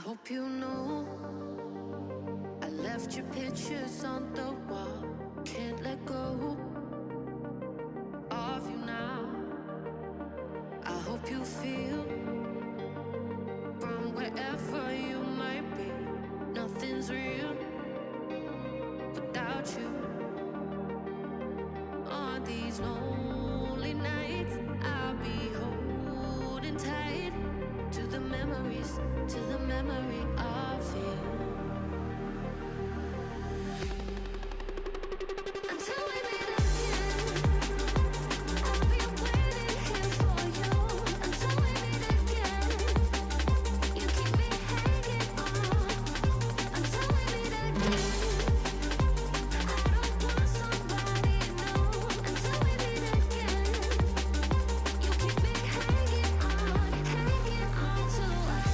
hope you know I left your pictures on the wall. Can't let go of you now. I hope you feel from wherever you might be, nothing's real without you. On these lonely nights, I'll be holding tight to the memories, to the memory of you. Until we meet again, I'll be waiting here for you. Until we meet again, you keep me hanging on. Until we meet again, I don't want somebody new. Until we meet again, you keep me hanging on to us.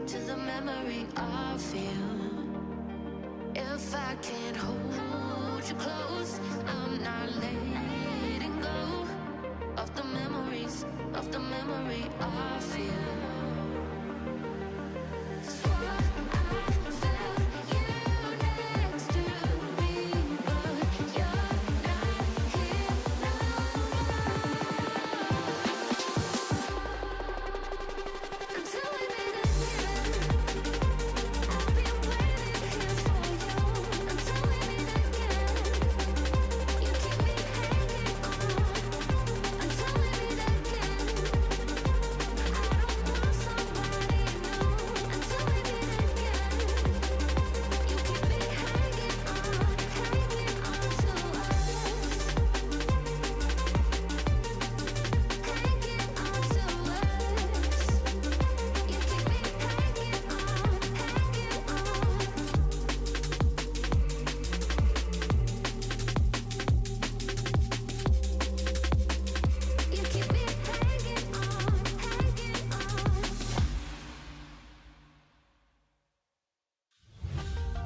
To the memory of you. If I can't hold you close, I'm not letting go of the memories, of the memory of you. Swore I felt you next to me, but you're not here now. Until we meet again, I'll be waiting here for you. Until we meet again, you keep me hanging on. Until we meet again, I don't want somebody new. Until we meet again, you keep me hanging on to us. Hanging on to us. You keep me hanging on, hanging on. You keep me hanging on, hanging on.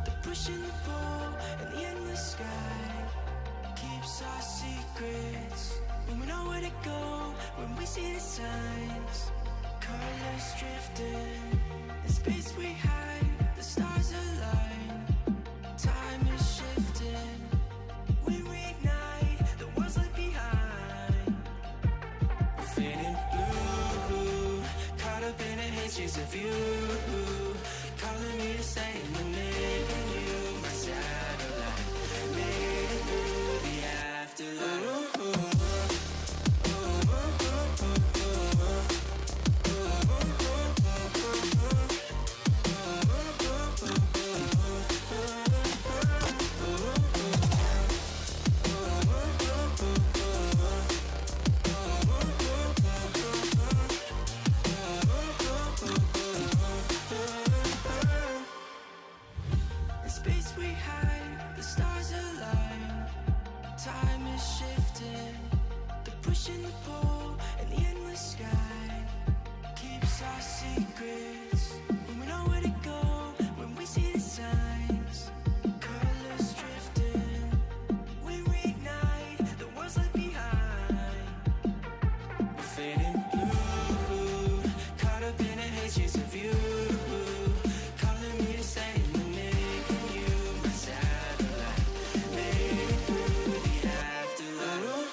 The push and the pull and the endless sky keeps our secrets. When we know where to go, when we see the signs, colors drifting, in space we hide, the stars align, time is shifting. We reignite, the world's left behind. We're fading blue, caught up in a haze of you, calling me to say my name and you, my satellite, made it through the afterlife. In space we hide, the stars align, time is shifting. The push and the pull and the endless sky keeps our secrets. When we know where to go, when we see the signs, colors drifting. We reignite, the world's left behind. We're fading blue, caught up in a haze of you, calling me to say my name and you, my satellite, made it through the afterlife.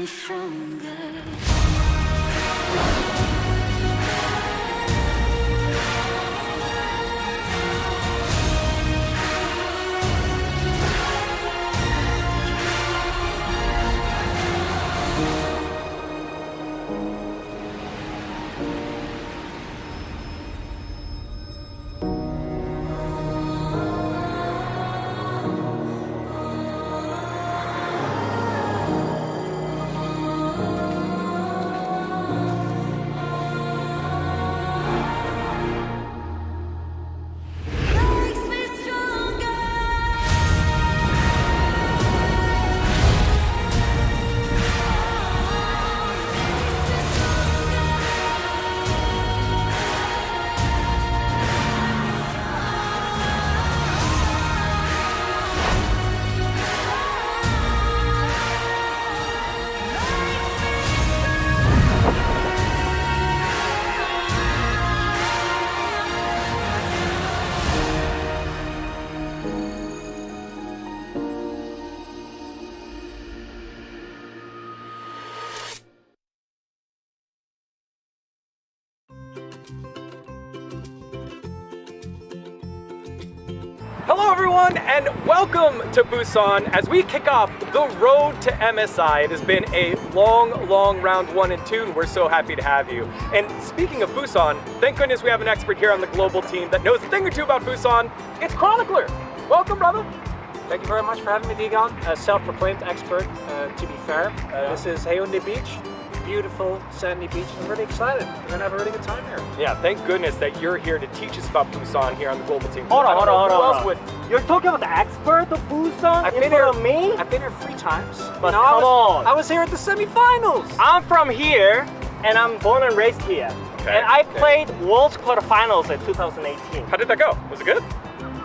me stronger. Makes me stronger. Hello everyone and welcome to Busan as we kick off the road to MSI. It has been a long round 1 and 2 and we're so happy to have you. And speaking of Busan, thank goodness we have an expert here on the global team that knows a thing or two about Busan. It's Chronicler. Welcome, brother. Thank you very much for having me, Digon. A self-proclaimed expert, to be fair. This is Haeundae Beach. Beautiful, sandy beach. I'm really excited. We're gonna have a really good time here. Yeah, thank goodness that you're here to teach us about Busan here on the global team. Hold on. Who else would? You're talking about the expert of Busan I've in been front here- of me? I've been here 3 times. But You know, come on. I was here at the semifinals. I'm from here, and I'm born and raised here. Okay, And I okay. played World's quarterfinals in 2018. How did that go? Was it good?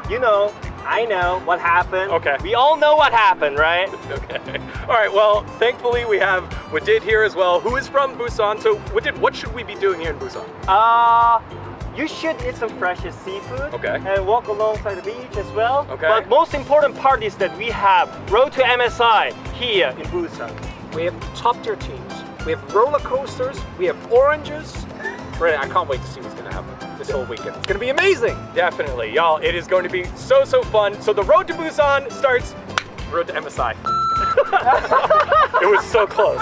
You know, I know what happened. Okay. We all know what happened, right? Okay. All right. Well, thankfully we have Wadid here as well, who is from Busan. So, Wadid, what should we be doing here in Busan? You should eat some fresh seafood. Okay. And walk alongside the beach as well. Okay. But most important part is that we have Road to MSI here in Busan. We have top-tier teams. We have roller coasters. We have oranges. Really, I can't wait to see what's gonna happen this whole weekend. It's gonna be amazing. Definitely, y'all. It is going to be so fun. So the road to Busan starts. Road to MSI. It was so close.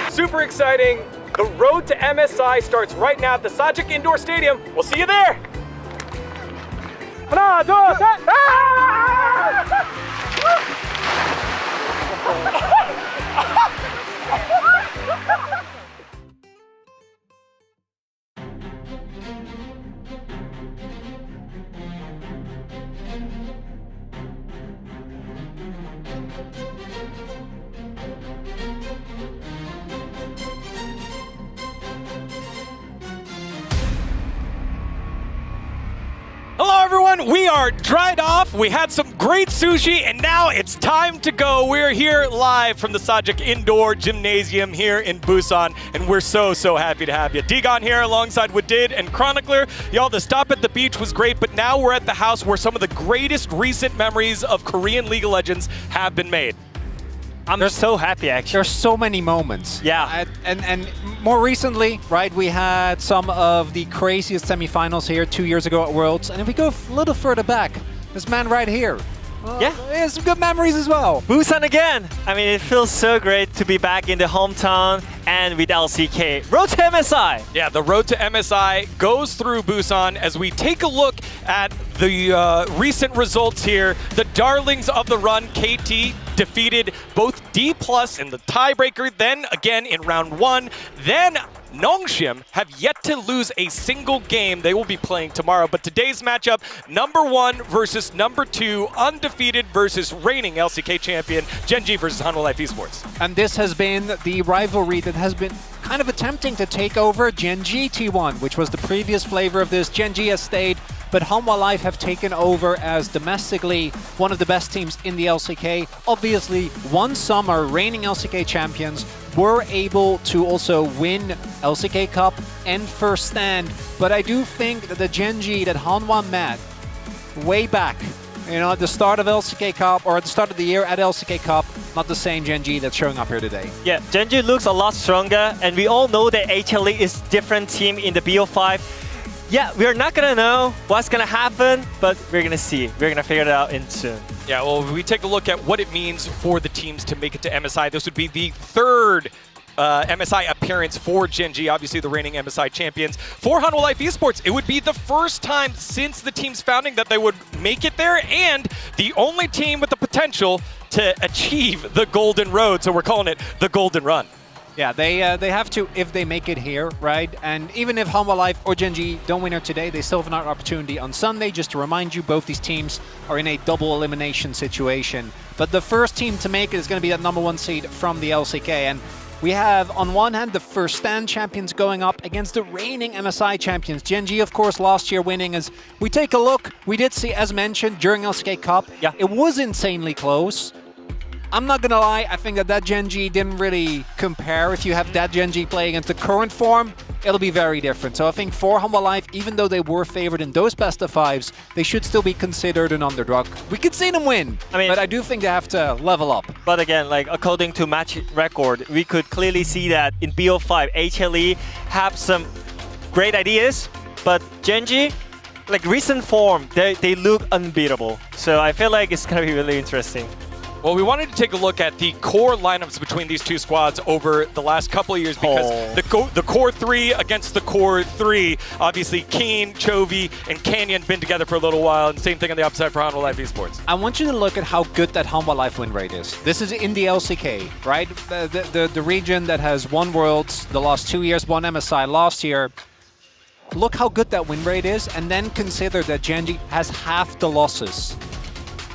Super exciting. The road to MSI starts right now at the Sajik Indoor Stadium. We'll see you there. 하나, 둘, 셋. Hello everyone, we are dried off, we had some great sushi, and now it's time to go. We're here live from the Sajik Indoor Gymnasium here in Busan, and we're so happy to have you. Digon here alongside Wadid and Chronicler. Y'all, the stop at the beach was great, but now we're at the house where some of the greatest recent memories of Korean League of Legends have been made. I'm so happy, actually. There's so many moments. Yeah. And more recently, right, we had some of the craziest semifinals here 2 years ago at Worlds. And if we go a little further back, this man right here. Yeah. He has some good memories as well. Busan again. I mean, it feels so great to be back in the hometown and with LCK. Road to MSI. Yeah, the road to MSI goes through Busan as we take a look at the recent results here. The darlings of the run, KT, defeated both D+ in the tiebreaker, then again in round 1. Then Nongshim have yet to lose a single game. They will be playing tomorrow. But today's matchup, number 1 versus number 2, undefeated versus reigning LCK champion, Genji versus Hanwha Life Esports. And this has been the rivalry that has been kind of attempting to take over Genji T1, which was the previous flavor of this. Genji has stayed, but Hanwha Life have taken over as domestically one of the best teams in the LCK. Obviously, one summer reigning LCK champions were able to also win LCK Cup and first stand. But I do think that the Genji that Hanwha met way back You know, at the start of LCK Cup or at the start of the year at LCK Cup, not the same Gen G that's showing up here today. Yeah, Genji looks a lot stronger, and we all know that HLE is different team in the BO5. Yeah, we're not gonna know what's gonna happen, but we're gonna see. We're gonna figure it out in soon. Yeah, well, if we take a look at what it means for the teams to make it to MSI, this would be the third MSI appearance for Gen G, obviously the reigning MSI champions. For Hanwha Life Esports, it would be the first time since the team's founding that they would make it there, and the only team with the potential to achieve the Golden Road, so we're calling it the Golden Run. Yeah, they have to if they make it here, right? And even if Hanwha Life or Gen G don't win here today, they still have an opportunity on Sunday. Just to remind you, both these teams are in a double elimination situation. But the first team to make it is going to be that #1 seed from the LCK. And we have, on one hand, the first stand champions going up against the reigning MSI champions. Gen G, of course, last year winning. As we take a look, we did see, as mentioned, during LCK Cup, Yeah. it was insanely close. I'm not gonna lie, I think that Gen G didn't really compare. If you have that Gen G playing against the current form, it'll be very different. So I think for Hanwha Life, even though they were favored in those best of fives, they should still be considered an underdog. We could see them win, but I do think they have to level up. But again, like according to match record, we could clearly see that in BO5, HLE have some great ideas, but Genji, like recent form, they look unbeatable. So I feel like it's gonna be really interesting. Well, we wanted to take a look at the core lineups between these two squads over the last couple of years because the core three against the core three, obviously Keen, Chovy, and Canyon been together for a little while, and same thing on the upside for Hanwha Life Esports. I want you to look at how good that Hanwha Life win rate is. This is in the LCK, right? The region that has won Worlds the last 2 years, won MSI last year. Look how good that win rate is, and then consider that Gen G has half the losses.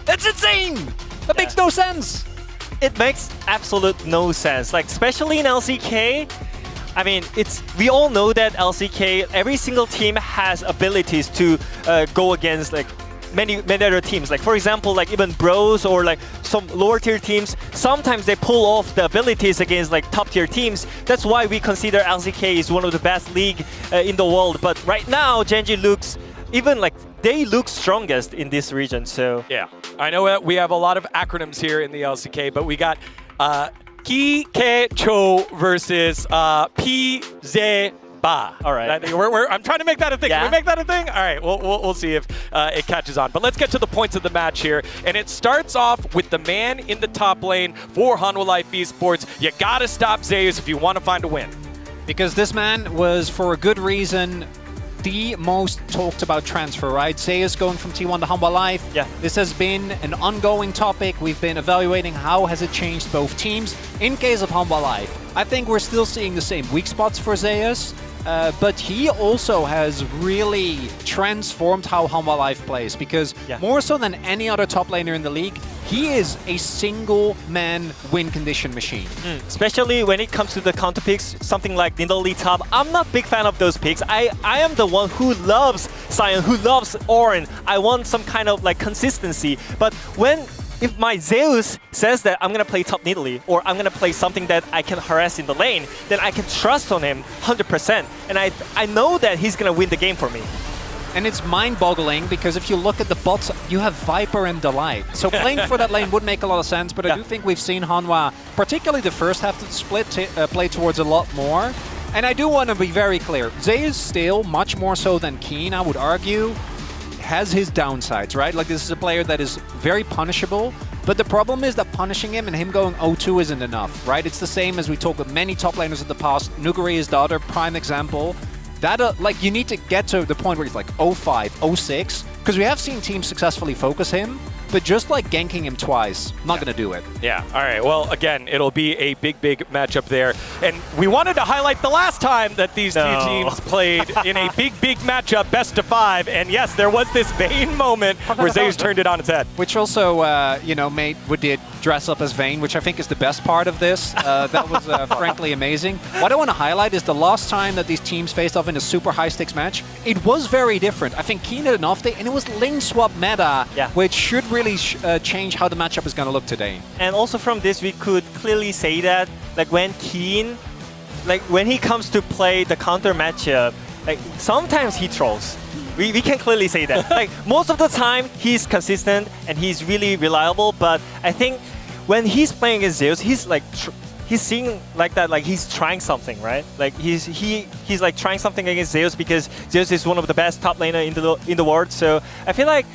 That's insane! That makes no sense! It makes absolute no sense. Like especially in LCK, I mean, we all know that LCK, every single team has abilities to go against like many other teams. Like for example, like even Bros or like some lower tier teams, sometimes they pull off the abilities against like top tier teams. That's why we consider LCK is one of the best league in the world. But right now, Genji looks even like they look strongest in this region. So yeah, I know that we have a lot of acronyms here in the LCK, but we got Ki Ke Cho versus P Z Ba. All right. I'm trying to make that a thing. Yeah. Can we make that a thing? All right, we'll see if it catches on. But let's get to the points of the match here. And it starts off with the man in the top lane for Hanwha Life Esports. You gotta stop Zeus if you want to find a win. Because this man was, for a good reason, the most talked about transfer, right? Zeus going from T1 to Hanwha Life. Yeah. This has been an ongoing topic. We've been evaluating how has it changed both teams. In case of Hanwha Life, I think we're still seeing the same weak spots for Zeus. But he also has really transformed how Hanwha Life plays, because more so than any other top laner in the league, he is a single-man win condition machine. Especially when it comes to the counter picks, something like Nidalee top. I'm not a big fan of those picks. I am the one who loves Sion, who loves Orin. I want some kind of like consistency. But if my Zeus says that I'm gonna play top Nidalee, or I'm gonna play something that I can harass in the lane, then I can trust on him 100%. And I know that he's gonna win the game for me. And it's mind-boggling, because if you look at the bots, you have Viper and Delight. So playing for that lane would make a lot of sense, but I do think we've seen Hanwha, particularly the first half of the split, play towards a lot more. And I do want to be very clear, Zeus still, much more so than Keen, I would argue, has his downsides, right? Like, this is a player that is very punishable, but the problem is that punishing him and him going 0-2 isn't enough, right? It's the same as we talked with many top laners in the past. Nuguri is the other prime example. That, like, you need to get to the point where he's like 0-5, 0-6, because we have seen teams successfully focus him, but just like ganking him twice, not going to do it. Yeah, all right. Well, again, it'll be a big matchup there. And we wanted to highlight the last time that these two teams played in a big matchup, best of 5. And yes, there was this Vayne moment where Zeus turned it on its head. Which also, you know, we did dress up as Vayne, which I think is the best part of this. That was frankly amazing. What I want to highlight is the last time that these teams faced off in a super high-stakes match, it was very different. I think Keen had an off day, and it was lane swap meta, which should really change how the matchup is going to look today. And also from this, we could clearly say that, like, when Keen, like when he comes to play the counter matchup, like sometimes he trolls. we can clearly say that. Like most of the time, he's consistent and he's really reliable. But I think when he's playing against Zeus, he's like he's seeing like that, like he's trying something, right? Like he's like trying something against Zeus because Zeus is one of the best top laner in the world. So I feel like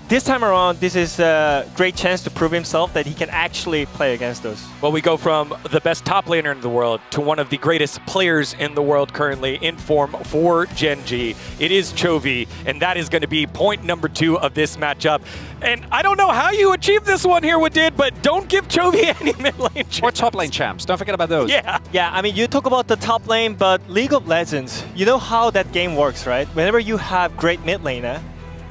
this time around, this is a great chance to prove himself that he can actually play against those. Well, we go from the best top laner in the world to one of the greatest players in the world currently in form for Gen G. It is Chovy, and that is going to be point number 2 of this matchup. And I don't know how you achieved this one here with Did, but don't give Chovy any mid lane champs. Or top lane champs. Don't forget about those. Yeah. Yeah, I mean, you talk about the top lane, but League of Legends, you know how that game works, right? Whenever you have great mid laner,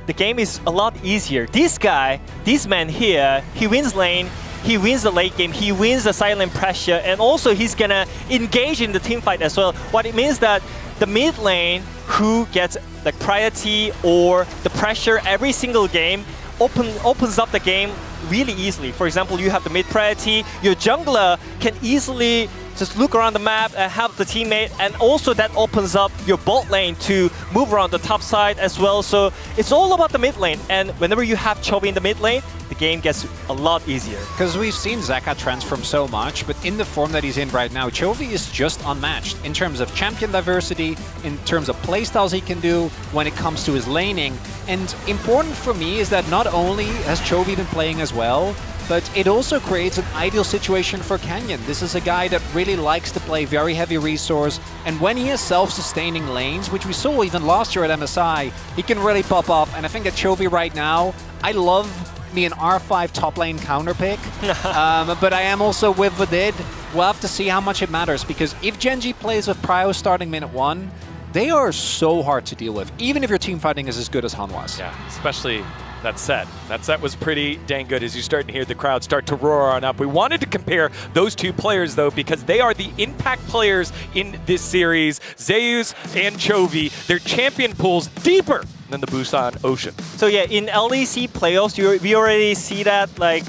the game is a lot easier. This guy, this man here, he wins lane, he wins the late game, he wins the silent pressure, and also he's gonna engage in the team fight as well. What it means that the mid lane who gets like priority or the pressure every single game opens up the game really easily. For example, you have the mid priority, your jungler can easily just look around the map and help the teammate, and also that opens up your bot lane to move around the top side as well. So it's all about the mid lane, and whenever you have Chovy in the mid lane, the game gets a lot easier. Because we've seen Zaka transform so much, but in the form that he's in right now, Chovy is just unmatched in terms of champion diversity, in terms of playstyles he can do when it comes to his laning. And important for me is that not only has Chovy been playing as well, but it also creates an ideal situation for Canyon. This is a guy that really likes to play very heavy resource, and when he has self-sustaining lanes, which we saw even last year at MSI, he can really pop off. And I think that Chovy right now, I love me an R5 top lane counter pick, but I am also with Vidid. We'll have to see how much it matters, because if Gen G plays with Prio starting minute 1, they are so hard to deal with, even if your team fighting is as good as Hanwha's. Yeah, especially that set. That set was pretty dang good as you start to hear the crowd start to roar on up. We wanted to compare those two players, though, because they are the impact players in this series. Zeus and Chovy, their champion pools deeper than the Busan Ocean. So yeah, in LEC playoffs, we already see that like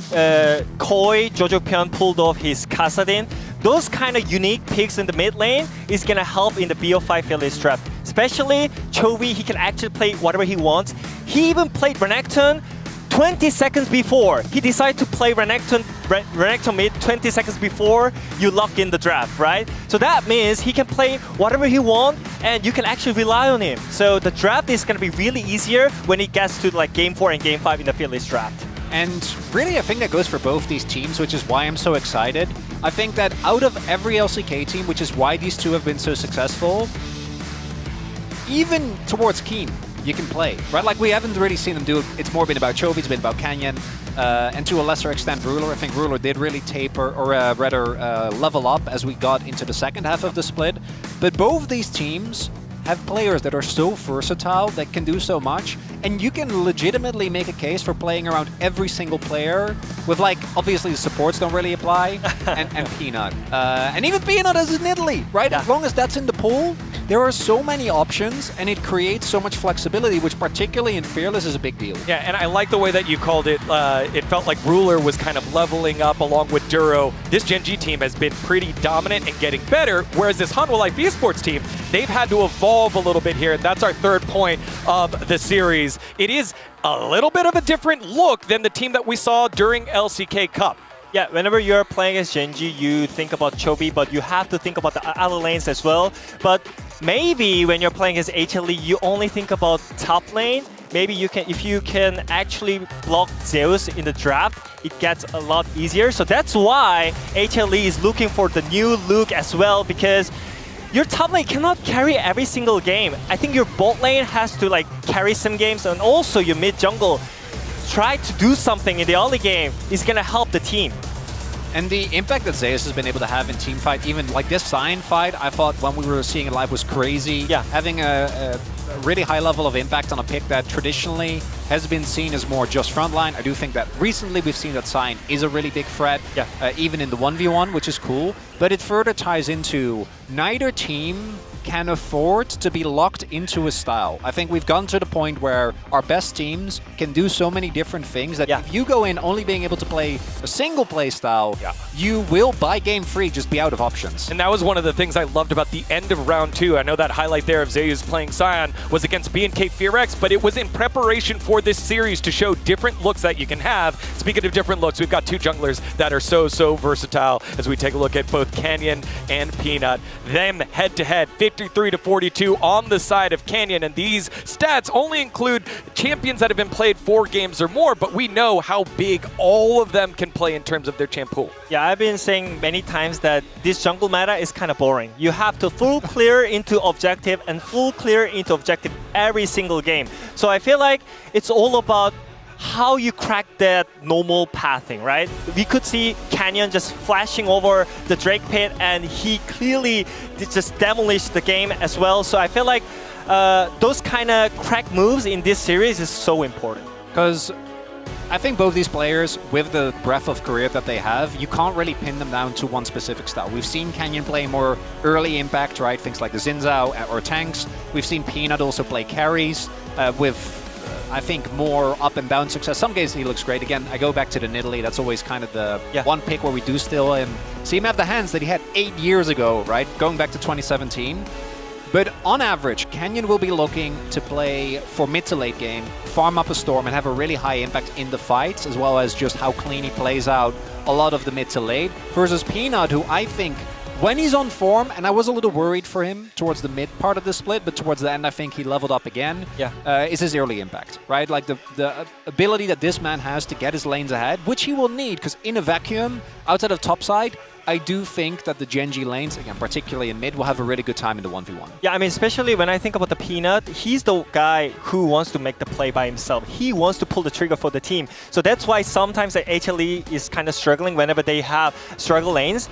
Koi, Jojo Pyun pulled off his Kassadin. Those kind of unique picks in the mid lane is gonna help in the BO5 Phillies trap. Especially Chovy, he can actually play whatever he wants. He even played Renekton 20 seconds before. He decided to play Renekton mid 20 seconds before you lock in the draft, right? So that means he can play whatever he wants and you can actually rely on him. So the draft is gonna be really easier when it gets to like Game 4 and Game 5 in the Phillies draft. And really, I think that goes for both these teams, which is why I'm so excited. I think that out of every LCK team, which is why these two have been so successful, even towards Keen, you can play, right? Like, we haven't really seen them do it. It's more been about Chovy, it's been about Canyon, and to a lesser extent, Ruler. I think Ruler did really taper, or rather level up as we got into the second half of the split. But both these teams have players that are so versatile, that can do so much, and you can legitimately make a case for playing around every single player with, like, obviously the supports don't really apply, and Peanut. And even Peanut is in Italy, right? Yeah. As long as that's in the pool, there are so many options, and it creates so much flexibility, which particularly in Fearless is a big deal. Yeah, and I like the way that you called it. It felt like Ruler was kind of leveling up along with Duro. This Gen G team has been pretty dominant and getting better, whereas this Hanwha Life Esports team, they've had to evolve a little bit here, and that's our third point of the series. It is a little bit of a different look than the team that we saw during LCK Cup. Yeah, whenever you're playing as Gen G, you think about Chovy, but you have to think about the other lanes as well. But maybe when you're playing as HLE, you only think about top lane. Maybe you can, if you can actually block Zeus in the draft, it gets a lot easier. So that's why HLE is looking for the new look as well, because your top lane cannot carry every single game. I think your bot lane has to like carry some games, and also your mid jungle try to do something in the early game is gonna help the team. And the impact that Zeus has been able to have in team fight, even like this Sign fight, I thought when we were seeing it live was crazy. Yeah. Having a really high level of impact on a pick that traditionally has been seen as more just frontline. I do think that recently we've seen that Sign is a really big threat, even in the 1v1, which is cool. But it further ties into neither team can afford to be locked into a style. I think we've gotten to the point where our best teams can do so many different things that if you go in only being able to play a single play style, you will, by game 3, just be out of options. And that was one of the things I loved about the end of round 2. I know that highlight there of Zeus playing Sion was against B&K FearX, but it was in preparation for this series to show different looks that you can have. Speaking of different looks, we've got two junglers that are so versatile as we take a look at both Canyon and Peanut. Them head-to-head, 53-42 on the side of Canyon, and these stats only include champions that have been played 4 games or more, but we know how big all of them can play in terms of their champ pool. Yeah, I've been saying many times that this jungle meta is kind of boring. You have to full clear into objective and full clear into objective every single game. So I feel like it's all about how you crack that normal pathing, right? We could see Canyon just flashing over the Drake pit, and he clearly just demolished the game as well. So I feel like those kind of crack moves in this series is so important. Because I think both these players, with the breadth of career that they have, you can't really pin them down to one specific style. We've seen Canyon play more early impact, right? Things like the Xinzao or tanks. We've seen Peanut also play carries with I think more up and down success. Some cases he looks great. Again, I go back to the Nidalee. That's always kind of the one pick where we do still see him have the hands that he had 8 years ago, right? Going back to 2017. But on average, Canyon will be looking to play for mid to late game, farm up a storm, and have a really high impact in the fights, as well as just how clean he plays out a lot of the mid to late. Versus Peanut, who I think when he's on form, and I was a little worried for him towards the mid part of the split, but towards the end I think he leveled up again, is his early impact, right? Like the ability that this man has to get his lanes ahead, which he will need, because in a vacuum, outside of topside, I do think that the Genji lanes, again, particularly in mid, will have a really good time in the 1v1. Yeah, I mean, especially when I think about the Peanut, he's the guy who wants to make the play by himself. He wants to pull the trigger for the team. So that's why sometimes the HLE is kind of struggling whenever they have struggle lanes.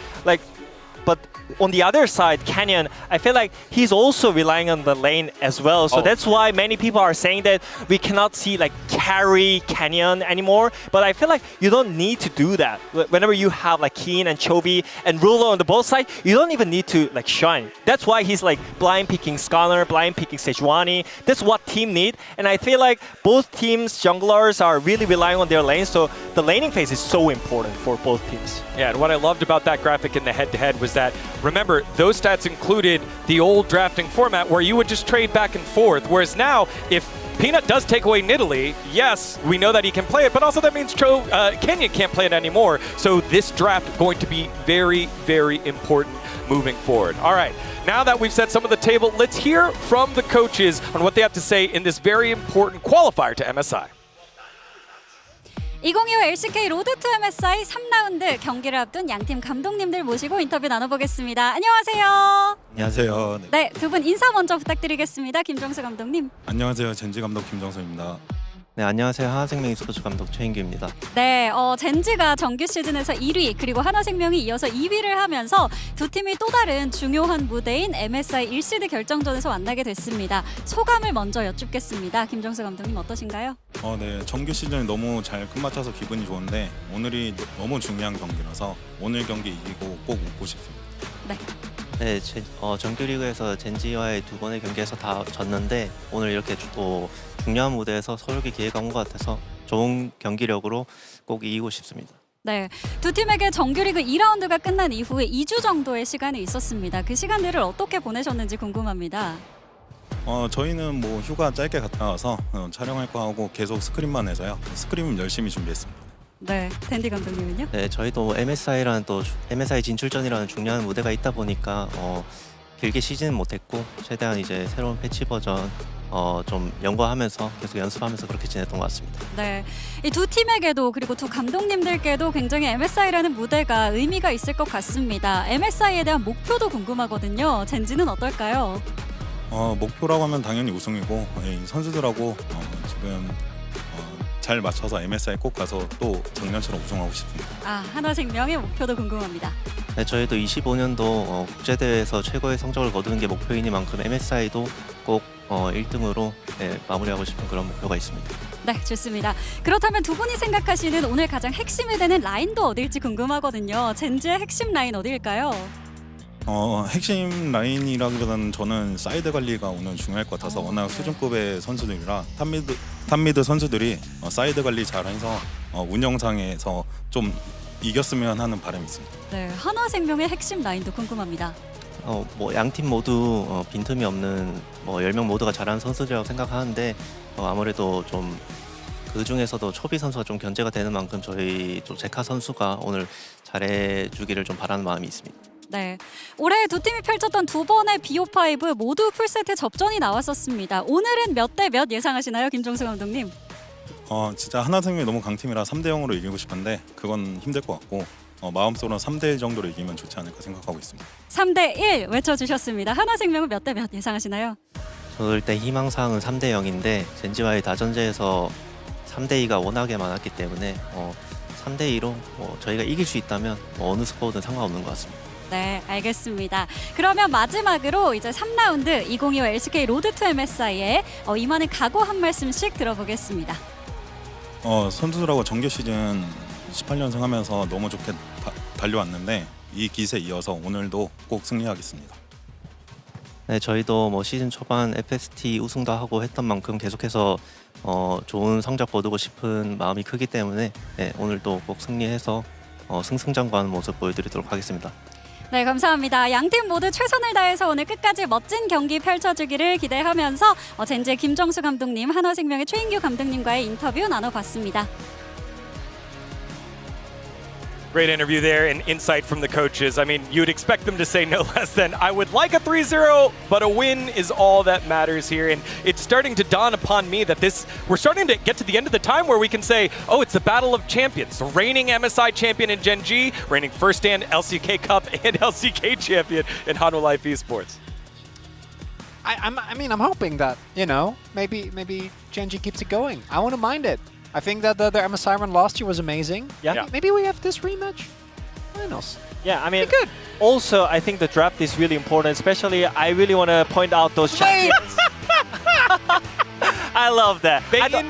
But on the other side, Canyon, I feel like he's also relying on the lane as well. So that's why many people are saying that we cannot see like carry Canyon anymore. But I feel like you don't need to do that. Whenever you have like Keen and Chovy and Ruler on the both side, you don't even need to like shine. That's why he's like blind picking Skarner, blind picking Sejuani. That's what team need. And I feel like both teams' junglers are really relying on their lanes. So the laning phase is so important for both teams. Yeah, and what I loved about that graphic in the head-to-head was that, remember, those stats included the old drafting format where you would just trade back and forth, whereas now, if Peanut does take away Nidalee, yes, we know that he can play it, but also that means Canyon can't play it anymore, so this draft going to be very important moving forward. All right, now that we've set some of the table, let's hear from the coaches on what they have to say in this very important qualifier to MSI. 2025 LCK 로드 투 MSI 3라운드 경기를 앞둔 양팀 감독님들 모시고 인터뷰 나눠보겠습니다. 안녕하세요. 안녕하세요. 네, 두 분 인사 먼저 부탁드리겠습니다. 김정수 감독님. 안녕하세요. 젠지 감독 김정수입니다. 네, 안녕하세요. 하나생명 e스포츠 감독 최인규입니다. 네, 젠지가 정규 시즌에서 1위 그리고 하나생명이 이어서 2위를 하면서 두 팀이 또 다른 중요한 무대인 MSI 1시드 결정전에서 만나게 됐습니다. 소감을 먼저 여쭙겠습니다. 김정수 감독님 어떠신가요? 네, 정규 시즌이 너무 잘 끝마쳐서 기분이 좋은데 오늘이 너무 중요한 경기라서 오늘 경기 이기고 꼭 웃고 싶습니다. 네. 네, 정규리그에서 젠지와의 두 번의 경기에서 다 졌는데 오늘 이렇게 또 중요한 무대에서 서로에게 기회가 온 것 같아서 좋은 경기력으로 꼭 이기고 싶습니다. 네, 두 팀에게 정규리그 2라운드가 끝난 이후에 2주 정도의 시간이 있었습니다. 그 시간들을 어떻게 보내셨는지 궁금합니다. 저희는 뭐 휴가 짧게 갔다 와서 촬영할 거 하고 계속 스크림만 해서요. 스크림 열심히 준비했습니다. 네, 댄디 감독님은요? 네, 저희도 MSI라는 또 MSI 진출전이라는 중요한 무대가 있다 보니까 길게 쉬지는 못했고 최대한 이제 새로운 패치 버전 좀 연구하면서 계속 연습하면서 그렇게 지냈던 것 같습니다. 네, 이 두 팀에게도 그리고 두 감독님들께도 굉장히 MSI라는 무대가 의미가 있을 것 같습니다. MSI에 대한 목표도 궁금하거든요. 젠지는 어떨까요? 목표라고 하면 당연히 우승이고 선수들하고 지금 잘 맞춰서 MSI 꼭 가서 또 작년처럼 우승하고 싶습니다. 하나생명의 목표도 궁금합니다. 네, 저희도 25년도 국제대회에서 최고의 성적을 거두는 게 목표이니만큼 MSI도 꼭 1등으로 마무리하고 싶은 그런 목표가 있습니다. 네, 좋습니다. 그렇다면 두 분이 생각하시는 오늘 가장 핵심이 되는 라인도 어딜지 궁금하거든요. 젠지의 핵심 라인 어디일까요? 핵심 라인이라기보다는 저는 사이드 관리가 오늘 중요할 것 같아서 워낙 수준급의 선수들이라 탑미드 선수들이 사이드 관리 잘해서 운영상에서 좀 이겼으면 하는 바람이 있습니다. 네, 한화생명의 핵심 라인도 궁금합니다. 뭐 양팀 모두 빈틈이 없는 뭐 10명 모두가 잘하는 선수들이라고 생각하는데 아무래도 좀 그 중에서도 초비 선수가 좀 견제가 되는 만큼 저희 또 제카 선수가 오늘 잘해주기를 좀 바라는 마음이 있습니다. 네, 올해 두 팀이 펼쳤던 두 번의 BO5 모두 풀세트 접전이 나왔었습니다. 오늘은 몇 대 몇 예상하시나요, 김종수 감독님? 진짜 하나생명이 너무 강팀이라 3대 0으로 이기고 싶은데 그건 힘들 것 같고 마음속으로는 3대 1 정도로 이기면 좋지 않을까 생각하고 있습니다. 3대 1 외쳐주셨습니다. 하나생명은 몇 대 몇 예상하시나요? 저도 일단 희망사항은 3대 0인데 젠지와의 다전제에서 3대 2가 워낙에 많았기 때문에 3대 2로 저희가 이길 수 있다면 어느 스코어든 상관없는 것 같습니다. 네, 알겠습니다. 그러면 마지막으로 이제 3라운드 2025 LCK 로드 투 MSI에 임하는 각오 한 말씀씩 들어보겠습니다. 선수들하고 정규 시즌 18연승 하면서 너무 좋게 달려왔는데 이 기세에 이어서 오늘도 꼭 승리하겠습니다. 네, 저희도 뭐 시즌 초반 FST 우승도 하고 했던 만큼 계속해서 좋은 성적 거두고 싶은 마음이 크기 때문에 네, 오늘도 꼭 승리해서 승승장구하는 모습 보여드리도록 하겠습니다. 네, 감사합니다. 양팀 모두 최선을 다해서 오늘 끝까지 멋진 경기 펼쳐주기를 기대하면서 젠지의 김정수 감독님, 한화생명의 최인규 감독님과의 인터뷰 나눠봤습니다. Great interview there and insight from the coaches. I mean, you'd expect them to say no less than, I would like a 3-0, but a win is all that matters here. And it's starting to dawn upon me that we're starting to get to the end of the time where we can say, oh, it's the battle of champions. The reigning MSI champion in Gen G, reigning first stand LCK Cup and LCK champion in Hanwha Life Esports. I mean, I'm hoping that, maybe Genji keeps it going. I wouldn't mind it. I think that the MSI run last year was amazing. Yeah. Maybe we have this rematch. Finals. Yeah, I mean, good. Also, I think the draft is really important. Especially, I really want to point out those champions. I love that.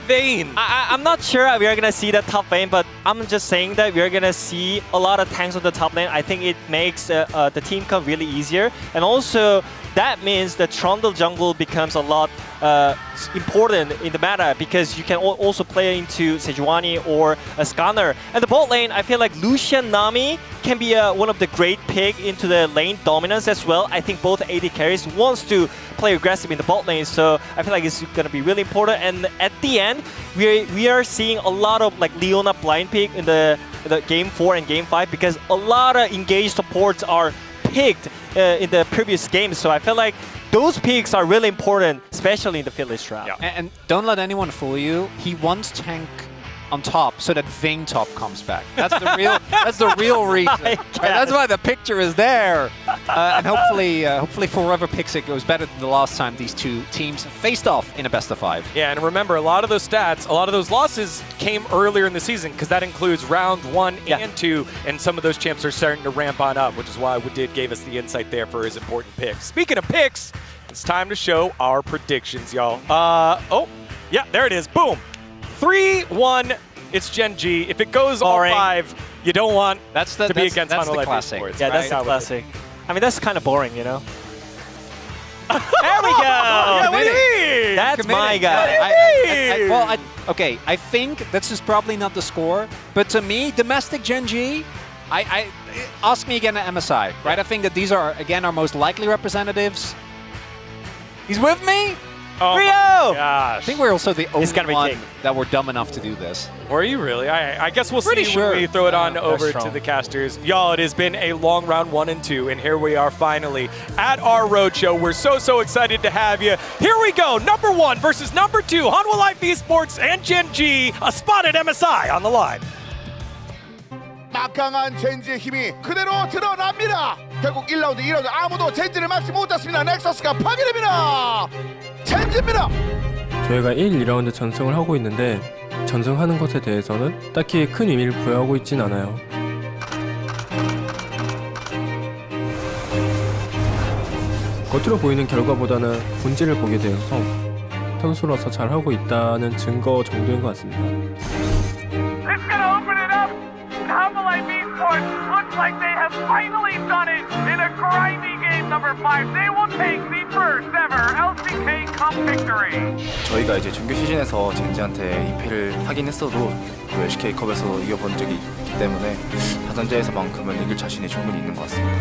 Vayne. I'm not sure we are gonna see the top lane, but I'm just saying that we are gonna see a lot of tanks on the top lane. I think it makes the team come really easier, and also that means the Trundle jungle becomes a lot important in the meta because you can also play into Sejuani or a Scanner. And the bot lane, I feel like Lucian Nami can be one of the great pick into the lane dominance as well. I think both AD carries wants to play aggressive in the bot lane, so I feel like it's going to be really important. And at the end, we are seeing a lot of like Leona blind pick in the game 4 and game 5 because a lot of engaged supports are picked in the previous games. So I feel like those picks are really important, especially in the Phillies draft. Yeah. And don't let anyone fool you. He wants tank on top so that Vayne top comes back. That's the real. That's the real reason. Right, that's why the picture is there. And hopefully whoever picks it goes better than the last time these two teams faced off in a best of 5. Yeah, and remember, a lot of those stats, a lot of those losses came earlier in the season because that includes round 1 and 2, and some of those champs are starting to ramp on up, which is why Wadid gave us the insight there for his important picks. Speaking of picks, it's time to show our predictions, y'all. Oh, yeah, there it is. Boom. 3-1, it's Gen G. If it goes all 5, you don't want to be against Hanwha Life classic. Esports. Yeah, that's right? the classic. I mean, that's kind of boring, you know? There we go! Yeah, what do you mean? That's my guy. Okay, I think this is probably not the score, but to me, domestic Gen G, I ask me again at MSI, right? I think that these are, again, our most likely representatives. He's with me? Oh Rio! my gosh. I think we're also the only gonna be one king. that were dumb enough to do this. Were you really? I guess we'll Pretty see sure. when we throw it on over strong. to the casters. Y'all, it has been a long round 1 and 2, and here we are finally at our roadshow. We're so excited to have you. Here we go, number 1 versus number 2, Hanwha Life Esports and Gen G, a spot at MSI on the line. 막강한 젠지의 힘이 그대로 드러납니다. 결국 1라운드, 2라운드 아무도 젠지를 막지 못했습니다. 넥서스가 파괴됩니다. 젠지입니다. 저희가 1, 2라운드 전승을 하고 있는데 전승하는 것에 대해서는 딱히 큰 의미를 부여하고 있진 않아요. 겉으로 보이는 결과보다는 본질을 보게 되어서 선수로서 잘하고 있다는 증거 정도인 것 같습니다. It's gonna open it up. Hanwha Life Esports looks like they have finally done it in a grimy game number 5. They will take the first ever LCK Cup victory. 저희가 이제 준규 시즌에서 젠지한테 2패를 하긴 했어도 또 LCK컵에서 이겨본 적이 있기 때문에 다전제에서만큼은 이길 자신이 충분히 있는 것 같습니다.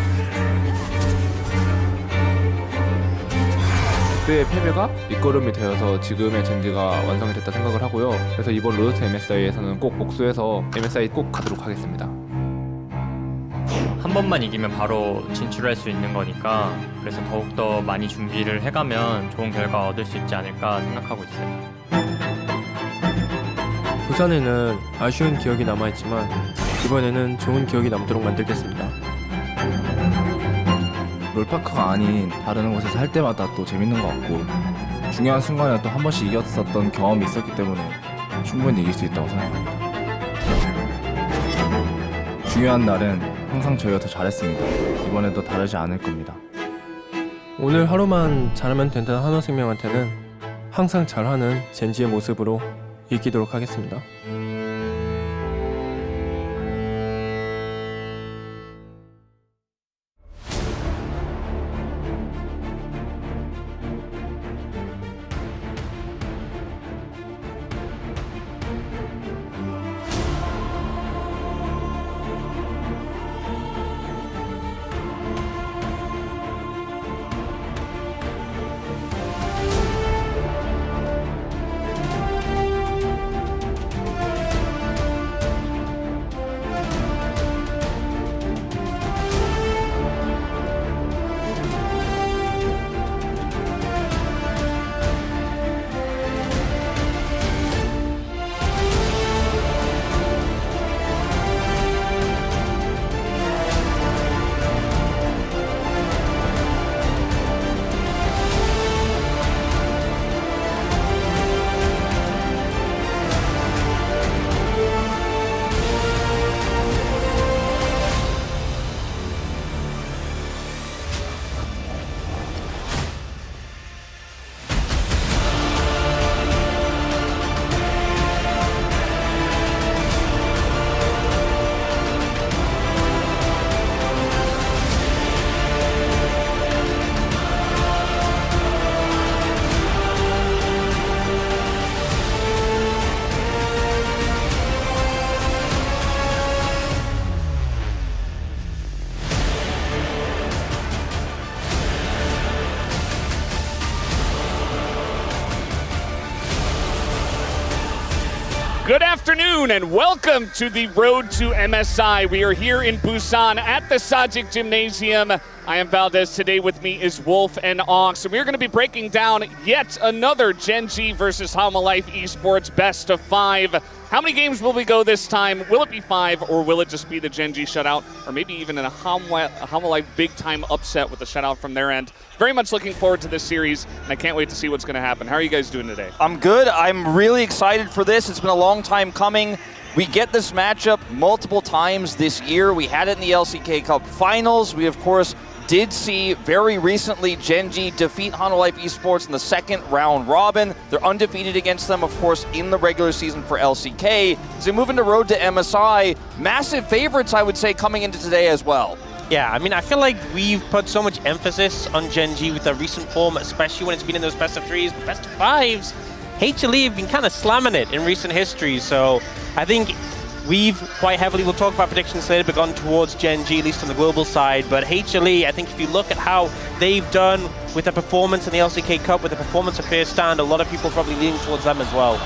그때의 패배가 밑거름이 되어서 지금의 젠지가 완성이 됐다 생각을 하고요. 그래서 이번 로드 투 MSI에서는 꼭 복수해서 MSI 꼭 가도록 하겠습니다. 한 번만 이기면 바로 진출할 수 있는 거니까 그래서 더욱더 많이 준비를 해가면 좋은 결과 얻을 수 있지 않을까 생각하고 있어요. 부산에는 아쉬운 기억이 남아있지만 이번에는 좋은 기억이 남도록 만들겠습니다. 롤파크가 아닌 다른 곳에서 할 때마다 또 재밌는 것 같고 중요한 순간에 또 한 번씩 이겼었던 경험이 있었기 때문에 충분히 이길 수 있다고 생각합니다. 중요한 날은 항상 저희가 더 잘했습니다. 이번에도 다르지 않을 겁니다. 오늘 하루만 잘하면 된다는 한화생명한테는 항상 잘하는 젠지의 모습으로 이기도록 하겠습니다. Good afternoon and welcome to the Road to MSI. We are here in Busan at the Sajik Gymnasium. I am Valdez. Today with me is Wolf and Ox. And we're going to be breaking down yet another Gen G versus Hanwha Life Esports best of 5. How many games will we go this time? Will it be 5 or will it just be the Gen G shutout? Or maybe even a Hanwha Life big time upset with the shutout from their end. Very much looking forward to this series, and I can't wait to see what's going to happen. How are you guys doing today? I'm good. I'm really excited for this. It's been a long time coming. We get this matchup multiple times this year. We had it in the LCK Cup Finals. We, of course, did see very recently Gen G defeat Hanwha Life Esports in the second round robin. They're undefeated against them, of course, in the regular season for LCK. As they move into Road to MSI, massive favorites, I would say, coming into today as well. Yeah, I mean, I feel like we've put so much emphasis on Gen G with the recent form, especially when it's been in those best of 3s, but best of 5s. HLE have been kind of slamming it in recent history, so I think we've quite heavily, we'll talk about predictions later, but gone towards Gen G, at least on the global side. But HLE, I think if you look at how they've done with their performance in the LCK Cup, with the performance of First Stand, a lot of people probably leaning towards them as well.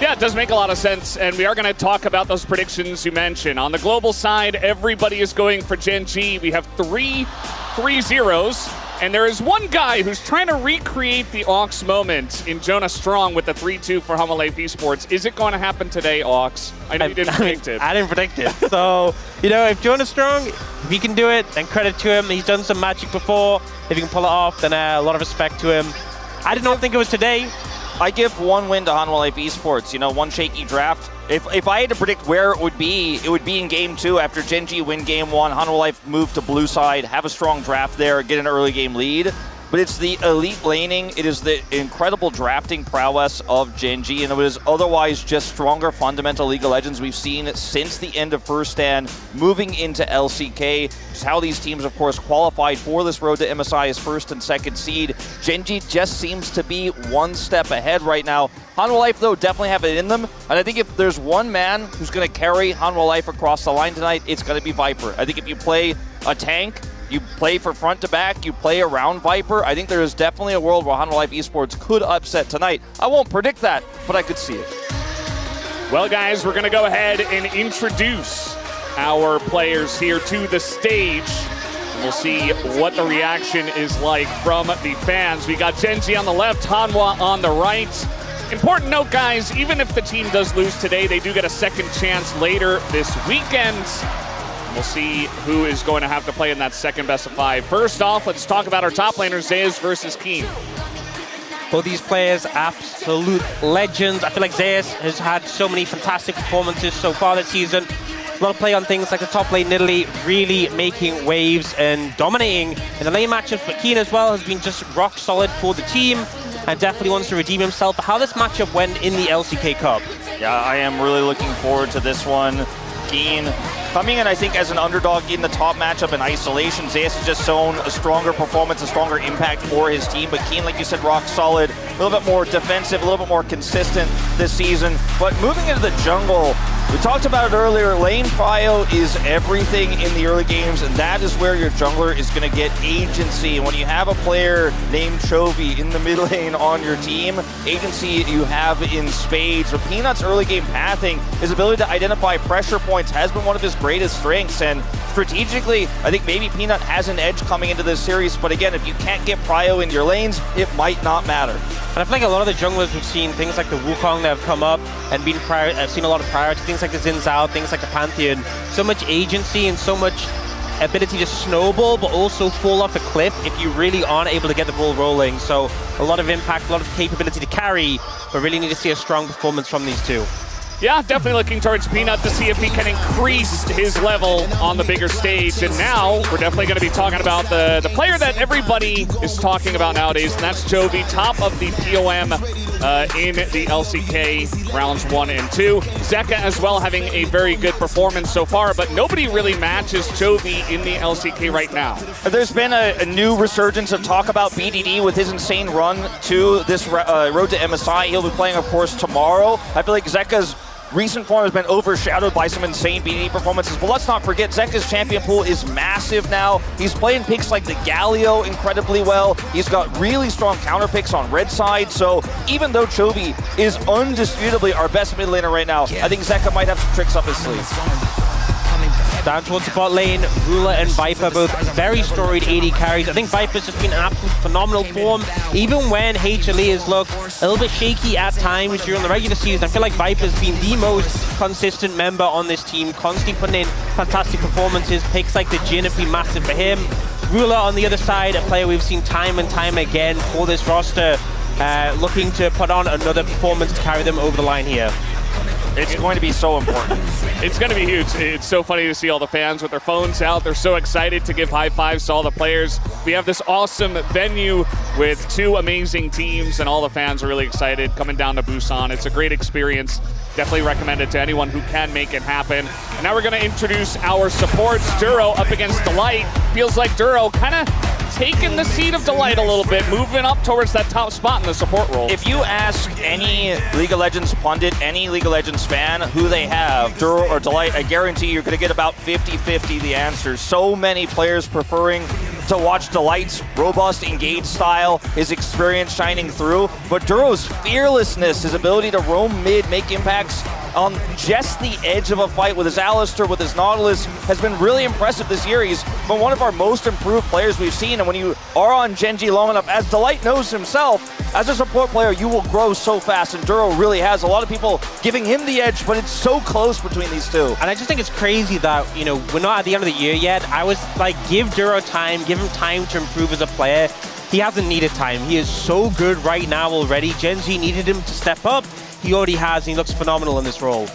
Yeah, it does make a lot of sense, and we are going to talk about those predictions you mentioned. On the global side, everybody is going for Gen G. We have 3-0s, and there is one guy who's trying to recreate the Ox moment in Jonah Strong with the 3-2 for Hanwha Life Esports. Is it going to happen today, Ox? I know you didn't predict it. I didn't predict it. So, you know, if Jonah Strong, if he can do it, then credit to him. He's done some magic before. If he can pull it off, then a lot of respect to him. I did not think it was today. I give one win to Hanwha Life Esports, you know, one shaky draft. If I had to predict where it would be in Game 2 after Gen G win Game 1, Hanwha Life move to blue side, have a strong draft there, get an early game lead. but it's the elite laning, it is the incredible drafting prowess of Gen.G, and it is otherwise just stronger fundamental League of Legends we've seen since the end of First Stand, moving into LCK. It's how these teams, of course, qualified for this road to MSI as first and second seed. Gen.G just seems to be one step ahead right now. Hanwha Life, though, definitely have it in them, and I think if there's one man who's going to carry Hanwha Life across the line tonight, it's going to be Viper. I think if you play a tank, you play for front to back, you play around Viper, I think there is definitely a world where Hanwha Life Esports could upset tonight. I won't predict that, but I could see it. Well, guys, we're going to go ahead and introduce our players here to the stage. We'll see what the reaction is like from the fans. We got Gen.G on the left, Hanwha on the right. Important note, guys, even if the team does lose today, they do get a second chance later this weekend. We'll see who is going to have to play in that second best of 5. First off, let's talk about our top laners, Zeus versus Keen. Both these players, absolute legends. I feel like Zeus has had so many fantastic performances so far this season. A lot of play on things like the top lane Nidalee, really making waves and dominating in the lane matchups. But Keen as well has been just rock solid for the team and definitely wants to redeem himself for how this matchup went in the LCK Cup. Yeah, I am really looking forward to this one. Keen coming in, I think, as an underdog in the top matchup in isolation. Zeus has just shown a stronger performance, a stronger impact for his team. But Keen, like you said, rock solid, a little bit more defensive, a little bit more consistent this season. But moving into the jungle, we talked about it earlier, lane prio is everything in the early games, and that is where your jungler is going to get agency. And when you have a player named Chovy in the mid lane on your team, agency you have in spades. But Peanut's early game pathing, his ability to identify pressure points has been one of his greatest strengths, and strategically, I think maybe Peanut has an edge coming into this series, but again, if you can't get prio in your lanes, it might not matter. And I feel like a lot of the junglers we've seen, things like the Wukong that have come up and been I've seen a lot of priority, things like the Xin Zhao, things like the Pantheon, so much agency and so much ability to snowball, but also fall off a cliff if you really aren't able to get the ball rolling. So a lot of impact, a lot of capability to carry, but really need to see a strong performance from these two. Yeah, definitely looking towards Peanut to see if he can increase his level on the bigger stage. And now we're definitely going to be talking about the player that everybody is talking about nowadays, and that's Chovy, top of the POM in the LCK rounds 1 and 2. Zeka as well having a very good performance so far, but nobody really matches Chovy in the LCK right now. There's been a new resurgence of talk about BDD with his insane run to this road to MSI. He'll be playing, of course, tomorrow. I feel like Zeka's recent form has been overshadowed by some insane BDD performances, but let's not forget Zeka's champion pool is massive now. He's playing picks like the Galio incredibly well. He's got really strong counter picks on red side, so even though Chovy is undisputably our best mid laner right now, I think Zeka might have some tricks up his sleeve. Down towards the bot lane, Ruler and Viper, both very storied AD carries. I think Viper's just been in absolute phenomenal form. Even when HLE has looked a little bit shaky at times during the regular season, I feel like Viper's been the most consistent member on this team, constantly putting in fantastic performances. Picks like the Jhin have been massive for him. Ruler on the other side, a player we've seen time and time again for this roster, looking to put on another performance to carry them over the line here. It's going to be so important. It's going to be huge. It's so funny to see all the fans with their phones out. They're so excited to give high fives to all the players. We have this awesome venue with 2 amazing teams, and all the fans are really excited coming down to Busan. It's a great experience. Definitely recommend it to anyone who can make it happen. And now we're going to introduce our supports. Duro up against Delight. Feels like Duro kind of taking the seat of Delight a little bit, moving up towards that top spot in the support role. If you ask any League of Legends pundit, any League of Legends fan who they have, Duro or Delight, I guarantee you're going to get about 50-50 the answers. So many players preferring to watch Delight's robust, engaged style, his experience shining through, but Duro's fearlessness, his ability to roam mid, make impacts on just the edge of a fight with his Alistar, with his Nautilus, has been really impressive this year. He's been one of our most improved players we've seen, and when you are on Gen.G long enough, as Delight knows himself, as a support player, you will grow so fast, and Duro really has. A lot of people giving him the edge, but it's so close between these two. And I just think it's crazy that, you know, we're not at the end of the year yet. I was like, give Duro time, give him time to improve as a player. He hasn't needed time. He is so good right now already. Gen.G needed him to step up. He already has, and he looks phenomenal in this role.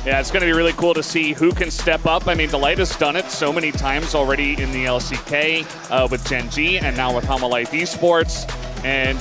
Yeah, it's going to be really cool to see who can step up. I mean, Delight has done it so many times already in the LCK with Gen G and now with Hama Life Esports. And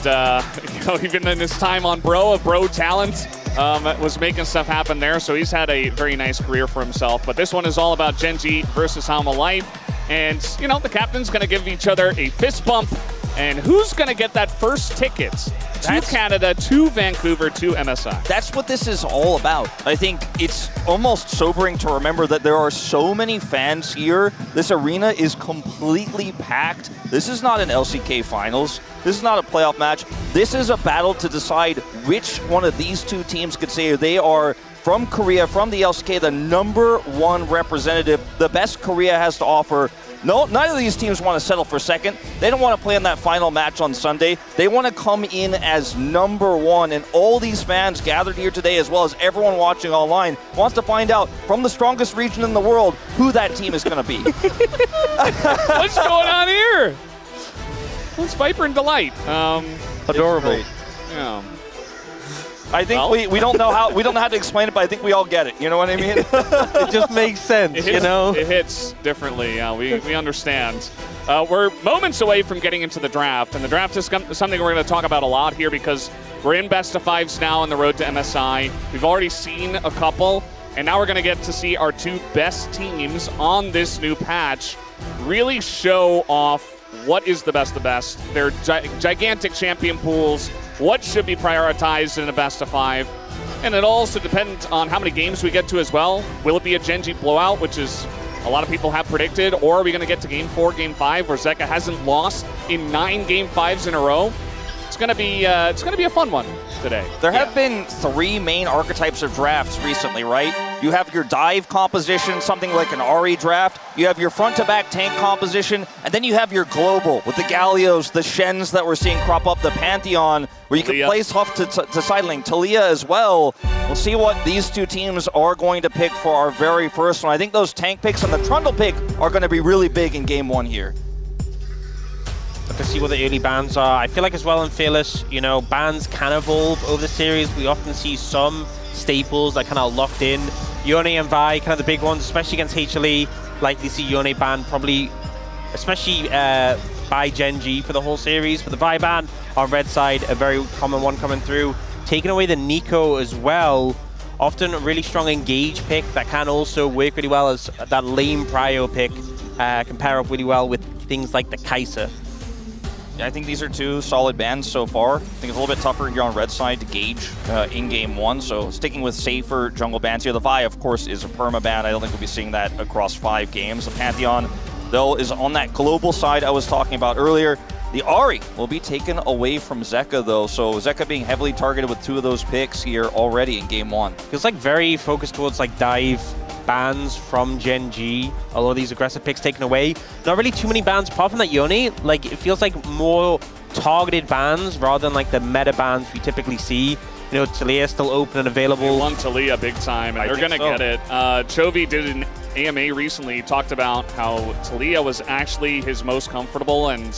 you know, even in his time on Bro Talent, was making stuff happen there. So he's had a very nice career for himself. But this one is all about Gen G versus Hama Life. And, you know, the captain's going to give each other a fist bump. And who's going to get that first ticket to Canada, to Vancouver, to MSI? That's what this is all about. I think it's almost sobering to remember that there are so many fans here. This arena is completely packed. This is not an LCK finals. This is not a playoff match. This is a battle to decide which one of these two teams could say they are from Korea, from the LCK, the #1 representative, the best Korea has to offer. No, none of these teams want to settle for second. They don't want to play in that final match on Sunday. They want to come in as #1, and all these fans gathered here today, as well as everyone watching online, wants to find out from the strongest region in the world who that team is going to be. What's going on here? What's Viper and Delight? Adorable. Yeah. I think we don't know how to explain it, but I think we all get it. You know what I mean? It just makes sense, you know? It hits differently. Yeah, we understand. We're moments away from getting into the draft, and the draft is something we're going to talk about a lot here because we're in best of fives now on the road to MSI. We've already seen a couple, and now we're going to get to see our two best teams on this new patch really show off what is the best of best. They're gigantic champion pools. What should be prioritized in a best of 5? And it also depends on how many games we get to as well. Will it be a Gen G blowout, which is a lot of people have predicted, or are we going to get to Game 4, Game 5, where Zeka hasn't lost in 9 Game 5s in a row? It's going to be a fun one today. There have been 3 main archetypes of drafts recently, right? You have your dive composition, something like an Ahri draft. You have your front-to-back tank composition, and then you have your global with the Gallios, the Shens that we're seeing crop up, the Pantheon, where you can place Huff to side lane, Talia as well. We'll see what these two teams are going to pick for our very first one. I think those tank picks and the Trundle pick are going to be really big in Game 1 here. To see what the early bans are. I feel like as well in Fearless, you know, bans can evolve over the series. We often see some staples that kind of locked in. Yone and Vi, kind of the big ones, especially against HLE. Likely see Yone ban probably, especially by Gen G for the whole series. But the Vi ban on red side, a very common one coming through. Taking away the Nico as well. Often a really strong engage pick that can also work really well as that lane prio pick. Can pair up really well with things like the Kai'Sa. Yeah, I think these are 2 solid bans so far. I think it's a little bit tougher here on red side to gauge in Game 1, so sticking with safer jungle bans here. The Vi, of course, is a perma ban. I don't think we'll be seeing that across 5 games. The Pantheon, though, is on that global side I was talking about earlier. The Ahri will be taken away from Zeka, though, so Zeka being heavily targeted with 2 of those picks here already in Game 1. Feels like very focused towards like dive bans from Gen G. A lot of these aggressive picks taken away. Not really too many bans apart from that Yone. Like, it feels like more targeted bans rather than like the meta bans we typically see. You know, Talia still open and available. They won Talia big time, and they're going to get it. Chovy did an AMA recently, talked about how Talia was actually his most comfortable and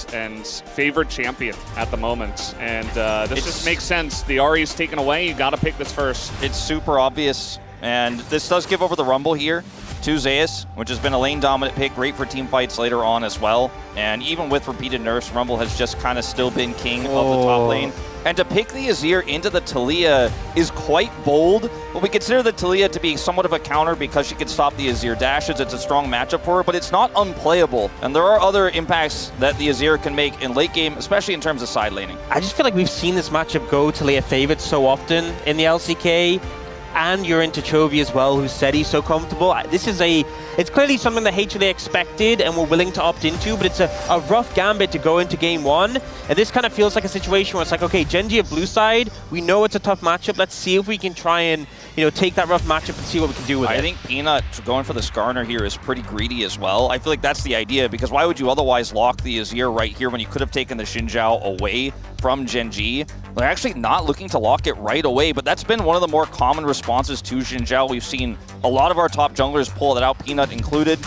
favorite champion at the moment. And this just makes sense. The Ahri's taken away. You got to pick this first. It's super obvious. And this does give over the Rumble here to Zeus, which has been a lane-dominant pick, great for team fights later on as well. And even with repeated nerfs, Rumble has just kind of still been king of the top lane. And to pick the Azir into the Talia is quite bold, but we consider the Talia to be somewhat of a counter because she can stop the Azir dashes. It's a strong matchup for her, but it's not unplayable. And there are other impacts that the Azir can make in late game, especially in terms of side laning. I just feel like we've seen this matchup go Talia favored so often in the LCK. And you're into Chovy as well, who said he's so comfortable. It's clearly something that HLE expected and were willing to opt into, but it's a rough gambit to go into Game 1. And this kind of feels like a situation where it's like, okay, Gen G of blue side, we know it's a tough matchup. Let's see if we can try and, you know, take that rough matchup and see what we can do with it. I think Peanut going for the Skarner here is pretty greedy as well. I feel like that's the idea, because why would you otherwise lock the Azir right here when you could have taken the Xin Zhao away from Gen G? They're actually not looking to lock it right away, but that's been one of the more common responses to Xin Zhao. We've seen a lot of our top junglers pull that out, Peanut included.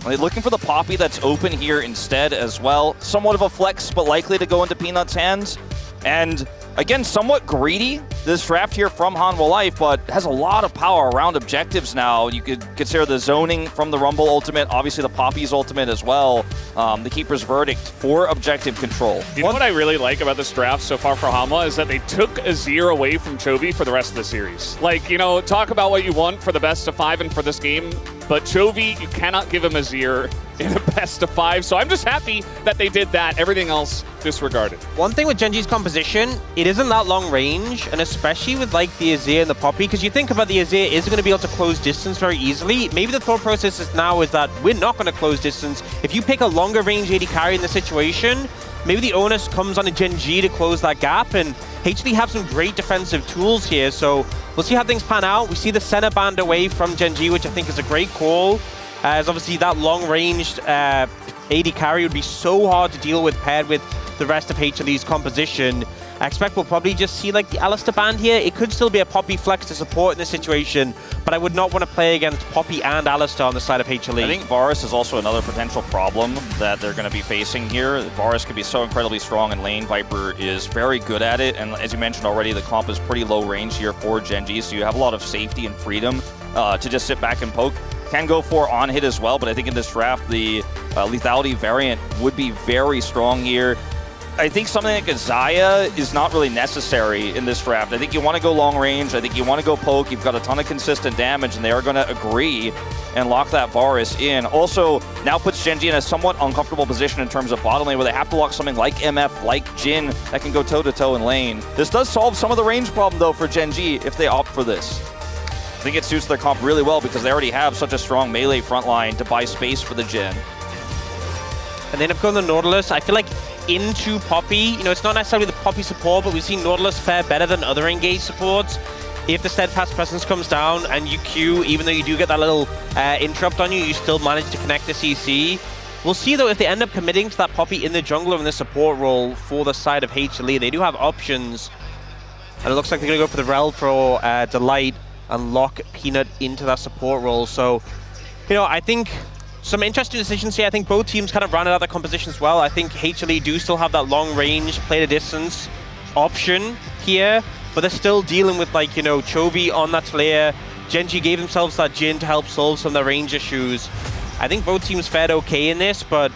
They're looking for the Poppy that's open here instead as well. Somewhat of a flex, but likely to go into Peanut's hands. And Again, somewhat greedy, this draft here from Hanwha Life, but has a lot of power around objectives now. You could consider the zoning from the Rumble ultimate, obviously the Poppy's ultimate as well. The Keeper's Verdict for objective control. You know what I really like about this draft so far for Hanwha is that they took Azir away from Chovy for the rest of the series. Like, you know, talk about what you want for the best of 5 and for this game, but Chovy, you cannot give him Azir in a best of 5. So I'm just happy that they did that. Everything else disregarded. One thing with Genji's composition, it isn't that long range, and especially with like the Azir and the Poppy, because you think about the Azir is going to be able to close distance very easily. Maybe the thought process is now is that we're not going to close distance. If you pick a longer range AD carry in the situation, maybe the onus comes on a Genji to close that gap, and HLE have some great defensive tools here, so we'll see how things pan out. We see the center band away from Genji, which I think is a great call, as obviously that long-ranged AD carry would be so hard to deal with paired with the rest of HLE's composition. I expect we'll probably just see like the Alistar band here. It could still be a Poppy flex to support in this situation, but I would not want to play against Poppy and Alistar on the side of HLE. I think Varus is also another potential problem that they're going to be facing here. Varus could be so incredibly strong in lane. Viper is very good at it, and as you mentioned already, the comp is pretty low range here for Genji, so you have a lot of safety and freedom to just sit back and poke. Can go for on hit as well, but I think in this draft, the lethality variant would be very strong here. I think something like a Xayah is not really necessary in this draft. I think you want to go long range. I think you want to go poke. You've got a ton of consistent damage, and they are going to agree and lock that Varus in. Also, now puts Genji in a somewhat uncomfortable position in terms of bottom lane, where they have to lock something like MF, like Jhin, that can go toe-to-toe in lane. This does solve some of the range problem, though, for Genji if they opt for this. I think it suits their comp really well because they already have such a strong melee front line to buy space for the Jhin. And then up going the Nautilus, I feel like into Poppy, you know, it's not necessarily the Poppy support, but we've seen Nautilus fare better than other engaged supports. If the Steadfast Presence comes down and you Q, even though you do get that little interrupt on you, you still manage to connect the CC. We'll see though if they end up committing to that Poppy in the jungle or in the support role for the side of HLE. They do have options, and it looks like they're going to go for the Rel for Delight and lock Peanut into that support role. So, you know, I think some interesting decisions here. I think both teams kind of rounded out their compositions well. I think HLE do still have that long range, play the distance option here, but they're still dealing with, like, you know, Chovy on that Slayer. Genji gave themselves that Jhin to help solve some of the range issues. I think both teams fared okay in this, but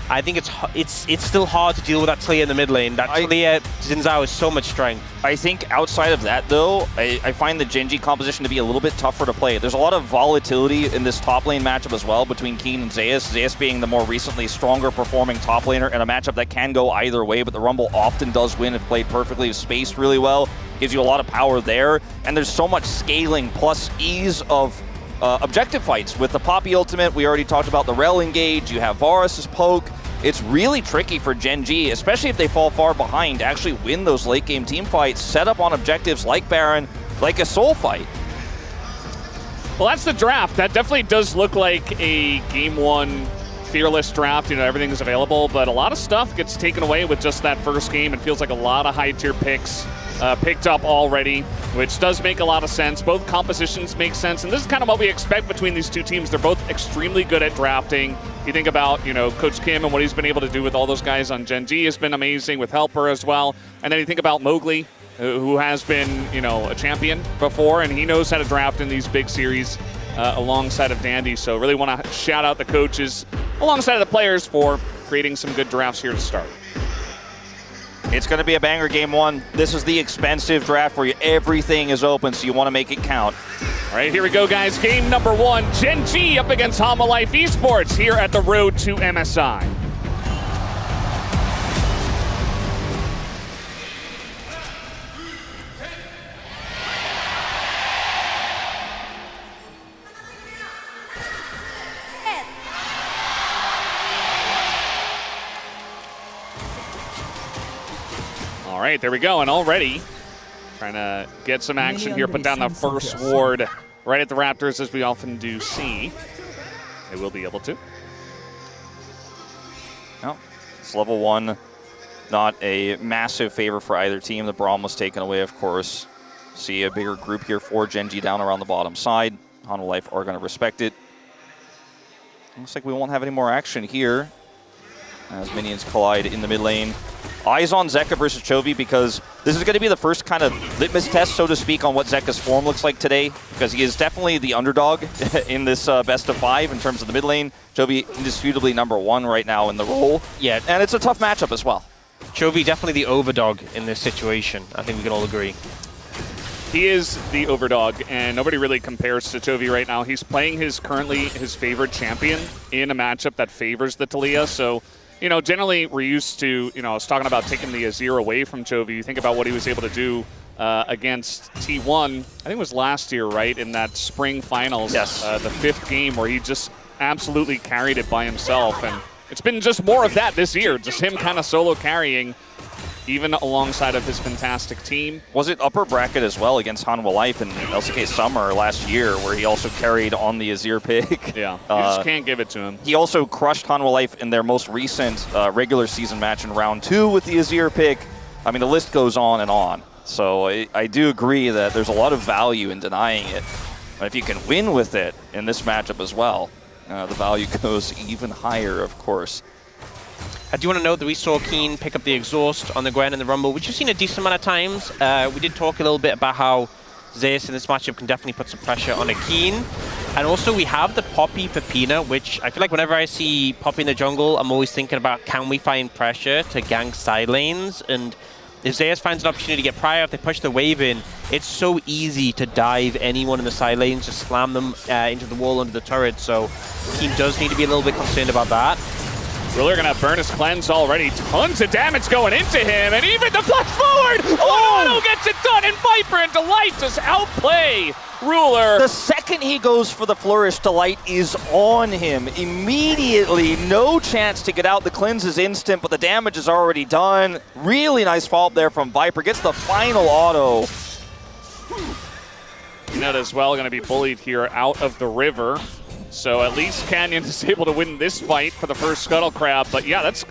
I think it's still hard to deal with that Slayer in the mid lane. That Slayer, Xin Zhao is so much strength. I think outside of that, though, I find the Genji composition to be a little bit tougher to play. There's a lot of volatility in this top lane matchup as well between Keen and Zeus. Zeus being the more recently stronger performing top laner in a matchup that can go either way, but the Rumble often does win if played perfectly, spaced really well, gives you a lot of power there. And there's so much scaling plus ease of objective fights. With the Poppy ultimate, we already talked about the Rel engage, you have Varus' poke. It's really tricky for Genji, especially if they fall far behind, to actually win those late game team fights, set up on objectives like Baron, like a soul fight. Well, that's the draft. That definitely does look like a game one fearless draft. You know, everything is available, but a lot of stuff gets taken away with just that first game. It feels like a lot of high tier picks picked up already, which does make a lot of sense. Both compositions make sense, and this is kind of what we expect between these two teams. They're both extremely good at drafting. You think about, you know, Coach Kim and what he's been able to do with all those guys on Genji has been amazing, with Helper as well. And then you think about Mowgli, who has been, you know, a champion before, and he knows how to draft in these big series alongside of Dandy. So really want to shout out the coaches alongside of the players for creating some good drafts here to start. It's going to be a banger game one. This is the expensive draft where everything is open, so you want to make it count. All right, here we go, guys. Game number one, Genji up against Hanwha Life Esports here at the Road to MSI. All right, there we go, and already trying to get some action here, put down the first ward right at the Raptors, as we often do see. They will be able to. Well, it's level one, not a massive favor for either team. The Braum was taken away, of course. See a bigger group here for Genji down around the bottom side. Hanwha Life are going to respect it. Looks like we won't have any more action here as minions collide in the mid lane eyes on Zeka versus Chovy, because this is going to be the first kind of litmus test, so to speak, on what Zeka's form looks like today, because he is definitely the underdog in this best of 5 in terms of the mid lane. Chovy indisputably #1 right now in the role. Yeah. And it's a tough matchup as well. Chovy definitely the overdog in this situation. I think we can all agree. He is the overdog, and nobody really compares to Chovy right now. He's playing currently his favorite champion in a matchup that favors the Taliyah. So, you know, generally we're used to, you know, I was talking about taking the Azir away from Chovy. You think about what he was able to do against T1, I think it was last year, right, in that spring finals, yes. The 5th game, where he just absolutely carried it by himself. And it's been just more of that this year, just him kind of solo carrying, even alongside of his fantastic team. Was it upper bracket as well against Hanwha Life in LCK Summer last year, where he also carried on the Azir pick? Yeah, you just can't give it to him. He also crushed Hanwha Life in their most recent regular season match in round 2 with the Azir pick. I mean, the list goes on and on. So I do agree that there's a lot of value in denying it. But if you can win with it in this matchup as well, the value goes even higher, of course. I do want to note that we saw Keen pick up the exhaust on the Gwen in the Rumble, which we've seen a decent amount of times. We did talk a little bit about how Zeus in this matchup can definitely put some pressure on a Keen. And also we have the Poppy for Peanut, which I feel like whenever I see Poppy in the jungle, I'm always thinking about, can we find pressure to gank side lanes? And if Zeus finds an opportunity to get prior, if they push the wave in, it's so easy to dive anyone in the side lanes, just slam them into the wall under the turret. So Keen does need to be a little bit concerned about that. Ruler gonna burn his cleanse already. Tons of damage going into him, and even the flash forward! Auto gets it done, and Viper and Delight just outplay Ruler. The second he goes for the Flourish, Delight is on him immediately. No chance to get out. The cleanse is instant, but the damage is already done. Really nice follow-up there from Viper. Gets the final auto. Peanut as well gonna be bullied here out of the river. So at least Canyon is able to win this fight for the first Scuttle Crab. But yeah, that's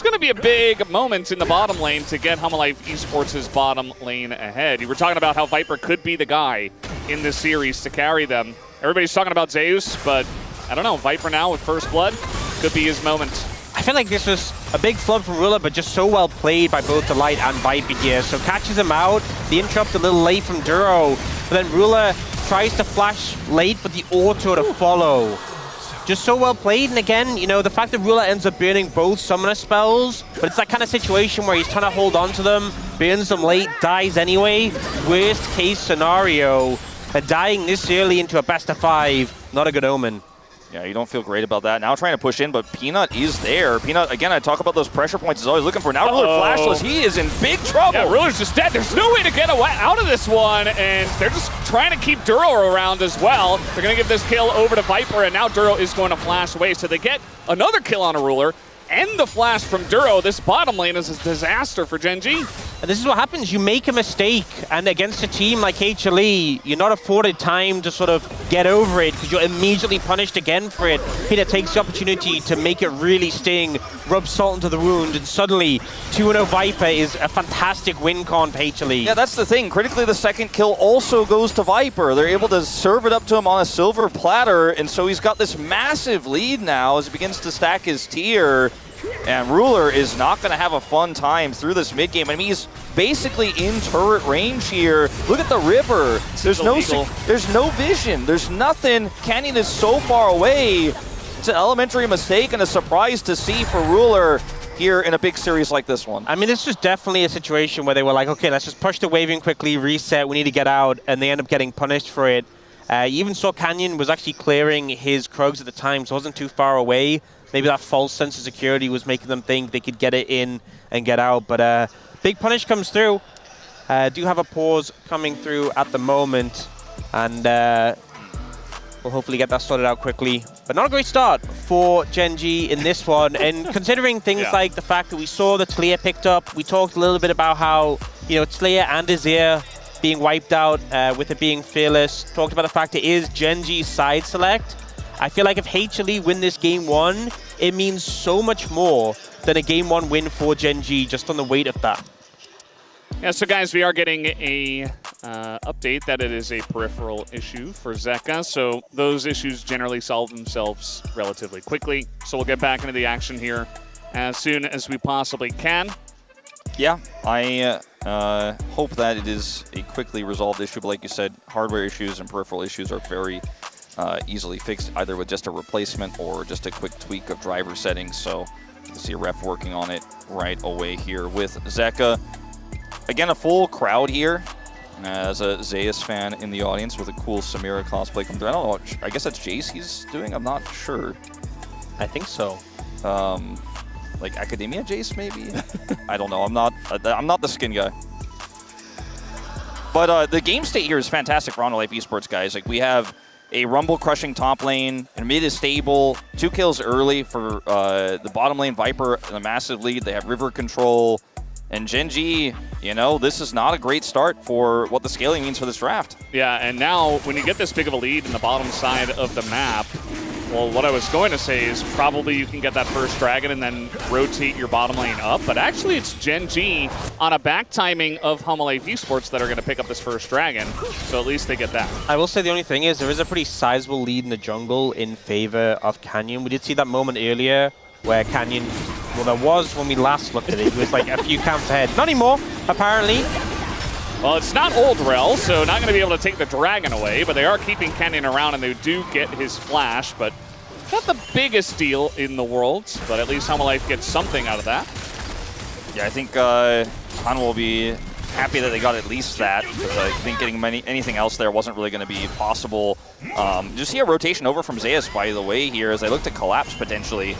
going to be a big moment in the bottom lane to get Hanwha Life Esports' bottom lane ahead. You were talking about how Viper could be the guy in this series to carry them. Everybody's talking about Zeus, but I don't know. Viper now with First Blood could be his moment. I feel like this was a big flub from Ruler, but just so well played by both Delight and Viper here. So catches him out. The interrupt a little late from Duro, but then Ruler tries to flash late, but the auto to follow. Just so well played, and again, you know, the fact that Ruler ends up burning both summoner spells, but it's that kind of situation where he's trying to hold on to them, burns them late, dies anyway. Worst case scenario, dying this early into a best of 5, not a good omen. Yeah, you don't feel great about that. Now trying to push in, but Peanut is there. Peanut, again, I talk about those pressure points he's always looking for. Now Ruler flashless, he is in big trouble. Yeah, Ruler's just dead. There's no way to get away out of this one, and they're just trying to keep Duro around as well. They're going to give this kill over to Viper, and now Duro is going to flash away. So they get another kill on a Ruler, and the flash from Duro. This bottom lane is a disaster for Gen G. And this is what happens. You make a mistake, and against a team like HLE, you're not afforded time to sort of get over it because you're immediately punished again for it. Peter takes the opportunity to make it really sting, rub salt into the wound, and suddenly 2-0 Viper is a fantastic win con for HLE. Yeah, that's the thing. Critically, the second kill also goes to Viper. They're able to serve it up to him on a silver platter, and so he's got this massive lead now as he begins to stack his tier. And Ruler is not going to have a fun time through this mid game. I mean, he's basically in turret range here. Look at the river. There's no vision. There's nothing. Canyon is so far away. It's an elementary mistake and a surprise to see for Ruler here in a big series like this one. I mean, this was definitely a situation where they were like, okay, let's just push the wave in quickly, reset, we need to get out, and they end up getting punished for it. You even saw Canyon was actually clearing his Krugs at the time, so it wasn't too far away. Maybe that false sense of security was making them think they could get it in and get out. But big punish comes through. Do have a pause coming through at the moment. And we'll hopefully get that sorted out quickly. But not a great start for Gen G in this one. And considering things like the fact that we saw the Taliyah picked up, we talked a little bit about how, you know, Taliyah and Azir being wiped out with it being fearless. Talked about the fact it is Gen G's side select. I feel like if HLE win this game 1, it means so much more than a game 1 win for Gen G just on the weight of that. Yeah, so guys, we are getting a update that it is a peripheral issue for Zeka. So those issues generally solve themselves relatively quickly. So we'll get back into the action here as soon as we possibly can. Yeah, I hope that it is a quickly resolved issue, but like you said, hardware issues and peripheral issues are very easily fixed, either with just a replacement or just a quick tweak of driver settings. So you see a ref working on it right away here with Zeka. Again, a full crowd here. As a Zeus fan in the audience with a cool Samira cosplay come through. I don't know, I guess that's Jace he's doing, I'm not sure. I think so. Like Academia Jace maybe? I don't know, I'm not the skin guy. But the game state here is fantastic for Honor Life Esports, guys. Like we have a Rumble crushing top lane, and mid is stable, 2 kills early for the bottom lane Viper in a massive lead. They have river control. And Gen.G, you know, this is not a great start for what the scaling means for this draft. Yeah, and now when you get this big of a lead in the bottom side of the map, well, what I was going to say is probably you can get that first dragon and then rotate your bottom lane up, but actually it's Gen.G on a back timing of Homolife Esports that are going to pick up this first dragon, so at least they get that. I will say the only thing is there is a pretty sizable lead in the jungle in favor of Canyon. We did see that moment earlier where Canyon, well, there was when we last looked at it, he was like a few camps ahead. Not anymore, apparently. Well, it's not Old Rel, so not going to be able to take the dragon away, but they are keeping Canyon around, and they do get his flash, but not the biggest deal in the world, but at least Homolife gets something out of that. Yeah, I think Han will be happy that they got at least that, because I think getting anything else there wasn't really going to be possible. Just see a rotation over from Zeus, by the way, here, as they look to collapse potentially.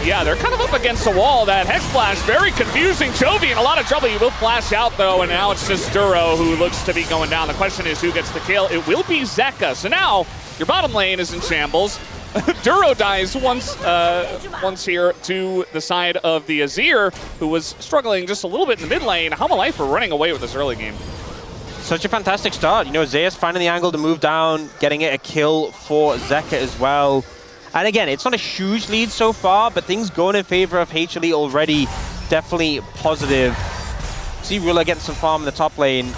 Yeah, they're kind of up against the wall. That Hex Flash, very confusing. Chovy in a lot of trouble. He will flash out, though, and now it's just Duro who looks to be going down. The question is who gets the kill. It will be Zeka. So now your bottom lane is in shambles. Duro dies once here to the side of the Azir, who was struggling just a little bit in the mid lane. Homolife are running away with this early game. Such a fantastic start. You know, Zeus finding the angle to move down, getting it a kill for Zeka as well. And again, it's not a huge lead so far, but things going in favor of HLE already. Definitely positive. See Ruler getting some farm in the top lane.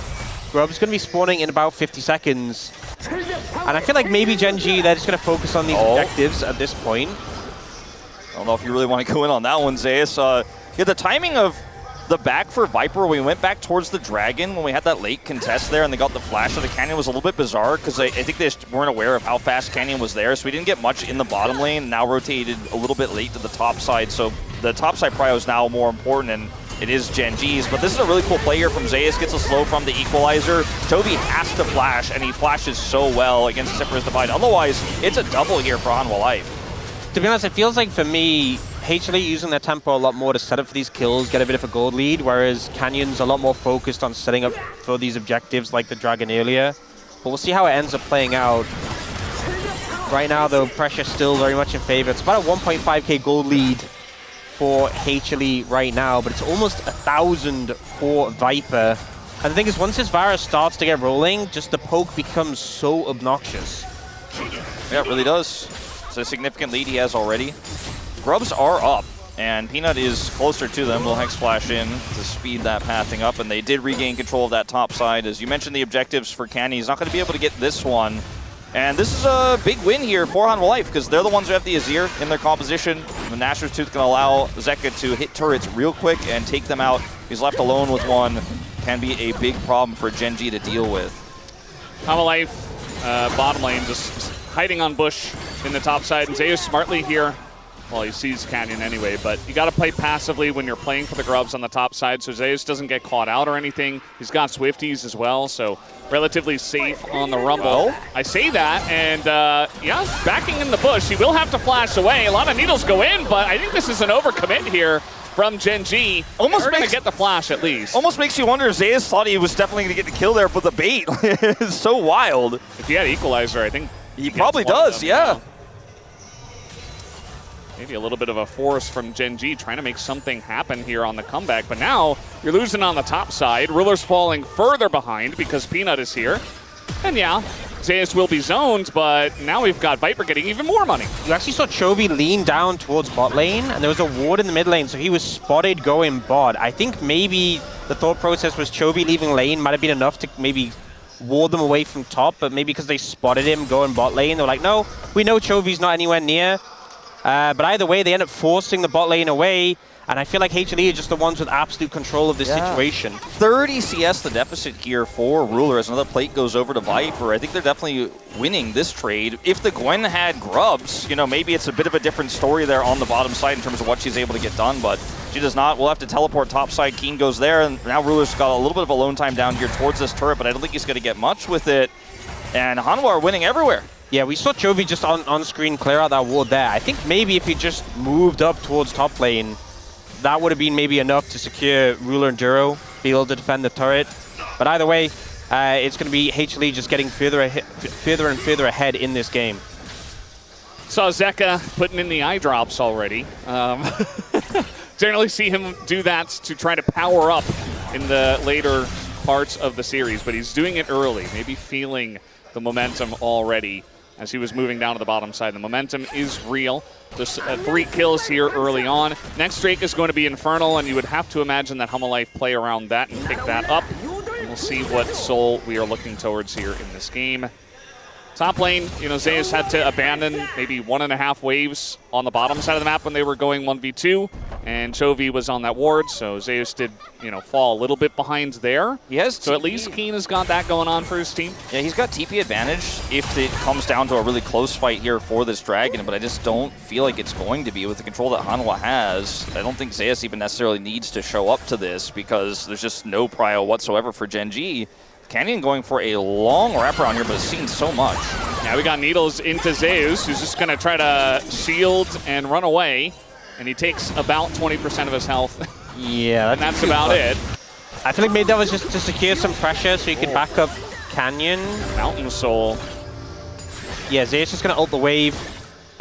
Grub's going to be spawning in about 50 seconds. And I feel like maybe Gen.G, they're just going to focus on these objectives at this point. I don't know if you really want to go in on that one, Zeus. Yeah, the timing of the back for Viper, we went back towards the Dragon when we had that late contest there and they got the flash of the Canyon was a little bit bizarre because I think they just weren't aware of how fast Canyon was there, so we didn't get much in the bottom lane, now rotated a little bit late to the top side, so the top side prio is now more important, and it is Gen.G's, but this is a really cool play here from Zeus, gets a slow from the equalizer. Toby has to flash, and he flashes so well against Cypher's Divide. Otherwise, it's a double here for Hanwha Life. To be honest, it feels like for me, HLE using their tempo a lot more to set up for these kills, get a bit of a gold lead, whereas Canyon's a lot more focused on setting up for these objectives like the Dragon earlier. But we'll see how it ends up playing out. Right now, though, pressure's still very much in favor. It's about a 1.5k gold lead for HLE right now, but it's almost 1,000 for Viper. And the thing is, once this virus starts to get rolling, just the poke becomes so obnoxious. Yeah, it really does. It's a significant lead he has already. Grubs are up, and Peanut is closer to them. Will Hex Flash in to speed that pathing up, and they did regain control of that top side. As you mentioned, the objectives for Canny, he's not going to be able to get this one. And this is a big win here for Hanwha Life, because they're the ones who have the Azir in their composition. The Nashor's Tooth can allow Zeka to hit turrets real quick and take them out. He's left alone with one. Can be a big problem for Gen.G to deal with. Hanwha Life, bottom lane, just hiding on bush in the top side. And Zeus smartly here. Well, he sees Canyon anyway, but you got to play passively when you're playing for the Grubs on the top side, so Zeus doesn't get caught out or anything. He's got Swifties as well, so relatively safe on the Rumble. I say that, and yeah, backing in the bush. He will have to flash away. A lot of needles go in, but I think this is an overcommit here from Gen.G. Almost going to get the flash at least. Almost makes you wonder if Zeus thought he was definitely going to get the kill there for the bait. It's so wild. If he had Equalizer, I think he probably does, yeah. Maybe a little bit of a force from Gen.G trying to make something happen here on the comeback. But now you're losing on the top side. Ruler's falling further behind because Peanut is here. And yeah, Zeus will be zoned, but now we've got Viper getting even more money. You actually saw Chovy lean down towards bot lane, and there was a ward in the mid lane, so he was spotted going bot. I think maybe the thought process was Chovy leaving lane might have been enough to maybe ward them away from top, but maybe because they spotted him going bot lane, they were like, no, we know Chovy's not anywhere near. But either way, they end up forcing the bot lane away. And I feel like HLE are just the ones with absolute control of this situation. 30 CS the deficit here for Ruler as another plate goes over to Viper. I think they're definitely winning this trade. If the Gwen had grubs, you know, maybe it's a bit of a different story there on the bottom side in terms of what she's able to get done, but she does not. We'll have to teleport top side. Keen goes there, and now Ruler's got a little bit of alone time down here towards this turret, but I don't think he's going to get much with it. And Hanwha are winning everywhere. Yeah, we saw Chovy just on screen clear out that ward there. I think maybe if he just moved up towards top lane, that would have been maybe enough to secure Ruler and Duro, be able to defend the turret. But either way, it's going to be HLE just getting further and further ahead in this game. Saw Zeka putting in the eye drops already. Generally see him do that to try to power up in the later parts of the series, but he's doing it early, maybe feeling the momentum already as he was moving down to the bottom side. The momentum is real. Just 3 kills here early on. Next Drake is going to be Infernal, and you would have to imagine that Humalife play around that and pick that up. And we'll see what Soul we are looking towards here in this game. Top lane, you know, Zeus had to abandon maybe 1.5 waves on the bottom side of the map when they were going 1v2, and Chovy was on that ward, so Zeus did, you know, fall a little bit behind there. He has so at least Keen has got that going on for his team. Yeah, he's got TP advantage if it comes down to a really close fight here for this Dragon, but I just don't feel like it's going to be with the control that Hanwha has. I don't think Zeus even necessarily needs to show up to this because there's just no prio whatsoever for Gen G. Canyon going for a long wraparound here, but has seen so much. Now we got needles into Zeus, who's just going to try to shield and run away, and he takes about 20% of his health. Yeah, and that's about it. I feel like maybe that was just to secure some pressure so he could back up Canyon. Mountain Soul. Yeah, Zeus is going to ult the wave.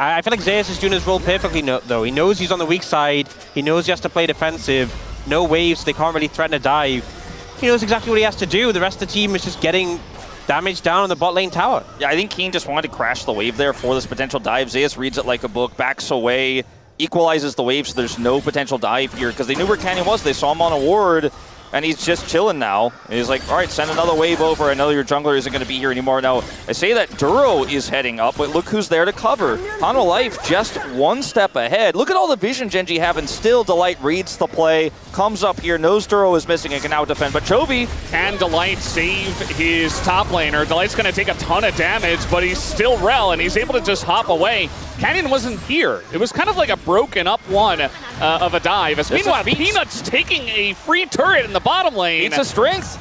I feel like Zeus is doing his role perfectly, though. He knows he's on the weak side. He knows he has to play defensive. No waves, they can't really threaten a dive. He knows exactly what he has to do. The rest of the team is just getting damage down on the bot lane tower. Yeah, I think Keen just wanted to crash the wave there for this potential dive. Zeus reads it like a book, backs away, equalizes the wave so there's no potential dive here because they knew where Canyon was. They saw him on a ward, and he's just chilling now. And he's like, all right, send another wave over. I know your jungler isn't going to be here anymore. Now, I say that Duro is heading up, but look who's there to cover. Hanwha just one step ahead. Look at all the vision Gen G have, and still Delight reads the play, comes up here, knows Duro is missing and can now defend. But Chovy... Can Delight save his top laner? Delight's going to take a ton of damage, but he's still Rel, and he's able to just hop away. Canyon wasn't here. It was kind of like a broken up one of a dive. As meanwhile, Peanut's taking a free turret in the bottom lane. It's a strength.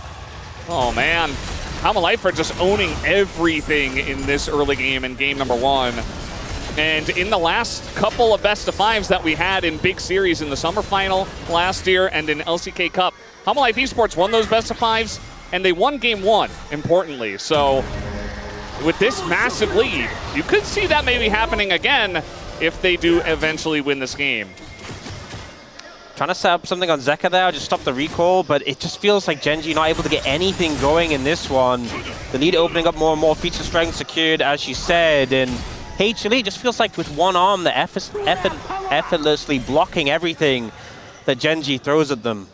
Oh, man. Humalife are just owning everything in this early game in game number 1. And in the last couple of best-of-5s that we had in big series in the summer final last year and in LCK Cup, Humalife Esports won those best-of-5s, and they won game 1, importantly. So with this massive lead, you could see that maybe happening again if they do eventually win this game. Trying to set up something on Zeka there, just stop the recall, but it just feels like Gen G not able to get anything going in this one. The lead opening up more and more, feature strength secured, as she said, and HLE just feels like with one arm, they're effortlessly blocking everything that Gen G throws at them.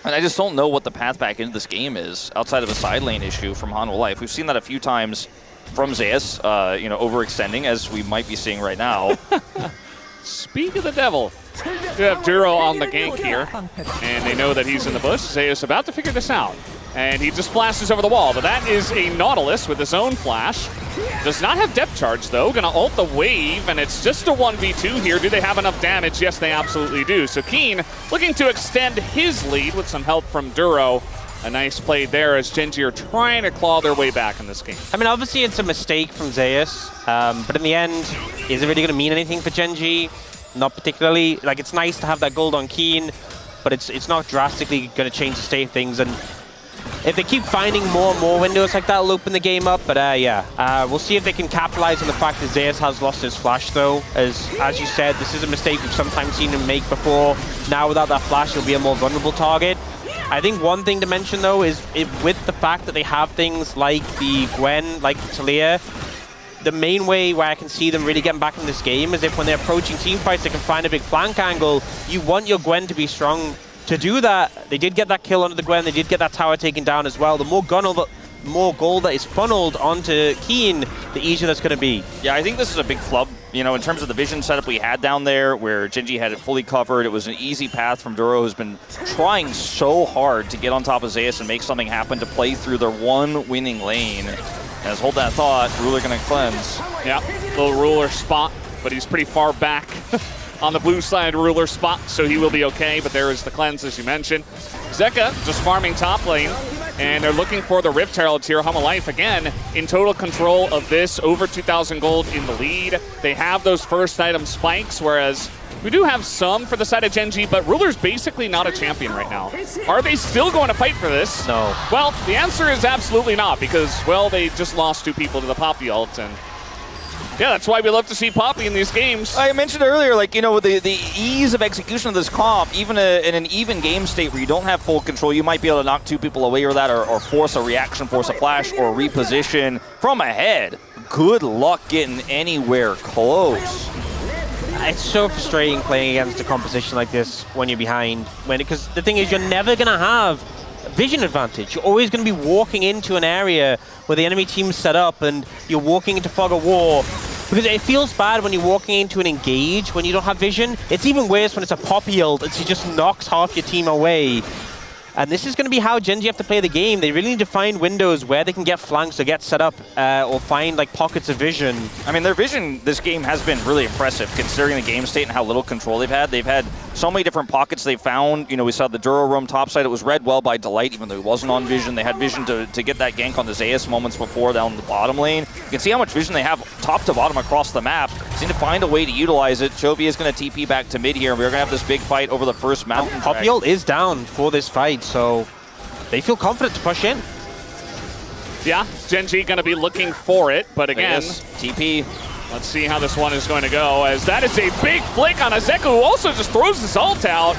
And I just don't know what the path back into this game is outside of a side lane issue from Hanwha. We've seen that a few times from Zeus, you know, overextending as we might be seeing right now. Speak of the devil. We have Duro on the gank here, and they know that he's in the bush. Zeus about to figure this out, and he just flashes over the wall. But that is a Nautilus with his own flash. Does not have depth charge, though. Gonna ult the wave, and it's just a 1v2 here. Do they have enough damage? Yes, they absolutely do. So Keen looking to extend his lead with some help from Duro. A nice play there as Gen G are trying to claw their way back in this game. I mean, obviously it's a mistake from Zeus, but in the end, is it really going to mean anything for Gen G? Not particularly. Like, it's nice to have that gold on Keen, but it's not drastically going to change the state of things. And if they keep finding more and more windows like that, it'll open the game up. But yeah, we'll see if they can capitalize on the fact that Zeus has lost his flash, though. As you said, this is a mistake we've sometimes seen him make before. Now without that flash, he'll be a more vulnerable target. I think one thing to mention, though, is with the fact that they have things like the Gwen, like the Talia, the main way where I can see them really getting back in this game is if when they're approaching team fights, they can find a big flank angle. You want your Gwen to be strong to do that. They did get that kill under the Gwen. They did get that tower taken down as well. The more more gold that is funneled onto Keen, the easier that's going to be. Yeah, I think this is a big flub, you know, in terms of the vision setup we had down there, where Gen.G had it fully covered. It was an easy path from Duro, who's been trying so hard to get on top of Zeus and make something happen to play through their one winning lane. As hold that thought, Ruler gonna cleanse. Yeah, little Ruler spot, but he's pretty far back on the blue side Ruler spot, so he will be okay, but there is the cleanse, as you mentioned. Zeka just farming top lane, and they're looking for the Rift Heralds here. Hum Life, again, in total control of this, over 2,000 gold in the lead. They have those first item spikes, whereas we do have some for the side of Gen.G, but Ruler's basically not a champion right now. Are they still going to fight for this? No. Well, the answer is absolutely not, because, well, they just lost 2 people to the Poppy ult, and yeah, that's why we love to see Poppy in these games. I mentioned earlier, like, you know, with the ease of execution of this comp, even in an even game state where you don't have full control, you might be able to knock 2 people away or that, or force a reaction, force a flash, or reposition from ahead. Good luck getting anywhere close. It's so frustrating playing against a composition like this when you're behind. Because the thing is, you're never going to have vision advantage. You're always going to be walking into an area where the enemy team's set up and you're walking into fog of war. Because it feels bad when you're walking into an engage when you don't have vision. It's even worse when it's a Poppy ult and she just knocks half your team away. And this is going to be how Gen.G have to play the game. They really need to find windows where they can get flanks or get set up or find like pockets of vision. I mean, their vision this game has been really impressive considering the game state and how little control they've had. They've had so many different pockets they found. You know, we saw the Duro roam topside. It was read well by Delight, even though he wasn't on vision. They had vision to get that gank on the Zeus moments before down the bottom lane. You can see how much vision they have top to bottom across the map. Just need to find a way to utilize it. Chovy is going to TP back to mid here, and we're going to have this big fight over the first mountain. Poppy ult is down for this fight, so they feel confident to push in. Yeah, Gen.G going to be looking for it, but again, TP. Let's see how this one is going to go, as that is a big flick on Azeka, who also just throws his ult out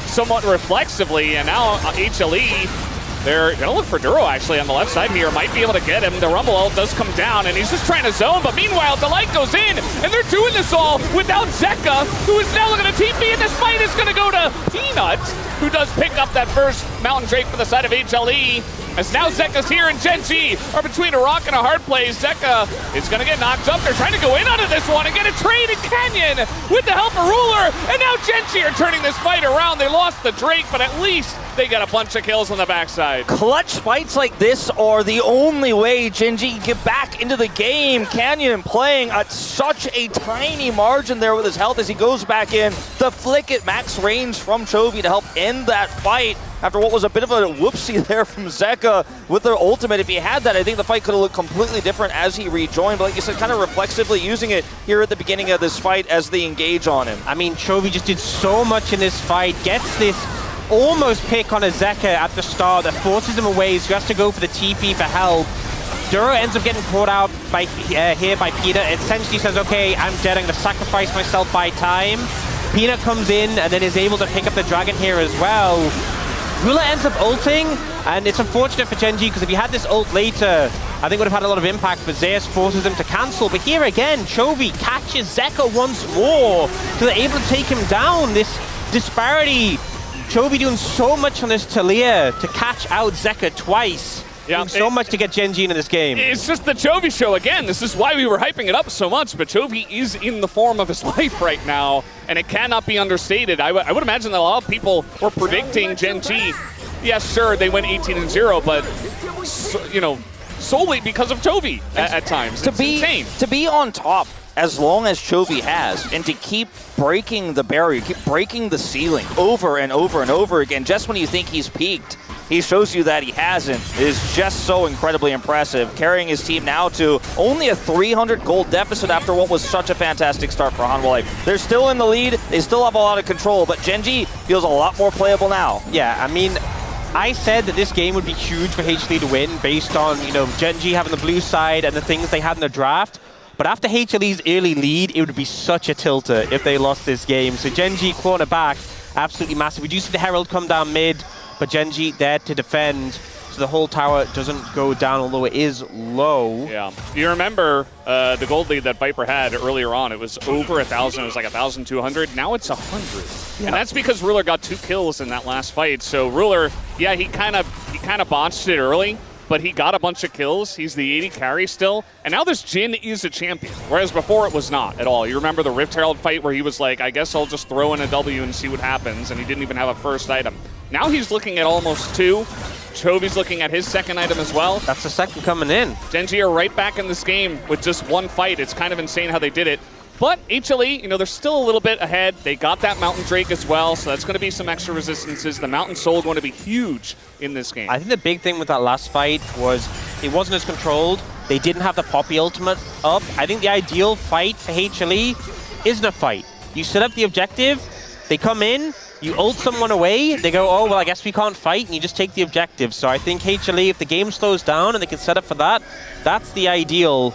somewhat reflexively, and now HLE, they're going to look for Duro actually on the left side here, might be able to get him. The Rumble ult does come down, and he's just trying to zone, but meanwhile, Delight goes in, and they're doing this all without Zeka, who is now looking to TP, and this fight is going to go to Peanut, who does pick up that first Mountain Drake for the side of HLE. As now Zeka's here and Gen.G are between a rock and a hard place. Zeka is going to get knocked up. They're trying to go in onto this one and get a trade in Canyon with the help of Ruler. And now Gen.G are turning this fight around. They lost the Drake, but at least they got a bunch of kills on the backside. Clutch fights like this are the only way Gen.G can get back into the game. Canyon playing at such a tiny margin there with his health as he goes back in. The flick at max range from Chovy to help end that fight after what was a bit of a whoopsie there from Zeka with their ultimate. If he had that, I think the fight could have looked completely different as he rejoined. But like you said, kind of reflexively using it here at the beginning of this fight as they engage on him. I mean, Chovy just did so much in this fight, gets this almost pick on a Zeka at the start that forces him away, so he has to go for the TP for help. Duro ends up getting caught out by here by Peanut. It essentially says, okay, I'm dead, I'm going to sacrifice myself by time. Peanut comes in and then is able to pick up the dragon here as well. Ruler ends up ulting, and it's unfortunate for Gen.G because if he had this ult later, I think it would have had a lot of impact, but Zeus forces him to cancel. But here again, Chovy catches Zeka once more, so they're able to take him down. This disparity, Chovy doing so much on this Talia to catch out Zeka twice. Yeah, so much to get Gen.G into this game. It's just the Chovy show again. This is why we were hyping it up so much, but Chovy is in the form of his life right now, and it cannot be understated. I would imagine that a lot of people were predicting Gen.G. Yes, sure, they went 18-0, but you know, solely because of Chovy at times. It's insane. To be on top as long as Chovy has, and to keep breaking the barrier, keep breaking the ceiling over and over and over again, just when you think he's peaked, he shows you that he hasn't, is just so incredibly impressive, carrying his team now to only a 300 gold deficit after what was such a fantastic start for Hanwha Life. They're still in the lead, they still have a lot of control, but Gen.G feels a lot more playable now. Yeah, I mean, I said that this game would be huge for HLE to win based on, you know, Gen.G having the blue side and the things they had in the draft. But after HLE's early lead, it would be such a tilter if they lost this game. So Gen.G corner back, absolutely massive. We do see the Herald come down mid, but Gen.G there to defend, so the whole tower doesn't go down, although it is low. Yeah. You remember the gold lead that Viper had earlier on. It was over 1,000. It was like 1,200. Now it's 100. Yeah. And that's because Ruler got 2 kills in that last fight. So Ruler, yeah, he kind of botched it early, but he got a bunch of kills. He's the 80 carry still. And now this Jin is a champion, whereas before it was not at all. You remember the Rift Herald fight where he was like, I guess I'll just throw in a W and see what happens, and he didn't even have a first item. Now he's looking at almost 2. Chovy's looking at his second item as well. That's the second coming in. Gen.G are right back in this game with just 1 fight. It's kind of insane how they did it. But HLE, they're still a little bit ahead. They got that Mountain Drake as well, so that's going to be some extra resistances. The Mountain Soul going to be huge in this game. I think the big thing with that last fight was it wasn't as controlled. They didn't have the Poppy ultimate up. I think the ideal fight for HLE isn't a fight. You set up the objective, they come in, you ult someone away, they go, oh, well, I guess we can't fight, and you just take the objective. So I think HLE, if the game slows down and they can set up for that, that's the ideal.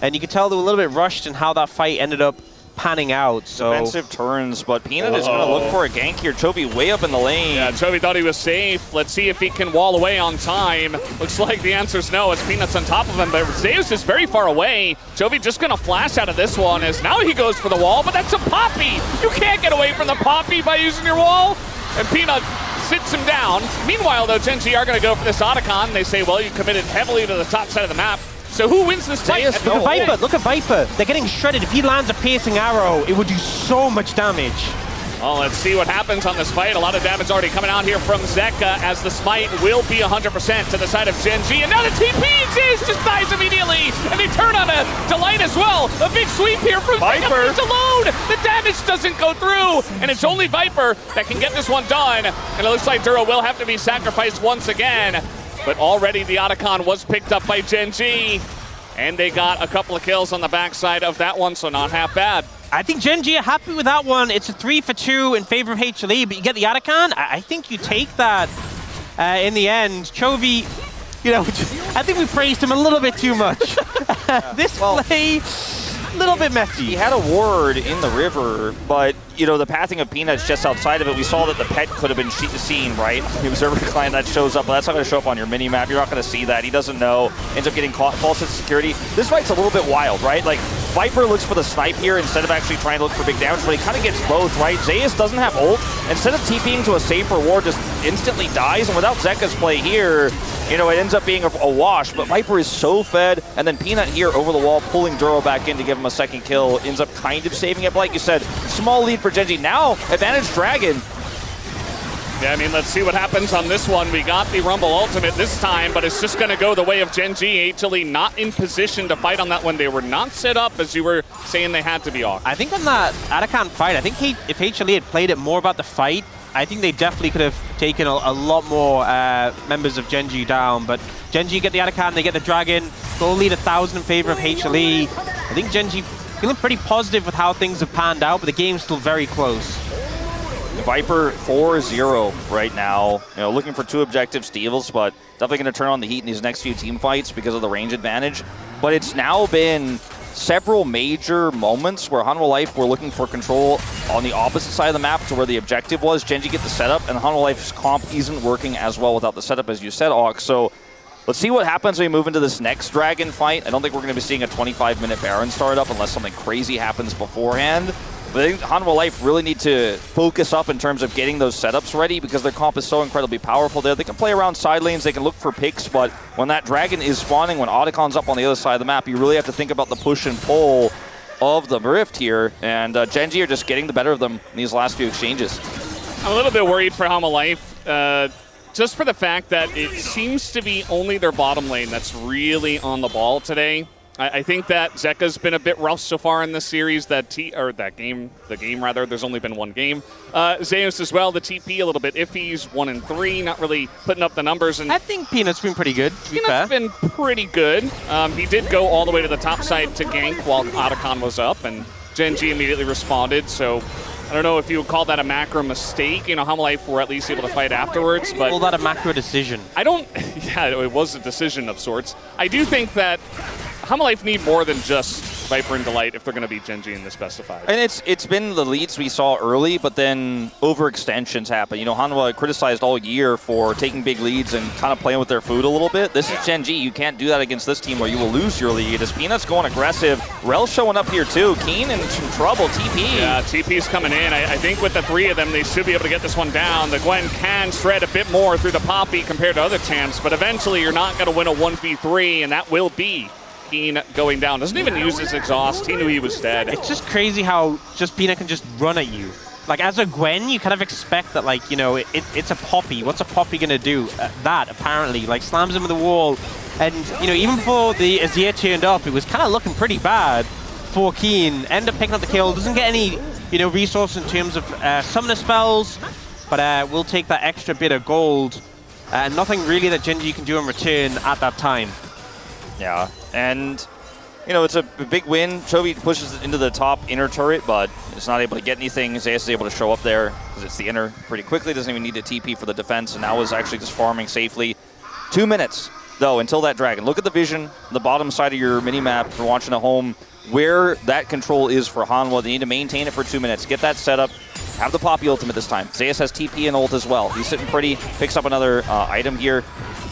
And you could tell they were a little bit rushed in how that fight ended up panning out. So defensive turns, but Peanut is going to look for a gank here. Chovy way up in the lane. Yeah, Chovy thought he was safe. Let's see if he can wall away on time. Looks like the answer's no, as Peanut's on top of him, but Zeus is very far away. Chovy just going to flash out of this one, as now he goes for the wall, but that's a Poppy! You can't get away from the Poppy by using your wall! And Peanut sits him down. Meanwhile, though, Gen.G are going to go for this Otacon. They say, well, you committed heavily to the top side of the map. So who wins this fight? Look at Viper, look at Viper. They're getting shredded. If he lands a piercing arrow, it would do so much damage. Well, let's see what happens on this fight. A lot of damage already coming out here from Zeka, as the smite will be 100% to the side of Gen.G. And now the TP just dies immediately. And they turn on a Delight as well. A big sweep here from Viper. It's alone. The damage doesn't go through. And it's only Viper that can get this one done. And it looks like Duro will have to be sacrificed once again. But already the Otacon was picked up by Gen.G. And they got a couple of kills on the backside of that one, so not half bad. I think Gen.G are happy with that one. It's a 3 for 2 in favor of HLE, but you get the Otacon. I think you take that in the end. Chovy, I think we praised him a little bit too much. This play, a little bit messy. He had a ward in the river, but the pathing of Peanut's just outside of it. We saw that the pet could have been seen, right? The observer client that shows up, but that's not going to show up on your mini map. You're not going to see that. He doesn't know. Ends up getting caught. False sense of security. This fight's a little bit wild, right? Like, Viper looks for the snipe here instead of actually trying to look for big damage, but he kind of gets both, right? Zeus doesn't have ult. Instead of TPing to a safer ward, just instantly dies, and without Zeka's play here, it ends up being a wash, but Viper is so fed, and then Peanut here over the wall, pulling Duro back in to give him a second kill, ends up kind of saving it, but like you said, small lead for Gen.G. Now, advantage Dragon. Yeah, let's see what happens on this one. We got the Rumble Ultimate this time, but it's just going to go the way of Gen.G. HLE not in position to fight on that one. They were not set up, as you were saying they had to be off. I think on that Otacon fight, I think if HLE had played it more about the fight, I think they definitely could have taken a lot more members of Gen.G down, but Gen.G get the Otacon, they get the Dragon, goal lead 1,000 in favor of HLE. I think Gen.G feeling pretty positive with how things have panned out, but the game's still very close. Viper 4-0 right now, looking for 2 objective steals, but definitely going to turn on the heat in these next few team fights because of the range advantage. But it's now been several major moments where Hanwha Life were looking for control on the opposite side of the map to where the objective was. Gen.G get the setup, and Hanwha Life's comp isn't working as well without the setup, as you said, Ox. So let's see what happens when we move into this next Dragon fight. I don't think we're going to be seeing a 25-minute Baron startup unless something crazy happens beforehand. But I think Hanwha Life really need to focus up in terms of getting those setups ready because their comp is so incredibly powerful there. They can play around side lanes, they can look for picks, but when that Dragon is spawning, when Otacon's up on the other side of the map, you really have to think about the push and pull of the Rift here. And Gen.G are just getting the better of them in these last few exchanges. I'm a little bit worried for Hanwha Life, just for the fact that it seems to be only their bottom lane that's really on the ball today. I think that Zeka's been a bit rough so far in this series. The game, there's only been one game. Zeus as well, the TP a little bit iffy. He's 1-3, not really putting up the numbers. And I think Peanut's been pretty good, to be fair. Peanut's been pretty good. He did go all the way to the top side to gank while Otacon was up, and Gen.G immediately responded, so I don't know if you would call that a macro mistake. Hanwha Life were at least able to fight afterwards, but... Call that a macro decision. Yeah, it was a decision of sorts. I do think that Hanwha Life need more than just Viper and Delight if they're going to beat Gen G in this best of 5. And it's been the leads we saw early, but then overextensions happen. You know, Hanwha criticized all year for taking big leads and kind of playing with their food a little bit. This is Gen G. You can't do that against this team where you will lose your lead. As Peanut's going aggressive, Rel showing up here too. Keen in some trouble. TP. Yeah, TP's coming in. I think with the 3 of them, they should be able to get this one down. The Gwen can shred a bit more through the Poppy compared to other champs, but eventually you're not going to win a 1v3, and that will be Keen going down. Doesn't even use his exhaust. He knew he was dead. It's just crazy how just Peanut can just run at you. Like, as a Gwen, you kind of expect that, like, you know, it's a Poppy. What's a Poppy going to do? That, apparently. Like, slams him with the wall. And, you know, even before the Azir turned up, it was kind of looking pretty bad for Keen. End up picking up the kill. Doesn't get any, you know, resource in terms of summoner spells. But we'll take that extra bit of gold. Nothing really that Gen G can do in return at that time. Yeah, and you know, it's a big win. Chovy pushes it into the top inner turret, but it's not able to get anything. Zeus is able to show up there because it's the inner pretty quickly. Doesn't even need a TP for the defense, and now is actually just farming safely. 2 minutes, though, until that dragon. Look at the vision, the bottom side of your mini-map if you're watching at home, where that control is for Hanwha. They need to maintain it for 2 minutes, get that set up, have the Poppy ultimate this time. Zeus has TP and ult as well. He's sitting pretty, picks up another item here,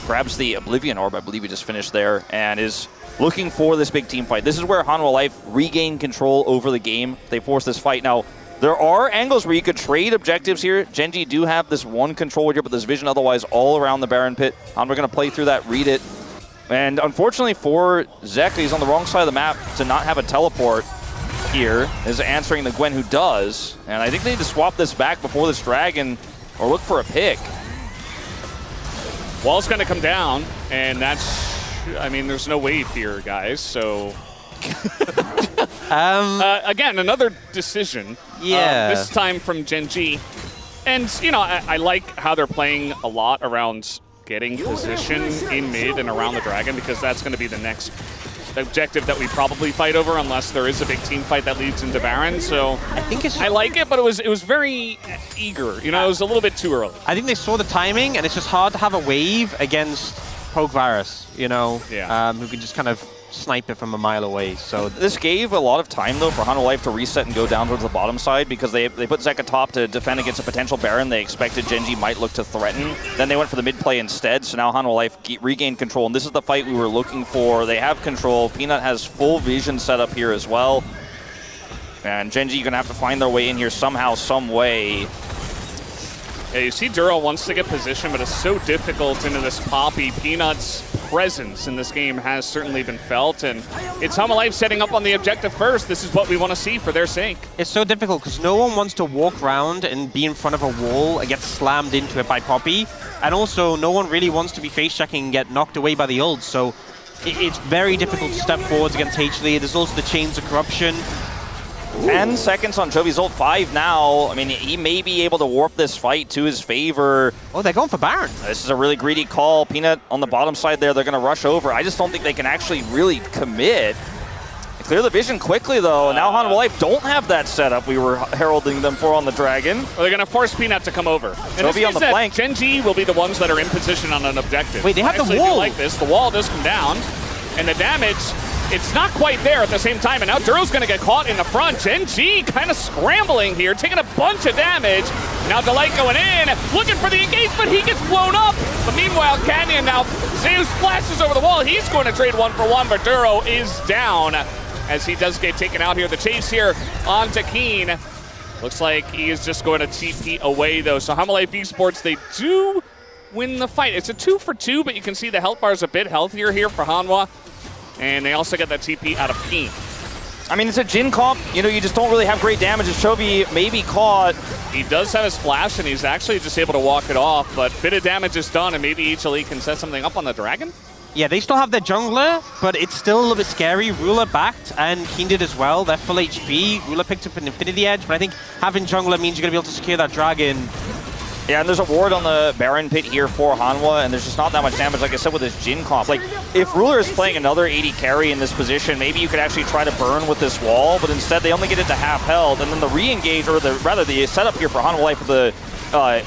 grabs the Oblivion Orb, I believe he just finished there, and is looking for this big team fight. This is where Hanwha Life regain control over the game. They force this fight. Now, there are angles where you could trade objectives here. Gen G do have this one control here, but there's vision otherwise all around the Baron Pit. Hanwha going to play through that, read it. And unfortunately for Zek, he's on the wrong side of the map to not have a teleport here, is answering the Gwen who does. And I think they need to swap this back before this dragon or look for a pick. Wall's going to come down, and that's, I mean, there's no wave here, guys, so... again, another decision. Yeah. This time from Gen G. And, you know, I like how they're playing a lot around getting position in mid and around the dragon, because that's going to be the next objective that we probably fight over, unless there is a big team fight that leads into Baron. So I think it's, I like it, but it was very eager. You know, it was a little bit too early. I think they saw the timing, and it's just hard to have a wave against Poke Virus, you know, who can just kind of snipe it from a mile away. So this gave a lot of time, though, for Hanwha Life to reset and go down towards the bottom side, because they put Zek top to defend against a potential Baron. They expected Gen G might look to threaten. Then they went for the mid play instead, so now Hanwha Life regained control, and this is the fight we were looking for. They have control. Peanut has full vision set up here as well. And Gen G going to have to find their way in here somehow, some way. Yeah, you see Duro wants to get position, but it's so difficult into this Poppy. Peanut's presence in this game has certainly been felt, and it's Hanwha Life setting up on the objective first. This is what we want to see for their sake. It's so difficult because no one wants to walk around and be in front of a wall and get slammed into it by Poppy, and also no one really wants to be face checking and get knocked away by the ult, so it's very difficult to step forwards against HLE. There's also the Chains of Corruption. 10 seconds on Chovy's ult, 5 now. I mean, he may be able to warp this fight to his favor. Oh, they're going for Baron. This is a really greedy call. Peanut on the bottom side there, they're going to rush over. I just don't think they can actually really commit. They clear the vision quickly, though. Now Hanwha Life don't have that setup we were heralding them for on the Dragon. Well, they're going to force Peanut to come over. Chovy on the flank. Gen G will be the ones that are in position on an objective. Wait, they have the wall. I like this. The wall does come down, and the damage... It's not quite there at the same time, and now Duro's going to get caught in the front. Gen G kind of scrambling here, taking a bunch of damage. Now Delight going in, looking for the engage, but he gets blown up. But meanwhile, Canyon now, Zeus flashes over the wall. He's going to trade 1-for-1, but Duro is down as he does get taken out here. The chase here onto Keen. Looks like he is just going to TP away, though. So Hanwha Life Esports, they do win the fight. It's a 2-for-2, but you can see the health bar is a bit healthier here for Hanwha. And they also get that TP out of Keen. I mean, it's a Jin comp. You know, you just don't really have great damage as Chovy may be caught. He does have his flash, and he's actually just able to walk it off, but bit of damage is done, and maybe HLE can set something up on the Dragon? Yeah, they still have their jungler, but it's still a little bit scary. Ruler backed, and Keen did as well. They're full HP. Ruler picked up an Infinity Edge, but I think having jungler means you're going to be able to secure that Dragon. Yeah, and there's a ward on the Baron Pit here for Hanwha, and there's just not that much damage, like I said, with this Jin comp. Like, if Ruler is playing another 80 carry in this position, maybe you could actually try to burn with this wall, but instead they only get it to half health, and then the re-engage, or rather the setup here for Hanwha Life with the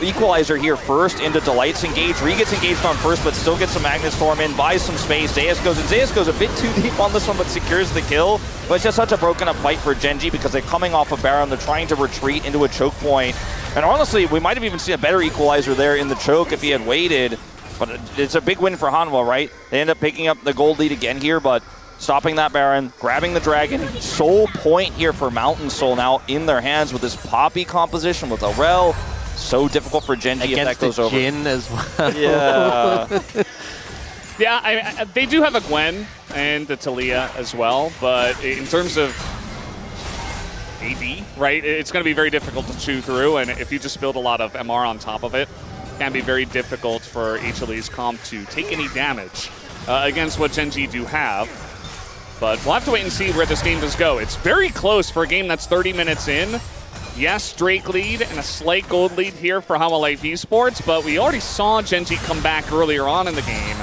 equalizer here first into Delight's engage. Ree gets engaged on first, but still gets some Magnet Storm in, buys some space. Zayas goes in. Zayas goes a bit too deep on this one, but secures the kill. But it's just such a broken up fight for Gen G because they're coming off of Baron. They're trying to retreat into a choke point. And honestly, we might have even seen a better equalizer there in the choke if he had waited. But it's a big win for Hanwha, right? They end up picking up the gold lead again here, but stopping that Baron, grabbing the Dragon. Soul point here for Mountain Soul now in their hands with this Poppy composition with Aurel. So difficult for Gen G if that goes over. Jhin as well. Yeah. Yeah, they do have a Gwen and the Talia as well, but in terms of AD, right, it's going to be very difficult to chew through, and if you just build a lot of MR on top of it, it can be very difficult for HLE's comp to take any damage against what Gen G do have. But we'll have to wait and see where this game does go. It's very close for a game that's 30 minutes in. Yes, Drake lead and a slight gold lead here for Hanwha Life Esports, but we already saw Gen G come back earlier on in the game.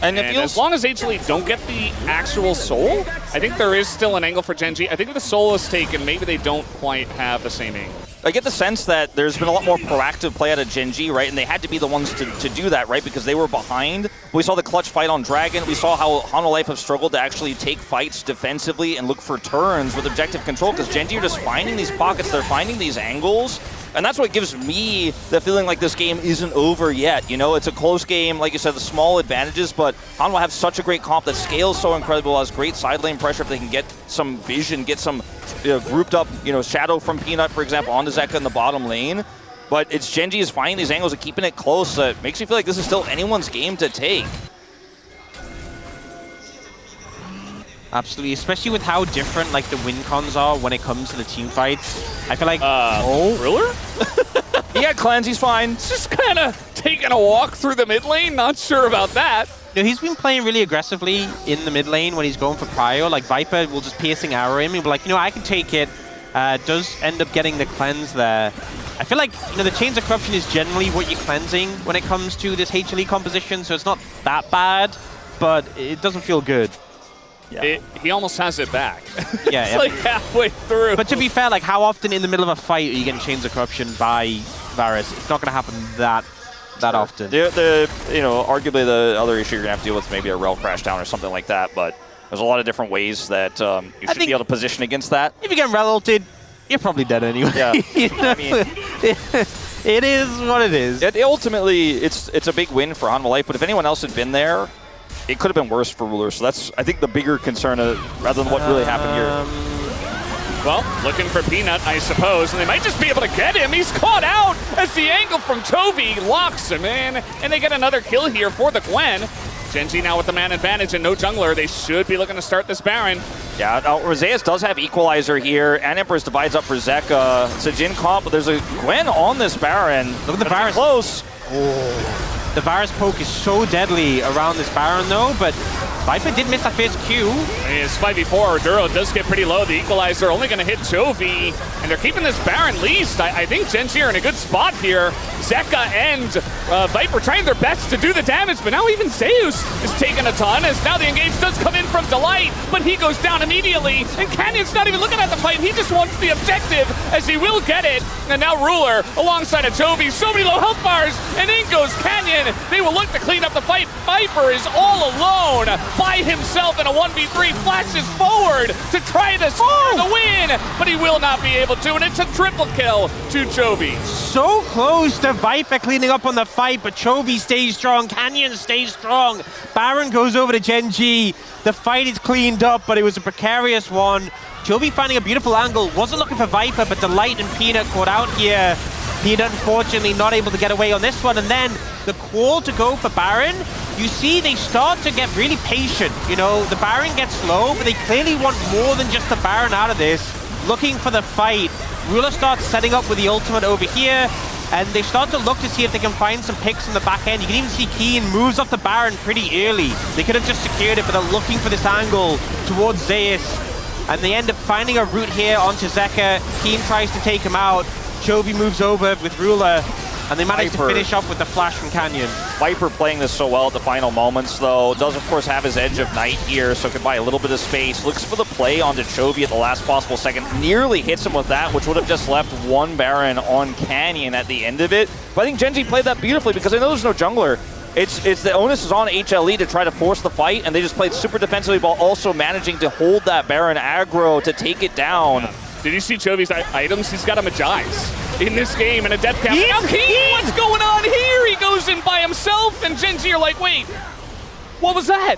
And as long as HLE don't get the actual soul, I think there is still an angle for Gen G. I think if the soul is taken, maybe they don't quite have the same angle. I get the sense that there's been a lot more proactive play out of Gen G, right? And they had to be the ones to do that, right? Because they were behind. We saw the clutch fight on Dragon. We saw how Hanwha Life have struggled to actually take fights defensively and look for turns with objective control because Gen G are just finding these pockets. They're finding these angles. And that's what gives me the feeling like this game isn't over yet. You know, it's a close game. Like you said, the small advantages, but Hanwha have such a great comp that scales so incredible, has great side lane pressure if they can get some vision, get some grouped up, Shadow from Peanut, for example, onto Zeka in the bottom lane. But it's Gen G is finding these angles and keeping it close. That makes you feel like this is still anyone's game to take. Absolutely, especially with how different like the win cons are when it comes to the team fights. I feel like Ruler? Yeah, Cleanse, he's fine. Just kind of taking a walk through the mid lane. Not sure about that. No, he's been playing really aggressively in the mid lane when he's going for prio. Like Viper will just piercing arrow him. He'll be like, I can take it. Does end up getting the cleanse there. I feel like the Chains of Corruption is generally what you're cleansing when it comes to this HLE composition, so it's not that bad, but it doesn't feel good. Yeah. He almost has it back. Yeah, it's like halfway through. But to be fair, like how often in the middle of a fight are you getting Chains of Corruption by Varus? It's not going to happen that often. Arguably the other issue you're going to have to deal with maybe a rail crash down or something like that, but there's a lot of different ways that you should be able to position against that. If you get rail ulted, you're probably dead anyway. Yeah. I mean, it is what it is. Ultimately, it's a big win for Hanwha Life, but if anyone else had been there, it could have been worse for Ruler. So that's, I think, the bigger concern rather than what really happened here. Well, looking for Peanut, I suppose, and they might just be able to get him. He's caught out as the angle from Tovi locks him in, and they get another kill here for the Gwen. Gen G now with the man advantage and no jungler. They should be looking to start this Baron. Yeah, Rosales does have Equalizer here, and Empress divides up for Zeka. It's a Jhin comp, but there's a Gwen on this Baron. Look at the Varus. Close. The Varus poke is so deadly around this Baron though, but Viper did miss that first Q. His 5v4 Duro does get pretty low. The Equalizer only going to hit Jovi, and they're keeping this Baron least. I think Gen G are in a good spot here. Zeka and Viper trying their best to do the damage, but now even Zeus is taking a ton, as now the engage does come in from Delight, but he goes down immediately, and Canyon's not even looking at the fight. He just wants the objective, as he will get it. And now Ruler alongside of Jovi, so many low health bars, and in goes Canyon. They will look to clean up the fight. Viper is all alone by himself in a 1v3, flashes forward to try to score the win, but he will not be able to, and it's a triple kill to Jovi. So close to Viper cleaning up on the fight, but Jovi stays strong, Canyon stays strong. Baron goes over to Gen G. The fight is cleaned up, but it was a precarious one. Jovi finding a beautiful angle, wasn't looking for Viper, but Delight and Peanut caught out here. Peanut unfortunately not able to get away on this one, and then the call to go for Baron, you see they start to get really patient. The Baron gets low, but they clearly want more than just the Baron out of this. Looking for the fight. Ruler starts setting up with the ultimate over here, and they start to look to see if they can find some picks on the back end. You can even see Keen moves off the Baron pretty early. They could have just secured it, but they're looking for this angle towards Zeus, and they end up finding a route here onto Zeka. Keen tries to take him out. Jovi moves over with Ruler. And they managed Viper. to finish off with the flash from Canyon. Viper playing this so well at the final moments, though. Does, of course, have his Edge of Night here, so can buy a little bit of space. Looks for the play onto Chovy at the last possible second. Nearly hits him with that, which would have just left one Baron on Canyon at the end of it. But I think Gen G played that beautifully because I know there's no jungler. It's the onus is on HLE to try to force the fight, and they just played super defensively while also managing to hold that Baron aggro to take it down. Yeah. Did you see Chovy's items? He's got a Magize in this game and a death cap. Now Keen, what's going on here? He goes in by himself, and Gen Z are like, wait, what was that?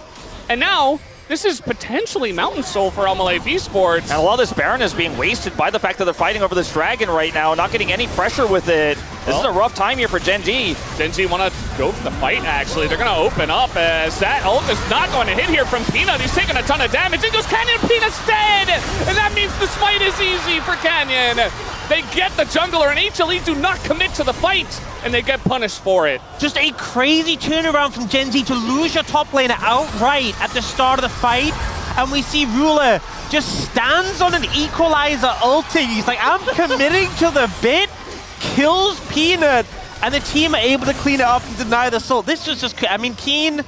And now, this is potentially Mountain Soul for Life Esports. And a lot of this Baron is being wasted by the fact that they're fighting over this dragon right now, not getting any pressure with it. This is a rough time here for Gen G. Gen G want to go for the fight, actually. They're going to open up as that ult is not going to hit here from Peanut. He's taking a ton of damage. In goes Canyon. Peanut's dead! And that means the smite is easy for Canyon. They get the jungler, and HLE do not commit to the fight, and they get punished for it. Just a crazy turnaround from Gen Z to lose your top laner outright at the start of the fight. And we see Ruler just stands on an equalizer ulting. He's like, I'm committing to the bit, kills Peanut, and the team are able to clean it up and deny the soul. This was just, I mean, Keen.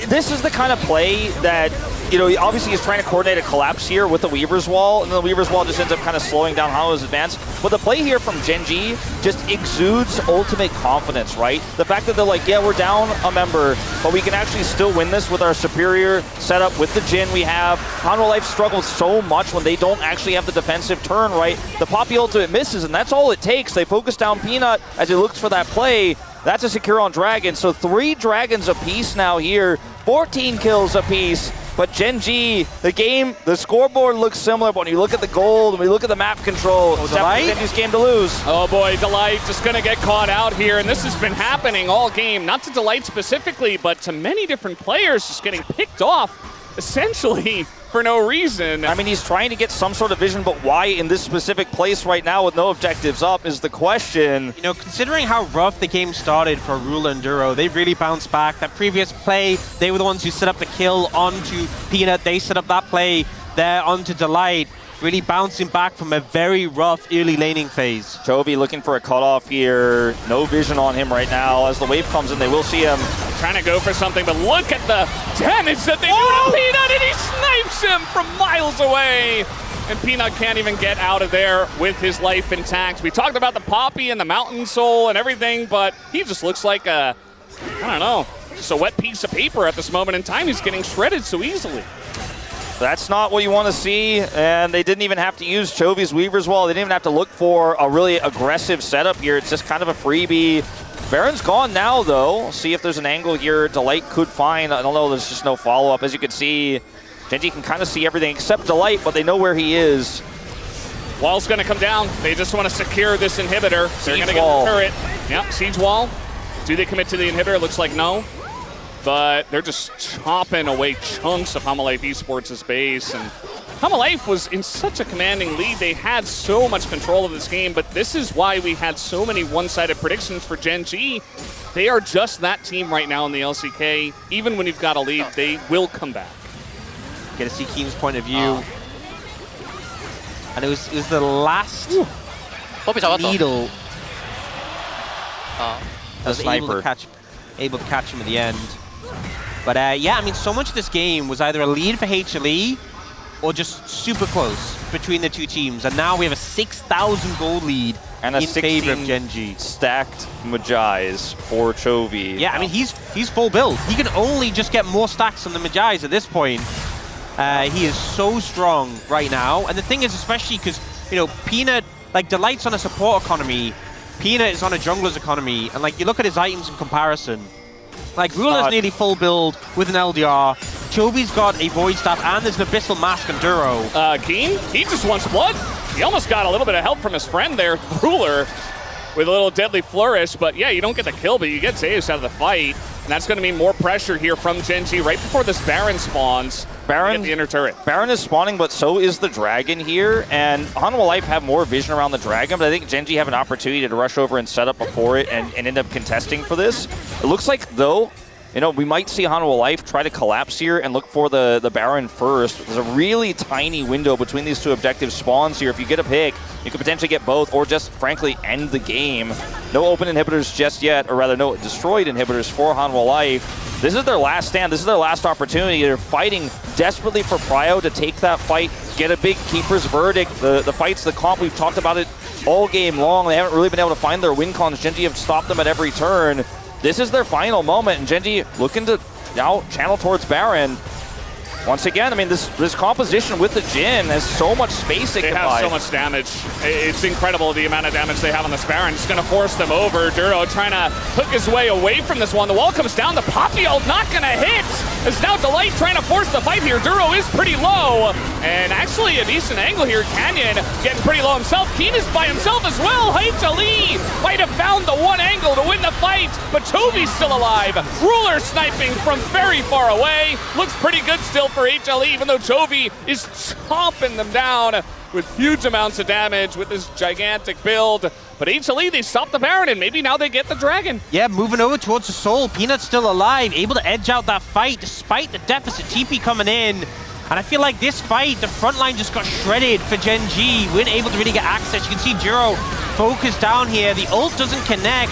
This is the kind of play that, you know, obviously he's trying to coordinate a collapse here with the Weaver's Wall, and then the Weaver's Wall just ends up kind of slowing down Hollow's advance. But the play here from Gen G just exudes ultimate confidence, right? The fact that they're like, yeah, we're down a member, but we can actually still win this with our superior setup, with the Jhin we have. Hanwha Life struggles so much when they don't actually have the defensive turn, right? The Poppy ultimate misses, and that's all it takes. They focus down Peanut as he looks for that play. That's a secure on Dragon. So 3 Dragons apiece now here, 14 kills apiece. But Gen G, the game, the scoreboard looks similar, but when you look at the gold, when you look at the map control, it's definitely Gen G's game to lose. Oh boy, Delight just gonna get caught out here, and this has been happening all game, not to Delight specifically, but to many different players just getting picked off, essentially, for no reason. I mean, he's trying to get some sort of vision, but why in this specific place right now with no objectives up is the question. You know, considering how rough the game started for Ruler and Duro, they really bounced back. That previous play, they were the ones who set up the kill onto Peanut. They set up that play there onto Delight. Really bouncing back from a very rough early laning phase. Chovy looking for a cutoff here. No vision on him right now. As the wave comes in, they will see him. Trying to go for something, but look at the damage that they do to Peanut, and he snipes him from miles away. And Peanut can't even get out of there with his life intact. We talked about the Poppy and the Mountain Soul and everything, but he just looks like a, I don't know, just a wet piece of paper at this moment in time. He's getting shredded so easily. That's not what you want to see, and they didn't even have to use Chovy's Weaver's Wall. They didn't even have to look for a really aggressive setup here. It's just kind of a freebie. Baron's gone now, though. See if there's an angle here Delight could find. I don't know, there's just no follow-up. As you can see, Gen G can kind of see everything except Delight, but they know where he is. Wall's going to come down. They just want to secure this inhibitor. They're going to get the turret. Yep, Siege Wall. Do they commit to the inhibitor? Looks like no. But they're just chopping away chunks of Hanwha Life Esports' base. And Hanwha Life was in such a commanding lead. They had so much control of this game, but this is why we had so many one-sided predictions for Gen G. They are just that team right now in the LCK. Even when you've got a lead, they will come back. Get to see Keen's point of view. And it was the last needle that was able to catch him at the end. But yeah, I mean, so much of this game was either a lead for HLE or just super close between the two teams. And now we have a 6,000 gold lead and a in favor of Gen G. Stacked Magize for Chovy. Yeah, I mean, he's full build. He can only just get more stacks on the Magize at this point. He is so strong right now. And the thing is, especially because, you know, Peanut, like, Delight's on a support economy. Peanut is on a jungler's economy. And, like, you look at his items in comparison. Like, Ruler's nearly full build with an LDR. Chovy's got a Void Staff, and there's an Abyssal Mask on Duro. Keen, he just wants blood. He almost got a little bit of help from his friend there, Ruler, with a little Deadly Flourish. But yeah, you don't get the kill, but you get Zeus out of the fight. And that's going to mean more pressure here from Gen G right before this Baron spawns. Baron, the inner turret. Baron is spawning, but so is the Dragon here. And Hanwha Life have more vision around the Dragon, but I think Gen G have an opportunity to rush over and set up before it and end up contesting for this. It looks like, though, we might see Hanwha Life try to collapse here and look for the Baron first. There's a really tiny window between these two objective spawns here. If you get a pick, you could potentially get both or just, frankly, end the game. No open inhibitors just yet, or rather no destroyed inhibitors for Hanwha Life. This is their last stand. This is their last opportunity. They're fighting desperately for Prio to take that fight, get a big keeper's verdict. The fight's the comp. We've talked about it all game long. They haven't really been able to find their win cons. Gen.G have stopped them at every turn. This is their final moment, and Gen.G looking to now channel towards Baron. Once again, I mean, this composition with the Jhin has so much space it can buy. They have so much damage. It's incredible the amount of damage they have on this Baron. It's going to force them over. Duro trying to hook his way away from this one. The wall comes down. The Poppy ult not going to hit. It's now Delight trying to force the fight here. Duro is pretty low. And actually a decent angle here. Canyon getting pretty low himself. Keen is by himself as well. HLE might have found the one angle to win the fight, but Chovy's still alive. Ruler sniping from very far away. Looks pretty good still for HLE, even though Chovy is chomping them down with huge amounts of damage with this gigantic build. But HLE, they stop the Baron, and maybe now they get the Dragon. Yeah, moving over towards the Soul. Peanut's still alive, able to edge out that fight despite the deficit TP coming in. And I feel like this fight, the front line just got shredded for Gen.G. Weren't able to really get access. You can see Duro focused down here. The ult doesn't connect,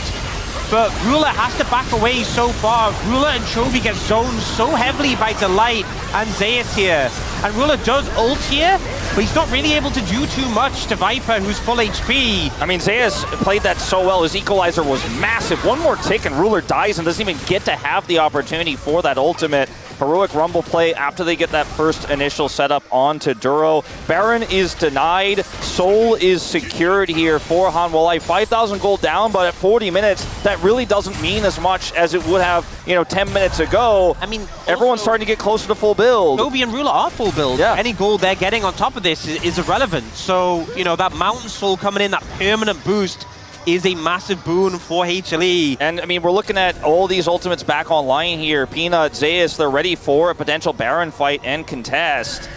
but Ruler has to back away so far. Ruler and Chovy get zoned so heavily by Delight and Zeus here. And Ruler does ult here, but he's not really able to do too much to Viper, who's full HP. I mean, Zeus played that so well. His equalizer was massive. One more tick and Ruler dies and doesn't even get to have the opportunity for that ultimate. Heroic Rumble play after they get that first initial setup onto Duro. Baron is denied. Soul is secured here for Hanwha Life. 5,000 gold down, but at 40 minutes, that really doesn't mean as much as it would have, 10 minutes ago. I mean, everyone's starting to get closer to full build. Chovy and Ruler are full build. Yeah. Any gold they're getting on top of this is irrelevant. So, that Mountain Soul coming in, that permanent boost, is a massive boon for HLE. And I mean, we're looking at all these ultimates back online here. Peanut, Zeus, they're ready for a potential Baron fight and contest.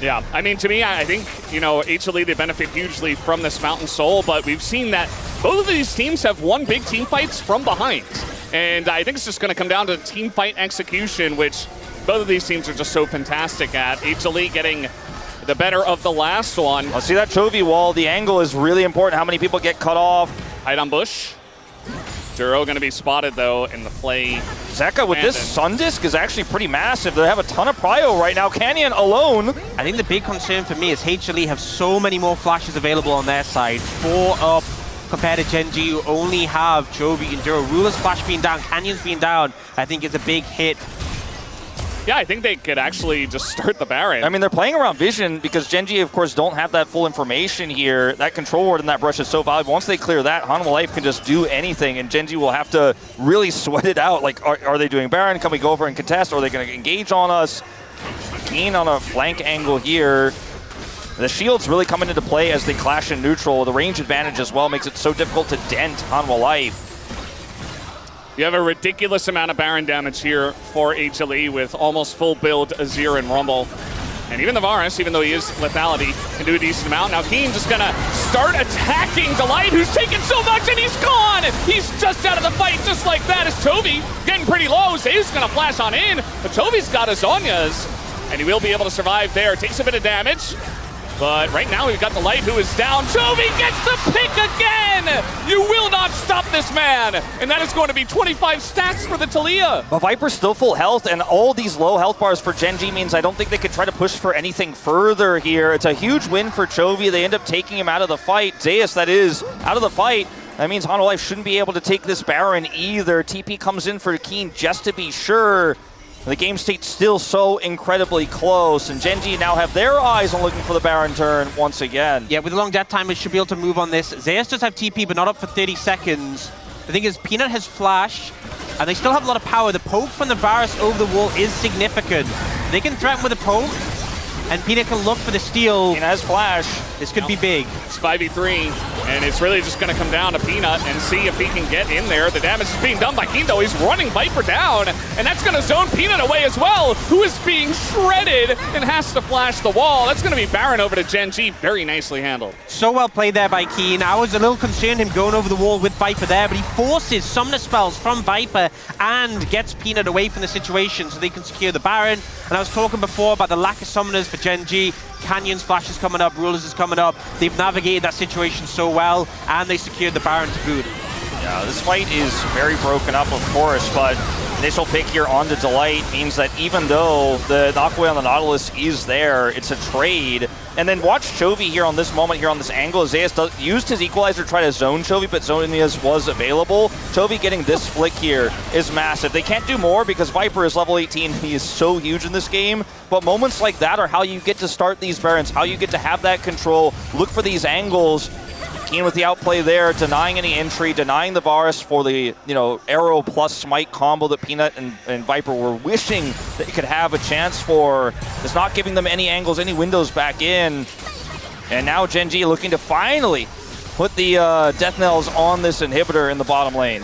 Yeah, I mean, to me, I think, HLE, they benefit hugely from this Mountain Soul, but we've seen that both of these teams have won big team fights from behind. And I think it's just going to come down to team fight execution, which both of these teams are just so fantastic at. HLE getting the better of the last one. I'll see that Chovy wall. The angle is really important. How many people get cut off? Hide on bush. Duro going to be spotted, though, in the play. Zeka with this Sun Disc is actually pretty massive. They have a ton of prio right now. Canyon alone. I think the big concern for me is HLE have so many more flashes available on their side. 4 up compared to Gen.G, who only have Chovy and Duro. Ruler's flash being down, Canyon's being down, I think is a big hit. Yeah, I think they could actually just start the Baron. I mean, they're playing around vision because Gen.G, of course, don't have that full information here. That control ward and that brush is so valuable. Once they clear that, Hanwha Life can just do anything, and Gen.G will have to really sweat it out. Like, are they doing Baron? Can we go over and contest? Or are they going to engage on us? Keen on a flank angle here. The shields really coming into play as they clash in neutral. The range advantage as well makes it so difficult to dent Hanwha Life. You have a ridiculous amount of Baron damage here for HLE with almost full build Azir and Rumble. And even the Varus, even though he is lethality, can do a decent amount. Now Keen just gonna start attacking Delight, who's taken so much, and he's gone! He's just out of the fight just like that as Chovy getting pretty low. Zeus gonna flash on in, but Chovy's got his Zhonya's, and he will be able to survive there. Takes a bit of damage. But right now we've got the Light who is down. Chovy gets the pick again! You will not stop this man! And that is going to be 25 stacks for the Taliyah. But Viper's still full health, and all these low health bars for Gen.G means I don't think they could try to push for anything further here. It's a huge win for Chovy. They end up taking him out of the fight. Zeus, that is, out of the fight. That means Hanwha Life shouldn't be able to take this Baron either. TP comes in for Keen just to be sure. The game state's still so incredibly close, and Gen.G now have their eyes on looking for the Baron turn once again. Yeah, with a long death time, we should be able to move on this. Zeus does have TP, but not up for 30 seconds. The thing is, Peanut has flash, and they still have a lot of power. The poke from the Varus over the wall is significant. They can threaten with a poke, and Peanut can look for the steal. Peanut has flash. This could be big. It's 5v3, and it's really just going to come down to Peanut and see if he can get in there. The damage is being done by Keen, though. He's running Viper down, and that's going to zone Peanut away as well, who is being shredded and has to flash the wall. That's going to be Baron over to Gen G. Very nicely handled. So well played there by Keen. I was a little concerned him going over the wall with Viper there, but he forces Summoner spells from Viper and gets Peanut away from the situation so they can secure the Baron. And I was talking before about the lack of Summoners for Gen G. Canyon's flash is coming up, Rulers is coming up. They've navigated that situation so well, and they secured the Baron to boot. Yeah, this fight is very broken up, of course, but initial pick here onto Delight means that even though the knockaway on the Nautilus is there, it's a trade. And then watch Chovy here on this moment, here on this angle. Zeus used his equalizer to try to zone Chovy, but Zonias was available. Chovy getting this flick here is massive. They can't do more because Viper is level 18. He is so huge in this game. But moments like that are how you get to start these Barons, how you get to have that control, look for these angles. Keen with the outplay there, denying any entry, denying the Varus for the arrow plus smite combo that Peanut and Viper were wishing they could have a chance for. It's not giving them any angles, any windows back in. And now Gen G looking to finally put the death knells on this inhibitor in the bottom lane.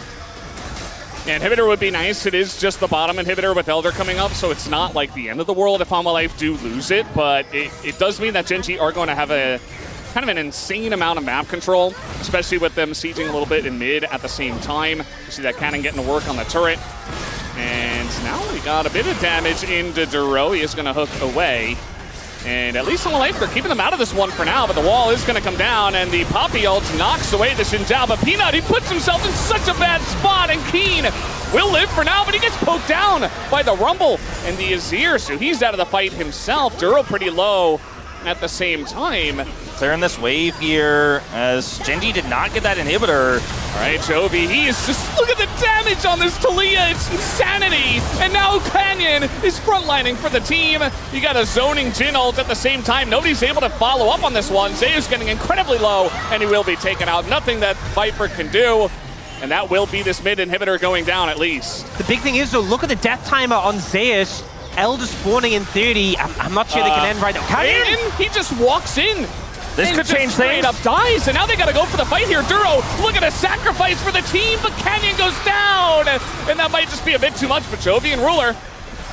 Yeah, inhibitor would be nice. It is just the bottom inhibitor with Elder coming up, so it's not like the end of the world if Hanwha Life do lose it, but it does mean that Gen G are going to have a kind of an insane amount of map control, especially with them sieging a little bit in mid at the same time. You see that cannon getting to work on the turret. And now we got a bit of damage into Duro. He is going to hook away. And at least on the life, they're keeping them out of this one for now, but the wall is going to come down, and the Poppy ult knocks away the Xin Zhao. But Peanut, he puts himself in such a bad spot, and Keen will live for now, but he gets poked down by the Rumble and the Azir, so he's out of the fight himself. Duro pretty low at the same time. Clearing this wave here as Gen G did not get that inhibitor. All right, Chovy, he is just, look at the damage on this Talia, it's insanity. And now Canyon is frontlining for the team. You got a zoning Jin ult at the same time. Nobody's able to follow up on this one. Zeus getting incredibly low, and he will be taken out. Nothing that Viper can do. And that will be this mid inhibitor going down at least. The big thing is, though, look at the death timer on Zeus. Elder spawning in 30. I'm not sure they can end right now. Canyon, he just walks in. This could change things. Up dies, and now they got to go for the fight here. Duro, look at a sacrifice for the team, but Canyon goes down. And that might just be a bit too much for Chovy and Ruler.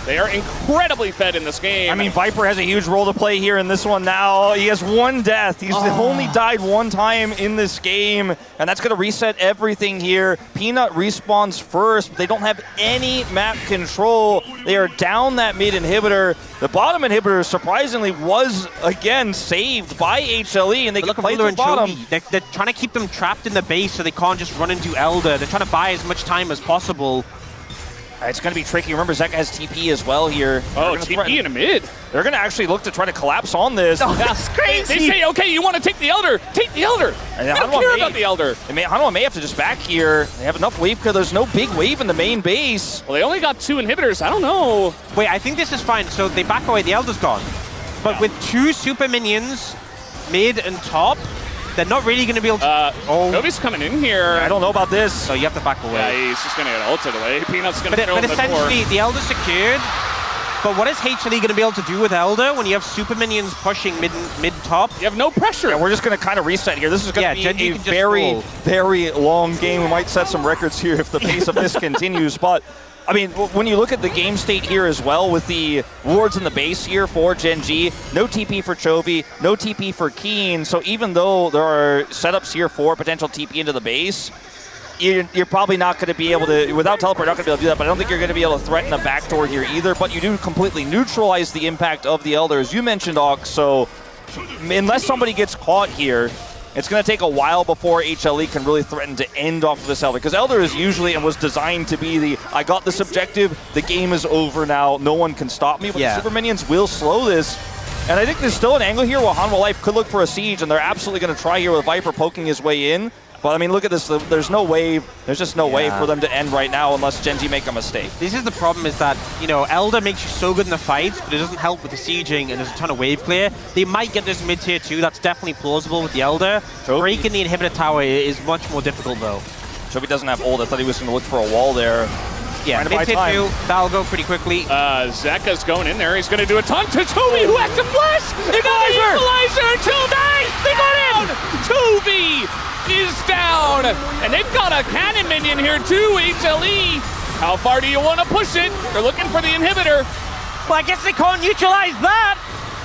They are incredibly fed in this game. I mean, Viper has a huge role to play here in this one now. He has one death. He's only died one time in this game, and that's going to reset everything here. Peanut respawns first, but they don't have any map control. They are down that mid inhibitor. The bottom inhibitor, surprisingly, was, again, saved by HLE, and they can play the bottom. They're trying to keep them trapped in the base so they can't just run into Elder. They're trying to buy as much time as possible. It's going to be tricky. Remember, Zeka has TP as well here. Oh, TP in a mid. They're going to actually look to try to collapse on this. Oh, that's crazy. They say, okay, you want to take the Elder. Take the Elder. I don't care about the Elder. Hanwha may have to just back here. They have enough wave because there's no big wave in the main base. Well, they only got 2 inhibitors. I don't know. Wait, I think this is fine. So they back away. The Elder's gone. But with 2 super minions, mid and top, they're not really going to be able to... Nobody's coming in here. I don't know about this. So you have to back away. Yeah, he's just going to get ulted away. Peanut's going to throw But him the essentially, door. the Elder's secured. But what is HLE going to be able to do with Elder when you have super minions pushing mid-top? You have no pressure. Yeah, we're just going to kind of reset here. This is going to be a very, very long game. We might set some records here if the pace of this continues. But I mean, when you look at the game state here as well with the wards in the base here for Gen G, no TP for Chovy, no TP for Keen. So even though there are setups here for potential TP into the base, you're probably not going to be able to, without teleport, not going to be able to do that, but I don't think you're going to be able to threaten a backdoor here either, but you do completely neutralize the impact of the Elder, as you mentioned, Ox, so unless somebody gets caught here, it's going to take a while before HLE can really threaten to end off of this Elder, because Elder is usually and was designed to be the, I got this objective, the game is over now, no one can stop me, but the Super Minions will slow this. And I think there's still an angle here where Hanwha Life could look for a siege, and they're absolutely going to try here with Viper poking his way in. But I mean, look at this, there's no wave, there's just no way for them to end right now unless Gen G make a mistake. This is the problem, is that, you know, Elder makes you so good in the fights, but it doesn't help with the sieging, and there's a ton of wave clear. They might get this mid-tier too, that's definitely plausible with the Elder. Breaking the inhibitor tower is much more difficult though. Chovy doesn't have ult, I thought he was going to look for a wall there. Yeah, trying to buy mid-hit time. 2, that'll go pretty quickly. Zeka's going in there. He's going to do a taunt to Toby, who has a flash. They got the equalizer. Toby, they got in. Toby is down. And they've got a cannon minion here too, HLE. How far do you want to push it? They're looking for the inhibitor. Well, I guess they can't neutralize that.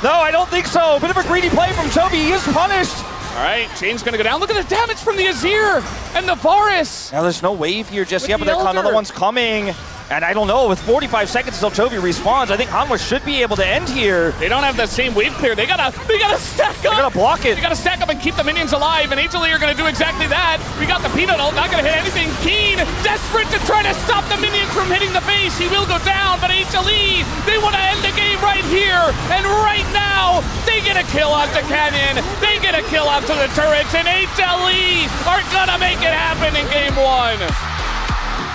No, I don't think so. Bit of a greedy play from Toby. He is punished. All right, Jane's going to go down. Look at the damage from the Azir and the Varus. Now there's no wave here just With yet, but the another Elder. one's coming. And I don't know, with 45 seconds until Toby respawns, I think Hanwha should be able to end here. They don't have the same wave clear. They gotta stack up. They gotta block it. They gotta stack up and keep the minions alive, and HLE are gonna do exactly that. We got the peanut ult, not gonna hit anything. Keen, desperate to try to stop the minions from hitting the base. He will go down, but HLE, they wanna end the game right here. And right now, they get a kill onto Canyon. They get a kill onto the turrets, and HLE are gonna make it happen in game 1.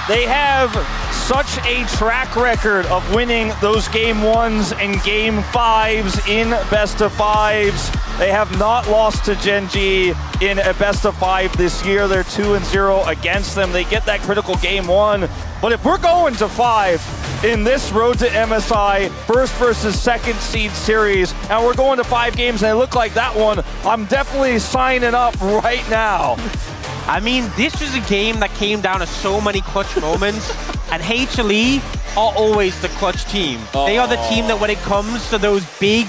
They have such a track record of winning those game 1s and game 5s in best of 5s. They have not lost to Gen.G in a best of 5 this year. They're 2-0 against them. They get that critical game 1. But if we're going to 5 in this Road to MSI first versus second seed series, and we're going to 5 games and they look like that one, I'm definitely signing up right now. I mean, this was a game that came down to so many clutch moments, and HLE are always the clutch team. They are the team that when it comes to those big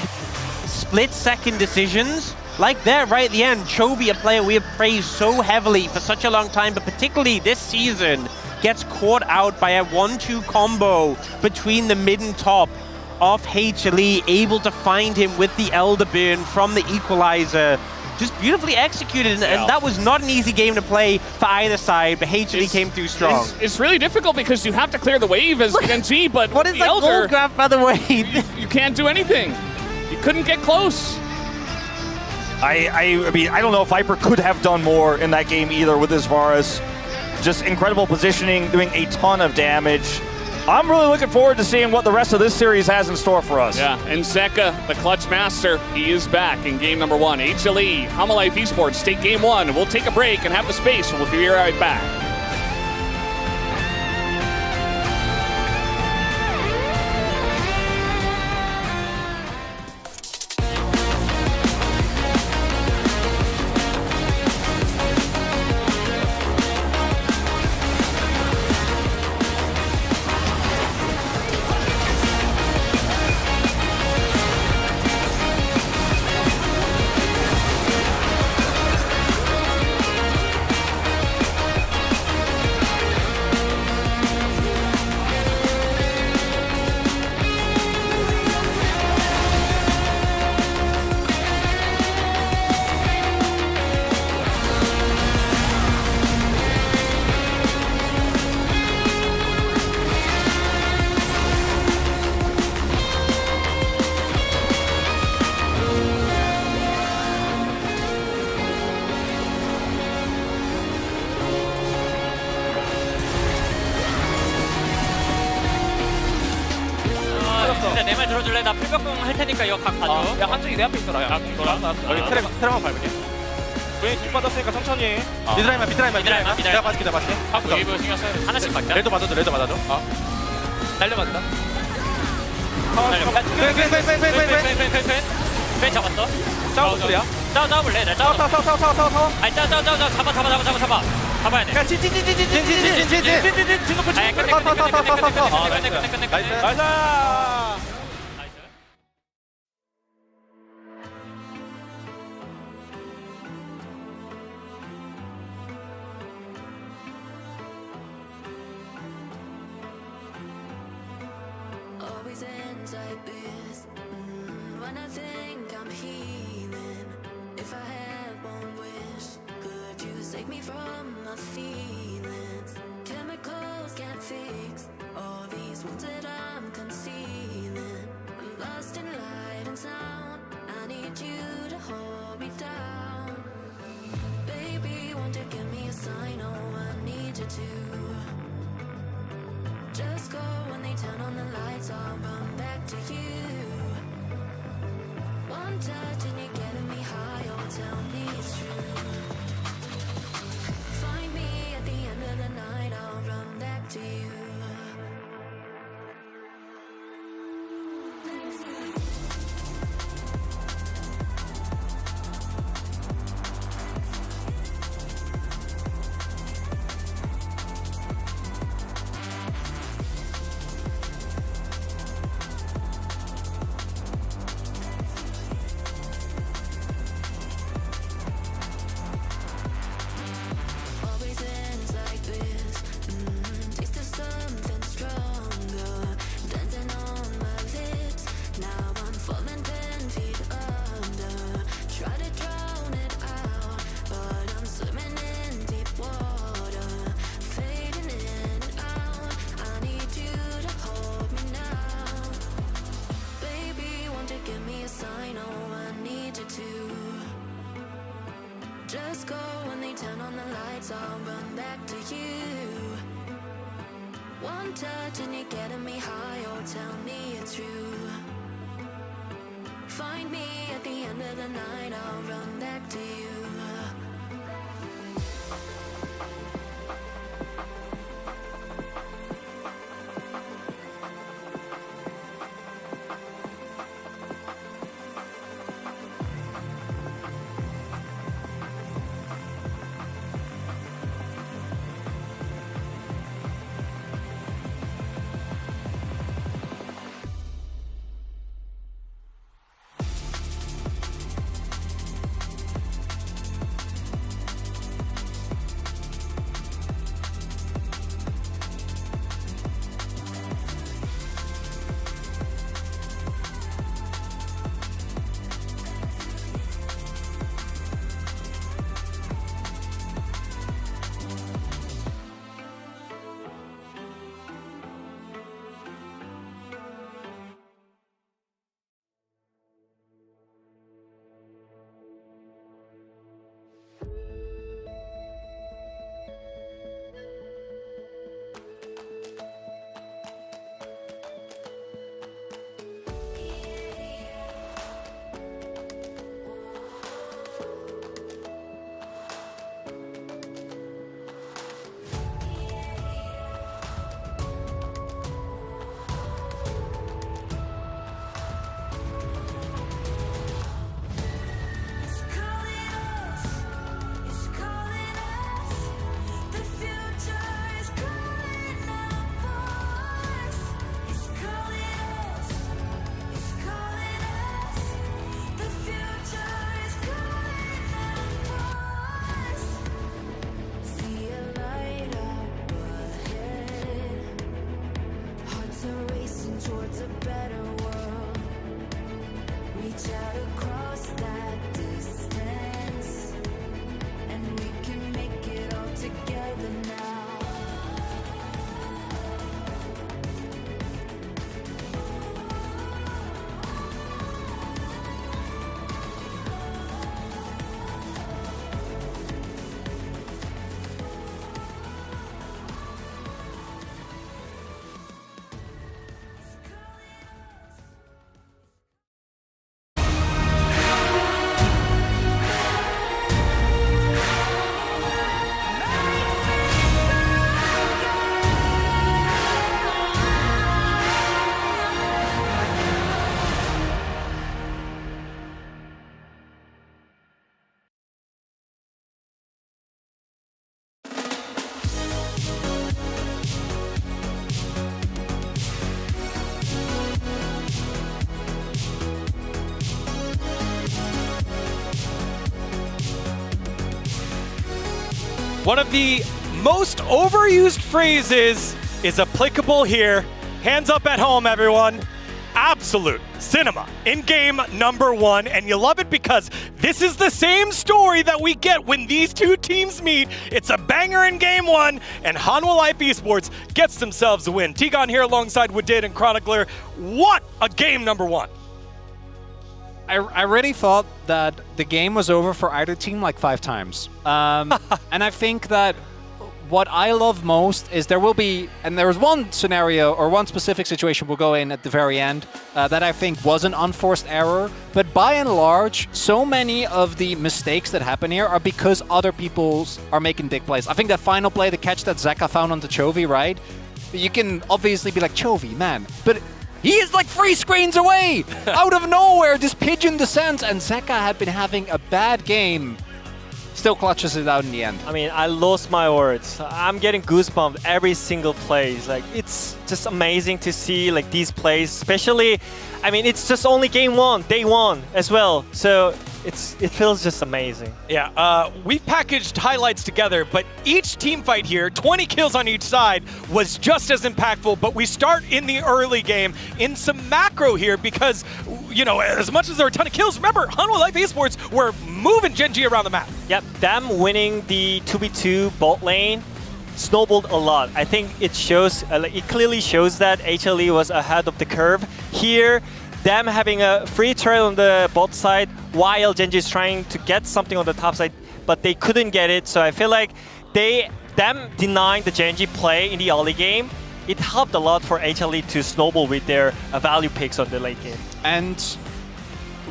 split-second decisions, like there right at the end, Chobi, a player we have praised so heavily for such a long time, but particularly this season, gets caught out by a 1-2 combo between the mid and top of HLE, able to find him with the Elder Burn from the equalizer. Just beautifully executed, and that was not an easy game to play for either side, but HLE came through strong. It's really difficult because you have to clear the wave as Gen.G, but what is the that Elder, gold graph, by the way? you can't do anything. You couldn't get close. I mean, I don't know if Viper could have done more in that game either with his Varus. Just incredible positioning, doing a ton of damage. I'm really looking forward to seeing what the rest of this series has in store for us. Yeah, and Zeka, the clutch master, he is back in game number 1. HLE, Hanwha Life Esports take game 1. We'll take a break and have the space. We'll be right back. 진짜 내 말 들어줄래? 나 풀벽공 할 테니까 이거 각 가져. 야 한쪽이 내 앞에 있어라. 야 돌아. 여기 트랩만 밟을게. 왜 뒷받았으니까 천천히 해. 미드라인만. 내가 맞을게. 하고 웨이브 신경 써야 돼. 하나씩 맞자. 레드 맞아줘. 날려맞다. 펜 잡았어. 싸워 소리야. 싸워볼래? 나 싸워. 아니 잡아. 잡아야 돼. 야 진진. 끝내. 나이스. Always ends like this. When I think I'm healing, if I had one wish, could you save me from my feelings? Chemicals can't fix all these wounds that I'm concealing. I'm lost in light and sound. I need you to hold me down. Baby, won't you give me a sign? Oh, I need you to. Just go when they turn on the lights, I'll run back to you. One touch and you're getting me high, oh tell me it's true. Find me at the end of the night, I'll run back to you. nights I'll run back to you. One touch and you're getting me high, oh tell me it's true. Find me at the end of the night, I'll run back to you. One of the most overused phrases is applicable here. Hands up at home, everyone. Absolute cinema in game number 1, and you love it because this is the same story that we get when these two teams meet. It's a banger in game 1, and Hanwha Life Esports gets themselves a win. Tigon here alongside Wadid and Chronicler. What a game number 1. I really thought that the game was over for either team like 5 times. And I think that what I love most is there will be, and there was one scenario or one specific situation we'll go in at the very end that I think was an unforced error. But by and large, so many of the mistakes that happen here are because other people are making big plays. I think that final play, the catch that Zeka found onto Chovy, right? You can obviously be like, Chovy, man, but he is like 3 screens away! Out of nowhere, this pigeon descends, and Zeka had been having a bad game. Still clutches it out in the end. I mean, I lost my words. I'm getting goosebumps every single play. Like, it's just amazing to see like these plays, especially, I mean, it's just only game 1, day 1 as well. So it feels just amazing. Yeah, we've packaged highlights together, but each team fight here, 20 kills on each side, was just as impactful. But we start in the early game in some macro here because, you know, as much as there were a ton of kills, remember, Hanwha Life Esports were moving Gen G around the map. Yep, them winning the 2v2 bot lane snowballed a lot. I think it shows, it clearly shows that HLE was ahead of the curve. Here, them having a free trail on the bot side while Gen G is trying to get something on the top side, but they couldn't get it. So I feel like them denying the Genji play in the early game, it helped a lot for HLE to snowball with their value picks on the late game. And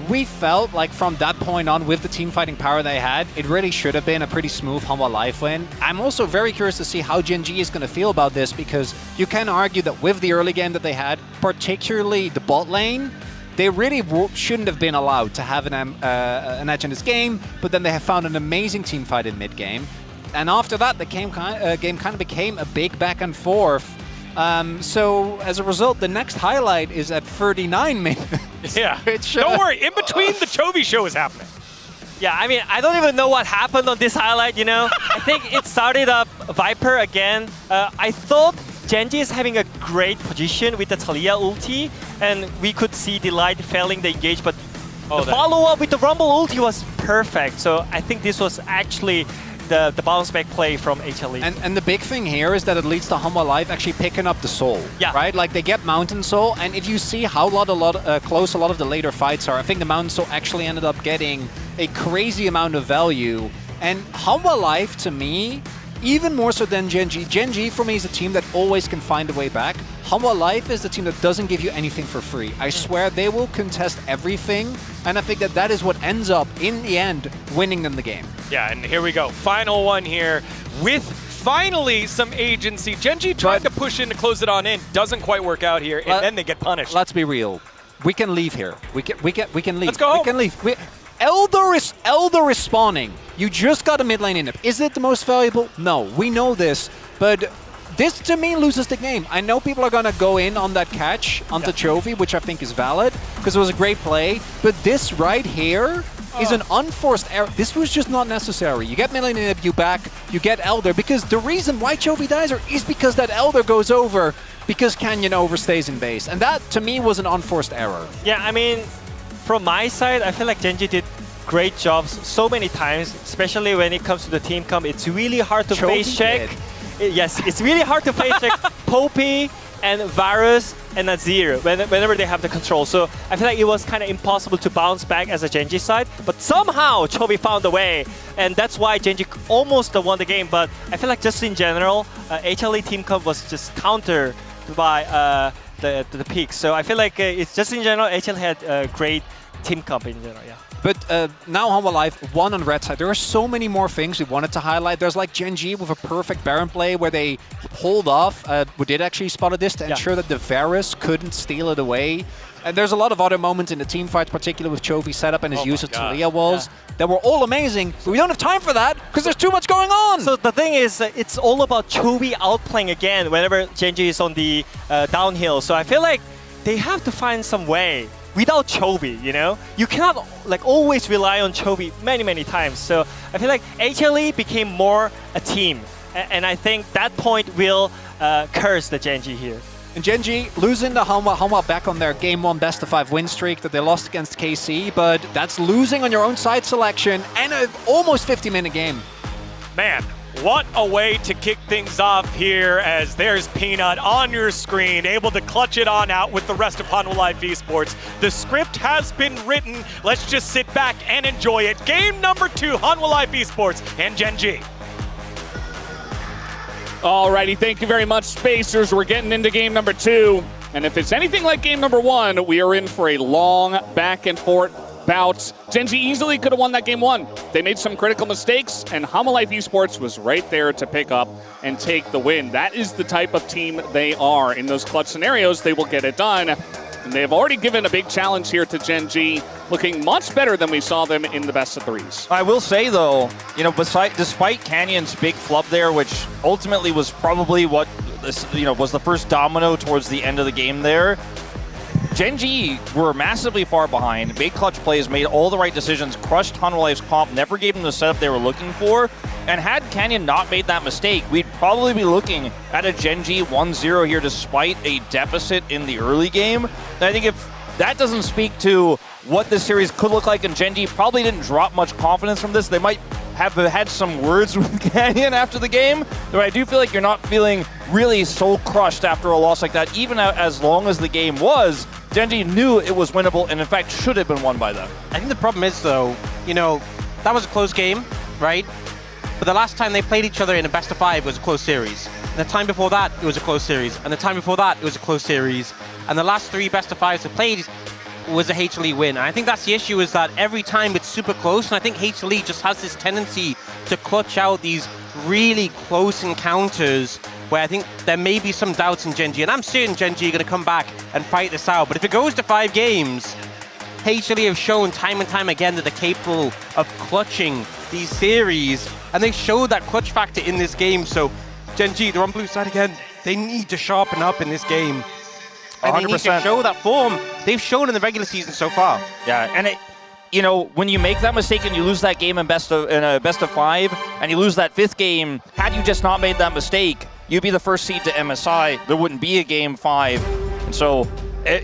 we felt like from that point on, with the team fighting power they had, it really should have been a pretty smooth Hanwha Life win. I'm also very curious to see how Genji is going to feel about this, because you can argue that with the early game that they had, particularly the bot lane, they really shouldn't have been allowed to have an edge in this game, but then they have found an amazing team fight in mid-game. And after that, the game kind of became a big back and forth. So as a result, the next highlight is at 39 minutes. Yeah, don't worry, in between the Chovy show is happening. Yeah, I mean, I don't even know what happened on this highlight, you know? I think it started up Viper again. I thought Genji is having a great position with the Talia ulti, and we could see Delight failing the engage, but the follow-up with the Rumble ulti was perfect. So I think this was actually the bounce back play from HLE. And the big thing here is that it leads to Hanwha Life actually picking up the soul. Yeah. Right? Like they get Mountain Soul, and if you see how close a lot of the later fights are, I think the Mountain Soul actually ended up getting a crazy amount of value. And Hanwha Life, to me, even more so than Genji. Genji, for me, is a team that always can find a way back. Hanwha Life is the team that doesn't give you anything for free. I swear they will contest everything, and I think that is what ends up, in the end, winning them the game. Yeah, and here we go. Final one here with finally some agency. Genji tried to push in to close it on in. Doesn't quite work out here, and then they get punished. Let's be real. We can leave here. We can leave. Let's go home. We can leave. Elder is spawning. You just got a mid lane in it. Is it the most valuable? No, we know this, but this to me loses the game. I know people are gonna go in on that catch onto Chovy, which I think is valid because it was a great play, but this right here is an unforced error. This was just not necessary. You get mid lane in it, you back, you get Elder, because the reason why Chovy dies is because that Elder goes over because Canyon overstays in base, and that to me was an unforced error. Yeah, I mean, from my side, I feel like Genji did great jobs so many times, especially when it comes to the team comp. It's really hard to face check. Yes, it's really hard to face check Poppy and Varus and Nazir whenever they have the control. So I feel like it was kind of impossible to bounce back as a Genji side, but somehow Chovy found a way, and that's why Genji almost won the game. But I feel like just in general, HLE team comp was just countered by the peaks. So I feel like it's just in general, HLE had a great team comp in general, yeah. But now Hanwha Life won on red side. There are so many more things we wanted to highlight. There's like Genji with a perfect Baron play where they hold off. We did actually spot this to ensure that the Varus couldn't steal it away. And there's a lot of other moments in the team fights, particularly with Chovy setup and his use of Talia walls, that were all amazing. But we don't have time for that because there's too much going on. So the thing is, it's all about Chovy outplaying again whenever Genji is on the downhill. So I feel like they have to find some way without Chovy, you know? You cannot like always rely on Chovy many times. So I feel like HLE became more a team. And I think that point will curse the Genji here. And Genji losing the Hanwha back on their game 1 best-of-5 win streak that they lost against KC, but that's losing on your own side selection and an almost 50-minute game. Man, what a way to kick things off here, as there's Peanut on your screen, able to clutch it on out with the rest of Hanwha Life Esports. The script has been written. Let's just sit back and enjoy it. Game number 2, Hanwha Life Esports and Genji. Alrighty, thank you very much, Spacers. We're getting into game number 2. And if it's anything like game number 1, we are in for a long back and forth bout. Genji easily could have won that game 1. They made some critical mistakes, and Hanwha Life Esports was right there to pick up and take the win. That is the type of team they are. In those clutch scenarios, they will get it done. And they have already given a big challenge here to Genji, looking much better than we saw them in the best of 3s. I will say, though, you know, despite Canyon's big flub there, which ultimately was probably what was the first domino towards the end of the game there, Genji were massively far behind, made clutch plays, made all the right decisions, crushed Hanwha Life's comp, never gave them the setup they were looking for, and had Canyon not made that mistake, we'd probably be looking at a Genji 1-0 here despite a deficit in the early game. And I think if that doesn't speak to what this series could look like, and Genji probably didn't drop much confidence from this, they might have had some words with Canyon after the game, but I do feel like you're not feeling really soul crushed after a loss like that, even as long as the game was. Genji knew it was winnable, and in fact should have been won by them. I think the problem is, though, you know, that was a close game, right? but the last time they played each other in a best of 5 was a close series. And the time before that, it was a close series. And the time before that, it was a close series. And the last 3 best of 5s they played was a HLE win. And I think that's the issue, is that every time it's super close, and I think HLE just has this tendency to clutch out these really close encounters where I think there may be some doubts in Gen G. And I'm certain Gen G are going to come back and fight this out. But if it goes to 5 games, HLE have shown time and time again that they're capable of clutching these series, and they showed that clutch factor in this game. So Gen G, they're on blue side again. They need to sharpen up in this game. And they need to show that form they've shown in the regular season so far. Yeah, and you know, when you make that mistake and you lose that game in a best of 5, and you lose that 5th game, had you just not made that mistake, you'd be the first seed to MSI. There wouldn't be a game 5. And so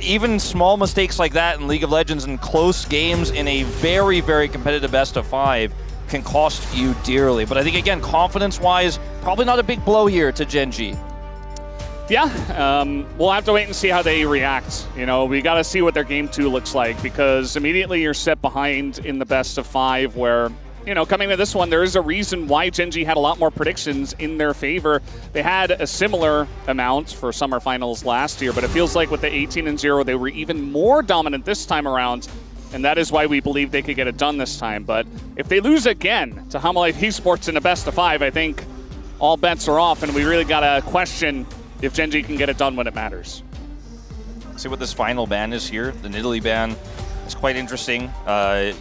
even small mistakes like that in League of Legends and close games in a very, very competitive best of 5 can cost you dearly. But I think, again, confidence-wise, probably not a big blow here to Gen G. Yeah, we'll have to wait and see how they react. You know, we got to see what their game 2 looks like, because immediately you're set behind in the best of 5 where, you know, coming to this one, there is a reason why Gen G had a lot more predictions in their favor. They had a similar amount for summer finals last year, but it feels like with the 18-0, they were even more dominant this time around, and that is why we believe they could get it done this time. But if they lose again to Hanwha Life Esports in a best of 5, I think all bets are off, and we really got to question if Gen G can get it done when it matters. See what this final ban is here. The Nidalee ban is quite interesting.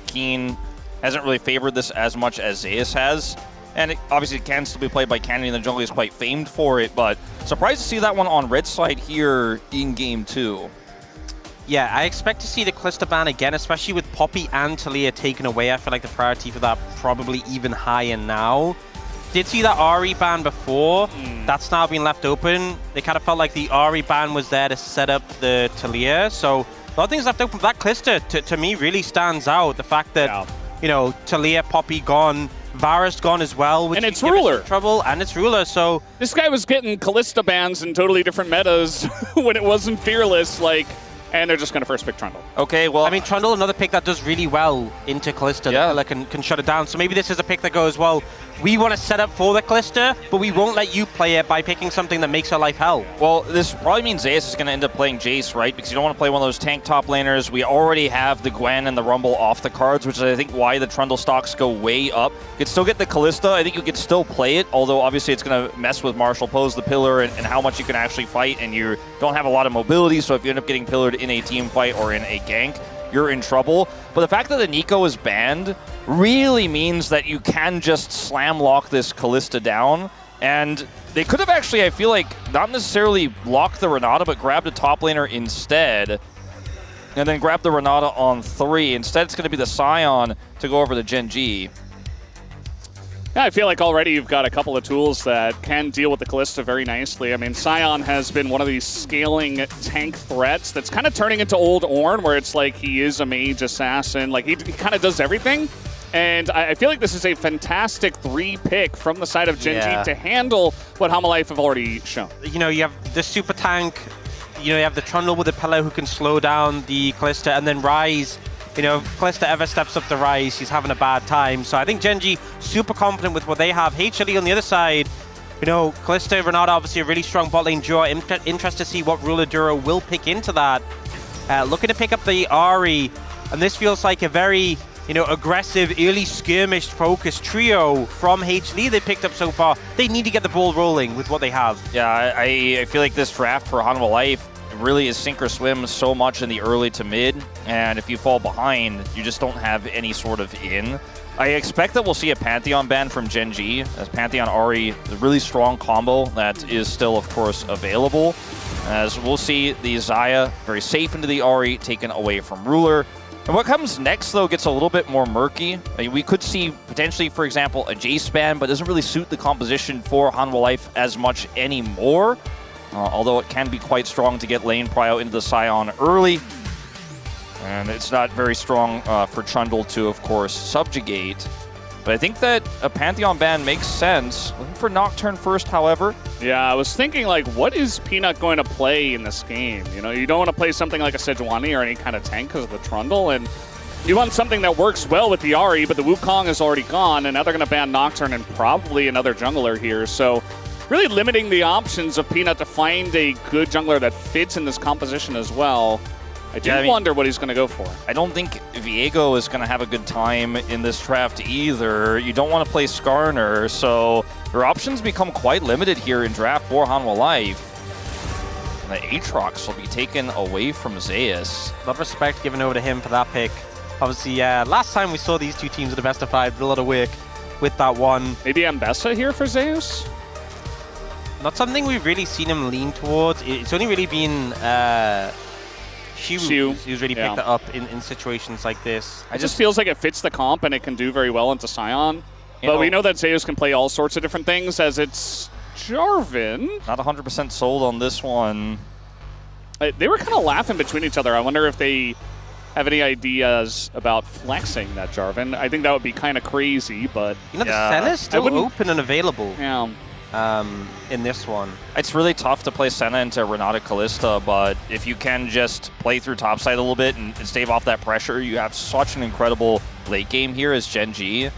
Keen hasn't really favored this as much as Zeus has, and it obviously can still be played by Candy, and the jungle is quite famed for it, but surprised to see that one on red side here in game 2. Yeah, I expect to see the Calista ban again, especially with Poppy and Talia taken away. I feel like the priority for that probably even higher now. Did see that Ahri ban before. That's now been left open. They kind of felt like the Ahri ban was there to set up the Talia. So a lot of things left open. That Calista, to me, really stands out. The fact that, you know, Talia, Poppy gone, Varus gone as well. Which and it's Ruler. Trouble, and it's Ruler, so... This guy was getting Calista bans in totally different metas when it wasn't Fearless, like... And they're just going to first pick Trundle. Okay, well... I mean, Trundle, another pick that does really well into Calista. Yeah. That can shut it down. So maybe this is a pick that goes, well, we want to set up for the Calista, but we won't let you play it by picking something that makes her life hell. Well, this probably means Zeus is going to end up playing Jace, right? Because you don't want to play one of those tank top laners. We already have the Gwen and the Rumble off the cards, which is, I think, why the Trundle stocks go way up. You could still get the Calista. I think you could still play it, although obviously it's going to mess with Marshall Pose, the pillar, and how much you can actually fight, and you don't have a lot of mobility, so if you end up getting pillared in a team fight or in a gank, you're in trouble. But the fact that the Nico is banned really means that you can just slam lock this Calista down. And they could have actually, I feel like, not necessarily locked the Renata, but grabbed a top laner instead. And then grabbed the Renata on 3. Instead, it's going to be the Scion to go over to Gen G. Yeah, I feel like already you've got a couple of tools that can deal with the Calista very nicely. I mean, Scion has been one of these scaling tank threats that's kind of turning into old Ornn, where it's like he is a mage assassin. Like, he kind of does everything. And I feel like this is a fantastic 3 pick from the side of Gen G to handle what Hanwha Life have already shown. You know, you have the super tank, you know, you have the Trundle with the pillar who can slow down the Calista, and then Ryze. You know, if Calista ever steps up the Ryze, he's having a bad time. So I think Gen G super confident with what they have. HLE on the other side, you know, Calista, Renata, obviously a really strong bot lane duo. Interested to see what Ruler Duro will pick into that. Looking to pick up the Ahri, and this feels like a very, you know, aggressive, early skirmish focused trio from HLE they picked up so far. They need to get the ball rolling with what they have. Yeah, I feel like this draft for Hanwha Life really is sink or swim so much in the early to mid, and if you fall behind, you just don't have any sort of in. I expect that we'll see a Pantheon ban from Gen G, as Pantheon Ahri is a really strong combo that is still, of course, available. As we'll see the Xayah very safe into the Ahri, taken away from Ruler. And what comes next, though, gets a little bit more murky. I mean, we could see potentially, for example, a Jace ban, but doesn't really suit the composition for Hanwha Life as much anymore. Although it can be quite strong to get lane prio into the Scion early. And it's not very strong for Trundle to, of course, subjugate. But I think that a Pantheon ban makes sense. Looking for Nocturne first, however. Yeah, I was thinking, like, what is Peanut going to play in this game? You know, you don't want to play something like a Sejuani or any kind of tank because of the Trundle. And You want something that works well with the Ahri, but the Wukong is already gone, and now they're going to ban Nocturne and probably another jungler here. So really limiting the options of Peanut to find a good jungler that fits in this composition as well. I do wonder what he's going to go for. I don't think Viego is going to have a good time in this draft either. You don't want to play Skarner, so your options become quite limited here in draft for Hanwha Life. And the Aatrox will be taken away from Zeus. A lot of respect given over to him for that pick. Obviously, last time we saw these two teams at the best of 5, did a lot of work with that one. Maybe Ambessa here for Zeus? Not something we've really seen him lean towards. It's only really been Shu who's really picked it up in situations like this. It just feels like it fits the comp and it can do very well into Sion. But we know that Zeus can play all sorts of different things as it's Jarvan. Not 100% sold on this one. They were kind of laughing between each other. I wonder if they have any ideas about flexing that Jarvan. I think that would be kind of crazy, but... You know, the Senna's still open and available. Yeah. In this one. It's really tough to play Senna into Renata Callista, but if you can just play through topside a little bit and stave off that pressure, you have such an incredible late game here as Gen G.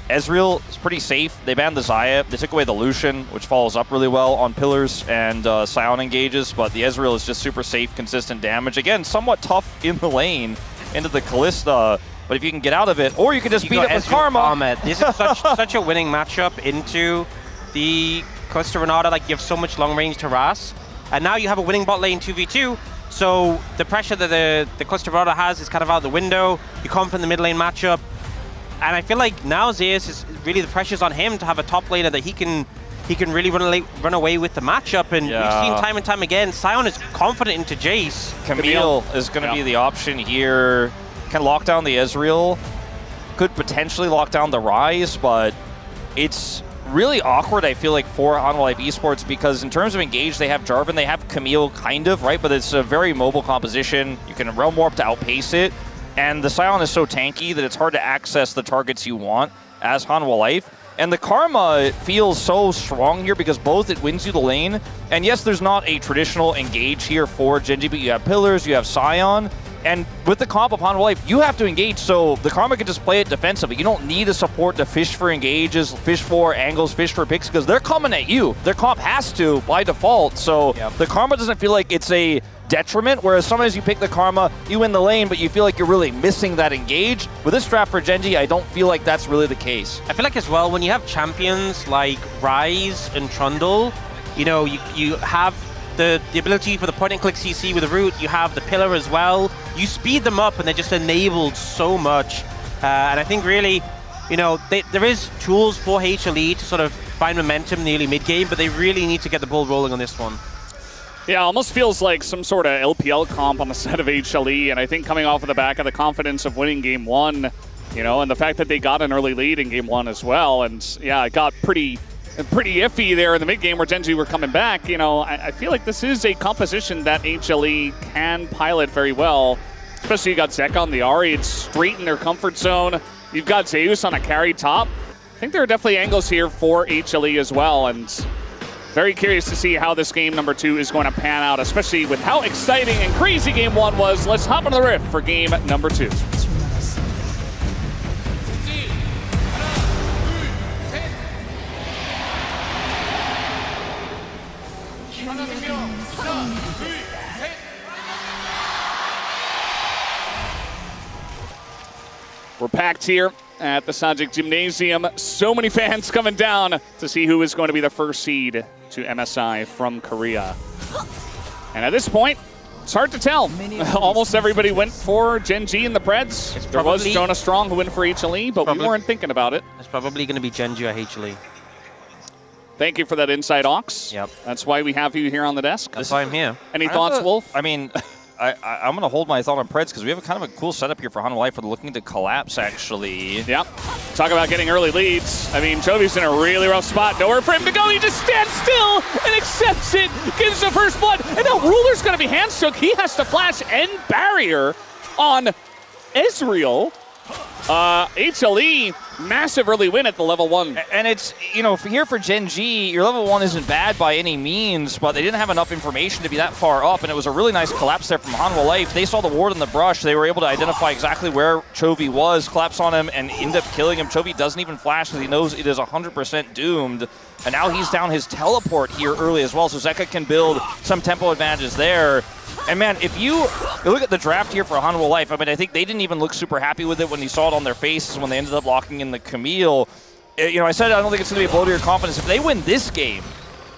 Ezreal is pretty safe. They banned the Xayah. They took away the Lucian, which follows up really well on pillars and Sion engages, but the Ezreal is just super safe, consistent damage. Again, somewhat tough in the lane into the Callista, but if you can get out of it, or you can just beat it with Karma. This is such a winning matchup into the Callista Renata. Like, you have so much long range to harass, and now you have a winning bot lane 2v2, so the pressure that the Callista Renata has is kind of out the window. You come from the mid lane matchup, and I feel like now Zeus is really, the pressure's on him to have a top laner that he can really run away with the matchup, and we've seen time and time again, Sion is confident into Jace. Camille is going to be the option here. Can lock down the Ezreal, could potentially lock down the Rise, but it's really awkward, I feel like, for Hanwha Life Esports, because in terms of engage, they have Jarvan, they have Camille, kind of, right? But it's a very mobile composition. You can realm warp to outpace it, and the Sion is so tanky that it's hard to access the targets you want as Hanwha Life. And the Karma feels so strong here because both it wins you the lane, and yes, there's not a traditional engage here for Gen G, but you have pillars, you have Sion, and with the comp of Hanwha Life, you have to engage, so the Karma can just play it defensively. You don't need a support to fish for engages, fish for angles, fish for picks, because they're coming at you. Their comp has to by default, so the Karma doesn't feel like it's a detriment, whereas sometimes you pick the Karma, you win the lane, but you feel like you're really missing that engage. With this draft for Gen G, I don't feel like that's really the case. I feel like as well, when you have champions like Rise and Trundle, you know, you have the ability for the point-and-click CC with the root, you have the pillar as well. You speed them up and they're just enabled so much. And I think really, you know, there is tools for HLE to sort of find momentum in the early mid-game, but they really need to get the ball rolling on this one. Yeah, almost feels like some sort of LPL comp on the side of HLE, and I think coming off of the back of the confidence of winning Game 1, you know, and the fact that they got an early lead in Game 1 as well, and yeah, it got pretty iffy there in the mid game where Gen G were coming back. You know, I feel like this is a composition that HLE can pilot very well, especially you got Zeka on the Ahri. It's straight in their comfort zone. You've got Zeus on a carry top. I think there are definitely angles here for HLE as well, and very curious to see how this game number 2 is going to pan out, especially with how exciting and crazy Game 1 was. Let's hop on the riff for game number 2. We're packed here at the Sajik Gymnasium. So many fans coming down to see who is going to be the first seed to MSI from Korea. And at this point, it's hard to tell. Almost everybody went for Gen G in the Preds. There was Jonah Strong who went for HLE, but we weren't thinking about it. It's probably going to be Gen G or HLE. Thank you for that insight, Ox. Yep. That's why we have you here on the desk. That's why I'm here. Any thoughts, Wolf? I mean, I'm going to hold my thought on Preds because we have a kind of a cool setup here for Hanwha Life. We're looking to collapse, actually. Yep. Talk about getting early leads. I mean, Jovi's in a really rough spot. Nowhere for him to go. He just stands still and accepts it. Gives the first blood. And now Ruler's going to be handshook. He has to flash end barrier on Ezreal. HLE massive early win at the level 1. And it's, you know, here for Gen G, your level 1 isn't bad by any means, but they didn't have enough information to be that far up, and it was a really nice collapse there from Hanwha Life. They saw the ward in the brush. They were able to identify exactly where Chovy was, collapse on him, and end up killing him. Chovy doesn't even flash because he knows it is 100% doomed. And now he's down his teleport here early as well, so Zeka can build some tempo advantages there. And man, if you look at the draft here for Hanwha Life, I mean, I think they didn't even look super happy with it when you saw it on their faces when they ended up locking in the Camille. You know, I said I don't think it's going to be a blow to your confidence. If they win this game,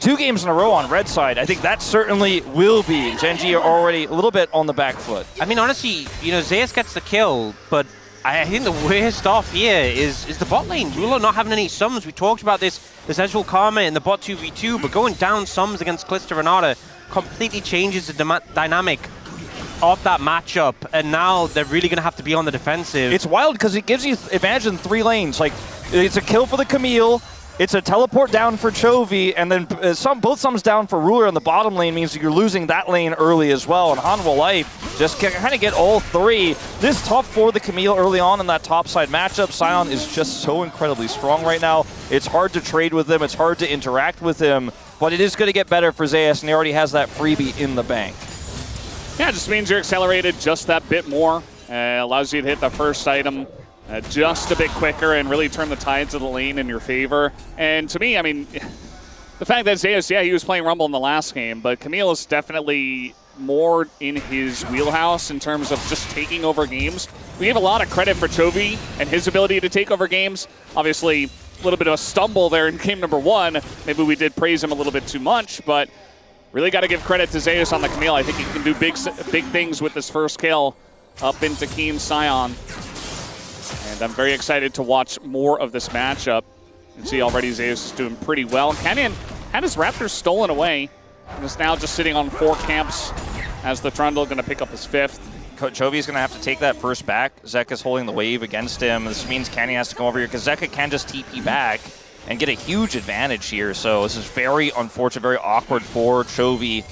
2 games in a row on red side, I think that certainly will be. Gen G are already a little bit on the back foot. I mean, honestly, you know, Zeus gets the kill, but I think the worst off here is the bot lane. Ruler not having any sums. We talked about this Ezreal Karma in the bot 2v2, but going down sums against Kalista Renata completely changes the dynamic of that matchup, and now they're really going to have to be on the defensive. It's wild because it gives you advantage in 3 lanes. Like, it's a kill for the Camille, it's a teleport down for Chovy, and then both sums down for Ruler in the bottom lane means you're losing that lane early as well. And Hanwha Life just kind of get all 3. This tough for the Camille early on in that top side matchup. Sion is just so incredibly strong right now. It's hard to trade with him, it's hard to interact with him, but it is going to get better for Zeus, and he already has that freebie in the bank. Yeah, it just means you're accelerated just that bit more. Allows you to hit the first item just a bit quicker and really turn the tides of the lane in your favor. And to me, I mean, the fact that Zeus, yeah, he was playing Rumble in the last game, but Camille is definitely more in his wheelhouse in terms of just taking over games. We gave a lot of credit for Chovy and his ability to take over games. Obviously, a little bit of a stumble there in game number 1. Maybe we did praise him a little bit too much, but really got to give credit to Zeus on the Camille. I think he can do big things with this first kill up into Keen Sion. And I'm very excited to watch more of this matchup. You can see already Zeus is doing pretty well. Canyon had his Raptors stolen away and is now just sitting on 4 camps as the Trundle going to pick up his 5th. Chovy's going to have to take that first back. Zeka's holding the wave against him. This means Canyon has to come over here because Zeka can just TP back and get a huge advantage here. So this is very unfortunate, very awkward for Chovy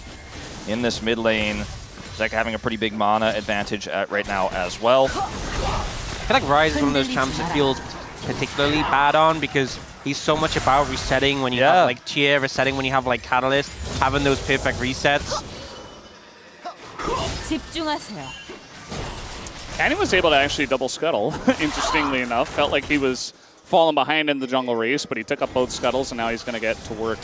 in this mid lane. Zeka having a pretty big mana advantage right now as well. I feel like Ryze is one of those champs that feels particularly bad on because he's so much about resetting when you have like tier, resetting when you have like Catalyst, having those perfect resets. Canyon was able to actually double scuttle, interestingly enough. Felt like he was falling behind in the jungle race, but he took up both scuttles and now he's going to get to work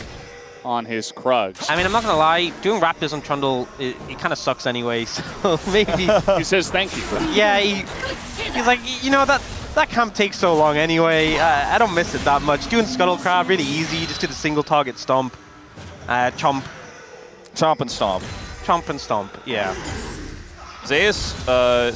on his Krugs. I mean, I'm not going to lie, doing Raptors on Trundle, it kind of sucks anyway, so maybe... He says thank you. Yeah, he's like, you know, that camp takes so long anyway. I don't miss it that much. Doing Scuttle Crab, really easy. You just did a single target stomp. Chomp. Chomp and stomp. Chomp and stomp, yeah. Zeus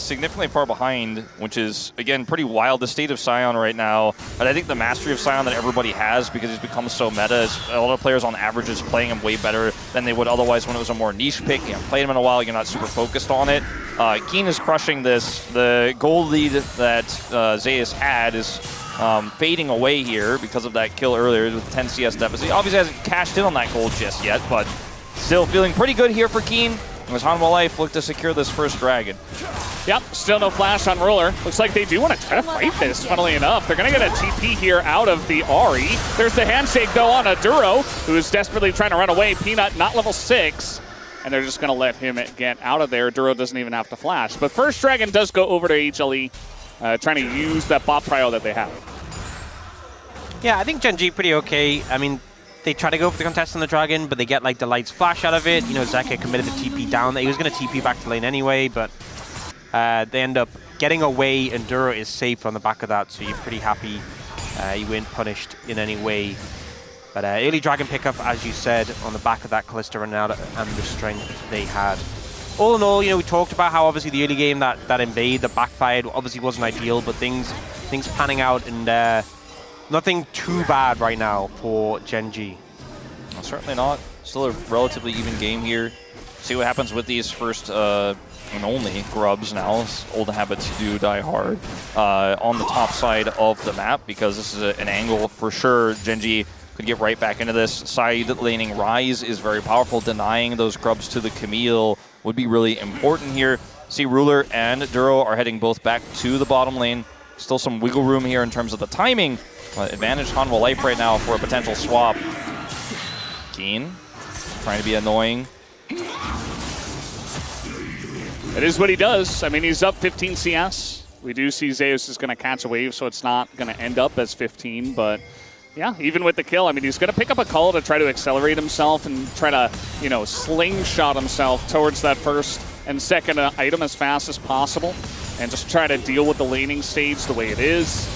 significantly far behind, which is, again, pretty wild. The state of Sion right now, but I think the mastery of Sion that everybody has because he's become so meta is a lot of players on average is playing him way better than they would otherwise when it was a more niche pick. You haven't played him in a while, you're not super focused on it. Keen is crushing this. The gold lead that Zeus had is fading away here because of that kill earlier with 10 CS deficit. He obviously hasn't cashed in on that gold just yet, but still feeling pretty good here for Keen. As Hanwha Life look to secure this first dragon. Yep, still no flash on Ruler. Looks like they do want to try to fight this, funnily enough. They're going to get a TP here out of the Ahri. There's the handshake, though, on a Duro, who is desperately trying to run away. Peanut, not level 6. And they're just going to let him get out of there. Duro doesn't even have to flash. But first dragon does go over to HLE, trying to use that bot prio that they have. Yeah, I think Gen G pretty okay. I mean, they try to go for the contest on the dragon, but they get like the lights flash out of it. You know, Zeka committed the TP down. He was going to TP back to lane anyway, but they end up getting away, and Duro is safe on the back of that, so you're pretty happy you weren't punished in any way. But early dragon pickup, as you said, on the back of that Kalista Renata and the strength they had. All in all, you know, we talked about how obviously the early game that invade, that backfired, obviously wasn't ideal, but things panning out, and nothing too bad right now for Gen G. Well, certainly not. Still a relatively even game here. See what happens with these first and only grubs now. Old habits do die hard on the top side of the map because this is an angle for sure. Gen G could get right back into this. Side laning Ryze is very powerful. Denying those grubs to the Camille would be really important here. See, Ruler and Duro are heading both back to the bottom lane Still some wiggle room here in terms of the timing. Advantage Hanwha Life right now for a potential swap. Keen trying to be annoying. It is what he does. I mean, he's up 15 CS. We do see Zeus is going to catch a wave, so it's not going to end up as 15. But yeah, even with the kill, I mean, he's going to pick up a call to try to accelerate himself and try to, you know, slingshot himself towards that first and second item as fast as possible and just try to deal with the laning stage the way it is.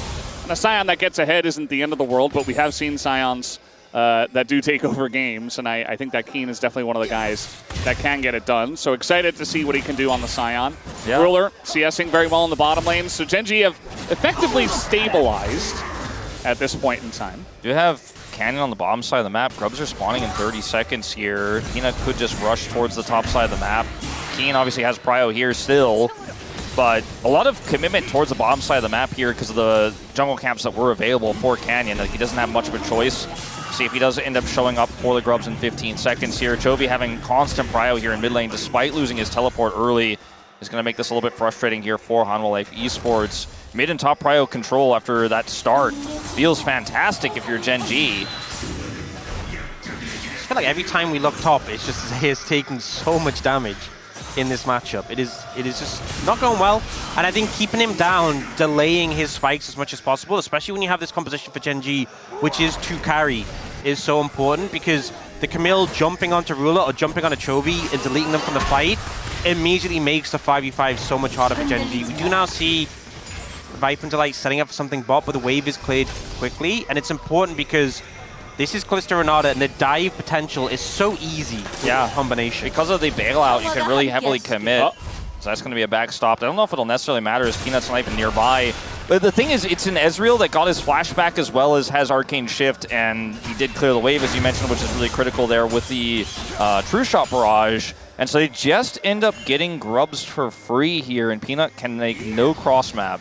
And a Scion that gets ahead isn't the end of the world, but we have seen Scions that do take over games, and I think that Keen is definitely one of the guys that can get it done. So excited to see what he can do on the Scion. Yeah. Ruler CSing very well in the bottom lane, so Gen G have effectively stabilized at this point in time. Do have Canyon on the bottom side of the map. Grubs are spawning in 30 seconds here. Peanut could just rush towards the top side of the map. Keen obviously has prio here still, but a lot of commitment towards the bottom side of the map here because of the jungle camps that were available for Canyon. Like, he doesn't have much of a choice. See if he does end up showing up for the Grubs in 15 seconds here. Chovy having constant prio here in mid lane despite losing his teleport early is going to make this a little bit frustrating here for Hanwha Life Esports. Mid and top prio control after that start feels fantastic if you're Gen G. I feel like every time we look top, it's just Zeus taking so much damage in this matchup. It is just not going well, and I think keeping him down, delaying his spikes as much as possible, especially when you have this composition for Gen G, which is 2 carry, is so important, because the Camille jumping onto Ruler or jumping onto Chovy and deleting them from the fight immediately makes the 5v5 so much harder for Gen G. We do now see Viper into like setting up for something bot, but the wave is cleared quickly, and it's important because this is Callisto Renata, and the dive potential is so easy with the combination. Because of the bailout, you can really heavily commit. So that's going to be a backstop. I don't know if it'll necessarily matter as Peanut's not even nearby. But the thing is, it's an Ezreal that got his flashback as well as has Arcane Shift, and he did clear the wave, as you mentioned, which is really critical there with the True Shot Barrage. And so they just end up getting Grubs for free here, and Peanut can make no cross map.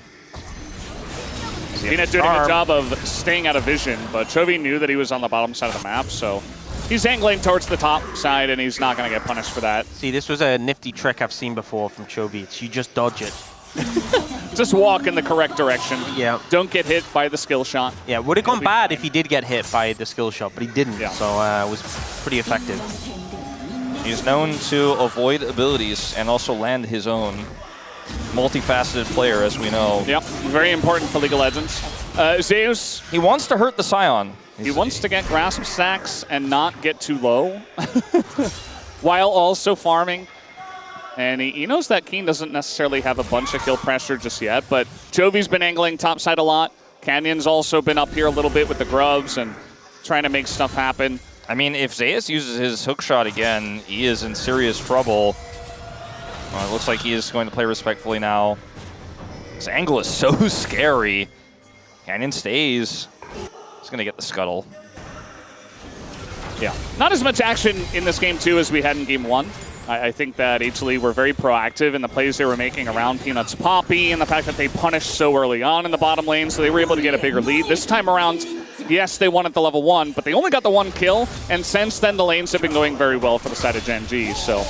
Peanut doing a good job of staying out of vision, but Chovy knew that he was on the bottom side of the map, so he's angling towards the top side, and he's not going to get punished for that. See, this was a nifty trick I've seen before from Chovy. It's you just dodge it. Just walk in the correct direction. Yeah. Don't get hit by the skill shot. Yeah, would have gone bad if he did get hit by the skill shot, but he didn't, so it was pretty effective. He's known to avoid abilities and also land his own. Multifaceted player, as we know. Yep, very important for League of Legends. Zeus. He wants to hurt the Scion. He wants to get grasp stacks and not get too low, while also farming. And he knows that Keen doesn't necessarily have a bunch of kill pressure just yet, but Chovy's been angling topside a lot. Canyon's also been up here a little bit with the Grubs and trying to make stuff happen. I mean, if Zeus uses his hook shot again, he is in serious trouble. It looks like he is going to play respectfully now. This angle is so scary. Canyon stays. He's going to get the scuttle. Yeah, not as much action in this game, too, as we had in Game 1. I think that HLE were very proactive in the plays they were making around Peanut's Poppy and the fact that they punished so early on in the bottom lane, so they were able to get a bigger lead. This time around, yes, they won at the level 1, but they only got the 1 kill, and since then the lanes have been going very well for the side of Gen G, so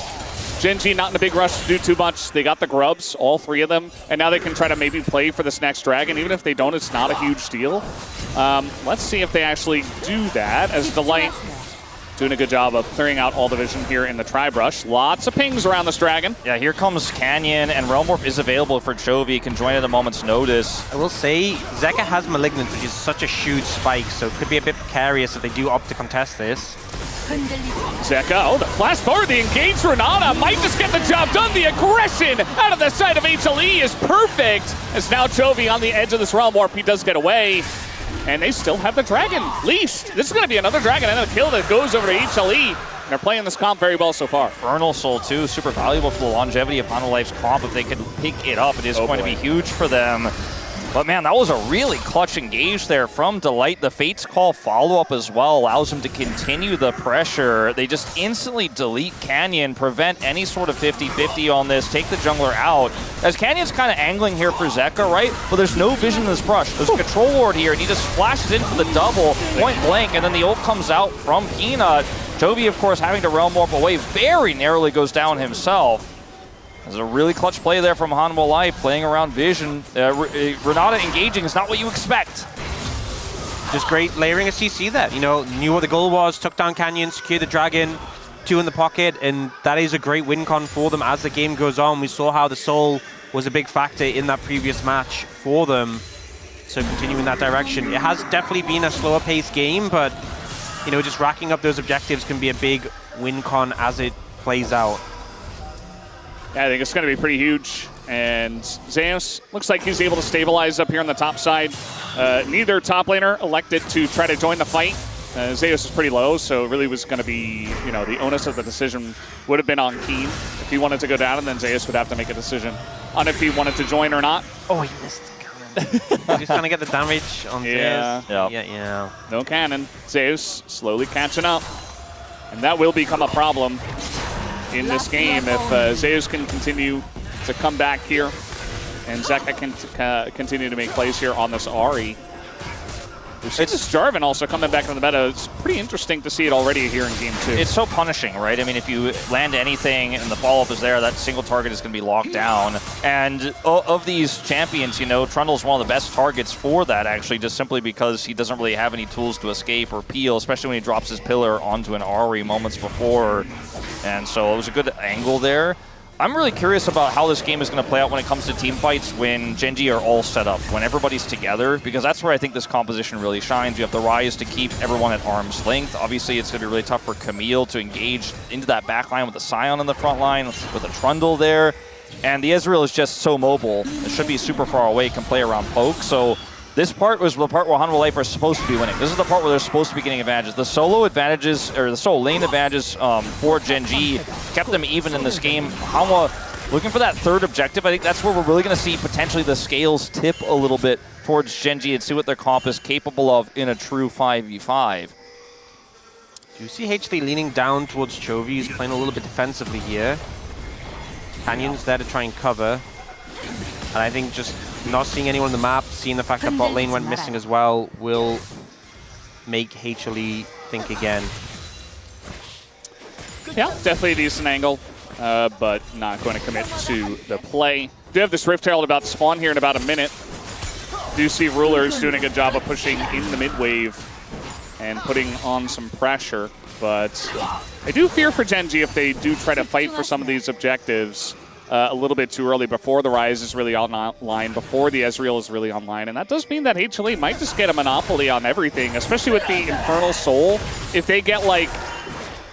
Gen G not in a big rush to do too much. They got the Grubs, all 3 of them, and now they can try to maybe play for this next dragon. Even if they don't, it's not a huge deal. Let's see if they actually do that, as Delight doing a good job of clearing out all the vision here in the Tri-Brush. Lots of pings around this dragon. Yeah, here comes Canyon, and Realm Warp is available for Chovy. Can join at a moment's notice. I will say, Zeka has Malignant, which is such a huge spike, so it could be a bit precarious if they do opt to contest this. Zeka, the flash forward, the engaged Renata might just get the job done. The aggression out of the side of HLE is perfect. As now Chovy on the edge of this Realm Warp, he does get away. And they still have the dragon leashed. This is going to be another dragon and a kill that goes over to HLE. They're playing this comp very well so far. Infernal Soul, too, super valuable for the longevity of Hanwha Life's comp. If they can pick it up, it is going to be huge for them. But man, that was a really clutch engage there from Delight. The Fate's Call follow-up as well allows them to continue the pressure. They just instantly delete Canyon, prevent any sort of 50-50 on this, take the jungler out. As Canyon's kind of angling here for Zeka, right? But there's no vision in this brush. There's a control ward here, and he just flashes in for the double, point blank, and then the ult comes out from Peanut. Chovy, of course, having to Realm Warp away, very narrowly goes down himself. There's a really clutch play there from Hanwha Life, playing around Vision. Renata engaging is not what you expect. Just great layering of CC there. You know, knew what the goal was, took down Canyon, secured the Dragon, 2 in the pocket, and that is a great win con for them as the game goes on. We saw how the Soul was a big factor in that previous match for them. So continuing that direction. It has definitely been a slower paced game, but you know, just racking up those objectives can be a big win con as it plays out. Yeah, I think it's going to be pretty huge. And Zeus looks like he's able to stabilize up here on the top side. Neither top laner elected to try to join the fight. Zeus is pretty low, so it really was going to be, you know, the onus of the decision would have been on Keen if he wanted to go down, and then Zeus would have to make a decision on if he wanted to join or not. Oh, he missed the cannon. He's trying to get the damage on Zeus. Yeah. No cannon. Zeus slowly catching up. And that will become a problem in this game if Zeus can continue to come back here and Zeka can continue to make plays here on this Ahri. It's Jarvan also coming back from the meta. It's pretty interesting to see it already here in game 2. It's so punishing, right? I mean, if you land anything and the follow-up is there, that single target is going to be locked down. And of these champions, you know, Trundle's one of the best targets for that, actually, just simply because he doesn't really have any tools to escape or peel, especially when he drops his pillar onto an Ahri moments before. And so it was a good angle there. I'm really curious about how this game is going to play out when it comes to team fights when Gen.G are all set up, when everybody's together, because that's where I think this composition really shines. You have the Ryze to keep everyone at arm's length. Obviously, it's going to be really tough for Camille to engage into that backline with the Sion in the front line, with a Trundle there. And the Ezreal is just so mobile. It should be super far away, can play around poke. So this part was the part where Hanwha Life are supposed to be winning. This is the part where they're supposed to be getting advantages. The solo advantages, or the solo lane advantages for Gen.G kept them even in this game. Hanwha looking for that third objective. I think that's where we're really going to see potentially the scales tip a little bit towards Gen.G and see what their comp is capable of in a true 5v5. Do you see HLE leaning down towards Chovy? He's playing a little bit defensively here. Canyon's there to try and cover. And I think just not seeing anyone on the map, seeing the fact that bot lane went missing as well, will make HLE think again. Yeah, definitely a decent angle, but not going to commit to the play. Do have this Rift Herald about to spawn here in about a minute. Do see Rulers doing a good job of pushing in the mid wave and putting on some pressure, but I do fear for Gen.G if they do try to fight for some of these objectives a little bit too early, before the Ryze is really online, before the Ezreal is really online. And that does mean that HLE might just get a monopoly on everything, especially with the Infernal Soul. If they get like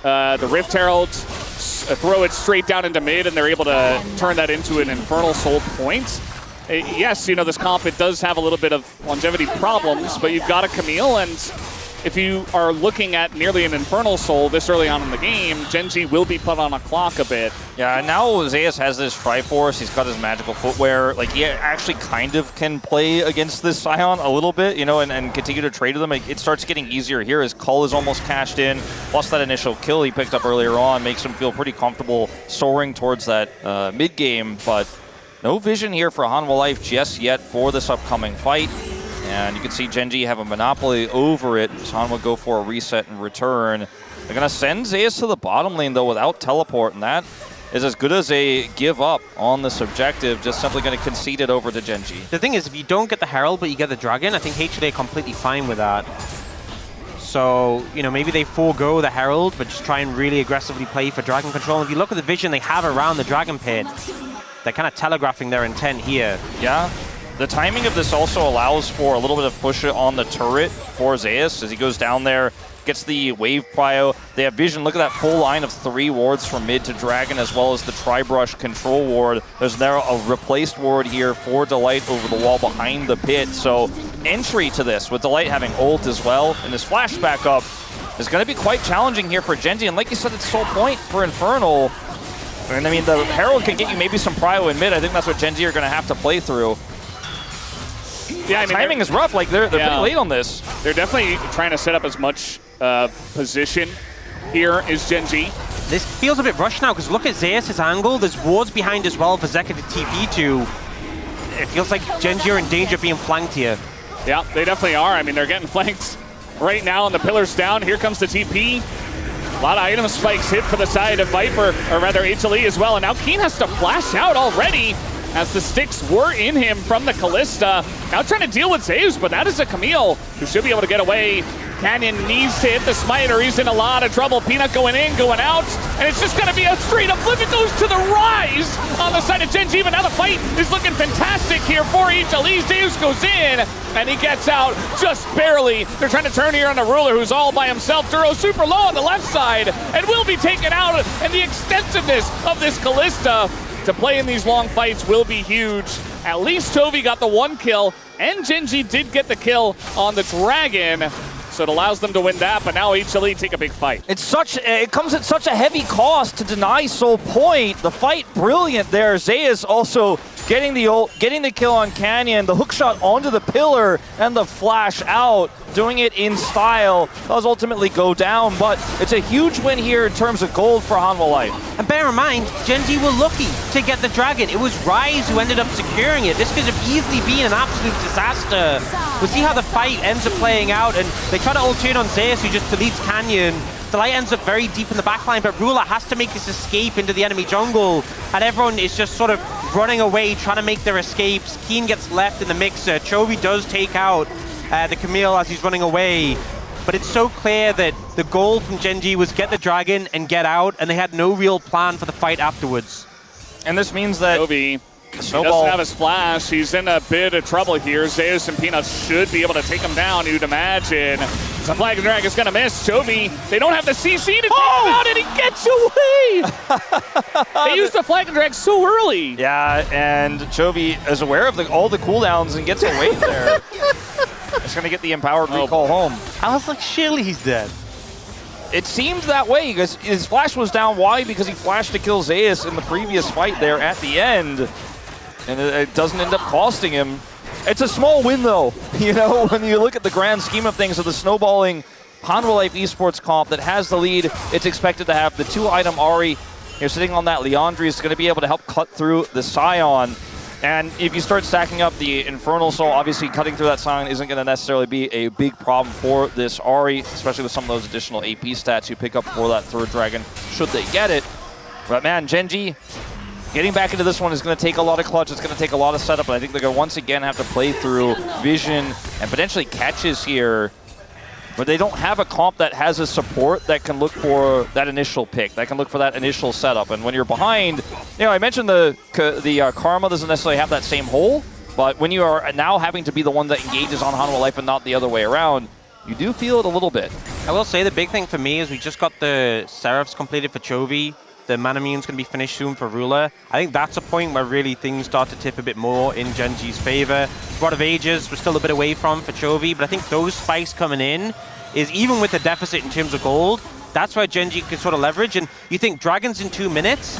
the Rift Herald, throw it straight down into mid, and they're able to turn that into an Infernal Soul point. Yes, you know, this comp, it does have a little bit of longevity problems, but you've got a Camille, and if you are looking at nearly an Infernal Soul this early on in the game, Gen.G will be put on a clock a bit. Yeah, and now Zeus has this Triforce, he's got his magical footwear. Like, he actually kind of can play against this Sion a little bit, you know, and continue to trade with him. It starts getting easier here. His Cull is almost cashed in, plus that initial kill he picked up earlier on makes him feel pretty comfortable soaring towards that mid-game, but no vision here for Hanwha Life just yet for this upcoming fight. And you can see Gen.G have a monopoly over it. Hanwha go for a reset and return. They're going to send Zeus to the bottom lane, though, without teleport, and that is as good as a give up on this objective, just simply going to concede it over to Gen.G. The thing is, if you don't get the Herald, but you get the Dragon, I think HLE are completely fine with that. So, you know, maybe they forego the Herald, but just try and really aggressively play for Dragon control. And if you look at the vision they have around the Dragon Pit, they're kind of telegraphing their intent here. Yeah. The timing of this also allows for a little bit of push on the turret for Zeus as he goes down there, gets the wave prio. They have vision. Look at that full line of 3 wards from mid to Dragon, as well as the Tri-Brush control ward. There's now a replaced ward here for Delight over the wall behind the pit. So entry to this with Delight having ult as well, and this flashback up is going to be quite challenging here for Gen.G. And like you said, it's sole point for Infernal. And I mean, the Herald can get you maybe some prio in mid. I think that's what Gen.G are going to have to play through. Yeah, I mean, timing is rough. Like, they're pretty late on this. They're definitely trying to set up as much position here as Gen.G. This feels a bit rushed now, because look at Zeus' angle. There's wards behind as well for Zeka to TP to. It feels like Gen.G are in danger of being flanked here. Yeah, they definitely are. I mean, they're getting flanked right now, and the pillar's down. Here comes the TP. A lot of item spikes hit for the side of Viper, or rather HLE as well, and now Keen has to flash out already as the sticks were in him from the Callista. Now trying to deal with Zeus, but that is a Camille who should be able to get away. Canyon needs to hit the smite or he's in a lot of trouble. Peanut going in, going out, and it's just gonna be a straight up flip. It goes to the rise on the side of Genji, but now the fight is looking fantastic here for HLE. Zeus goes in, and he gets out just barely. They're trying to turn here on the Ruler, who's all by himself. Duro super low on the left side, and will be taken out, and the extensiveness of this Callista to play in these long fights will be huge. At least Chovy got the 1 kill, and Genji did get the kill on the Dragon. So it allows them to win that, but now HLE take a big fight. It comes at such a heavy cost to deny Soul Point. The fight brilliant there. Zeus also getting the kill on Canyon, the hook shot onto the pillar, and the flash out, doing it in style. Does ultimately go down, but it's a huge win here in terms of gold for Hanwha Life. And bear in mind, Genji were lucky to get the Dragon. It was Rise who ended up securing it. This could have easily been an absolute disaster. We'll see how the fight ends up playing out, and they try to ult in on Zeus, who just deletes Canyon. The light ends up very deep in the backline, but Ruler has to make this escape into the enemy jungle, and everyone is just sort of running away, trying to make their escapes. Keen gets left in the mixer. Chovy does take out the Camille as he's running away, but it's so clear that the goal from Genji was get the Dragon and get out, and they had no real plan for the fight afterwards. And this means that Chovy, he doesn't have his flash. He's in a bit of trouble here. Zeus and Peanut should be able to take him down, you'd imagine. The Flag and Drag is going to miss. Chovy, they don't have the CC to take him out, and he gets away! They used the Flag and Drag so early. Yeah, and Chovy is aware of all the cooldowns and gets away there. It's going to get the empowered recall home. I was like, surely he's dead. It seemed that way because his flash was down. Why? Because he flashed to kill Zeus in the previous fight there at the end. And it doesn't end up costing him. It's a small win, though. You know, when you look at the grand scheme of things of the snowballing Hanwha Life esports comp that has the lead, it's expected to have the 2-item Ahri. You're sitting on that. Leandri is going to be able to help cut through the Scion. And if you start stacking up the Infernal Soul, obviously cutting through that Scion isn't going to necessarily be a big problem for this Ahri, especially with some of those additional AP stats you pick up for that third Dragon, should they get it. But man, Genji, getting back into this one is going to take a lot of clutch. It's going to take a lot of setup, and I think they're going to once again have to play through vision and potentially catches here. But they don't have a comp that has a support that can look for that initial pick, that can look for that initial setup. And when you're behind, you know, I mentioned the Karma doesn't necessarily have that same hole, but when you are now having to be the one that engages on Hanwha Life and not the other way around, you do feel it a little bit. I will say the big thing for me is we just got the Seraphs completed for Chovy. The Manamune's going to be finished soon for Ruler. I think that's a point where really things start to tip a bit more in Genji's favor. Rod of Ages, we're still a bit away from for Chovy, but I think those spikes coming in is, even with the deficit in terms of gold, that's where Genji could sort of leverage. And you think Dragons in 2 minutes,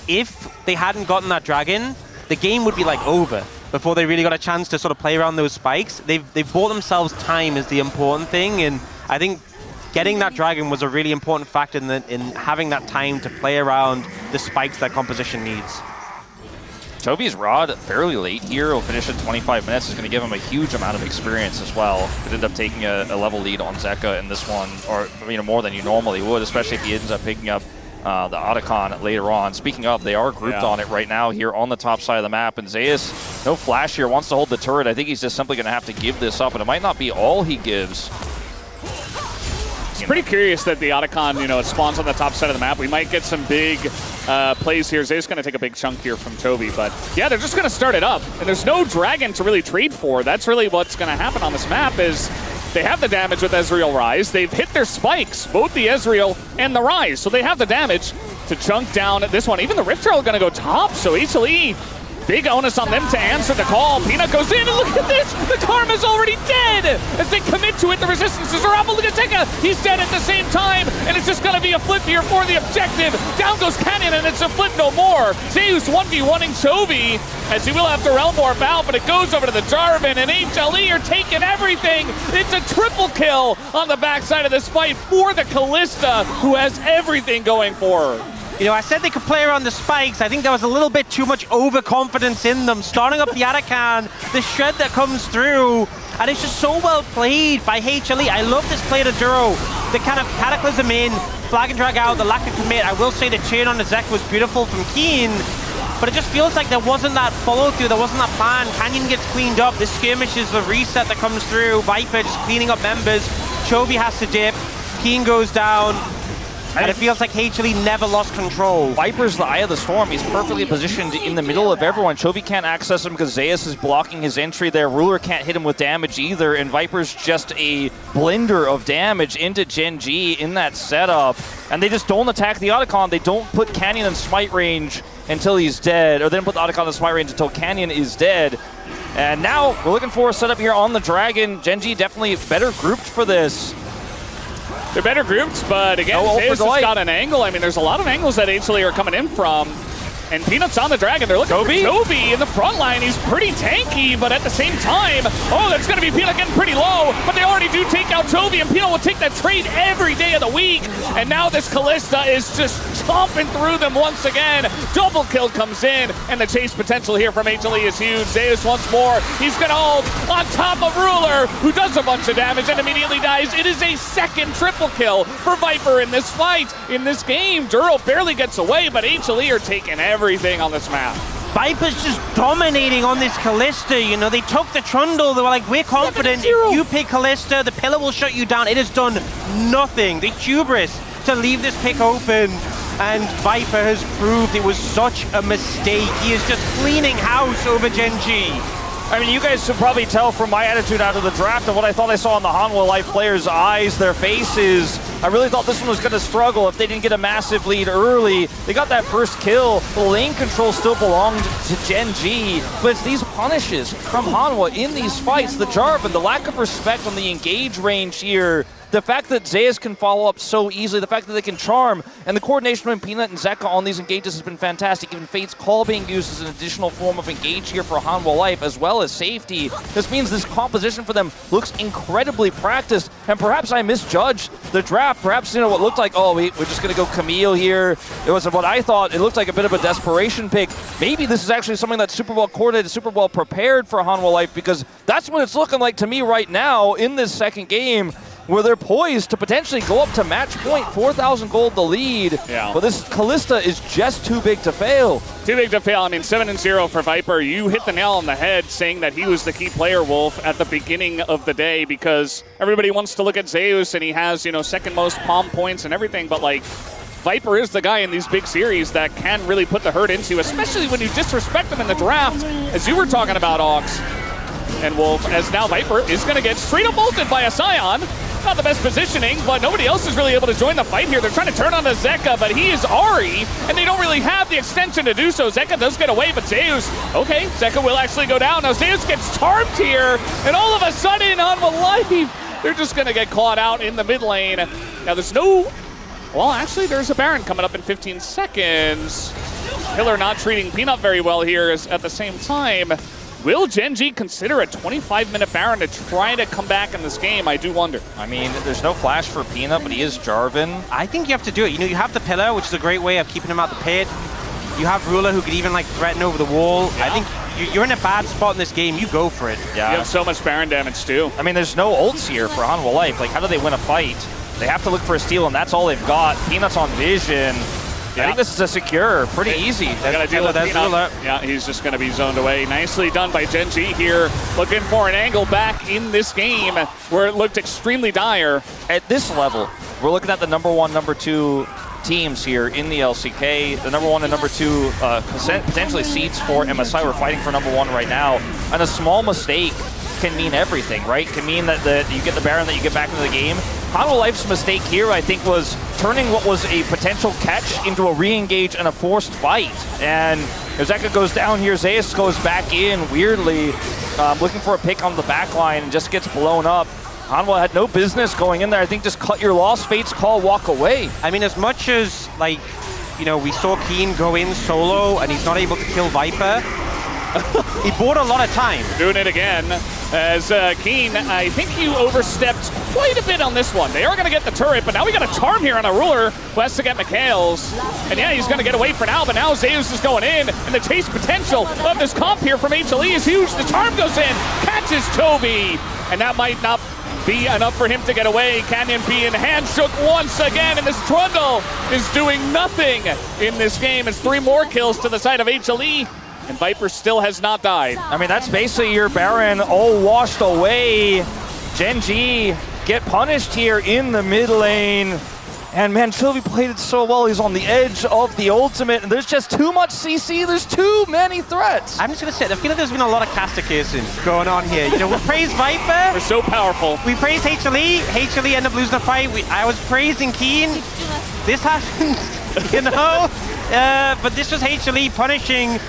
if they hadn't gotten that Dragon, the game would be like over before they really got a chance to sort of play around those spikes. They've bought themselves time is the important thing, and I think getting that Dragon was a really important factor in having that time to play around the spikes that composition needs. Chovy's Rod fairly late here. He'll finish in 25 minutes. Is going to give him a huge amount of experience as well. Could end up taking a level lead on Zeka in this one, or more than you normally would, especially if he ends up picking up the Otacon later on. Speaking of, they are grouped on it right now here on the top side of the map, and Zeus, no flash here, wants to hold the turret. I think he's just simply going to have to give this up, and it might not be all he gives. It's pretty curious that the Otacon, it spawns on the top side of the map. We might get some big plays here. Zeus going to take a big chunk here from Chovy, but yeah, they're just going to start it up, and there's no Dragon to really trade for. That's really what's going to happen on this map is they have the damage with Ezreal Rise. They've hit their spikes, both the Ezreal and the Rise, so they have the damage to chunk down this one. Even the Rift Herald going to go top, so HLE, big onus on them to answer the call. Peanut goes in, and look at this! The Karma's already dead! As they commit to it, the resistances are up. Look at Tekka! He's dead at the same time, and it's just gonna be a flip here for the objective. Down goes Canyon, and it's a flip no more. Zeus 1v1ing Chovy, as he will have to realm warp out, but it goes over to the Jarvan, and HLE are taking everything! It's a triple kill on the backside of this fight for the Callista, who has everything going for her. I said they could play around the spikes. I think there was a little bit too much overconfidence in them. Starting up the Otacon, the shred that comes through, And it's just so well played by HLE. I love this play to Duro. The kind of Cataclysm in, flag and drag out, the lack of commit. I will say the turn on the Zek was beautiful from Keen, but it just feels like there wasn't that follow-through, there wasn't that plan. Canyon gets cleaned up, the skirmish is the reset that comes through, Viper just cleaning up members, Chovy has to dip, Keen goes down, and it feels like HLE never lost control. Viper's the eye of the storm. He's perfectly positioned in the middle of everyone. Chovy can't access him because Zeus is blocking his entry there. Ruler can't hit him with damage either, and Viper's just a blender of damage into Gen G in that setup. And they just don't attack the Otacon. They don't put Canyon in smite range until he's dead, or they don't put the Otacon in smite range until Canyon is dead. And now we're looking for a setup here on the Dragon. Gen G definitely better grouped for this. They're better grouped, but again, Zeus has got an angle. I mean, there's a lot of angles that HLE are coming in from. And Peanut's on the Dragon. They're looking for Chovy in the front line. He's pretty tanky, but at the same time, oh, that's going to be Peanut getting pretty low, but they already do take out Chovy, and Peanut will take that trade every day of the week. And now this Kalista is just stomping through them once again. Double kill comes in, and the chase potential here from HLE is huge. Zeus once more. He's going to hold on top of Ruler, who does a bunch of damage and immediately dies. It is a second triple kill for Viper in this fight. In this game, Duro barely gets away, but HLE are taking everything on this map. Viper's just dominating on this Kalista, you know, they took the Trundle, they were like, we're confident, if you pick Kalista, the pillar will shut you down. It has done nothing. The hubris to leave this pick open, and Viper has proved it was such a mistake. He is just cleaning house over Gen G. I mean, you guys should probably tell from my attitude out of the draft and what I thought I saw in the Hanwha Life players' eyes, their faces. I really thought this one was going to struggle if they didn't get a massive lead early. They got that first kill. The lane control still belonged to Gen G, but it's these punishes from Hanwha in these fights, the Jarvan, the lack of respect on the engage range here, the fact that Zeus can follow up so easily, the fact that they can charm, and the coordination between Peanut and Zeka on these engages has been fantastic. Even Fate's Call being used as an additional form of engage here for Hanwha Life, as well as safety. This means this composition for them looks incredibly practiced, and perhaps I misjudged the draft. Perhaps, you know, what looked like, oh, we're just going to go Camille here. It was what I thought. It looked like a bit of a desperation pick. Maybe this is actually something that's super well coordinated, super well prepared for Hanwha Life, because that's what it's looking like to me right now in this second game, where they're poised to potentially go up to match point, 4,000 gold the lead. Yeah. But this Kalista is just too big to fail. Too big to fail. I mean, 7-0 for Viper. You hit the nail on the head saying that he was the key player, Wolf, at the beginning of the day, because everybody wants to look at Zeus and he has, you know, second most palm points and everything, but like, Viper is the guy in these big series that can really put the hurt into, especially when you disrespect him in the draft, as you were talking about, Ox and Wolf, as now Viper is going to get straight up ulted by a Scion. Not the best positioning, but nobody else is really able to join the fight here. They're trying to turn on to Zeka, but he is Ari, and they don't really have the extension to do so. Zeka does get away, but Zeus, okay, Zeka will actually go down. Now Zeus gets tarped here, and all of a sudden, Hanwha Life, they're just going to get caught out in the mid lane. Now there's no, well, actually there's a Baron coming up in 15 seconds. Pillar not treating Peanut very well here at the same time. Will Gen G consider a 25-minute Baron to try to come back in this game? I do wonder. I mean, there's no flash for Peanut, but he is Jarvan. I think you have to do it. You know, you have the pillar, which is a great way of keeping him out the pit. You have Ruler, who could even like threaten over the wall. Yeah. I think you're in a bad spot in this game. You go for it. Yeah. You have so much Baron damage too. I mean, there's no ults here for Hanwha Life. Like, how do they win a fight? They have to look for a steal, and that's all they've got. Peanut's on vision. Yeah. I think this is a secure, pretty easy. Gotta deal with Peanut. Yeah, he's just gonna be zoned away. Nicely done by Gen G here, looking for an angle back in this game where it looked extremely dire. At this level, we're looking at the number 1, number 2 teams here in the LCK. The number 1 and number 2 potentially seeds for MSI. We're fighting for number 1 right now, and a small mistake can mean everything, right? Can mean that you get the Baron, that you get back into the game. Hanwha Life's mistake here, I think, was turning what was a potential catch into a re-engage and a forced fight. And Zeka goes down here, Zeus goes back in weirdly, looking for a pick on the back line and just gets blown up. Hanwha had no business going in there. I think just cut your loss, Fate's Call, walk away. I mean, as much as, like, you know, we saw Keen go in solo and he's not able to kill Viper, he bought a lot of time. Doing it again. As Keen, I think you overstepped quite a bit on this one. They are going to get the turret, but now we got a charm here on a ruler who has to get Mikhail's. And yeah, he's going to get away for now, but now Zeus is going in, and the chase potential of this comp here from HLE is huge. The charm goes in, catches Toby, and that might not be enough for him to get away. Canyon being handshook once again, and this Trundle is doing nothing in this game. It's 3 more kills to the side of HLE, and Viper still has not died. I mean, that's basically your Baron all washed away. Gen.G get punished here in the mid lane. And man, Chovy played it so well. He's on the edge of the ultimate, and there's just too much CC. There's too many threats. I'm just going to say, I feel like there's been a lot of caster kissing going on here. You know, we praise Viper. We're so powerful. We praise HLE. HLE ended up losing the fight. I was praising Keen. This happened, you know? But this was HLE punishing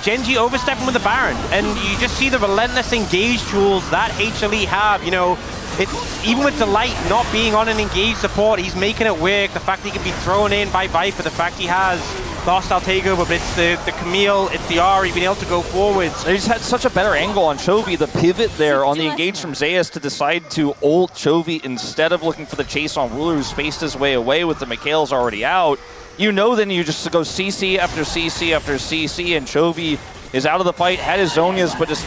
Gen.G overstepping with the Baron. And you just see the relentless engage tools that HLE have, you know. It's even with Delight not being on an engaged support, he's making it work. The fact that he can be thrown in by Viper, the fact he has the hostile takeover, but it's the Camille, it's the Ari being able to go forwards. They just had such a better angle on Chovy, the pivot there on the engage from Zeus to decide to ult Chovy instead of looking for the chase on Ruler, who spaced his way away with the Mikhail's already out. You know, then you just go CC after CC after CC, and Chovy is out of the fight, had his Zonias, but just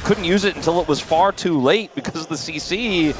couldn't use it until it was far too late because of the CC.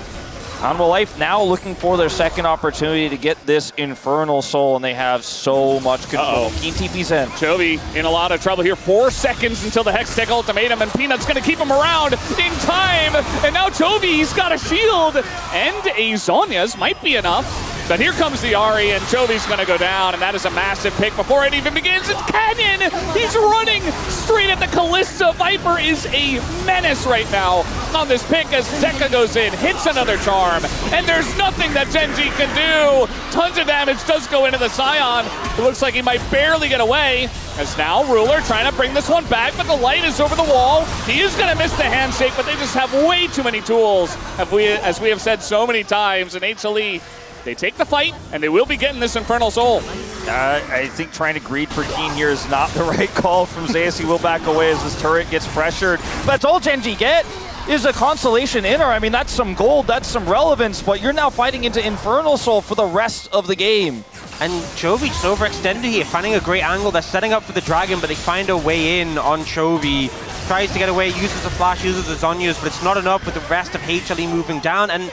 Hanwha Life now looking for their second opportunity to get this Infernal Soul, and they have so much control. Keen TP's in. Chovy in a lot of trouble here. 4 seconds until the Hextech ultimatum, and Peanut's going to keep him around in time. And now Chovy's got a shield, and a Zonia's might be enough. But here comes the Ari, and Chovy's going to go down, and that is a massive pick. Before it even begins, it's Canyon! He's running straight at the Callista. Viper is a menace right now on this pick as Zeka goes in, hits another charm, and there's nothing that Gen.G can do. Tons of damage does go into the Scion. It looks like he might barely get away, as now Ruler trying to bring this one back, but the light is over the wall. He is going to miss the handshake, but they just have way too many tools, as we have said so many times, and HLE, they take the fight, and they will be getting this Infernal Soul. I think trying to greed for Keen here is not the right call from Zeus. He will back away as this turret gets pressured. But that's all Gen.G get is a Constellation Inner. I mean, that's some gold, that's some relevance, but you're now fighting into Infernal Soul for the rest of the game. And Chovy just overextended here, finding a great angle. They're setting up for the Dragon, but they find a way in on Chovy. Tries to get away, uses the flash, uses the Zonias, but it's not enough with the rest of HLE moving down. And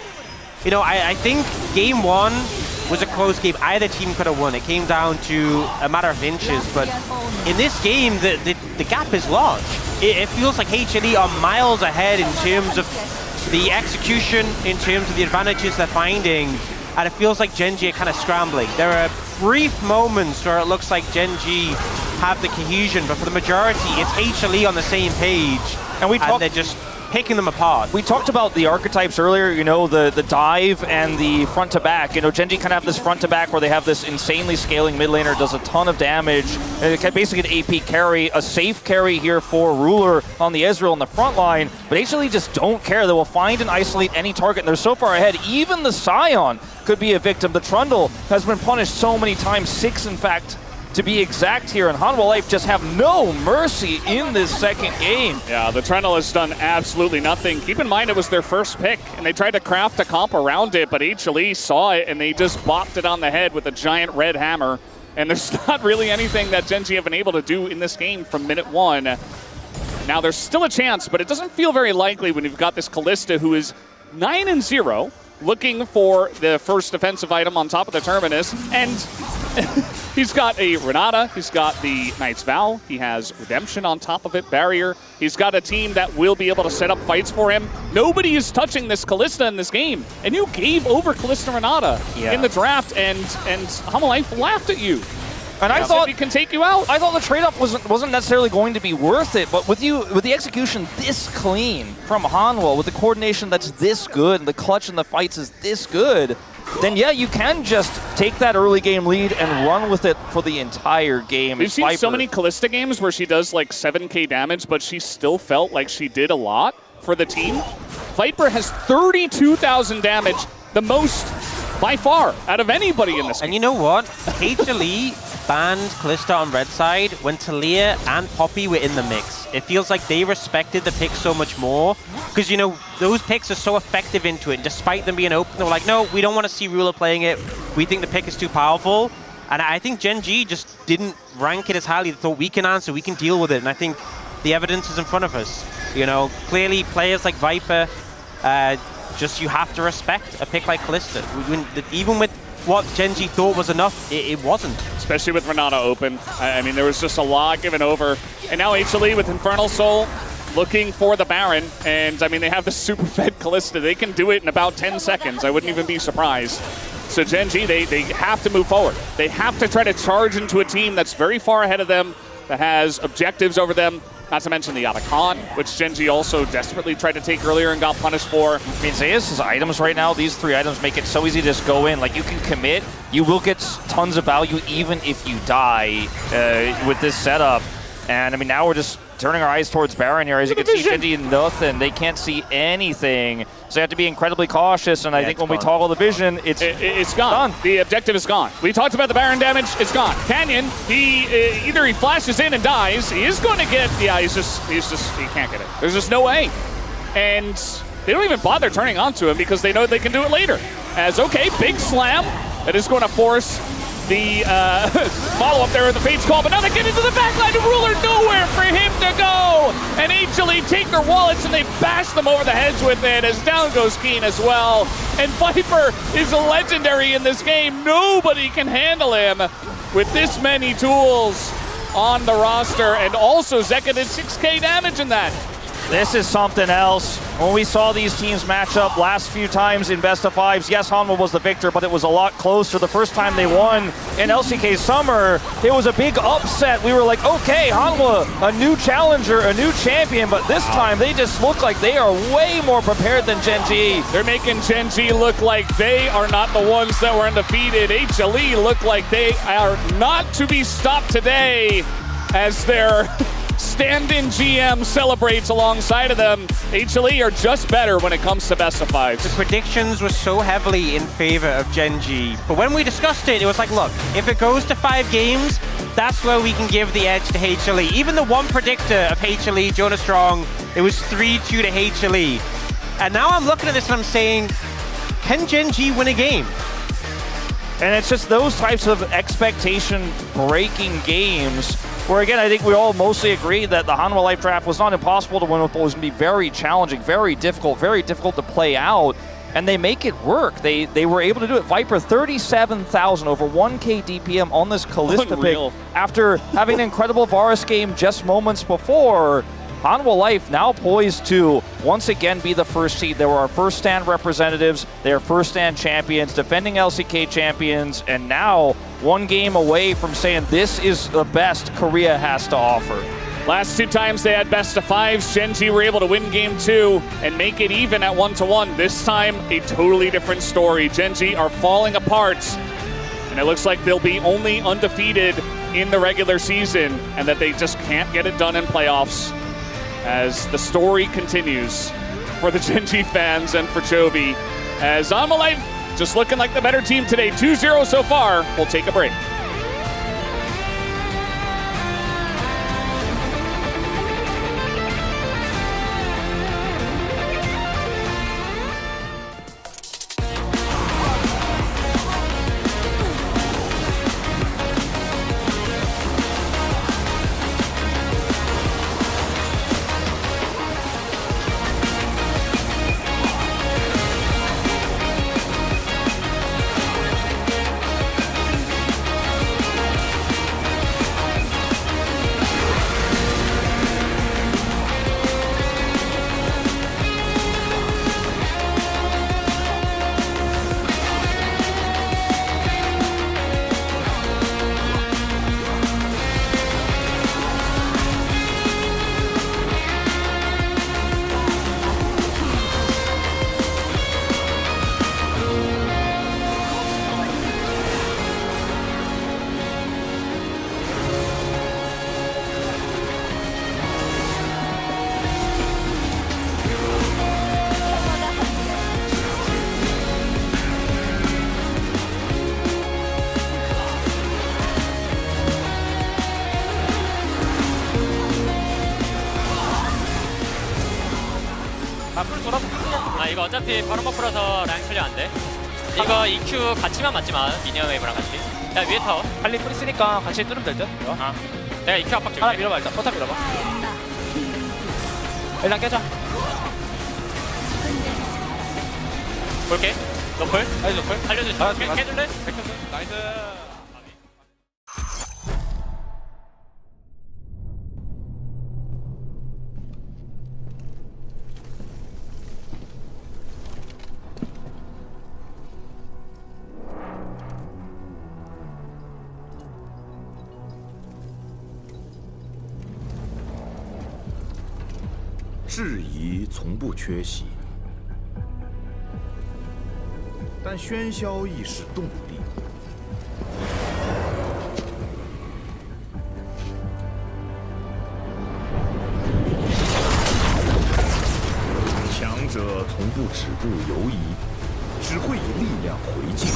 you know, I think game 1 was a close game. Either team could have won. It came down to a matter of inches. But in this game, the gap is large. It feels like HLE are miles ahead in terms of the execution, in terms of the advantages they're finding. And it feels like Gen.G are kind of scrambling. There are brief moments where it looks like Gen.G have the cohesion, but for the majority, it's HLE on the same page. And they're just picking them apart. We talked about the archetypes earlier, you know, the dive and the front to back. You know, Gen.G kind of have this front to back where they have this insanely scaling mid laner, does a ton of damage. And it basically an AP carry, a safe carry here for Ruler on the Ezreal in the front line. But HLE just don't care. They will find and isolate any target, and they're so far ahead. Even the Scion could be a victim. The Trundle has been punished so many times, 6 in fact, to be exact here, and Hanwha Life just have no mercy in this second game. Yeah, the Trundle has done absolutely nothing. Keep in mind it was their first pick, and they tried to craft a comp around it, but HLE saw it, and they just bopped it on the head with a giant red hammer. And there's not really anything that Gen.G have been able to do in this game from minute 1. Now, there's still a chance, but it doesn't feel very likely when you've got this Callista who is 9-0, looking for the first defensive item on top of the Terminus, and he's got a Renata, he's got the Knight's Vow, he has Redemption on top of it, Barrier. He's got a team that will be able to set up fights for him. Nobody is touching this Callista in this game, and you gave over Callista Renata in the draft, and Hanwha Life laughed at you. And I thought he can take you out. I thought the trade-off wasn't necessarily going to be worth it, but with the execution this clean from Hanwha, with the coordination that's this good, and the clutch in the fights is this good, then yeah, you can just take that early game lead and run with it for the entire game. We've seen so many Callista games where she does like 7k damage, but she still felt like she did a lot for the team. Viper has 32,000 damage, the most by far out of anybody in this game. And you know what? HLE banned Kalista on red side when Talia and Poppy were in the mix. It feels like they respected the pick so much more because, you know, those picks are so effective into it. And despite them being open, they were like, no, we don't want to see Ruler playing it. We think the pick is too powerful. And I think Gen G just didn't rank it as highly. They thought, we can answer, we can deal with it. And I think the evidence is in front of us. You know, clearly players like Viper, just you have to respect a pick like Kalista. Even with what Gen G thought was enough, it wasn't. Especially with Renata open. I mean, there was just a lot given over. And now HLE with Infernal Soul looking for the Baron. And I mean, they have the super fed Kalista. They can do it in about 10 seconds. I wouldn't even be surprised. So Gen G, they have to move forward. They have to try to charge into a team that's very far ahead of them, that has objectives over them. Not to mention the Otacon, which Gen G also desperately tried to take earlier and got punished for. I mean, Zeus' items right now, these 3 items make it so easy to just go in. Like, you can commit, you will get tons of value even if you die with this setup. And I mean, now we're just turning our eyes towards Baron here. As you can see, Gen G nothing. They can't see anything. So they have to be incredibly cautious. And I think when we toggle the vision, it's gone. The objective is gone. We talked about the Baron damage. It's gone. Canyon, either he flashes in and dies. He is going to get. Yeah, he can't get it. There's just no way. And they don't even bother turning onto him because they know they can do it later. As okay, big slam. That is going to force the follow-up there with the Fate's Call, but now they get into the backline of Ruler, nowhere for him to go! And HLE take their wallets and they bash them over the heads with it, as down goes Keen as well. And Viper is legendary in this game. Nobody can handle him with this many tools on the roster, and also Zeka did 6k damage in that. This is something else. When we saw these teams match up last few times in best of 5s, yes, Hanwha was the victor, but it was a lot closer. The first time they won in LCK Summer, it was a big upset. We were like, okay, Hanwha, a new challenger, a new champion, but this time they just look like they are way more prepared than Gen G. They're making Gen G look like they are not the ones that were undefeated. HLE look like they are not to be stopped today, as their stand-in GM celebrates alongside of them. HLE are just better when it comes to best of 5s. The predictions were so heavily in favor of Gen G, but when we discussed it, it was like, look, if it goes to 5 games, that's where we can give the edge to HLE. Even the one predictor of HLE, Jonah Strong, it was 3-2 to HLE. And now I'm looking at this and I'm saying, can Gen G win a game? And it's just those types of expectation-breaking games where, again, I think we all mostly agree that the Hanwha Life Draft was not impossible to win with, but it was going to be very challenging, very difficult to play out, and they make it work. They were able to do it. Viper, 37,000, over 1k DPM on this Kalista pick after having an incredible Varus game just moments before. Hanwha Life now poised to once again be the first seed. They were our first stand representatives, they are first stand champions, defending LCK champions, and now 1 game away from saying this is the best Korea has to offer. Last 2 times they had best of 5s, Gen G were able to win game 2 and make it even at 1-1. This time, a totally different story. Gen G are falling apart, and it looks like they'll be only undefeated in the regular season, and that they just can't get it done in playoffs. As the story continues for the Gen G fans and for Chovy, as Hanwha Life just looking like the better team today. 2-0 so far. We'll take a break. 어차피 바로 먹으라서 라인 클리어 안 돼. 이거 EQ 같이만 맞지만 미니언 웨이브랑 같이. 야 위에 타워. 빨리 풀 있으니까 같이 뚫으면 될 듯. 아. 내가 EQ 압박 줄게. 하나 밀어봐 일단. 포탑 밀어봐. 일단 깨자. 볼게. 노플. 아니 노플. 알려줘. 아, 해줄래? 나이스.质疑从不缺席，但喧嚣亦是动力。强者从不止步游移，只会以力量回敬。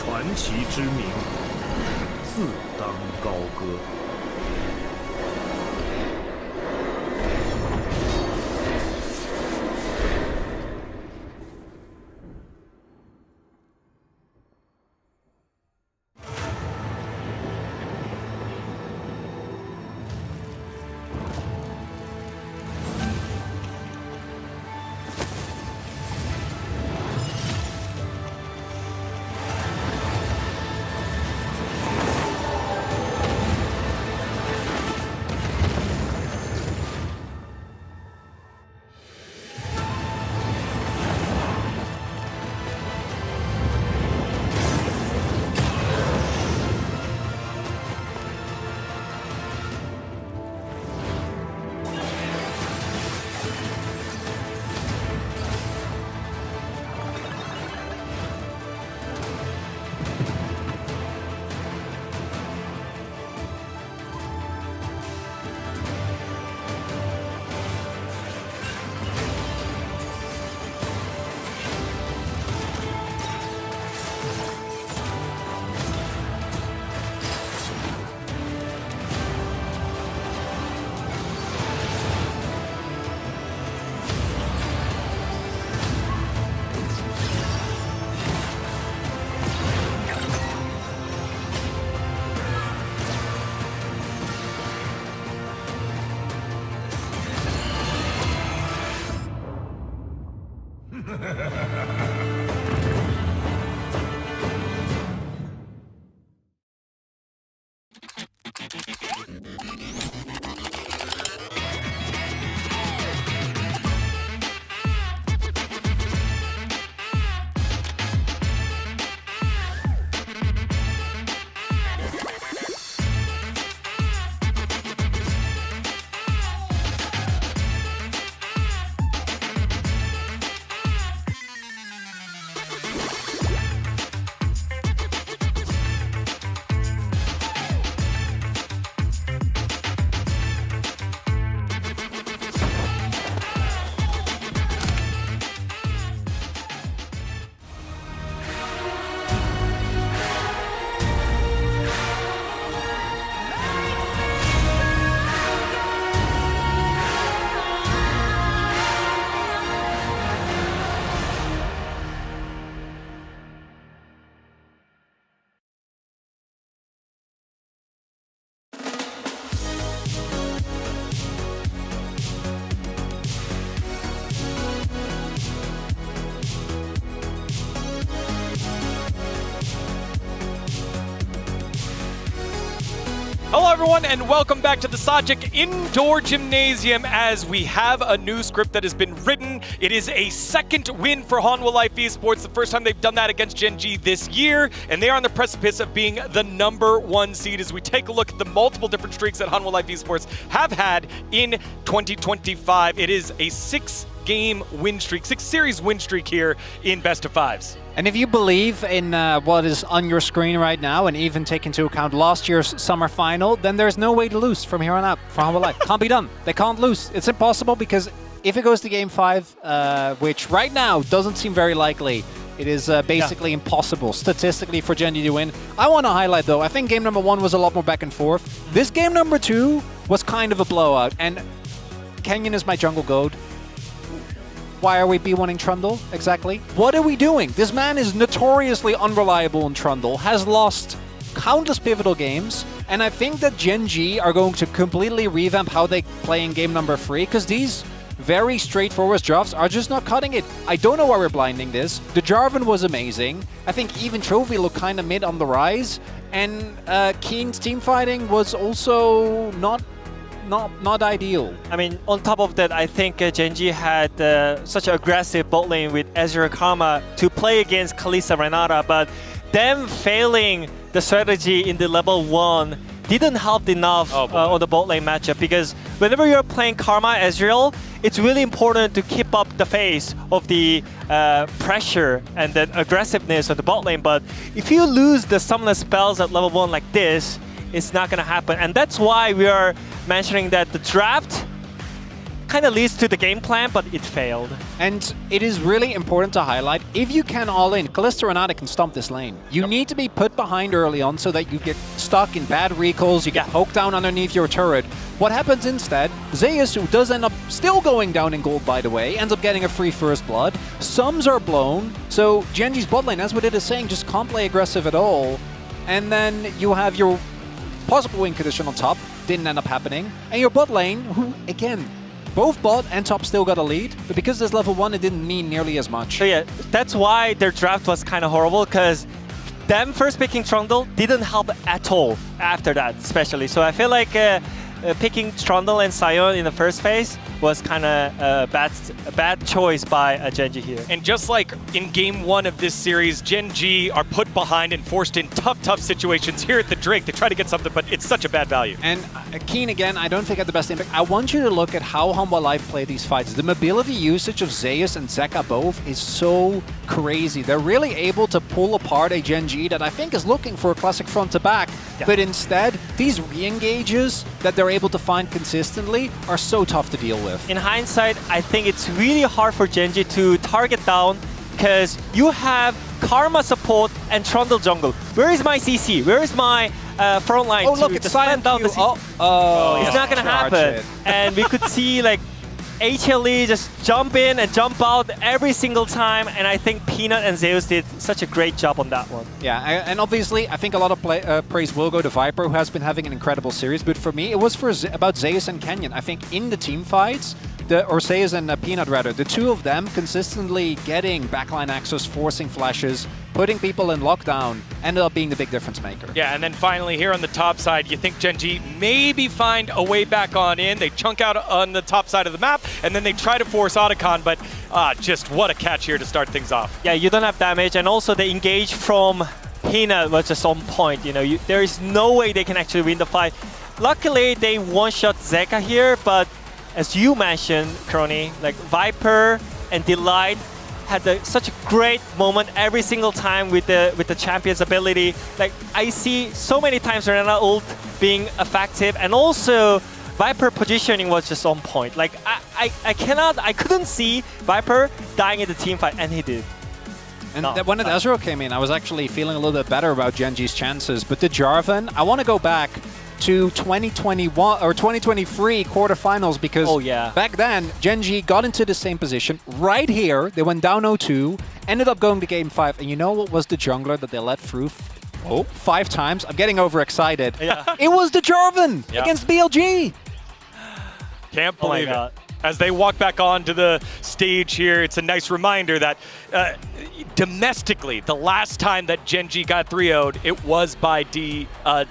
传奇之名，自当高歌。Hello, everyone, and welcome back to the Sajic Indoor Gymnasium as we have a new script that has been written. It is a second win for Hanwha Life Esports, the first time they've done that against Gen G this year, and they are on the precipice of being the #1 seed as we take a look at the multiple different streaks that Hanwha Life Esports have had in 2025. It is a 6-game win streak, 6-series win streak here in Best of Fives. And if you believe in what is on your screen right now, and even take into account last year's summer final, then there's no way to lose from here on out for Hanwha Life. Can't be done. They can't lose. It's impossible because if it goes to Game 5, which right now doesn't seem very likely, it is basically impossible statistically for Gen G to win. I want to highlight though, I think game number 1 was a lot more back and forth. This game number 2 was kind of a blowout, and Kenyon is my jungle goat. Why are we B1ing Trundle, exactly? What are we doing? This man is notoriously unreliable in Trundle, has lost countless pivotal games, and I think that Gen G are going to completely revamp how they play in game number 3, because these very straightforward drafts are just not cutting it. I don't know why we're blinding this. The Jarvan was amazing. I think even Trophy looked kind of mid on the rise, and Keen's team fighting was also not ideal. I mean, on top of that, I think Gen G had such an aggressive bot lane with Azure Karma to play against Kalista Renata, but them failing the strategy in the level 1 didn't help enough on the bot lane matchup, because whenever you're playing Karma Ezreal, it's really important to keep up the pace of the pressure and the aggressiveness of the bot lane, but if you lose the summoner spells at level 1 like this, it's not going to happen. And that's why we are mentioning that the draft kind of leads to the game plan, but it failed. And it is really important to highlight, if you can all in, Kalista Renata can stomp this lane. You need to be put behind early on so that you get stuck in bad recalls, you get poked down underneath your turret. What happens instead, Zeus, who does end up still going down in gold, by the way, ends up getting a free first blood. Sums are blown, so Gen G's bot lane, as what it is saying, just can't play aggressive at all. And then you have your possible win condition on top, didn't end up happening. And your bot lane, who, again, both bot and top still got a lead, but because there's level 1, it didn't mean nearly as much. So yeah, that's why their draft was kind of horrible, because them first picking Trundle didn't help at all after that, especially. So I feel like picking Trundle and Sion in the first phase was kind of a bad choice by Gen G here. And just like in game 1 of this series, Gen G are put behind and forced in tough situations here at the Drake to try to get something, but it's such a bad value. And Keen, again, I don't think had the best impact. I want you to look at how Hanwha Life play these fights. The mobility usage of Zeus and Zeka both is so crazy. They're really able to pull apart a Gen G that I think is looking for a classic front to back, but instead, these re-engages that they're able to find consistently are so tough to deal with. In hindsight, I think it's really hard for Gen G to target down, because you have Karma support and Trundle jungle. Where is my CC? Where is my front line? Oh, look, it's silent down the CC. It's not gonna happen. And we could see like HLE just jump in and jump out every single time, and I think Peanut and Zeus did such a great job on that one. Yeah, and obviously, I think a lot of praise will go to Viper, who has been having an incredible series, but for me, it was about Zeus and Kenyon. I think in the team fights, or Zeus and Peanut rather, the two of them consistently getting backline access, forcing flashes, putting people in lockdown, ended up being the big difference maker. Yeah, and then finally here on the top side, you think Gen G maybe find a way back on in. They chunk out on the top side of the map, and then they try to force Otacon, but just what a catch here to start things off. Yeah, you don't have damage, and also the engage from Peanut was just on point. You know, there is no way they can actually win the fight. Luckily, they one-shot Zeka here, but as you mentioned, Crony, like Viper and Delight had such a great moment every single time with the champion's ability. Like, I see so many times Renata ult being effective, and also Viper positioning was just on point. Like, I couldn't see Viper dying in the team fight, and he did. And when Ezreal came in, I was actually feeling a little bit better about Gen G's chances. But the Jarvan, I want to go back to 2021 or 2023 quarterfinals, because back then Gen G got into the same position right here. They went down 0-2, ended up going to game 5, and you know what was the jungler that they let through 5 times? I'm getting overexcited. It was the Jarvan against BLG. Can't believe it. As they walk back onto the stage here. It's a nice reminder that domestically, the last time that Gen.G got 3-0'd, it was by D. That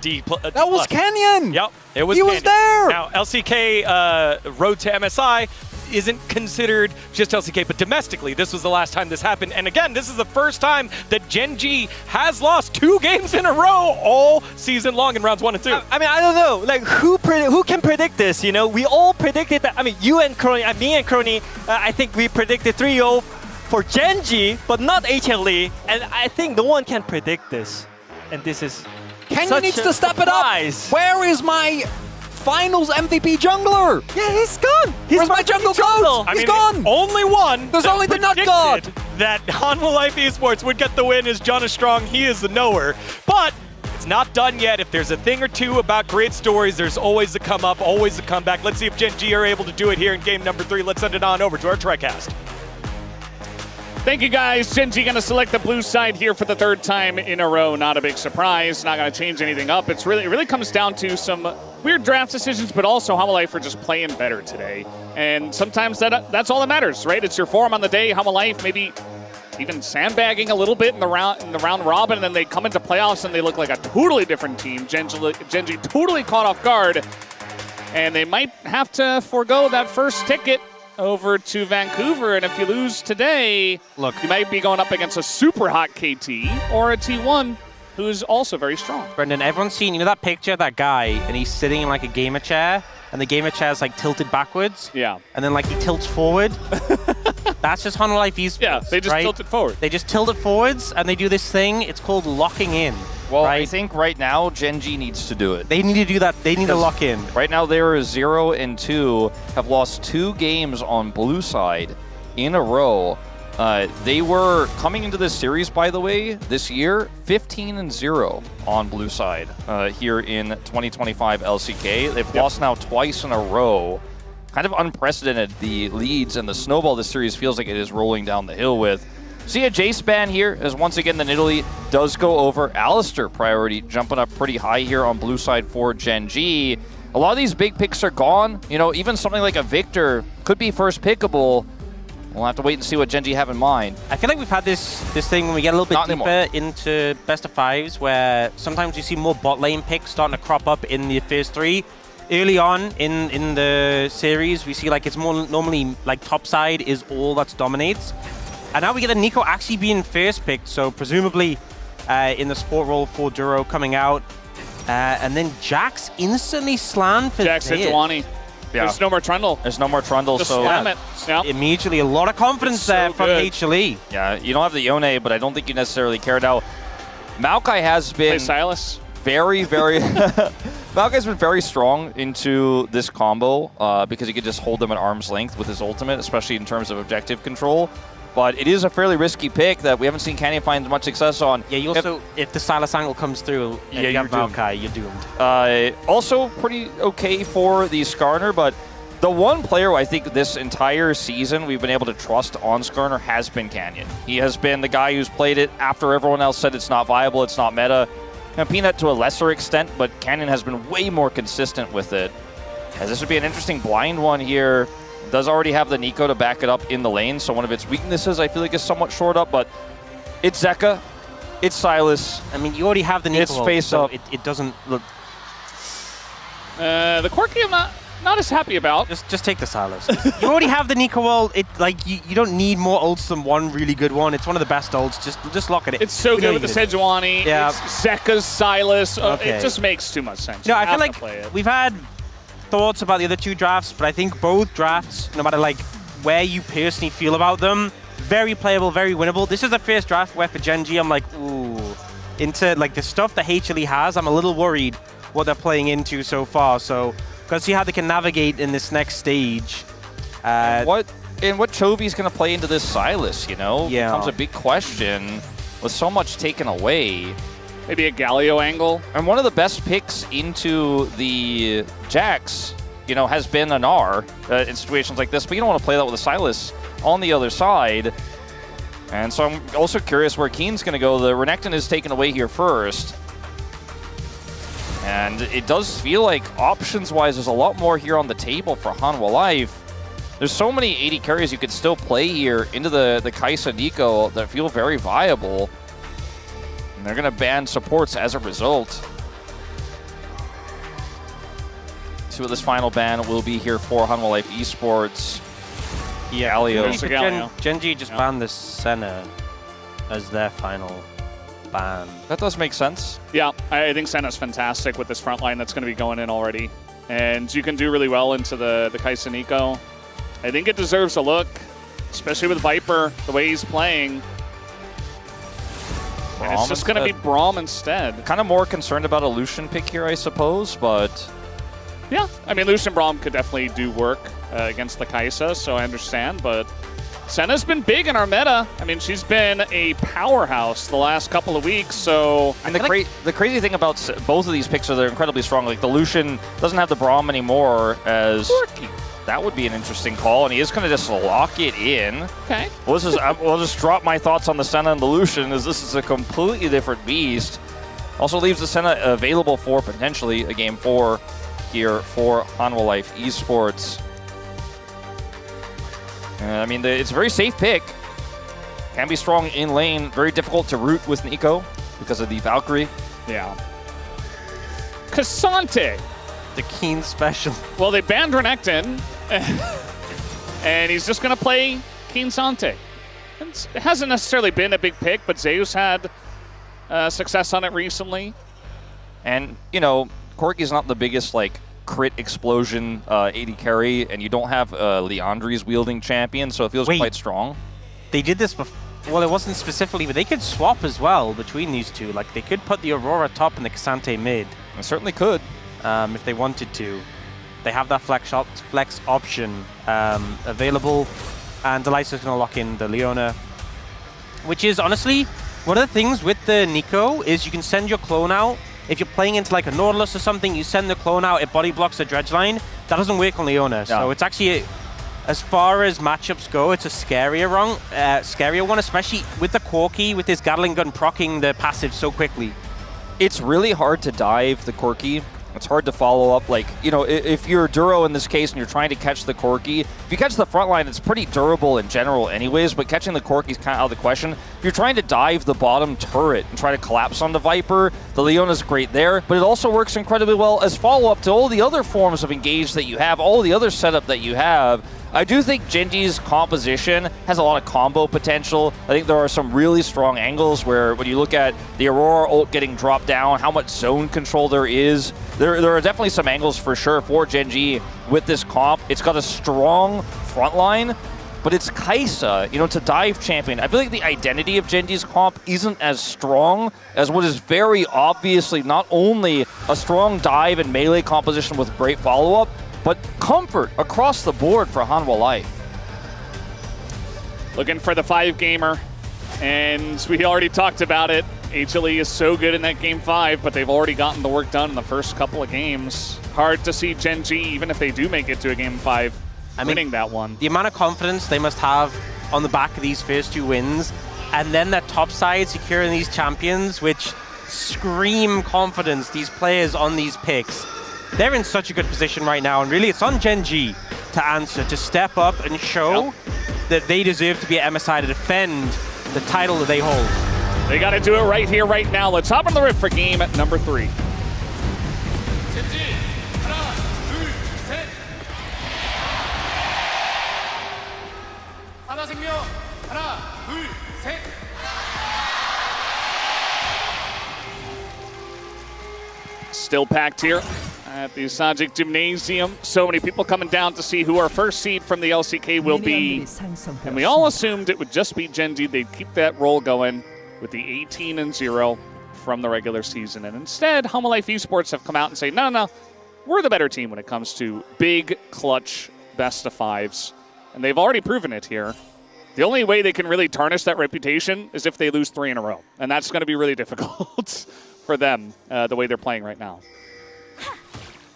was Canyon. Yep, it was. He Canyon. was there. Now LCK Road to MSI isn't considered just LCK, but domestically, this was the last time this happened. And again, this is the first time that Gen.G has lost 2 games in a row all season long in rounds 1 and 2. I mean, I don't know. Like, who can predict this? You know, we all predicted that. I mean, you and Crony, me and Crony, I think we predicted 3-0 for Gen.G, but not HLE. And I think no one can predict this. And this is Canyon needs to step it up. Where is my finals MVP jungler? Yeah, he's gone. Where's my jungle goat? I He's mean, gone. Only one. There's only the Nut God. That Hanwha Life Esports would get the win is John Strong. He is the knower. But it's not done yet. If there's a thing or two about great stories, there's always a come up, always a comeback. Let's see if Gen.G are able to do it here in game number 3. Let's send it on over to our TriCast. Thank you, guys. Gen.G going to select the blue side here for the 3rd time in a row. Not a big surprise. Not going to change anything up. It really comes down to some weird draft decisions, but also Hanwha Life are just playing better today. And sometimes that's all that matters, right? It's your form on the day. Hanwha Life maybe even sandbagging a little bit in the round robin, and then they come into playoffs and they look like a totally different team. Gen.G totally caught off guard, and they might have to forego that first ticket over to Vancouver, and if you lose today, look, you might be going up against a super hot KT or a T1 who's also very strong. Brendan, everyone's seen, you know that picture of that guy, and he's sitting in like a gamer chair, and the gamer chair's like tilted backwards? Yeah. And then like he tilts forward? That's just Hanwha Life Esports, Yeah, they just tilt it forward. They just tilt it forwards, and they do this thing, it's called locking in. Well, I think right now Gen.G needs to do it. They need to do that. They need to lock in. Right now they are 0-2, have lost 2 games on blue side in a row. They were coming into this series, by the way, this year, 15-0 on blue side here in 2025 LCK. They've lost now twice in a row. Kind of unprecedented, the leads and the snowball this series feels like it is rolling down the hill with. See a Jace ban here, as once again the Nidalee does go over. Alistair priority jumping up pretty high here on blue side for Gen.G. A lot of these big picks are gone. You know, even something like a Victor could be first pickable. We'll have to wait and see what Gen.G have in mind. I feel like we've had this thing when we get a little bit deeper into best of 5s, where sometimes you see more bot lane picks starting to crop up in the first 3. Early on in the series, we see like it's more normally like top side is all that dominates. And now we get a Nico actually being first picked, so presumably in the support role for Duro coming out. And then Jax instantly slammed for Jax hit Dwani. Yeah. There's no more Trundle. There's no more Trundle, Just so slam it. Yeah. Immediately a lot of confidence there from HLE. Yeah, you don't have the Yone, but I don't think you necessarily care. Now, Maokai has been Silas. very Maokai's been very strong into this combo because he could just hold them at arm's length with his ultimate, especially in terms of objective control. But it is a fairly risky pick that we haven't seen Canyon find much success on. Yeah, you also, if the Silas angle comes through and you have Maokai, you're doomed. Also pretty okay for the Skarner, but the one player who I think this entire season we've been able to trust on Skarner has been Canyon. He has been the guy who's played it after everyone else said it's not viable, it's not meta. And Peanut to a lesser extent, but Canyon has been way more consistent with it. As this would be an interesting blind one here. Does already have the Nico to back it up in the lane, so one of its weaknesses I feel like is somewhat shored up, but it's Zeka, it's Silas. I mean, you already have the Nico, it's face so up. It doesn't look... The Quirky I'm not as happy about. Just take the Silas. You already have the Nico ult. It like you don't need more ults than one really good one. It's one of the best ults. Just lock it in. It's so good with the Sejuani. Yeah. It's Zeka's Silas. Okay. It just makes too much sense. No, You I feel have to play like it. we've had thoughts about the other 2 drafts, but I think both drafts, no matter like where you personally feel about them, very playable, very winnable. This is the first draft where for Gen.G I'm like, ooh, into like the stuff that HLE has, I'm a little worried what they're playing into so far. So gotta see how they can navigate in this next stage. And what Chovy's gonna play into this Silas, you know? Yeah. Becomes a big question with so much taken away. Maybe a Galio angle. And one of the best picks into the Jax, you know, has been an R in situations like this, but you don't want to play that with a Silas on the other side. And so I'm also curious where Keen's going to go. The Renekton is taken away here first. And it does feel like options-wise, there's a lot more here on the table for Hanwha Life. There's so many AD carries you could still play here into the Kai'Sa Nico that feel very viable. And they're going to ban supports as a result. See what this final ban will be here for Hanwha Life Esports. Yeah, Galio. Genji just banned the Senna as their final ban. That does make sense. Yeah, I think Senna's fantastic with this front line that's going to be going in already. And you can do really well into the Kai'Sa Nico. I think it deserves a look, especially with Viper, the way he's playing. And it's just going to be Braum instead. Kind of more concerned about a Lucian pick here, I suppose, but... Yeah, I mean, Lucian Braum could definitely do work against the Kai'Sa, so I understand, but Senna's been big in our meta. I mean, she's been a powerhouse the last couple of weeks, so... And the crazy thing about both of these picks are they're incredibly strong. Like, the Lucian doesn't have the Braum anymore as... Quirky. That would be an interesting call, and he is going to just lock it in. Okay. Well, this is, I'll just drop my thoughts on the Senna and the Lucian, as this is a completely different beast. Also leaves the Senna available for potentially a Game 4 here for Hanwha Life Esports. I mean, it's a very safe pick. Can be strong in lane. Very difficult to root with Nico because of the Valkyrie. Yeah. K'Sante. The Keen special. Well, they banned Renekton, and he's just going to play K'Sante. It hasn't necessarily been a big pick, but Zeus had success on it recently. And, you know, Corki's not the biggest, like, crit explosion AD carry, and you don't have Leandri's wielding champion, so it feels quite strong. They did this before. Well, it wasn't specifically, but they could swap as well between these two. Like, they could put the Aurora top and the K'Sante mid. They certainly could. If they wanted to. They have that flex option available, and Delaisa's going to lock in the Leona, which is honestly one of the things with the Nico is you can send your clone out. If you're playing into like a Nautilus or something, you send the clone out, it body blocks the dredge line. That doesn't work on Leona, so it's actually, as far as matchups go, it's a scarier one, especially with the Corki, with his Gatling gun proccing the passive so quickly. It's really hard to dive the Corki. It's hard to follow up. Like, you know, if you're Duro in this case and you're trying to catch the Corki, if you catch the front line, it's pretty durable in general anyways, but catching the Corki is kind of out of the question. If you're trying to dive the bottom turret and try to collapse on the Viper, the Leona's great there, but it also works incredibly well as follow-up to all the other forms of engage that you have, all the other setup that you have. I do think Genji's composition has a lot of combo potential. I think there are some really strong angles where when you look at the Aurora ult getting dropped down, how much zone control there is, there are definitely some angles for sure for Genji with this comp. It's got a strong front line, but it's Kai'Sa, you know, it's a dive champion. I feel like the identity of Genji's comp isn't as strong as what is very obviously not only a strong dive and melee composition with great follow-up, but comfort across the board for Hanwha Life. Looking for the 5-gamer, and we already talked about it. HLE is so good in that Game 5, but they've already gotten the work done in the first couple of games. Hard to see Genji, even if they do make it to a Game 5, winning that one. The amount of confidence they must have on the back of these first 2 wins, and then that top side securing these champions, which scream confidence, these players on these picks. They're in such a good position right now, and really it's on Genji to answer, to step up and show that they deserve to be at MSI to defend the title that they hold. They got to do it right here, right now. Let's hop on the rift for game number 3. Still packed here at the Sajik Gymnasium. So many people coming down to see who our first seed from the LCK will be. And we all assumed it would just be Genji. They'd keep that roll going with the 18-0 from the regular season. And instead, Hanwha Life Esports have come out and say, no, we're the better team when it comes to big, clutch, best-of-5s. And they've already proven it here. The only way they can really tarnish that reputation is if they lose 3 in a row. And that's going to be really difficult for them, the way they're playing right now.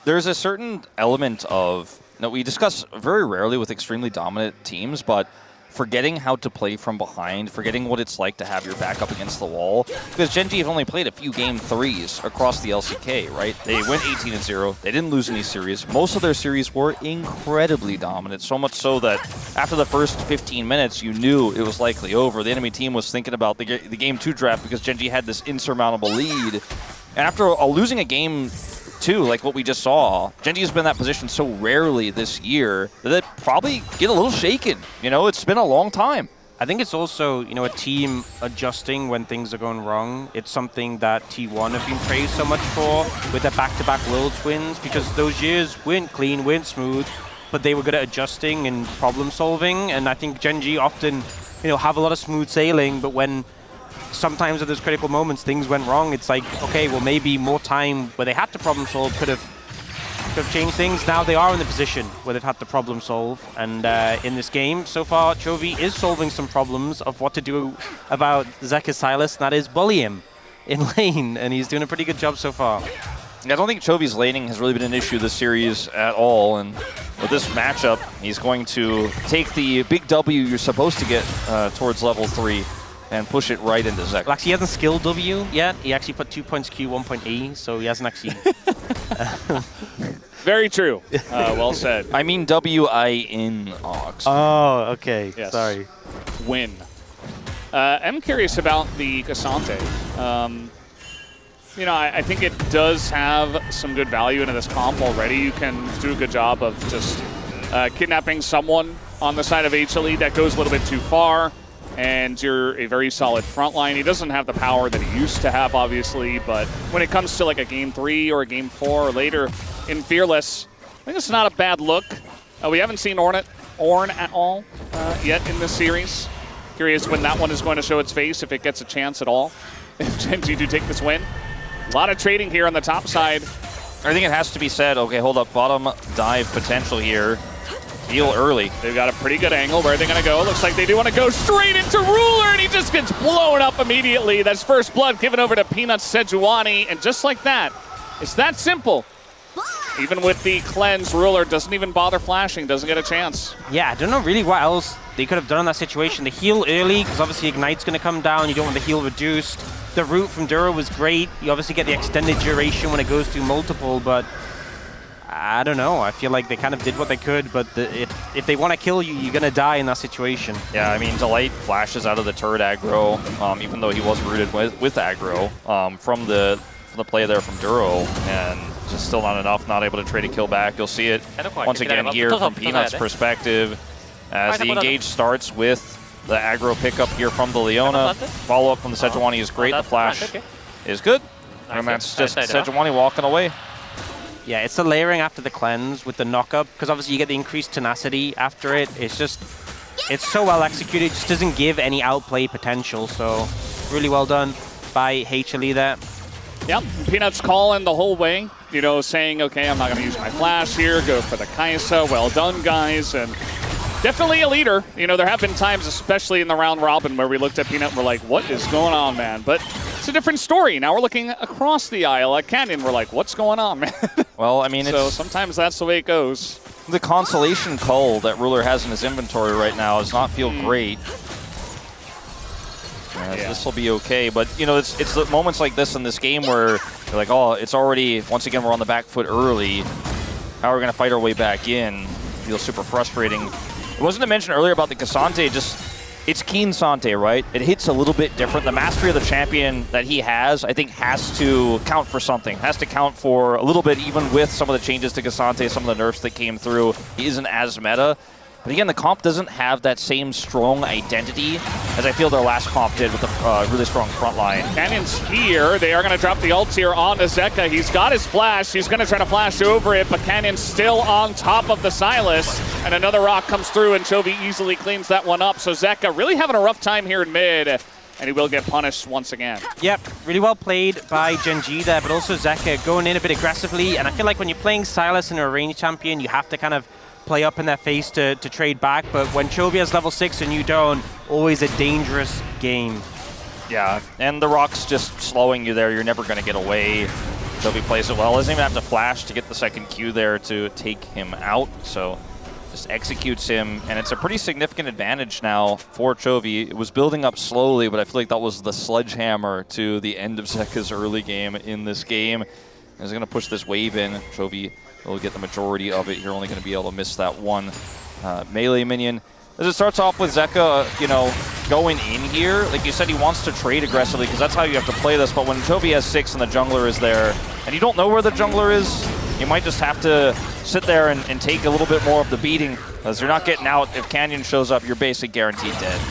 There's a certain element of, we discuss very rarely with extremely dominant teams, but forgetting how to play from behind, forgetting what it's like to have your back up against the wall. Because Gen G have only played a few game 3s across the LCK, right? They went 18-0. They didn't lose any series. Most of their series were incredibly dominant, so much so that after the first 15 minutes, you knew it was likely over. The enemy team was thinking about the game 2 draft because Gen G had this insurmountable lead. And after losing a game 2, like what we just saw, Gen G has been in that position so rarely this year that they probably get a little shaken. You know, it's been a long time. I think it's also, you know, a team adjusting when things are going wrong. It's something that T1 have been praised so much for with their back-to-back Worlds wins, because those years weren't clean, weren't smooth, but they were good at adjusting and problem solving. And I think Gen G often, you know, have a lot of smooth sailing, but when sometimes at those critical moments things went wrong, it's like, okay, well, maybe more time where they had to problem solve could have changed things. Now they are in the position where they've had to problem solve, and in this game so far, Chovy is solving some problems of what to do about Zeka Silas, and that is bully him in lane, and he's doing a pretty good job so far. I don't think Chovy's laning has really been an issue this series at all, and with this matchup, he's going to take the big W you're supposed to get towards level 3 and push it right into Zeka. Well, actually, he hasn't skilled W yet. He actually put 2 points Q, 1 point E, so he hasn't actually... Very true. Well said. I mean W-I-N, Ox. Oh, okay. Yes. Sorry. Win. I'm curious about the Cassante. You know, I think it does have some good value into this comp already. You can do a good job of just kidnapping someone on the side of HLE that goes a little bit too far, and you're a very solid front line. He doesn't have the power that he used to have, obviously, but when it comes to like a game 3 or a game 4 or later in Fearless, I think it's not a bad look. We haven't seen Ornn at all yet in this series. Curious when that one is going to show its face, if it gets a chance at all, if Gen G do take this win. A lot of trading here on the top side. I think it has to be said, okay, hold up, bottom dive potential here. Deal early. They've got a pretty good angle. Where are they going to go? Looks like they do want to go straight into Ruler, and he just gets blown up immediately. That's first blood given over to Peanuts Sejuani, and just like that, it's that simple. Even with the cleanse, Ruler doesn't even bother flashing, doesn't get a chance. Yeah, I don't know really what else they could have done in that situation. The heal early, because obviously Ignite's going to come down. You don't want the heal reduced. The route from Duro was great. You obviously get the extended duration when it goes through multiple, but I don't know. I feel like they kind of did what they could, but if they want to kill you, you're going to die in that situation. Yeah, I mean, Delight flashes out of the turret aggro, even though he was rooted with aggro from the play there from Duro, and just still not enough, not able to trade a kill back. You'll see it once again here from Peanut's perspective as the engage starts with the aggro pickup here from the Leona. Follow-up from the Sejuani is great. The flash is good. And that's just Sejuani walking away. Yeah, it's the layering after the cleanse with the knock-up, because obviously you get the increased tenacity after it. It's just, it's so well executed, it just doesn't give any outplay potential, so really well done by HLE there. Yep, Peanuts calling the whole way, you know, saying, okay, I'm not going to use my flash here, go for the Kaisa, well done, guys, and definitely a leader. You know, there have been times, especially in the round robin, where we looked at Peanut and we're like, what is going on, man? But it's a different story. Now we're looking across the aisle at Canyon, we're like, what's going on, man? Well, I mean, so sometimes that's the way it goes. The consolation cull that Ruler has in his inventory right now does not feel great. This will be okay, but you know, it's the moments like this in this game where you're like, oh, it's already, once again, we're on the back foot early. How are we going to fight our way back in? Feels super frustrating. It wasn't to mention earlier about the Cassante, just, it's Keen Sante, right? It hits a little bit different. The mastery of the champion that he has, I think, has to count for something. Has to count for a little bit, even with some of the changes to Cassante, some of the nerfs that came through. He isn't as meta. But again, the comp doesn't have that same strong identity as I feel their last comp did with the really strong front line. Canyon's here. They are going to drop the ult here on Zeka. He's got his flash. He's going to try to flash over it, but Canyon's still on top of the Silas. And another rock comes through, and Chovy easily cleans that one up. So Zeka really having a rough time here in mid, and he will get punished once again. Yep, really well played by Gen G there, but also Zeka going in a bit aggressively. And I feel like when you're playing Silas and a range champion, you have to kind of play up in their face to trade back, but when Chovy has level 6 and you don't, always a dangerous game. Yeah, and the rock's just slowing you there. You're never going to get away. Chovy plays it well. Doesn't even have to flash to get the second Q there to take him out, so just executes him, and it's a pretty significant advantage now for Chovy. It was building up slowly, but I feel like that was the sledgehammer to the end of Zeka's early game in this game. He's going to push this wave in. Chovy will get the majority of it. You're only going to be able to miss that one melee minion. As it starts off with Zeka, you know, going in here, like you said, he wants to trade aggressively because that's how you have to play this. But when Chovy has 6 and the jungler is there, and you don't know where the jungler is, you might just have to sit there and take a little bit more of the beating, as you're not getting out. If Canyon shows up, you're basically guaranteed dead.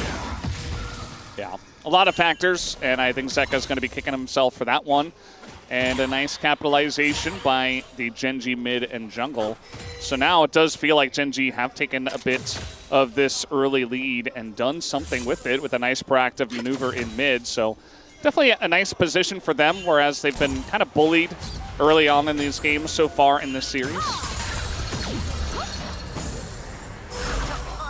Yeah, a lot of factors, and I think Zeka's going to be kicking himself for that one. And a nice capitalization by the Gen.G mid and jungle. So now it does feel like Gen.G have taken a bit of this early lead and done something with it with a nice proactive maneuver in mid. So definitely a nice position for them, whereas they've been kind of bullied early on in these games so far in this series.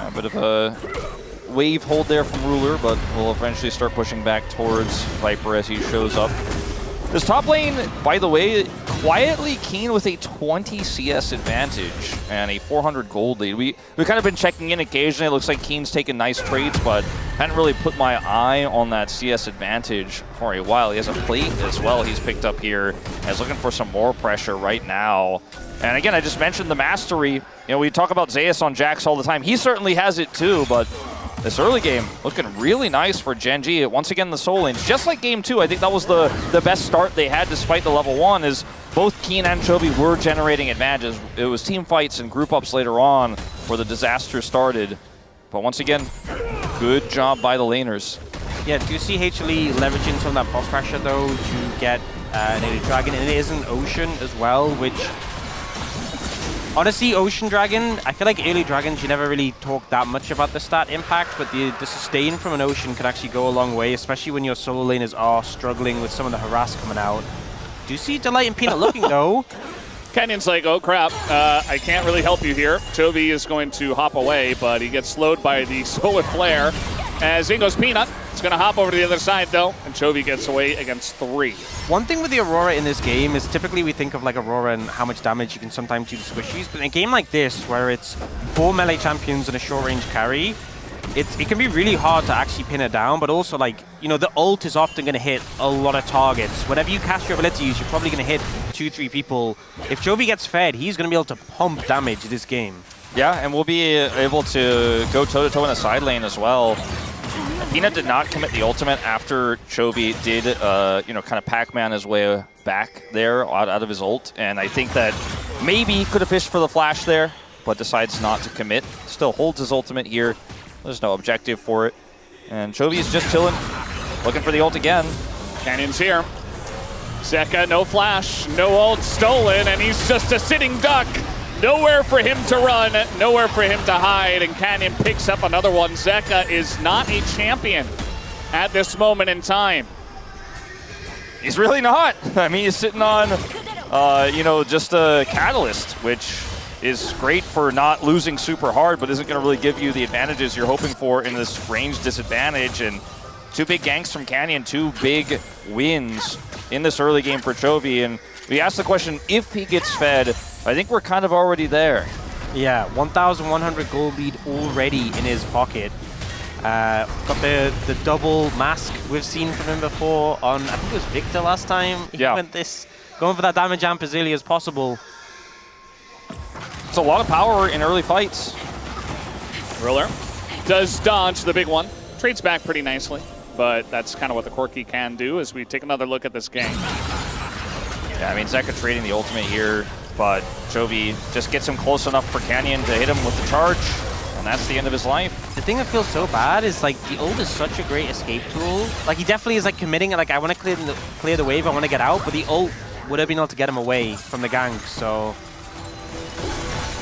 A bit of a wave hold there from Ruler, but we'll eventually start pushing back towards Viper as he shows up. This top lane, by the way, quietly Keen with a 20 CS advantage and a 400 gold lead. We've kind of been checking in occasionally. It looks like Keen's taking nice trades, but hadn't really put my eye on that CS advantage for a while. He has a plate as well he's picked up here and is looking for some more pressure right now. And again, I just mentioned the mastery. You know, we talk about Zeus on Jax all the time. He certainly has it too, but this early game looking really nice for Gen.G. Once again, the soul lanes, just like game 2, I think that was the best start they had despite the level 1, is both Keen and Chovy were generating advantages. It was team fights and group ups later on where the disaster started. But once again, good job by the laners. Yeah, do you see HLE leveraging some of that boss pressure though to get an Elite Dragon? And it is an Ocean as well, which honestly, Ocean Dragon, I feel like early Dragons, you never really talk that much about the stat impact, but the sustain from an Ocean can actually go a long way, especially when your solo laners are struggling with some of the harass coming out. Do you see Delight and Peanut looking though? Canyon's like, oh crap, I can't really help you here. Chovy is going to hop away, but he gets slowed by the Solar Flare. As in goes Peanut. It's going to hop over to the other side though, and Chovy gets away against 3. One thing with the Aurora in this game is typically we think of like Aurora and how much damage you can sometimes do to squishies, but in a game like this where it's 4 melee champions and a short range carry, it can be really hard to actually pin it down, but also like, you know, the ult is often going to hit a lot of targets. Whenever you cast your abilities, you're probably going to hit 2-3 people. If Chovy gets fed, he's going to be able to pump damage this game. Yeah, and we'll be able to go toe-to-toe in the side lane as well. Peanut did not commit the ultimate after Chovy did, you know, kind of Pac-Man his way back there out of his ult. And I think that maybe he could have fished for the flash there, but decides not to commit. Still holds his ultimate here. There's no objective for it. And Chovy is just chilling, looking for the ult again. Canyon's here. Zeka, no flash, no ult, stolen, and he's just a sitting duck. Nowhere for him to run, nowhere for him to hide, and Canyon picks up another one. Zeka is not a champion at this moment in time. He's really not. I mean, he's sitting on, you know, just a catalyst, which is great for not losing super hard, but isn't going to really give you the advantages you're hoping for in this range disadvantage. And 2 big ganks from Canyon, 2 big wins in this early game for Chovy. And we asked the question, if he gets fed, I think we're kind of already there. Yeah, 1,100 gold lead already in his pocket. Got the double mask we've seen from him before on, I think it was Victor last time. He went this, going for that damage amp as early as possible. It's a lot of power in early fights. Ruler does dodge the big one. Trades back pretty nicely, but that's kind of what the Corki can do as we take another look at this game. Yeah, I mean, Zeka trading the ultimate here, but Chovy just gets him close enough for Canyon to hit him with the charge, and that's the end of his life. The thing that feels so bad is like the ult is such a great escape tool. Like he definitely is like committing, like I want to clear the wave, I want to get out, but the ult would have been able to get him away from the gank, so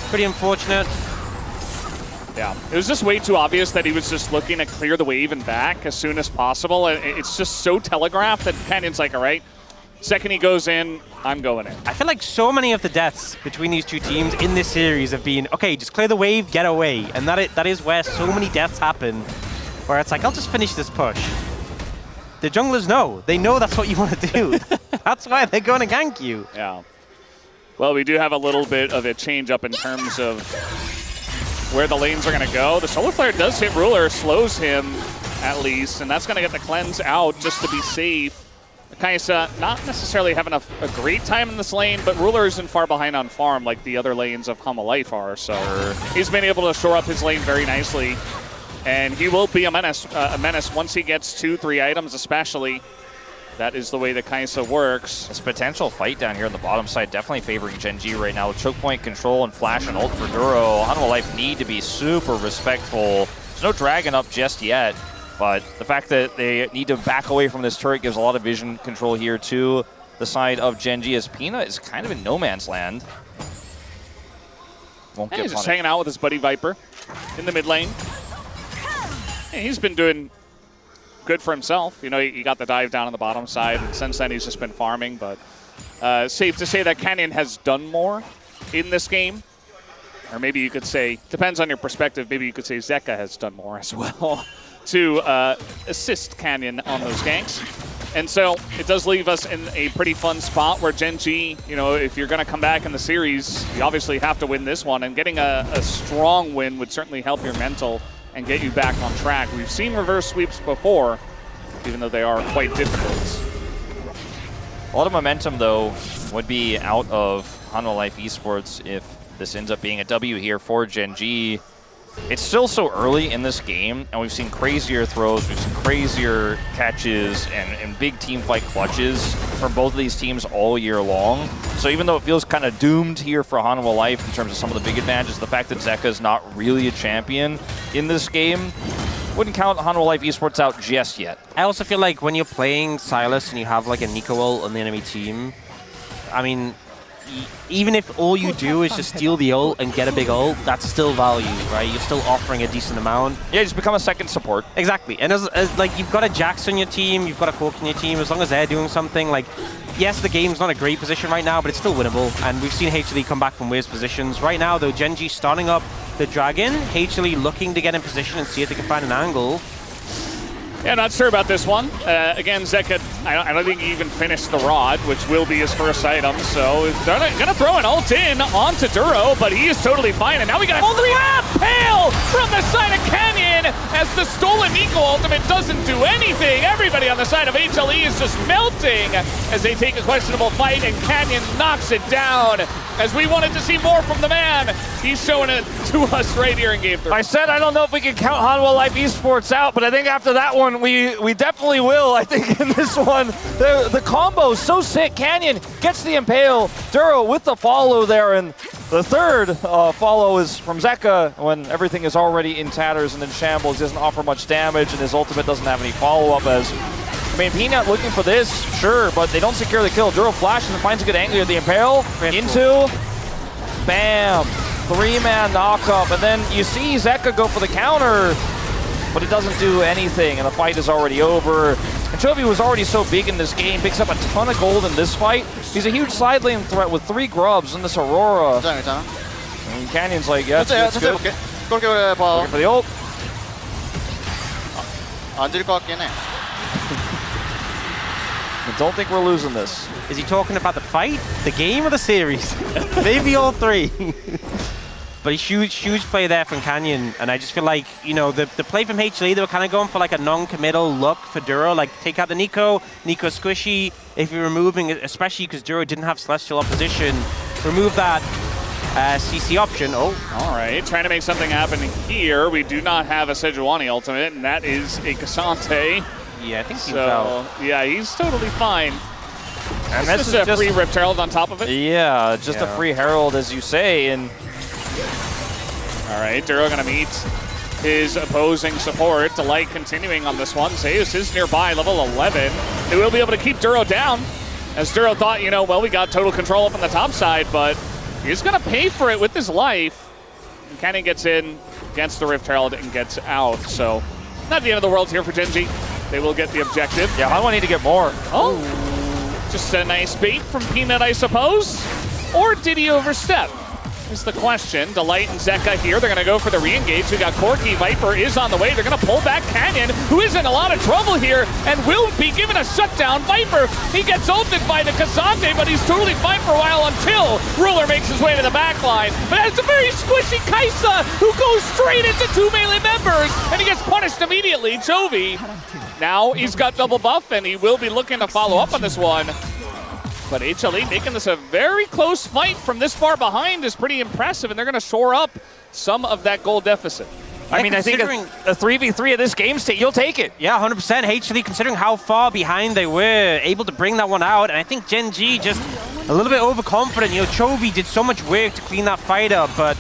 pretty unfortunate. Yeah, it was just way too obvious that he was just looking to clear the wave and back as soon as possible, and it's just so telegraphed that Canyon's like, all right, second he goes in, I'm going in. I feel like so many of the deaths between these two teams in this series have been, okay, just clear the wave, get away. And that is where so many deaths happen, where it's like, I'll just finish this push. The junglers know. They know that's what you want to do. That's why they're going to gank you. Yeah. Well, we do have a little bit of a change up in terms of where the lanes are going to go. The Solar Flare does hit Ruler, slows him at least, and that's going to get the cleanse out just to be safe. Kaisa not necessarily having a great time in this lane, but Ruler isn't far behind on farm like the other lanes of Hanwha Life are, so he's been able to shore up his lane very nicely. And he will be a menace once he gets 2-3 items especially. That is the way that Kaisa works. This potential fight down here on the bottom side definitely favoring Gen G right now with choke point control and flash and ult for Duro. Hanwha Life need to be super respectful. There's no dragon up just yet. But the fact that they need to back away from this turret gives a lot of vision control here to the side of Gen G, as Peanut is kind of in no man's land. Won't get He's just punished. hanging out with his buddy Viper in the mid lane. And he's been doing good for himself. You know, he got the dive down on the bottom side, and since then he's just been farming. But safe to say that Canyon has done more in this game. Or maybe you could say, depends on your perspective, maybe you could say Zeka has done more as well to assist Canyon on those ganks. And so it does leave us in a pretty fun spot where Gen G, you know, if you're going to come back in the series, you obviously have to win this one. And getting a strong win would certainly help your mental and get you back on track. We've seen reverse sweeps before, even though they are quite difficult. A lot of momentum, though, would be out of Hanwha Life Esports if this ends up being a W here for Gen G. It's still so early in this game, and we've seen crazier throws, we've seen crazier catches, and big team fight clutches from both of these teams all year long. So even though it feels kind of doomed here for Hanwha Life in terms of some of the big advantages, the fact that Zeka is not really a champion in this game wouldn't count Hanwha Life Esports out just yet. I also feel like when you're playing Silas and you have like a Nico ult on the enemy team, I mean, even if all you do is just steal the ult and get a big ult, that's still value, right? You're still offering a decent amount. Yeah, just become a second support. Exactly. And as like you've got a Jax on your team, you've got a Cork on your team, as long as they're doing something, like, yes, the game's not a great position right now, but it's still winnable. And we've seen HLE come back from worse positions. Right now, though, Gen G starting up the Dragon, HLE looking to get in position and see if they can find an angle. Yeah, not sure about this one. Again, Zeka, I don't think he even finished the Rod, which will be his first item. So they're going to throw an ult in onto Duro, but he is totally fine. And now we got a slap Pale from the side of Canyon as the stolen Nico ultimate doesn't do anything. Everybody on the side of HLE is just melting as they take a questionable fight, and Canyon knocks it down. As we wanted to see more from the man, he's showing it to us right here in Game 3. I said I don't know if we can count Hanwha Life Esports out, but I think after that one, we definitely will. I think in this one, the combo is so sick. Canyon gets the Impale, Duro with the follow there, and the third follow is from Zeka when everything is already in tatters and in shambles. He doesn't offer much damage, and his ultimate doesn't have any follow-up as... I mean, Peanut looking for this, sure, but they don't secure the kill. Duro flashes and finds a good angle at the Impale. Into... Bam! 3-man knock-up, and then you see Zeka go for the counter, but it doesn't do anything, and the fight is already over. And Chovy was already so big in this game, picks up a ton of gold in this fight. He's a huge side lane threat with 3 grubs in this Aurora. And Canyon's like, yeah, that's good. Looking for the ult. I don't think we're losing this. Is he talking about the fight, the game, or the series? Maybe all 3. But a huge play there from Canyon, and I just feel like, you know, the play from HLE, they were kind of going for like a non-committal look for Duro, like take out the Nico squishy. If you're removing, especially because Duro didn't have Celestial opposition, remove that CC option. Oh. All right, trying to make something happen here. We do not have a Sejuani ultimate, and that is a Cassante. Yeah, I think he's out. Yeah, he's totally fine. And this is a free Rift Herald on top of it? Yeah, just a free Herald, as you say, and... All right, Duro gonna meet his opposing support. Delight continuing on this one. Zeus is nearby, level 11. They will be able to keep Duro down. As Duro thought, you know, well, we got total control up on the top side, but he's gonna pay for it with his life. And Canyon gets in, against the Rift Herald, and gets out. So, not the end of the world here for Gen G. They will get the objective. Yeah, I want need to get more. Oh, just a nice bait from Peanut, I suppose. Or did he overstep? is the question. Delight and Zeka here. They're going to go for the re-engage. We got Corky. Viper is on the way. They're going to pull back Canyon, who is in a lot of trouble here and will be given a shutdown. Viper, he gets ulted by the Cassante, but he's totally fine for a while until Ruler makes his way to the back line. But it's a very squishy Kaisa who goes straight into 2 melee members, and he gets punished immediately. Chovy, now he's got double buff, and he will be looking to follow up on this one. But HLE making this a very close fight from this far behind is pretty impressive, and they're going to shore up some of that goal deficit. I mean, I think a 3v3 of this game state, you'll take it. Yeah, 100%. HLE, considering how far behind they were, able to bring that one out. And I think Gen G just a little bit overconfident. You know, Chovy did so much work to clean that fight up, but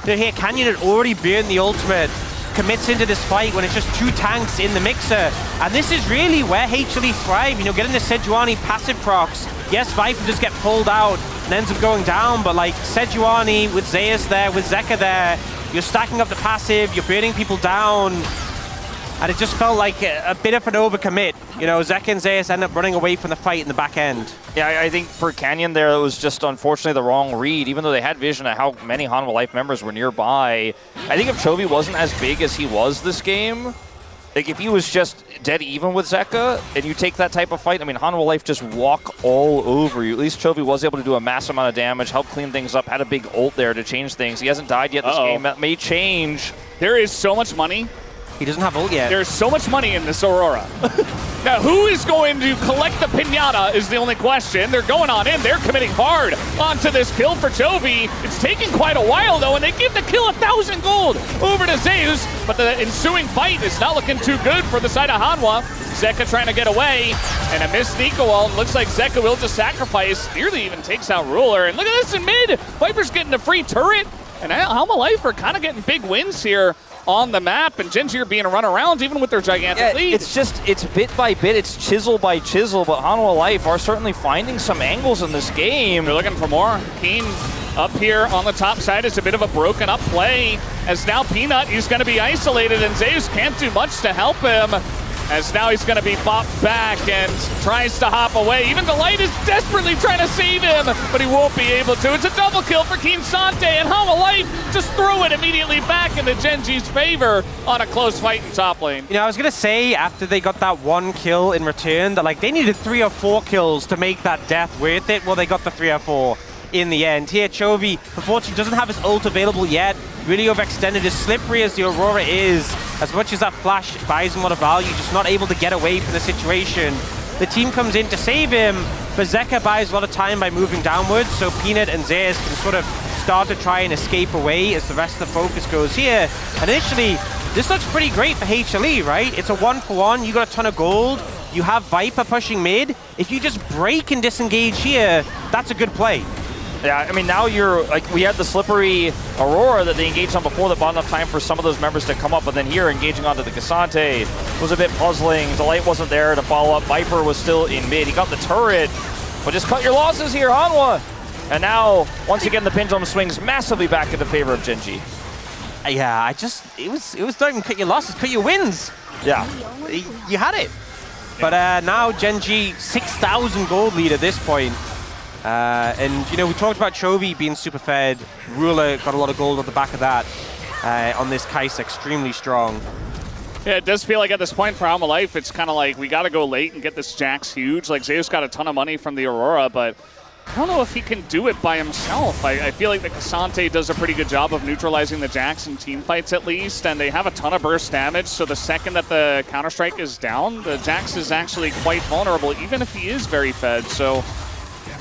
here Canyon had already burned the ultimate, commits into this fight when it's just 2 tanks in the mixer. And this is really where HLE thrive, you know, getting the Sejuani passive procs. Yes, Viper just get pulled out and ends up going down, but like Sejuani with Zeus there, with Zeka there, you're stacking up the passive, you're burning people down, and it just felt like a bit of an overcommit. You know, Zeka and Zeus end up running away from the fight in the back end. Yeah, I think for Canyon there, it was just unfortunately the wrong read, even though they had vision of how many Hanwha Life members were nearby. I think if Chovy wasn't as big as he was this game, like if he was just dead even with Zeka, and you take that type of fight, I mean, Hanwha Life just walk all over you. At least Chovy was able to do a massive amount of damage, help clean things up, had a big ult there to change things. He hasn't died yet this game. That may change. There is so much money. He doesn't have ult yet. There's so much money in this Aurora. Now, who is going to collect the pinata is the only question. They're going on in. They're committing hard onto this kill for Chovy. It's taking quite a while, though, and they give the kill 1,000 gold over to Zeus. But the ensuing fight is not looking too good for the side of Hanwha. Zeka trying to get away, and a missed Nico wall. Looks like Zeka will just sacrifice. Nearly even takes out Ruler. And look at this in mid. Viper's getting a free turret, and Hanwha Life are kind of getting big wins here on the map, and Gen G are being run around even with their gigantic lead. It's bit by bit, it's chisel by chisel, but Hanwha Life are certainly finding some angles in this game. They're looking for more. Keen up here on the top side is a bit of a broken up play, as now Peanut, he's going to be isolated, and Zeus can't do much to help him, as now he's going to be bopped back and tries to hop away. Even Delight is desperately trying to save him, but he won't be able to. It's a double kill for Keen Sante, and Hanwha Life just throw it immediately back into Gen G's favor on a close fight in top lane. You know, I was going to say, after they got that 1 kill in return, that like they needed 3 or 4 kills to make that death worth it. Well, they got the 3 or 4 in the end. Here, Chovy, unfortunately, doesn't have his ult available yet. Really overextended, as slippery as the Aurora is, as much as that flash buys him a lot of value, just not able to get away from the situation. The team comes in to save him, but Zeka buys a lot of time by moving downwards, so Peanut and Zeus can sort of start to try and escape away as the rest of the focus goes here. And initially, this looks pretty great for HLE, right? It's a 1-for-1, you got a ton of gold, you have Viper pushing mid. If you just break and disengage here, that's a good play. Yeah, I mean, now you're, like, we had the slippery Aurora that they engaged on before that bought enough time for some of those members to come up, but then here, engaging onto the Cassante was a bit puzzling. Delight wasn't there to follow up. Viper was still in mid. He got the turret, but just cut your losses here, Hanwha. And now, once again, the pendulum swings massively back in the favor of Gen G. Yeah, it was not even cut your losses, cut your wins. Yeah. You had it. But now Gen G, 6,000 gold lead at this point. And, you know, we talked about Chovy being super fed. Ruler got a lot of gold on the back of that on this Kaisa, extremely strong. Yeah, it does feel like at this point for Hanwha Life, it's kind of like we got to go late and get this Jax huge. Like, Zeus got a ton of money from the Aurora, but I don't know if he can do it by himself. I feel like the Cassante does a pretty good job of neutralizing the Jax in team fights at least, and they have a ton of burst damage, so the second that the Counter-Strike is down, the Jax is actually quite vulnerable, even if he is very fed, so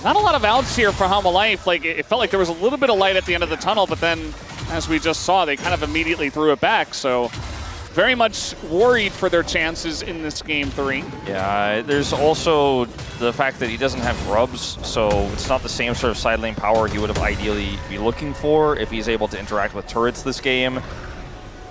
not a lot of outs here for Hanwha Life. Like, it felt like there was a little bit of light at the end of the tunnel, but then, as we just saw, they kind of immediately threw it back, so very much worried for their chances in this game 3. Yeah, there's also the fact that he doesn't have grubs, so it's not the same sort of side lane power he would have ideally be looking for if he's able to interact with turrets this game.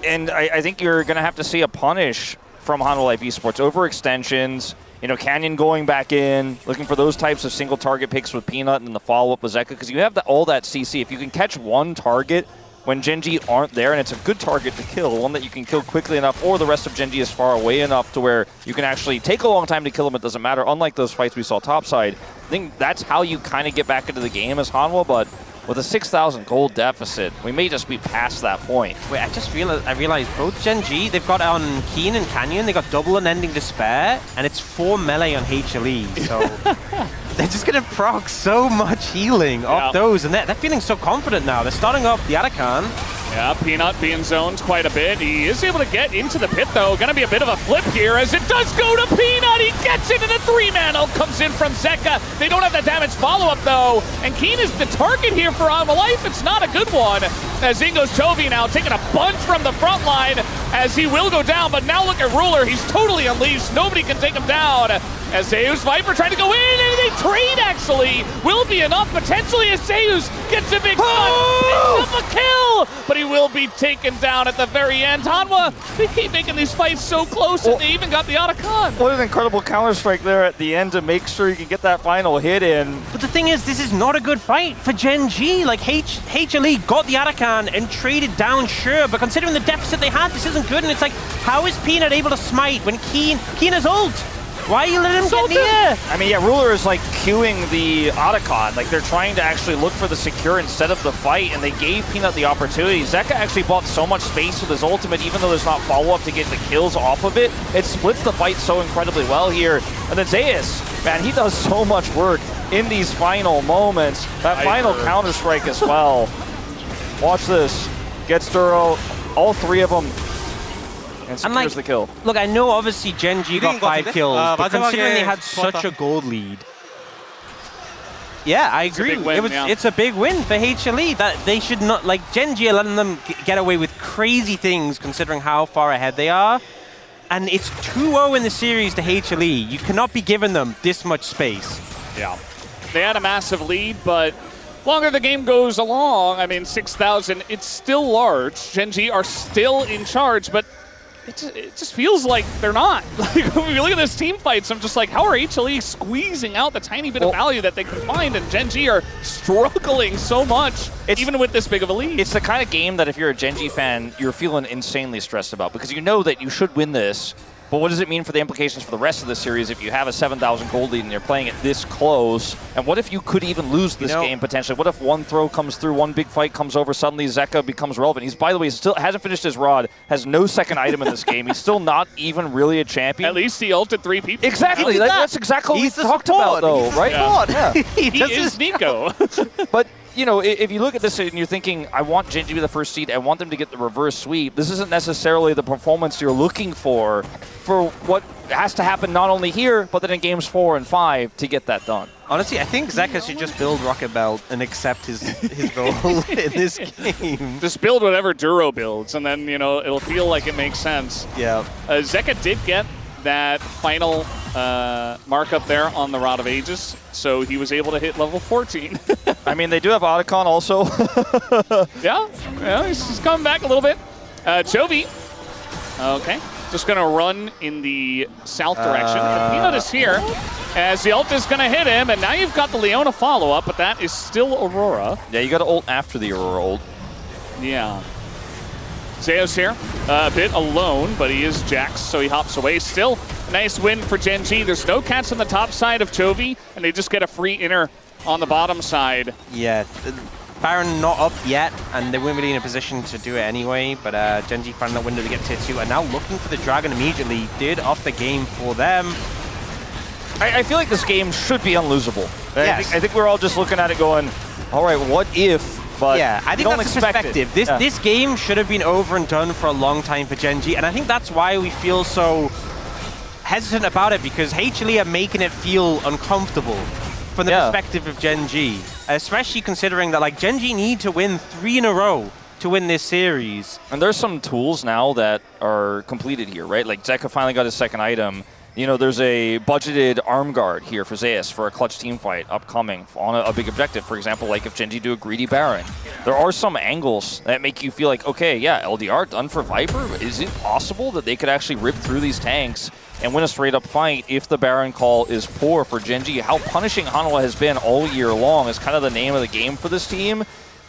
And I think you're going to have to see a punish from Hanwha Life Esports. Overextensions, you know, Canyon going back in, looking for those types of single target picks with Peanut and the follow-up with Zeka, because you have all that CC. If you can catch one target when Gen G aren't there, and it's a good target to kill, one that you can kill quickly enough, or the rest of Gen G is far away enough to where you can actually take a long time to kill them, it doesn't matter, unlike those fights we saw topside. I think that's how you kind of get back into the game as Hanwha, but with a 6,000 gold deficit, we may just be past that point. Wait, I realized both Gen G, they've got on Keen and Canyon, they got double Unending Despair, and it's 4 melee on HLE, so they're just gonna proc so much healing off those, and they're feeling so confident now. They're starting off the Arakan. Yeah, Peanut being zoned quite a bit. He is able to get into the pit, though. Gonna be a bit of a flip here as it does go to Peanut. He gets it, and a 3-man ult comes in from Zeka. They don't have that damage follow-up, though. And Keen is the target here for Alma Life. It's not a good one. As in goes Chovy now, taking a bunch from the front line as he will go down. But now look at Ruler. He's totally unleashed. Nobody can take him down. As Zeus Viper trying to go in, and they trade, actually. Will be enough, potentially, as Zeus gets a big shot. Picks up a kill, but he will be taken down at the very end. Hanwha, they keep making these fights so close, and they even got the Arakan. What an incredible counter-strike there at the end to make sure you can get that final hit in. But the thing is, this is not a good fight for Gen G. Like, HLE got the Arakan and traded down, sure, but considering the deficit they had, this isn't good, and it's like, how is Peanut able to smite when Keen has ult? Why are you letting him get near? I mean, yeah, Ruler is like queuing the Otacon. Like, they're trying to actually look for the secure instead of the fight, and they gave Peanut the opportunity. Zeka actually bought so much space with his ultimate, even though there's not follow-up to get the kills off of it. It splits the fight so incredibly well here. And then Zeus, man, he does so much work in these final moments. That final counter-strike as well. Watch this. Gets Duro, all 3 of them. And secures the kill. Look, I know obviously Gen G got 5 kills, but considering they had such a gold lead. Yeah, I agree. It's a big win for HLE. That they should not, like, Gen G are letting them get away with crazy things considering how far ahead they are. And it's 2-0 in the series to HLE. You cannot be giving them this much space. Yeah. They had a massive lead, but longer the game goes along, I mean, 6,000, it's still large. Gen G are still in charge, but it just feels like they're not. Like, when we look at this team fights, I'm just like, how are HLE squeezing out the tiny bit of value that they can find, and Gen G are struggling so much, even with this big of a lead? It's the kind of game that if you're a Gen G fan, you're feeling insanely stressed about, because you know that you should win this. But what does it mean for the implications for the rest of the series if you have a 7,000 gold lead and you're playing it this close? And what if you could even lose this game potentially? What if one throw comes through, one big fight comes over, suddenly Zeka becomes relevant? He's, by the way, still hasn't finished his rod, has no second item in this game. He's still not even really a champion. At least he ulted 3 people. Exactly. That's exactly what we talked about, though, right? Yeah. He is Nico. But you know, if you look at this and you're thinking, I want Gen G to be the first seed, I want them to get the reverse sweep, this isn't necessarily the performance you're looking for what has to happen not only here, but then in games 4 and 5 to get that done. Honestly, I think Zeka should just build Rocket Belt and accept his role in this game. Just build whatever Duro builds, and then, you know, it'll feel like it makes sense. Yeah. Zeka did get that final markup there on the Rod of Ages, so he was able to hit level 14. I mean, they do have Otacon also. yeah, he's coming back a little bit. Chovy, okay, just gonna run in the south direction. Peanut is here, as the ult is gonna hit him, and now you've got the Leona follow-up, but that is still Aurora. Yeah, you gotta ult after the Aurora ult. Yeah. Zeus here, a bit alone, but he is Jax, so he hops away. Still a nice win for Gen G. There's no catch on the top side of Chovy, and they just get a free inner on the bottom side. Yeah, Baron not up yet, and they weren't really in a position to do it anyway, but Gen G found that window to get tier 2, and now looking for the Dragon immediately. Did off the game for them. I feel like this game should be unlosable. Yes. I think we're all just looking at it going, all right, what if? But yeah, I think that's the perspective. This game should have been over and done for a long time for Gen G, and I think that's why we feel so hesitant about it, because HLE are making it feel uncomfortable from the perspective of Gen G, especially considering that, like, Gen G need to win 3 in a row to win this series. And there's some tools now that are completed here, right? Like, Zeka finally got his second item. You know, there's a budgeted arm guard here for Zeus for a clutch team fight upcoming on a big objective. For example, like if Gen G do a greedy Baron. There are some angles that make you feel like, okay, yeah, LDR done for Viper. Is it possible that they could actually rip through these tanks and win a straight-up fight if the Baron call is poor for Gen G? How punishing Hanwha has been all year long is kind of the name of the game for this team.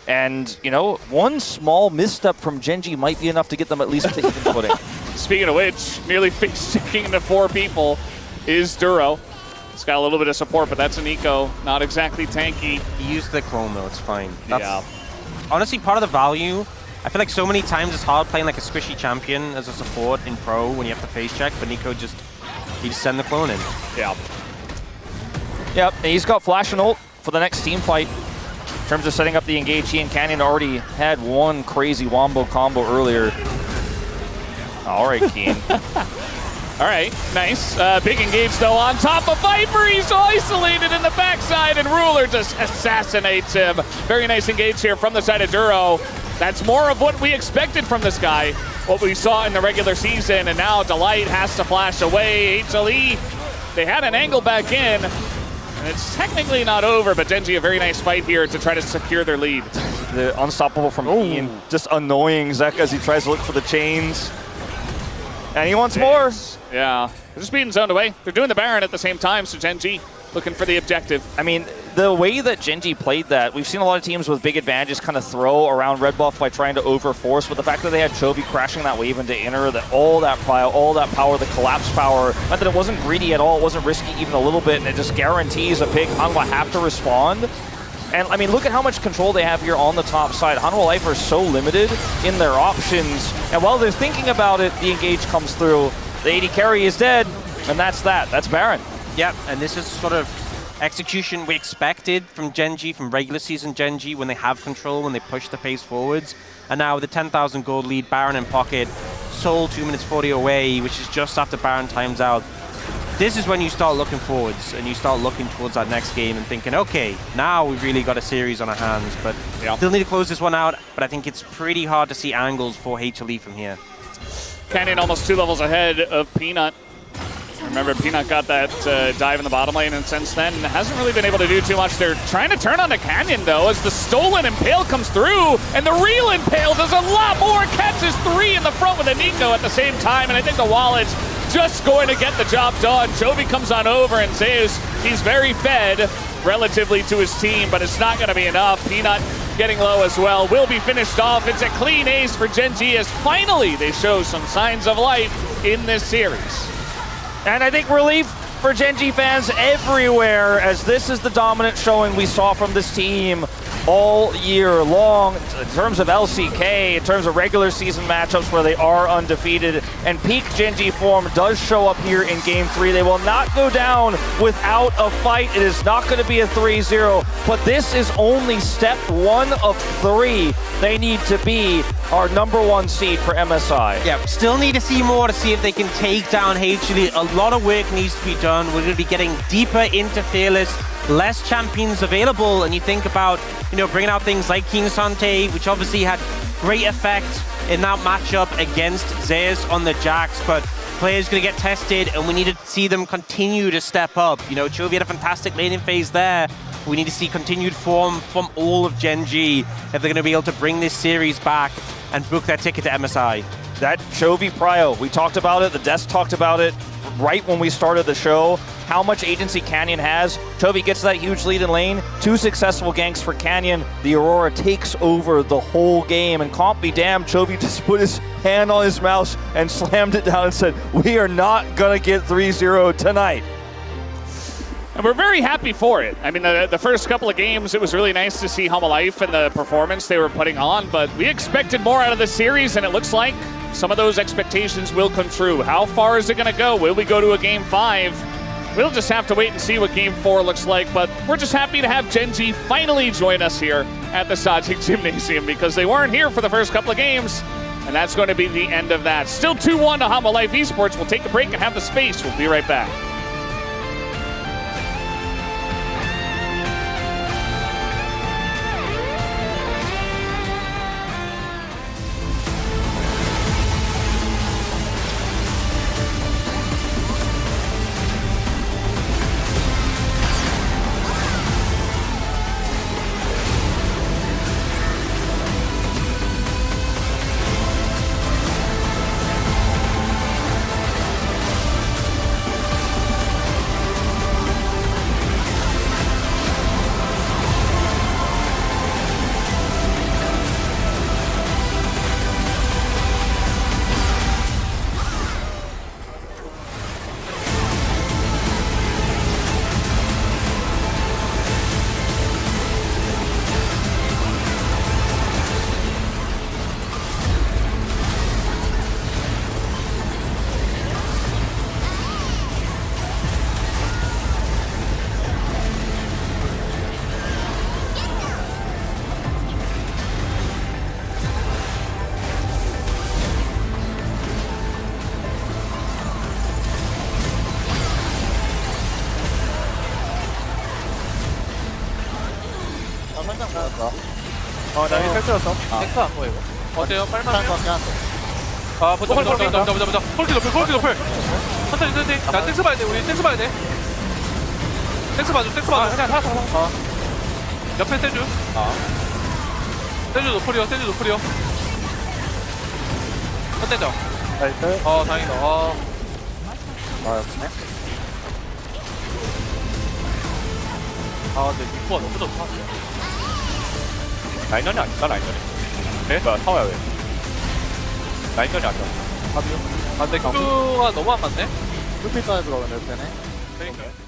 And, you know, one small misstep from Gen G might be enough to get them at least to even footing. Speaking of which, nearly face-checking into 4 people is Duro. It's got a little bit of support, but that's an eco, not exactly tanky. Use the clone though, it's fine. That's Yeah. honestly part of the value. I feel like so many times it's hard playing like a squishy champion as a support in pro when you have to face check, but Nico just send the clone in. Yeah. Yep, and he's got flash and ult for the next team fight. In terms of setting up the engage, he and Canyon already had one crazy wombo combo earlier. All right, Keen. All right, nice. Big engage, though, on top of Viper. He's isolated in the backside, and Ruler just assassinates him. Very nice engage here from the side of Duro. That's more of what we expected from this guy, what we saw in the regular season, and now Delight has to flash away. HLE, they had an angle back in, and it's technically not over, but Genji, a very nice fight here to try to secure their lead. The unstoppable from Ian, just annoying Zek as he tries to look for the chains. And he wants more. Yeah, they're just being zoned away. They're doing the Baron at the same time, so Genji looking for the objective. I mean, the way that Genji played that, we've seen a lot of teams with big advantages kind of throw around red buff by trying to overforce, but the fact that they had Chovy crashing that wave into inner, that all that power, the collapse power, meant that it wasn't greedy at all, it wasn't risky even a little bit, and it just guarantees a pick. Hanwha have to respond. And I mean, look at how much control they have here on the top side. Hanwha Life are so limited in their options, and while they're thinking about it, the engage comes through. The AD carry is dead, and that's that. That's Baron. Yep, and this is sort of execution we expected from Genji, from regular season Genji, when they have control, when they push the pace forwards. And now with the 10,000 gold lead, Baron in pocket, Soul 2 minutes 40 away, which is just after Baron times out. This is when you start looking forwards and you start looking towards that next game and thinking, okay, now we've really got a series on our hands, but still need to close this one out. But I think it's pretty hard to see angles for HLE from here. Canyon almost 2 levels ahead of Peanut. Remember, Peanut got that dive in the bottom lane, and since then hasn't really been able to do too much. They're trying to turn on the Canyon, though, as the stolen Impale comes through, and the real Impale does a lot more. Catches 3 in the front with a Nico at the same time, and I think the Wallet's just going to get the job done. Chovy comes on over, and Zeus, he's very fed relatively to his team, but it's not going to be enough. Peanut getting low as well, will be finished off. It's a clean ace for Genji as finally they show some signs of life in this series. And I think relief for Genji fans everywhere, as this is the dominant showing we saw from this team all year long in terms of LCK, in terms of regular season matchups where they are undefeated, and peak Genji form does show up here in Game 3. They will not go down without a fight. It is not going to be a 3-0, but this is only step 1 of 3. They need to be our #1 seed for MSI. Yeah, still need to see more to see if they can take down HLE. A lot of work needs to be done. We're going to be getting deeper into Fearless, less champions available, and you think about, you know, bringing out things like King Sante, which obviously had great effect in that matchup against Zeus on the Jax, but players going to get tested, and we need to see them continue to step up. You know, Chovy had a fantastic laning phase there. We need to see continued form from all of Genji if they're going to be able to bring this series back and book their ticket to MSI. That Chovy prio, we talked about it, the desk talked about it right when we started the show, how much agency Canyon has. Chovy gets that huge lead in lane, 2 successful ganks for Canyon. The Aurora takes over the whole game, and comp be damned, Chovy just put his hand on his mouse and slammed it down and said, we are not gonna get 3-0 tonight. And we're very happy for it. I mean, the first couple of games, it was really nice to see Hanwha Life and the performance they were putting on, but we expected more out of the series, and it looks like some of those expectations will come true. How far is it going to go? Will we go to a Game 5? We'll just have to wait and see what Game 4 looks like, but we're just happy to have Genji finally join us here at the Sajik Gymnasium, because they weren't here for the first couple of games, and that's going to be the end of that. Still 2-1 to Hanwha Life Esports. We'll take a break and have the space. We'll be right back. 나 여기 탈출했어. 넥스 안 보여, 이거. 어때요? 빨만. 보자. 폴키 높을. 천천히. 나 땡스 봐야 돼, 우리 땡스 봐야 돼. 땡스 봐줘. 그냥 살았어. 옆에 세주. 세주 노플이요. 헛대죠. 나이스. 다행이다. 역시네. 근데 미포가 너무 좋다. 라인전이 아닐까, 라인전이? 네? 뭐야, 타워야, 왜? 라인전이 아니야. 근데 큐가 너무 안 맞네? 슈피까지 들어가네, 옆에네. 그러니까요.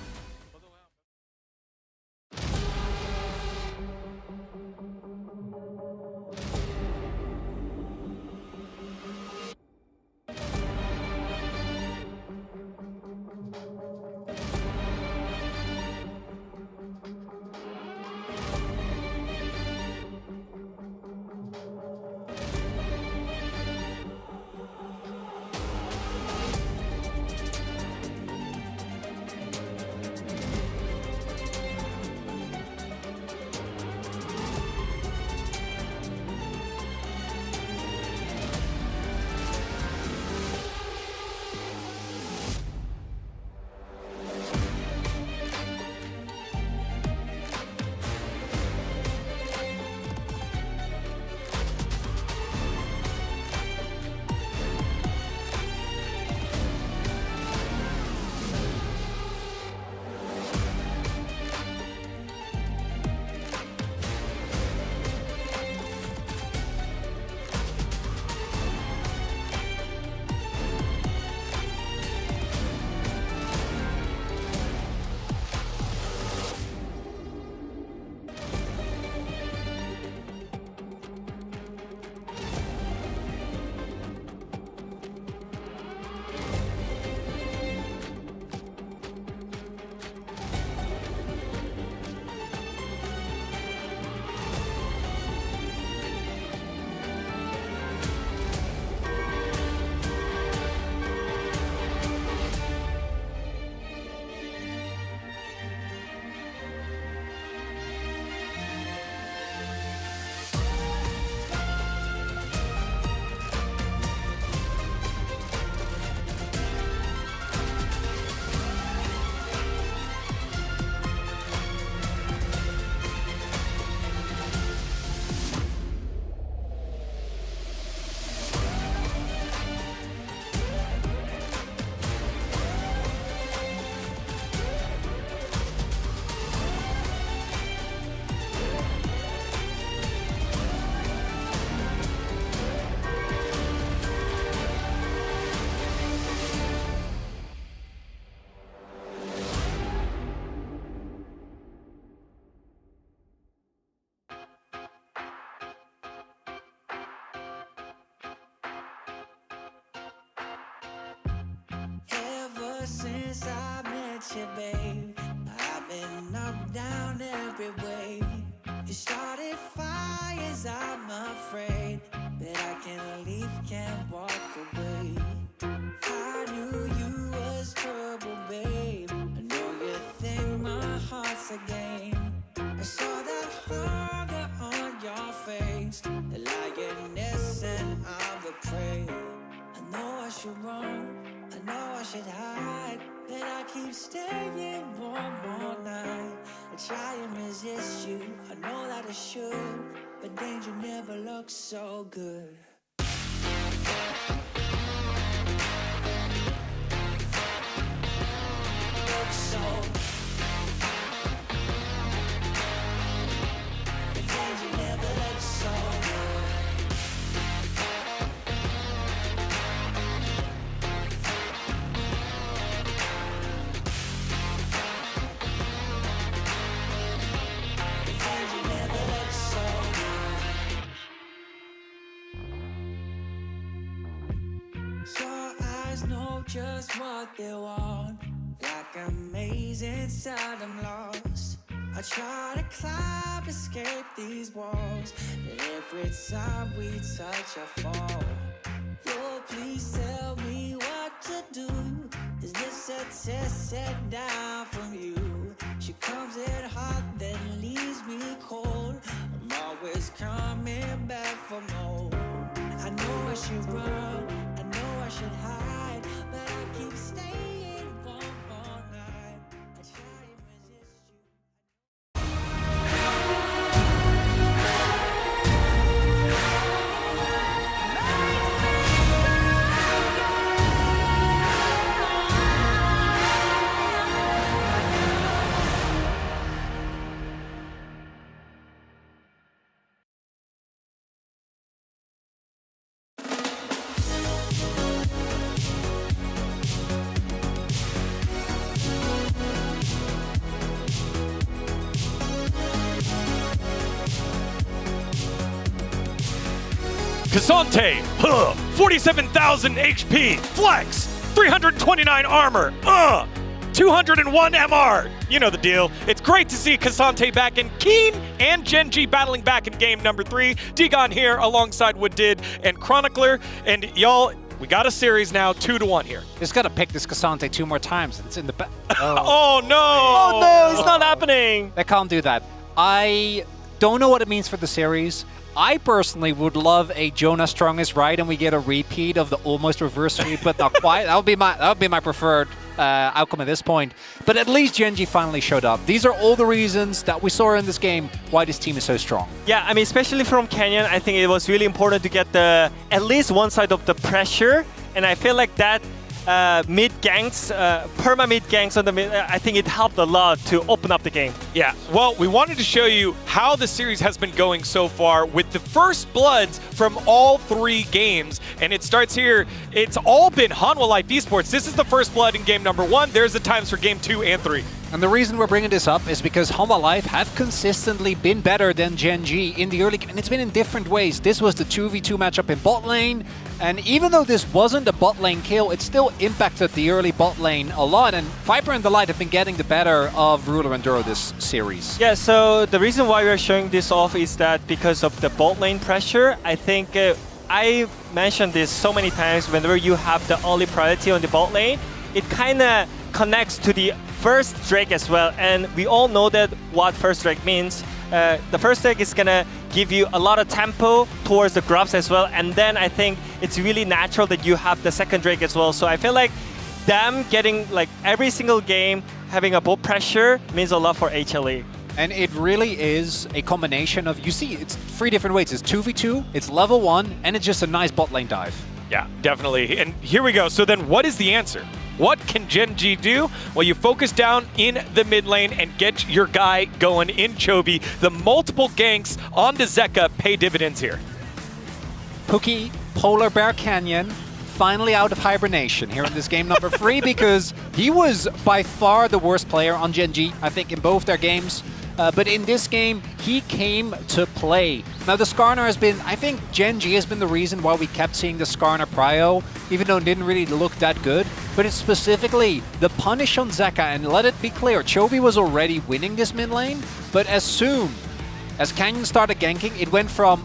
Since I met you, babe, I've been up, down, every way. You started fires, I'm afraid that I can't leave, can't walk away. I knew you was trouble, babe. I know you think my heart's a game. I saw that hunger on your face, the lioness, and I'm the prey. I know I should run, I know I should hide, but I keep staying one more night. I try and resist you, I know that I should, but danger never looks so good. Looks so but danger never looks so good. Your eyes know just what they want, like a maze inside I'm lost. I try to climb, escape these walls, but every time we touch I fall. Lord, please tell me what to do. Is this a test set down from you? She comes in hot, then leaves me cold. I'm always coming Cassante, 47,000 HP, flex, 329 armor, 201 MR. You know the deal. It's great to see Cassante back in. Keen and Genji battling back in game number 3. Digon here alongside Woodid and Chronicler. And y'all, we got a series now, 2-1 here. Just gotta pick this Cassante 2 more times. It's in the back. Oh no! Oh no, it's not happening. They can't do that. I don't know what it means for the series. I personally would love a Jonah Strongest Right and we get a repeat of the almost reverse sweep, but not quite. That would be my preferred outcome at this point. But at least Genji finally showed up. These are all the reasons that we saw in this game why this team is so strong. Yeah, I mean, especially from Canyon, I think it was really important to get the at least one side of the pressure, and I feel like that mid ganks, perma mid ganks on the mid, I think it helped a lot to open up the game. Yeah, well, we wanted to show you how the series has been going so far with the first bloods from all 3 games. And it starts here. It's all been Hanwha Life Esports. This is the first blood in game number 1. There's the times for game 2 and 3. And the reason we're bringing this up is because Hanwha Life have consistently been better than Genji in the early game, and it's been in different ways. This was the 2v2 matchup in bot lane, and even though this wasn't a bot lane kill, it still impacted the early bot lane a lot, and Viper and the Light have been getting the better of Ruler and Duro this series. Yeah, so the reason why we're showing this off is that because of the bot lane pressure, I think I mentioned this so many times, whenever you have the early priority on the bot lane, it kind of connects to the first Drake as well, and we all know that what first Drake means. The first Drake is gonna give you a lot of tempo towards the grubs as well, and then I think it's really natural that you have the second Drake as well. So I feel like them getting like every single game having a bot pressure means a lot for HLE. And it really is a combination of, you see, it's 3 different ways. It's 2v2, it's level 1, and it's just a nice bot lane dive. Yeah, definitely. And here we go. So then what is the answer? What can Genji do? Well, you focus down in the mid lane and get your guy going in Chovy. The multiple ganks onto Zeka pay dividends here. Pookie, Polar Bear Canyon, finally out of hibernation here in this game number 3 because he was by far the worst player on Genji, I think, in both their games. But in this game, he came to play. Now, the Skarner has been, I think Genji has been the reason why we kept seeing the Skarner prio, even though it didn't really look that good. But it's specifically the punish on Zeka, and let it be clear, Chovy was already winning this mid lane, but as soon as Canyon started ganking, it went from,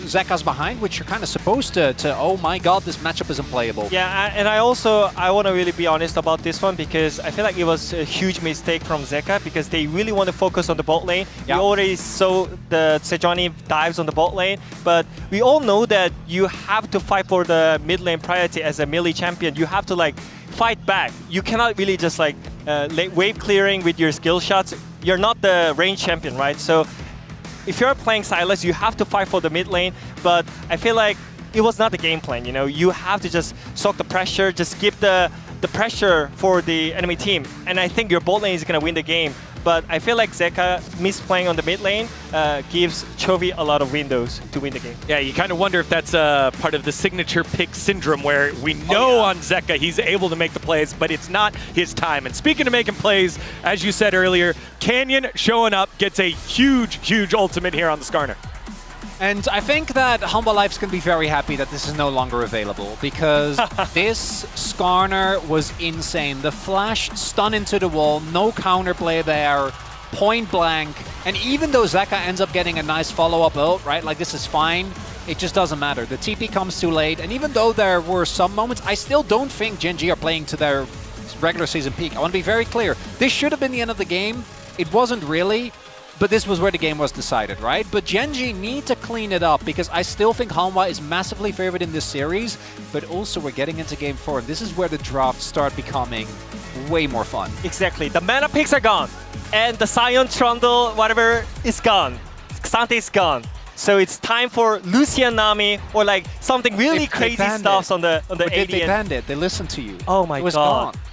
Zeka's behind, which you're kind of supposed to, oh my god, this matchup is unplayable. Yeah, and I want to really be honest about this one because I feel like it was a huge mistake from Zeka because they really want to focus on the bot lane. Yeah. We already saw the Sejuani dives on the bot lane, but we all know that you have to fight for the mid lane priority as a melee champion. You have to like fight back. You cannot really just like wave clearing with your skill shots. You're not the range champion, right? So if you're playing Sylas, you have to fight for the mid lane, but I feel like it was not the game plan, you know? You have to just soak the pressure, just give the pressure for the enemy team, and I think your bot lane is gonna win the game. But I feel like Zeka misplaying on the mid lane gives Chovy a lot of windows to win the game. Yeah, you kind of wonder if that's part of the signature pick syndrome where we know on Zeka he's able to make the plays, but it's not his time. And speaking of making plays, as you said earlier, Canyon showing up gets a huge, huge ultimate here on the Skarner. And I think that Hanwha Life's going to be very happy that this is no longer available because this Skarner was insane. The flash stun into the wall, no counterplay there, point blank. And even though Zeka ends up getting a nice follow-up ult, right, like this is fine, it just doesn't matter. The TP comes too late, and even though there were some moments, I still don't think Genji are playing to their regular season peak. I want to be very clear. This should have been the end of the game. It wasn't really. But this was where the game was decided, right? But Genji need to clean it up because I still think Hanwha is massively favored in this series, but also we're getting into game 4, and this is where the drafts start becoming way more fun. Exactly. The mana picks are gone, and the Sion Trundle, whatever, is gone. Xante is gone. So it's time for Lucian Nami or like something really crazy stuff on the but AD. they banned it. They listened to you. Oh my it was god. gone.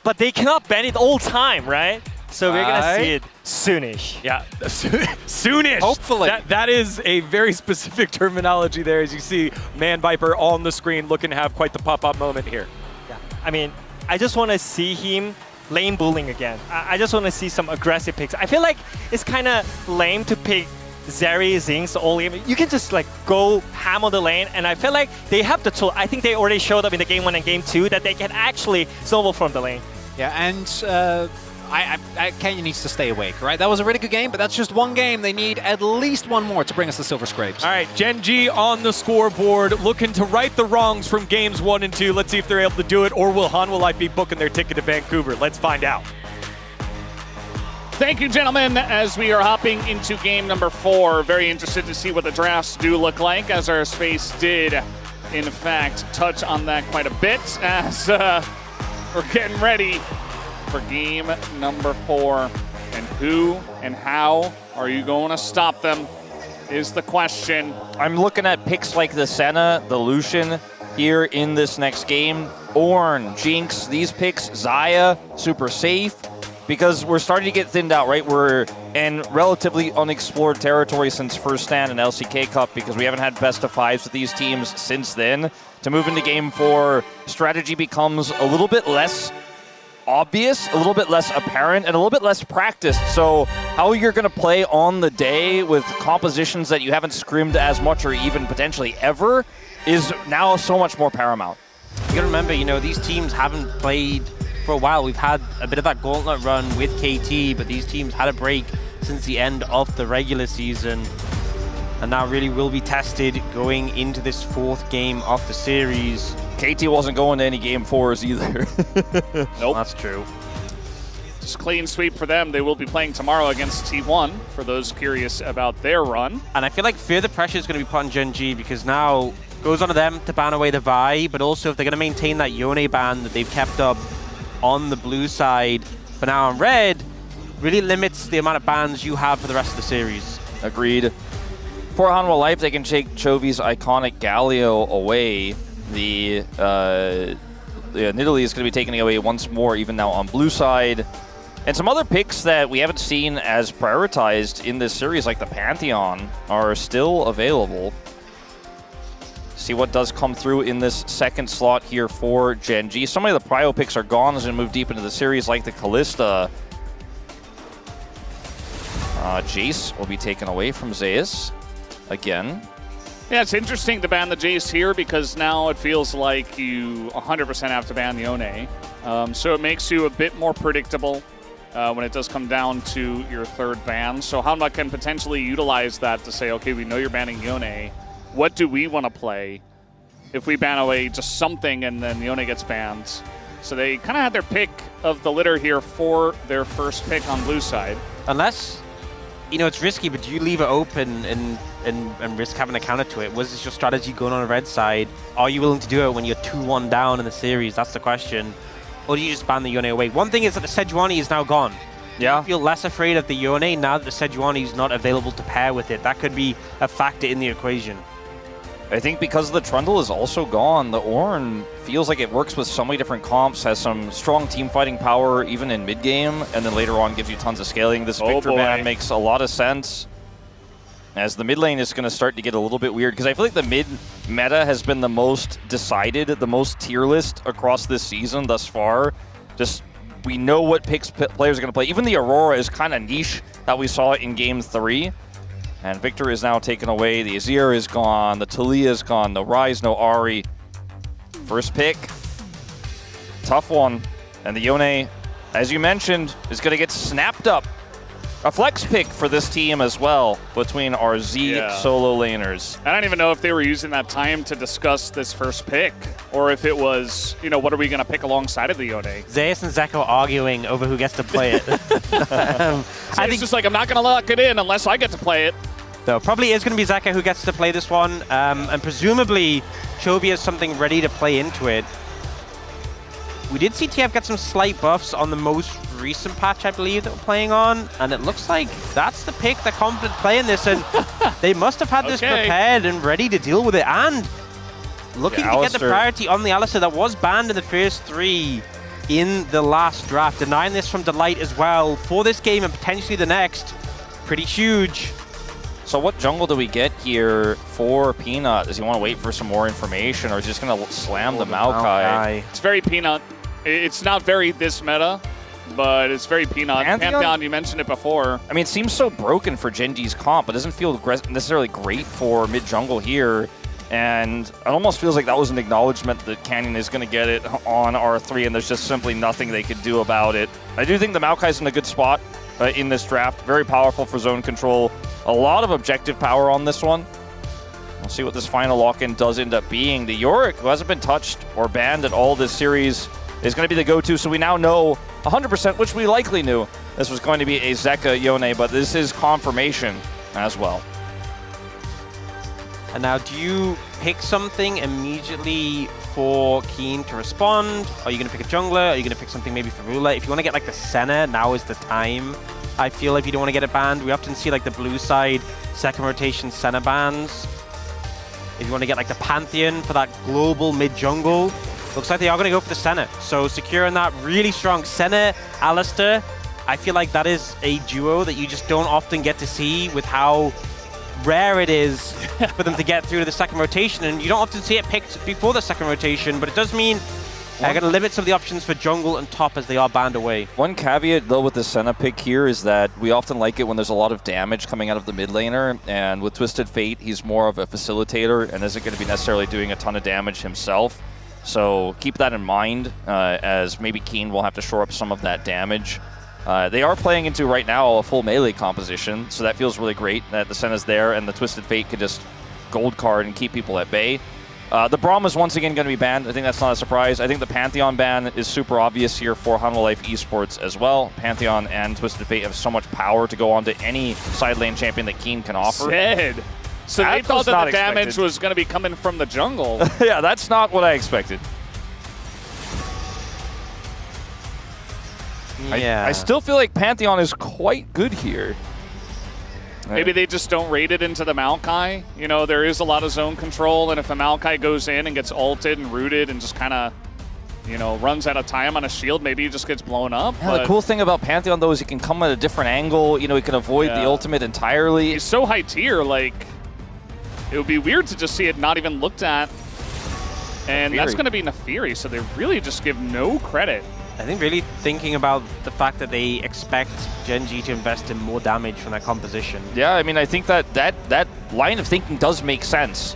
But they cannot ban it all time, right? So we're gonna see it soonish. Yeah, soonish. Hopefully. That is a very specific terminology there, as you see Man Viper on the screen looking to have quite the pop-up moment here. Yeah. I mean, I just want to see him lane bullying again. I just want to see some aggressive picks. I feel like it's kind of lame to pick Zeri, Zinx, all game. You can just like go hammer the lane, and I feel like they have the tool. I think they already showed up in the game 1 and game 2 that they can actually snowball from the lane. Yeah, and Kenya needs to stay awake, right? That was a really good game, but that's just one game. They need at least one more to bring us the Silver Scrapes. All right, Gen.G on the scoreboard, looking to right the wrongs from games 1 and 2. Let's see if they're able to do it, or will Hanwha be booking their ticket to Vancouver? Let's find out. Thank you, gentlemen, as we are hopping into game number 4. Very interested to see what the drafts do look like, as our space did, in fact, touch on that quite a bit, as we're getting ready for game number 4. And who and how are you going to stop them is the question. I'm looking at picks like the Senna, the Lucian here in this next game. Ornn, Jinx, these picks, Xayah, super safe, because we're starting to get thinned out, right? We're in relatively unexplored territory since first stand in LCK Cup, because we haven't had best of 5s with these teams since then. To move into game 4, strategy becomes a little bit less obvious, a little bit less apparent, and a little bit less practiced. So how you're going to play on the day with compositions that you haven't scrimmed as much or even potentially ever is now so much more paramount. You gotta remember, you know, these teams haven't played for a while. We've had a bit of that gauntlet run with KT, but these teams had a break since the end of the regular season, and now really will be tested going into this 4th game of the series. KT wasn't going to any game 4s either. Nope. That's true. Just clean sweep for them. They will be playing tomorrow against T1, for those curious about their run. And I feel like further pressure is going to be put on Gen.G, because now it goes on to them to ban away the Vi, but also if they're going to maintain that Yone ban that they've kept up on the blue side, but now on red, really limits the amount of bans you have for the rest of the series. Agreed. For Hanwha Life, they can take Chovy's iconic Galio away. The Nidalee is going to be taken away once more, even now on blue side. And some other picks that we haven't seen as prioritized in this series, like the Pantheon, are still available. See what does come through in this second slot here for Gen.G. So many of the prio picks are gone as we move deep into the series, like the Kalista. Jace will be taken away from Zeus again. Yeah, it's interesting to ban the Jace here, because now it feels like you 100% have to ban the One. So it makes you a bit more predictable when it does come down to your 3rd ban. So Hanwha can potentially utilize that to say, okay, we know you're banning Yone. What do we want to play if we ban away just something and then Yone gets banned? So they kind of had their pick of the litter here for their first pick on blue side. Unless, you know, it's risky, but do you leave it open and risk having a counter to it? Was this your strategy going on the red side? Are you willing to do it when you're 2-1 down in the series? That's the question. Or do you just ban the Yone away? One thing is that the Sejuani is now gone. Yeah. I feel less afraid of the Yone now that the Sejuani is not available to pair with it. That could be a factor in the equation. I think because the Trundle is also gone, the Ornn feels like it works with so many different comps, has some strong team fighting power even in mid-game, and then later on gives you tons of scaling. This Victor ban makes a lot of sense, as the mid lane is going to start to get a little bit weird, because I feel like the mid meta has been the most decided, the most tier list across this season thus far. Just, we know what picks players are going to play. Even the Aurora is kind of niche that we saw in Game 3. And Victor is now taken away. The Azir is gone. The Talia is gone. No Ryze, no Ahri. First pick. Tough one. And the Yone, as you mentioned, is going to get snapped up. A flex pick for this team as well, between our Z solo laners. I don't even know if they were using that time to discuss this first pick, or if it was, you know, what are we going to pick alongside of the Yone? Zeus and Zeko arguing over who gets to play it. I think it's just like, I'm not going to lock it in unless I get to play it. So probably is going to be Zeka who gets to play this one, and presumably Chovy has something ready to play into it. We did see TF get some slight buffs on the most recent patch, I believe, that we're playing on, and it looks like that's the pick. They're confident playing this, and they must have had this prepared and ready to deal with it, and looking to get the priority on the Alistar that was banned in the first 3 in the last draft, denying this from Delight as well for this game and potentially the next. Pretty huge. So what jungle do we get here for Peanut? Does he want to wait for some more information, or is he just going to slam the Maokai? It's very Peanut. It's not very this meta, but it's very peanut. Pantheon, you mentioned it before. I mean, it seems so broken for Genji's comp, but doesn't feel necessarily great for mid jungle here. And it almost feels like that was an acknowledgement that Canyon is going to get it on R3, and there's just simply nothing they could do about it. I do think the Maokai's in a good spot in this draft. Very powerful for zone control. A lot of objective power on this one. We'll see what this final lock-in does end up being. The Yorick, who hasn't been touched or banned at all this series, is going to be the go-to, so we now know 100%, which we likely knew, this was going to be a Zeka Yone, but this is confirmation as well. And now, do you pick something immediately for Keen to respond? Are you going to pick a jungler? Are you going to pick something maybe for Ruler? If you want to get like the Senna, now is the time. I feel if you don't want to get it banned, we often see like the blue side second rotation Senna bans. If you want to get like the Pantheon for that global mid jungle, looks like they are going to go for the Senna. So securing that really strong Senna, Alistair, I feel like that is a duo that you just don't often get to see with how rare it is for them to get through to the second rotation, and you don't often see it picked before the second rotation, but it does mean they're going to limit some of the options for jungle and top as they are banned away. One caveat, though, with the Senna pick here is that we often like it when there's a lot of damage coming out of the mid laner, and with Twisted Fate, he's more of a facilitator and isn't going to be necessarily doing a ton of damage himself. So keep that in mind, as maybe Keen will have to shore up some of that damage. They are playing into, right now, a full melee composition, so that feels really great that the Senna's there and the Twisted Fate could just gold card and keep people at bay. The Braum is once again going to be banned. I think that's not a surprise. I think the Pantheon ban is super obvious here for Hanwha Life Esports as well. Pantheon and Twisted Fate have so much power to go onto any side lane champion that Keen can offer. Zed. So they thought that the damage was going to be coming from the jungle. Yeah, that's not what I expected. Yeah. I still feel like Pantheon is quite good here. Maybe they just don't raid it into the Maokai. You know, there is a lot of zone control, and if a Maokai goes in and gets ulted and rooted and just kind of, you know, runs out of time on a shield, maybe he just gets blown up. Yeah, the cool thing about Pantheon, though, is he can come at a different angle. You know, he can avoid the ultimate entirely. He's so high tier, like, it would be weird to just see it not even looked at. And that's going to be Nefiri, so they really just give no credit. I think really thinking about the fact that they expect Genji to invest in more damage from that composition. Yeah, I mean, I think that line of thinking does make sense.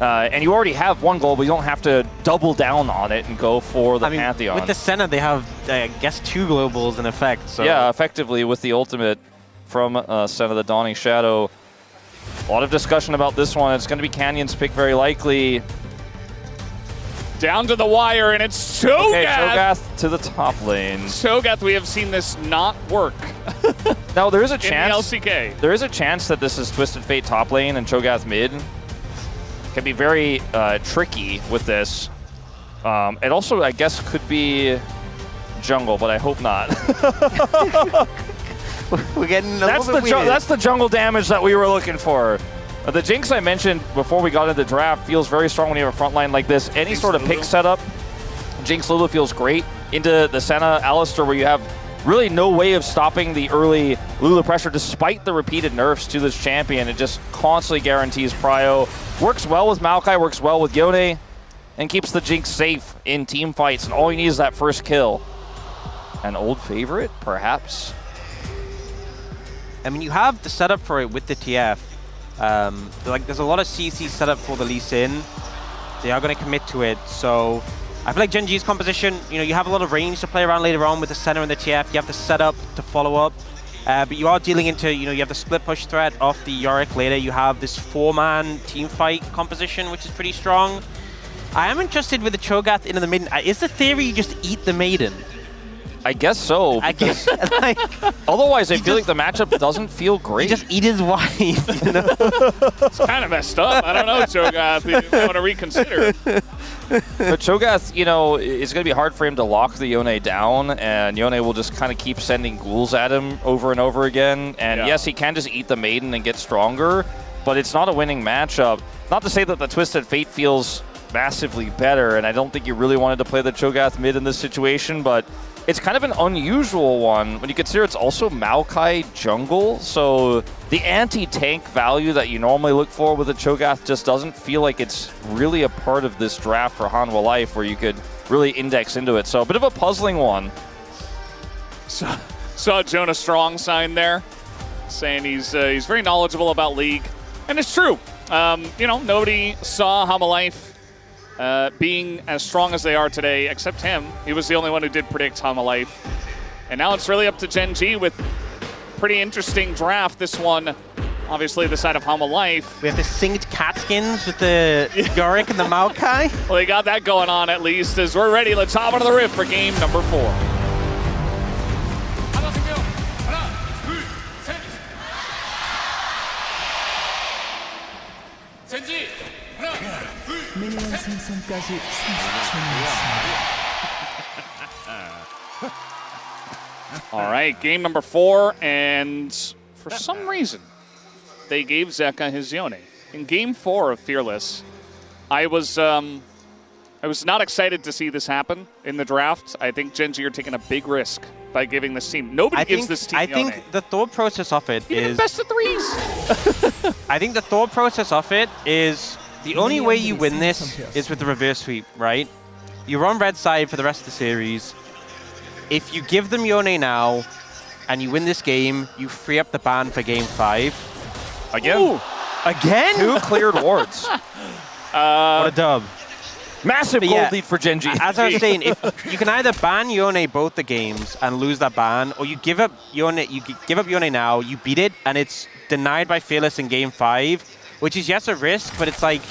And you already have one goal, but you don't have to double down on it and go for the Pantheon. With the Senna, they have, I guess, 2 globals in effect. So. Yeah, effectively with the ultimate from Senna, the Dawning Shadow. A lot of discussion about this one. It's going to be Canyon's pick very likely. Down to the wire, and it's Cho'Gath! Okay, Cho'Gath to the top lane. Cho'Gath, we have seen this not work. Now, there is a chance. In the LCK. There is a chance that this is Twisted Fate top lane and Cho'Gath mid. Can be very tricky with this. It also, I guess, could be jungle, but I hope not. We're getting a little bit weird. That's the jungle damage that we were looking for. The Jinx I mentioned before we got into the draft feels very strong when you have a front line like this. Any sort of pick setup, Jinx Lulu feels great. Into the Senna, Alistair, where you have really no way of stopping the early Lulu pressure despite the repeated nerfs to this champion. It just constantly guarantees prio. Works well with Maokai, works well with Yone, and keeps the Jinx safe in team fights. And all you need is that first kill. An old favorite, perhaps? I mean, you have the setup for it with the TF. There's a lot of CC set up for the Lee Sin. They are going to commit to it, so I feel like Genji's composition, you know, you have a lot of range to play around later on with the center and the TF. You have the setup to follow up, but you are dealing into, you know, you have the split push threat off the Yorick later. You have this 4-man team fight composition, which is pretty strong. I am interested with the Cho'Gath into the mid. Is the theory you just eat the Maiden? I guess so. I guess. Like, otherwise, I feel like the matchup doesn't feel great. You just eat his wife. You know? It's kind of messed up. I don't know, Cho'Gath. You might want to reconsider. But Cho'Gath, you know, it's going to be hard for him to lock the Yone down, and Yone will just kind of keep sending ghouls at him over and over again. And yes, he can just eat the Maiden and get stronger, but it's not a winning matchup. Not to say that the Twisted Fate feels massively better, and I don't think you really wanted to play the Cho'Gath mid in this situation, but it's kind of an unusual one when you consider it's also Maokai jungle, so the anti-tank value that you normally look for with a Cho'Gath just doesn't feel like it's really a part of this draft for Hanwha Life where you could really index into it. So a bit of a puzzling one. Saw Jonah Strong sign there, saying he's very knowledgeable about League, and it's true. You know, nobody saw Hamalife being as strong as they are today, except him. He was the only one who did predict Hamalife, and now it's really up to Gen G with pretty interesting draft. This one, obviously, the side of Hamalife. We have the synced cat skins with the Yorick and the Maokai. Well, they got that going on at least. As we're ready, let's hop onto the riff for game number 4. 미니언 생성까지 30초 남았습니다. All right, game number 4, and for some reason, they gave Zeka his Yone. In game 4 of Fearless, I was not excited to see this happen in the draft. I think Gen G are taking a big risk by giving this team. Nobody gives this team Yone. I think the thought process of it Even is... in best of 3s. I think the thought process of it is the only way you win this is with the reverse sweep, right? You're on red side for the rest of the series. If you give them Yone now and you win this game, you free up the ban for game 5. Again? Ooh. Again? 2 cleared wards. What a dub. Massive gold lead for Gen G. As I was saying, if you can either ban Yone both the games and lose that ban, or you give up Yone, now, you beat it, and it's denied by Fearless in game 5, which is yes a risk, but it's like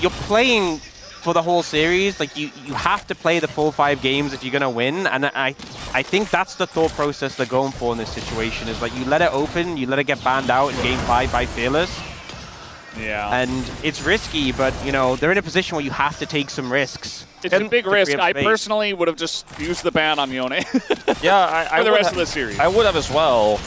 you're playing for the whole series. Like you have to play the full 5 games if you're gonna win, and I think that's the thought process they're going for in this situation. Is like you let it open, you let it get banned out in game 5 by Fearless. Yeah. And it's risky, but you know they're in a position where you have to take some risks. It's a big risk. I personally would have just used the ban on Yone. Yeah, for the rest of the series. I would have as well.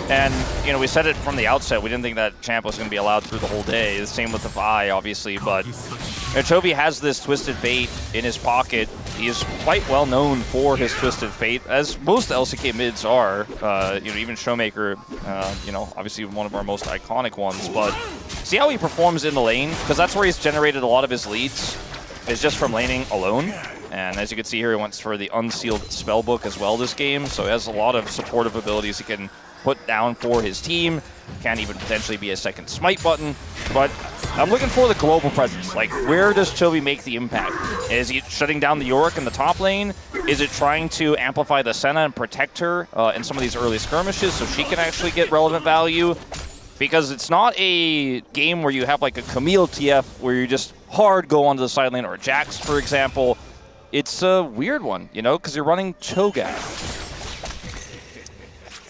And, you know, we said it from the outset. We didn't think that Champ was going to be allowed through the whole day. The same with the Vi, obviously. But Chovy has this Twisted Fate in his pocket. He is quite well known for his Twisted Fate, as most LCK mids are. You know, even Showmaker, you know, obviously one of our most iconic ones. But see how he performs in the lane? Because that's where he's generated a lot of his leads, is just from laning alone. And as you can see here, he went for the Unsealed Spellbook as well this game. So he has a lot of supportive abilities he can put down for his team. Can even potentially be a second smite button. But I'm looking for the global presence. Like, where does Chovy make the impact? Is he shutting down the Yorick in the top lane? Is it trying to amplify the Senna and protect her in some of these early skirmishes so she can actually get relevant value? Because it's not a game where you have like a Camille TF where you just hard go onto the side lane, or a Jax, for example. It's a weird one, you know, because you're running Cho'Gath.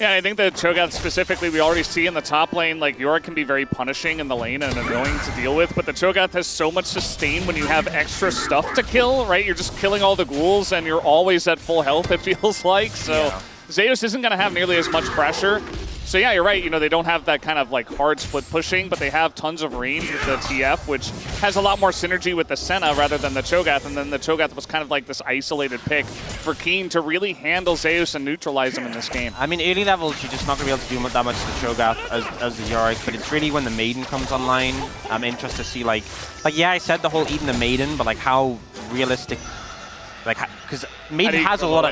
Yeah, I think that Cho'Gath specifically, we already see in the top lane, like, Yorick can be very punishing in the lane and annoying to deal with, but the Cho'Gath has so much sustain when you have extra stuff to kill, right? You're just killing all the ghouls and you're always at full health, it feels like. So Zeus isn't going to have nearly as much pressure. So yeah, you're right, you know, they don't have that kind of like hard split pushing, but they have tons of range with the TF, which has a lot more synergy with the Senna rather than the Cho'Gath, and then the Cho'Gath was kind of like this isolated pick for Keen to really handle Zeus and neutralize him in this game. I mean, early levels, you're just not going to be able to do that much to the Cho'Gath as the Yorick, but it's really when the Maiden comes online, I'm interested to see, like yeah, I said the whole eating the Maiden, but like how realistic, like, because Maiden has a lot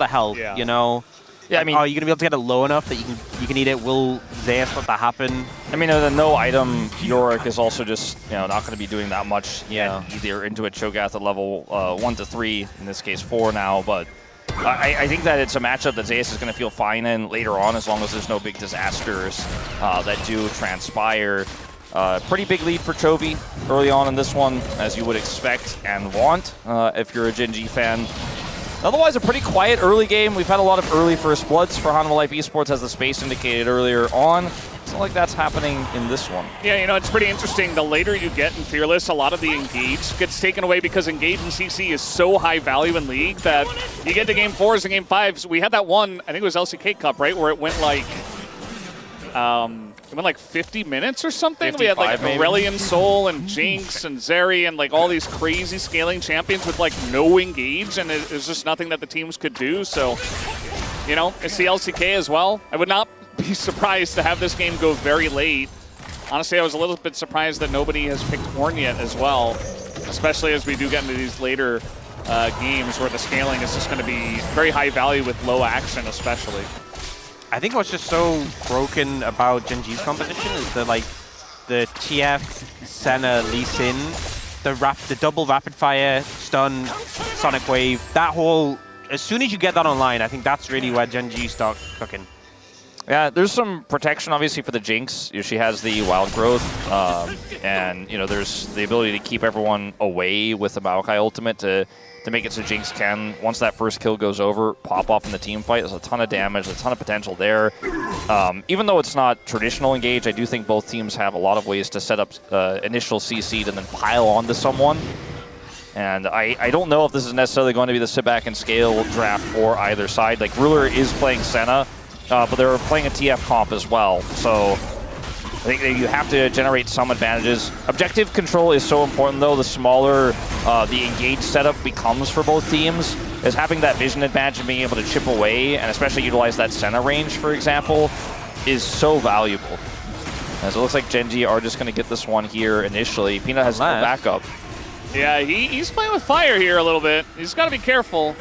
of health, you know? Yeah, I mean, are you gonna be able to get it low enough that you can eat it? Will Zeus let that happen? I mean, the no item Yorick is also just, you know, not going to be doing that much. Yeah, either into a Cho'Gath at level 1 to 3, in this case 4 now. But I think that it's a matchup that Zeus is going to feel fine in later on, as long as there's no big disasters that do transpire. Pretty big lead for Chovy early on in this one, as you would expect and want if you're a Gen G fan. Otherwise, a pretty quiet early game. We've had a lot of early first bloods for Hanwha Life Esports, as the space indicated earlier on. It's not like that's happening in this one. Yeah, you know, it's pretty interesting. The later you get in Fearless, a lot of the Engage gets taken away because Engage in CC is so high value in League that you get to game 4s and game 5s. We had that one, I think it was LCK Cup, right, where it went like... It went like 50 minutes or something. We had like Aurelion Sol and Jinx and Zeri and like all these crazy scaling champions with like no engage, and it was just nothing that the teams could do. So, you know, it's the LCK as well. I would not be surprised to have this game go very late. Honestly, I was a little bit surprised that nobody has picked Horn yet as well, especially as we do get into these later games where the scaling is just going to be very high value with low action, especially. I think what's just so broken about Gen G's composition is the TF, Senna, Lee Sin, the double rapid fire, stun, Sonic Wave, that whole, as soon as you get that online, I think that's really where Gen G start cooking. Yeah, there's some protection obviously for the Jinx. She has the wild growth, and there's the ability to keep everyone away with the Maokai ultimate to make it so Jinx can, once that first kill goes over, pop off in the team fight. There's a ton of damage, a ton of potential there. Even though it's not traditional engage, I do think both teams have a lot of ways to set up initial CC and then pile onto someone. And I don't know if this is necessarily going to be the sit back and scale draft for either side. Like, Ruler is playing Senna, but they're playing a TF comp as well. So I think that you have to generate some advantages. Objective control is so important, though. The smaller the engage setup becomes for both teams, is having that vision advantage and being able to chip away, and especially utilize that Senna range, for example, is so valuable. As it looks like Gen G are just going to get this one here initially. Peanut has no backup. Yeah, he's playing with fire here a little bit. He's got to be careful.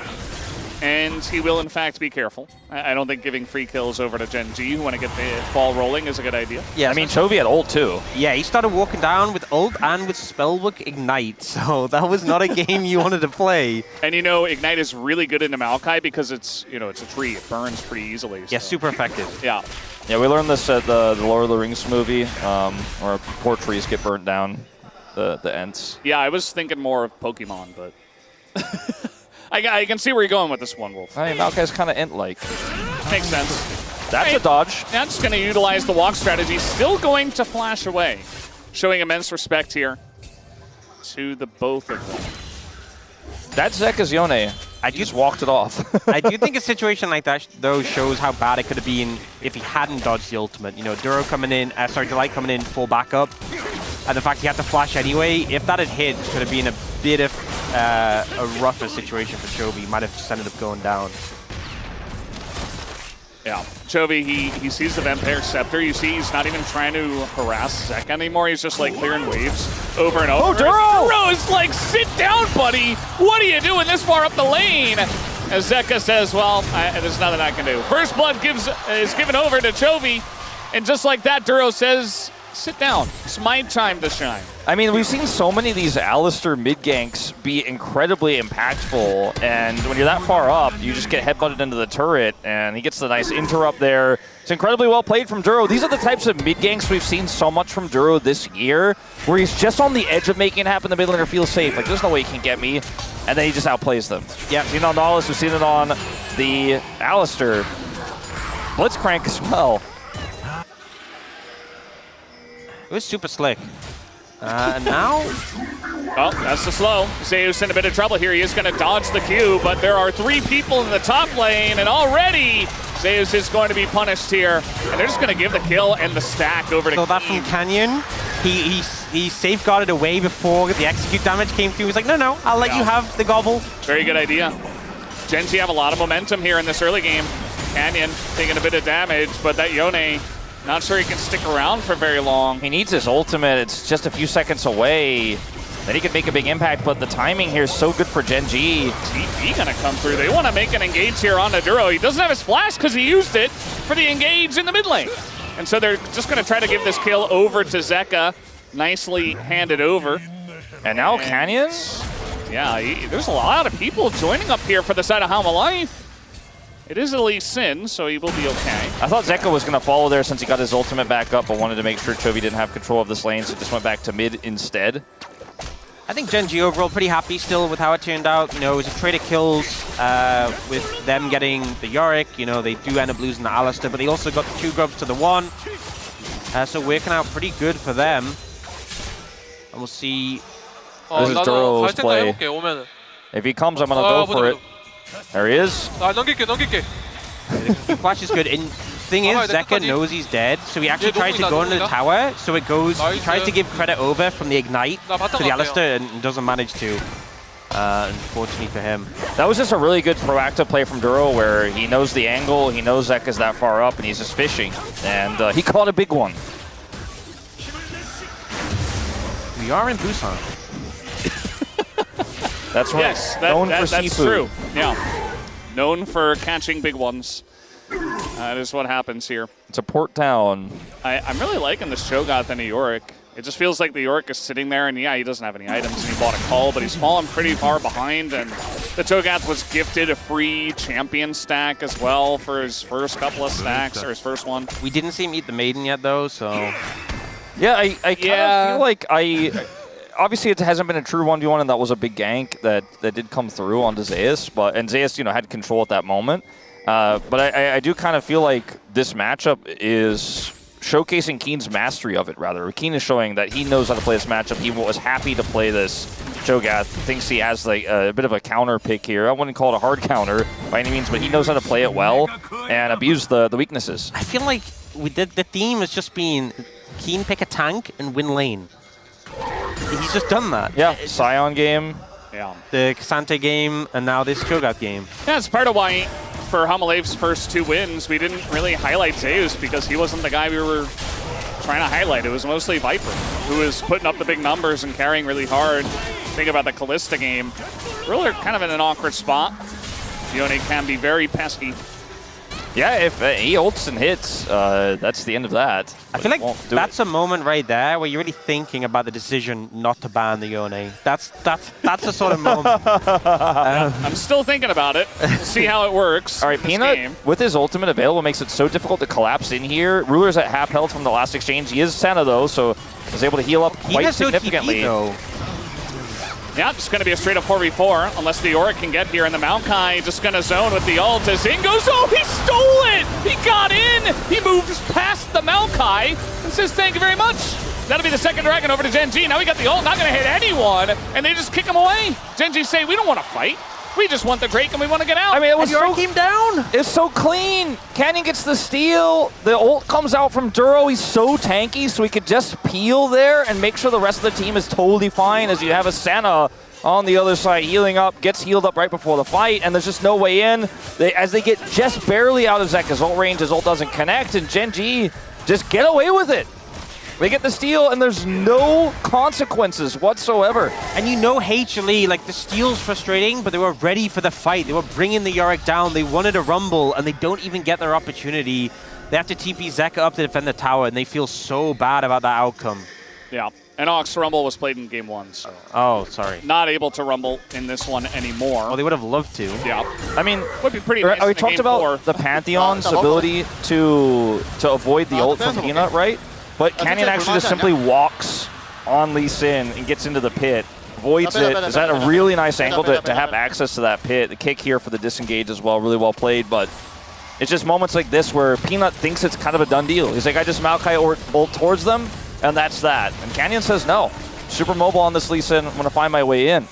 And he will, in fact, be careful. I don't think giving free kills over to Gen G, who want to get the ball rolling, is a good idea. Yeah, I mean, Chovy had ult too. Yeah, he started walking down with ult and with Spellbook Ignite, so that was not a game you wanted to play. And Ignite is really good into Maokai because it's, it's a tree. It burns pretty easily. Yeah, so. super effective. Yeah. Yeah, we learned this at the Lord of the Rings movie, where poor trees get burnt down, the ents. Yeah, I was thinking more of Pokemon, but... I can see where you're going with this one, Wolf. I mean, Maokai's kind of ent-like. Makes sense. That's a dodge. Now just going to utilize the walk strategy. Still going to flash away. Showing immense respect here to the both of them. That's Zeka's Yone. I just walked it off. I do think a situation like that, though, shows how bad it could have been if he hadn't dodged the ultimate. Duro coming in, Delight coming in full backup, and the fact he had to flash anyway. If that had hit, it could have been a bit of a rougher situation for Chovy. Might have just ended up going down. Yeah, Chovy, he sees the Vampire Scepter. You see he's not even trying to harass Zeka anymore. He's just like clearing waves over and over. Oh, Duro! Duro is like, sit down, buddy. What are you doing this far up the lane? As Zeka says, well, there's nothing I can do. First blood is given over to Chovy. And just like that, Duro says, sit down. It's my time to shine. I mean, we've seen so many of these Alistar mid-ganks be incredibly impactful, and when you're that far up, you just get headbutted into the turret, and he gets the nice interrupt there. It's incredibly well played from Duro. These are the types of mid-ganks we've seen so much from Duro this year, where he's just on the edge of making it happen. The mid laner feels safe. Like, there's no way he can get me, and then he just outplays them. Yeah, we've seen it on Nautilus, we've seen it on the Alistar. Blitzcrank as well. It was super slick. And now... Oh, that's the slow. Zeus in a bit of trouble here. He is going to dodge the Q, but there are 3 people in the top lane, and already Zeus is going to be punished here. And they're just going to give the kill and the stack over to So that from Canyon, he safeguarded away before the execute damage came through. He was like, no, I'll let you have the gobble. Very good idea. Gen G have a lot of momentum here in this early game. Canyon taking a bit of damage, but that Yone... not sure he can stick around for very long. He needs his ultimate. It's just a few seconds away. Then he could make a big impact, but the timing here is so good for Gen G. TP gonna come through. They want to make an engage here on Duro. He doesn't have his flash because he used it for the engage in the mid lane. And so they're just gonna try to give this kill over to Zeka. Nicely handed over. And now Canyons? Yeah, there's a lot of people joining up here for the side of Halma Life. It is at least Sin, so he will be okay. I thought Zeka was going to follow there since he got his ultimate back up, but wanted to make sure Chovy didn't have control of this lane, so just went back to mid instead. I think Gen G overall pretty happy still with how it turned out. It was a trade of kills with them getting the Yorick. They do end up losing the Alistar, but they also got the 2 grubs to the 1. So working out pretty good for them. And we'll see. This is Duro's play. If he comes, I'm going to go for it. There he is. 넘길게. The flash is good. And thing is, Zeka knows he's dead, so he actually tries to go into the tower. So it goes, he tries to give credit over from the Ignite to the Alistar and doesn't manage to. Unfortunately for him. That was just a really good proactive play from Duro where he knows the angle, he knows Zeka's that far up, and he's just fishing. And he caught a big one. We are in Busan. That's right. Yes, Known for that's seafood. true. Yeah, known for catching big ones. That is what happens here. It's a port town. I'm really liking this Cho'Gath into Yorick. It just feels like the Yorick is sitting there, and yeah, he doesn't have any items, and he bought a call, but he's fallen pretty far behind, and the Cho'Gath was gifted a free champion stack as well for his first couple of stacks, or his first one. We didn't see him eat the maiden yet, though, so... Yeah, I kind of feel like obviously it hasn't been a true 1v1, and that was a big gank that did come through onto Zeus, and Zeus, had control at that moment. But I do kind of feel like this matchup is showcasing Keen's mastery of it, rather. Keen is showing that he knows how to play this matchup. He was happy to play this Cho'Gath. Thinks he has like a bit of a counter pick here. I wouldn't call it a hard counter by any means, but he knows how to play it well and abuse the weaknesses. I feel like the theme has just been Keen pick a tank and win lane. He's just done that. Yeah, Scion game. Yeah. The Cassante game, and now this Cho'Gath game. Yeah, it's part of why for Hamalev's first 2 wins, we didn't really highlight Zeus because he wasn't the guy we were trying to highlight. It was mostly Viper, who was putting up the big numbers and carrying really hard. Think about the Callista game. Ruler kind of in an awkward spot. Yone can be very pesky. Yeah, if he ults and hits, that's the end of that. I feel like that's a moment right there where you're really thinking about the decision not to ban the Yone. That's the sort of moment. I'm still thinking about it. We'll see how it works. All right, Peanut, with his ultimate available, makes it so difficult to collapse in here. Ruler's at half health from the last exchange. He is Senna, though, so is able to heal up quite significantly. Yeah, it's going to be a straight up 4v4 unless the Yorick can get here, and the Maokai just going to zone with the ult as in goes. Oh, he stole it! He got in! He moves past the Maokai and says thank you very much. That'll be the second dragon over to Gen.G. Now we got the ult, not going to hit anyone, and they just kick him away. Gen.G say, we don't want to fight. We just want the Drake and we want to get out. I mean, it was so came down. It's so clean. Canyon gets the steal. The ult comes out from Duro. He's so tanky, so he could just peel there and make sure the rest of the team is totally fine as you have a Senna on the other side healing up, gets healed up right before the fight, and there's just no way in. As they get just barely out of Zeka's ult range, his ult doesn't connect, and Gen.G just get away with it. They get the steal, and there's no consequences whatsoever. And you know HLE, like the steal's frustrating, but they were ready for the fight. They were bringing the Yorick down. They wanted a rumble, and they don't even get their opportunity. They have to TP Zeka up to defend the tower, and they feel so bad about that outcome. Yeah, and Ox Rumble was played in game 1, so. Oh, sorry. Not able to Rumble in this one anymore. Oh, they would have loved to. Yeah. I mean, would be pretty nice we talked about the Pantheon's ability to avoid the ult from Peanut, right? But Canyon actually just simply walks on Lee Sin and gets into the pit, avoids it. Is that a really nice angle to have access to that pit? The kick here for the disengage as well, really well played, but it's just moments like this where Peanut thinks it's kind of a done deal. He's like, I just Maokai ult towards them, and that's that. And Canyon says no. Super mobile on this Lee Sin, I'm gonna find my way in.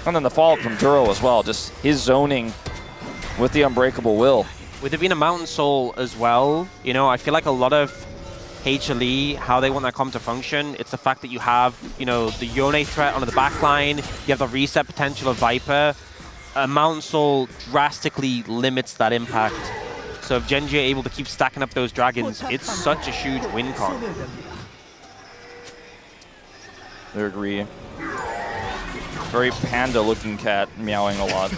And then the follow-up from Duro as well, just his zoning with the Unbreakable Will. With it being a Mountain Soul as well, you know, I feel like a lot of HLE, how they want their comp to function, it's the fact that you have, you know, the Yone threat on the back line, you have the reset potential of Viper. A Mountain Soul drastically limits that impact. So if Gen.G are able to keep stacking up those dragons, it's such a huge win con. I agree. Very panda-looking cat, meowing a lot.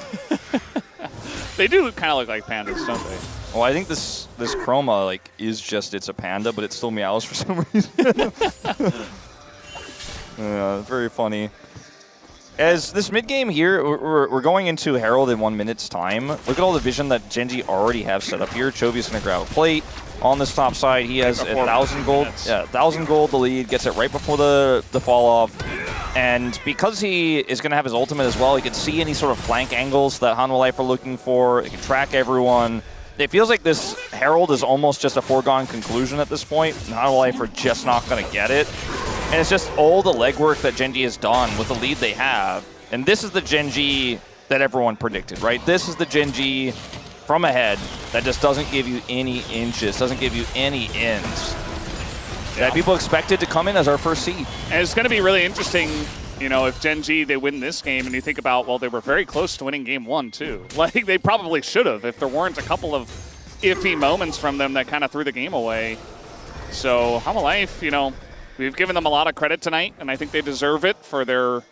They do kind of look like pandas, don't they? Well, I think this chroma like is just it's a panda, but it still meows for some reason. Yeah, very funny. As this mid game here, we're going into Herald in 1 minute's time. Look at all the vision that Gen.G already have set up here. Chovy's gonna grab a plate on this top side. He has 1,000 gold. Yeah, 1,000 gold. The lead gets it right before the fall off. And because he is going to have his ultimate as well, he can see any sort of flank angles that Hanwha Life are looking for. He can track everyone. It feels like this Herald is almost just a foregone conclusion at this point. Hanwha Life are just not going to get it. And it's just all the legwork that Gen.G has done with the lead they have. And this is the Gen.G that everyone predicted, right? This is the Gen.G from ahead that just doesn't give you any inches, doesn't give you any ends. That people expected to come in as our first seed. And it's going to be really interesting, you know, if Gen.G, they win this game, and you think about, well, they were very close to winning game 1, too. Like, they probably should have if there weren't a couple of iffy moments from them that kind of threw the game away. So, Hanwha Life, you know, we've given them a lot of credit tonight, and I think they deserve it for their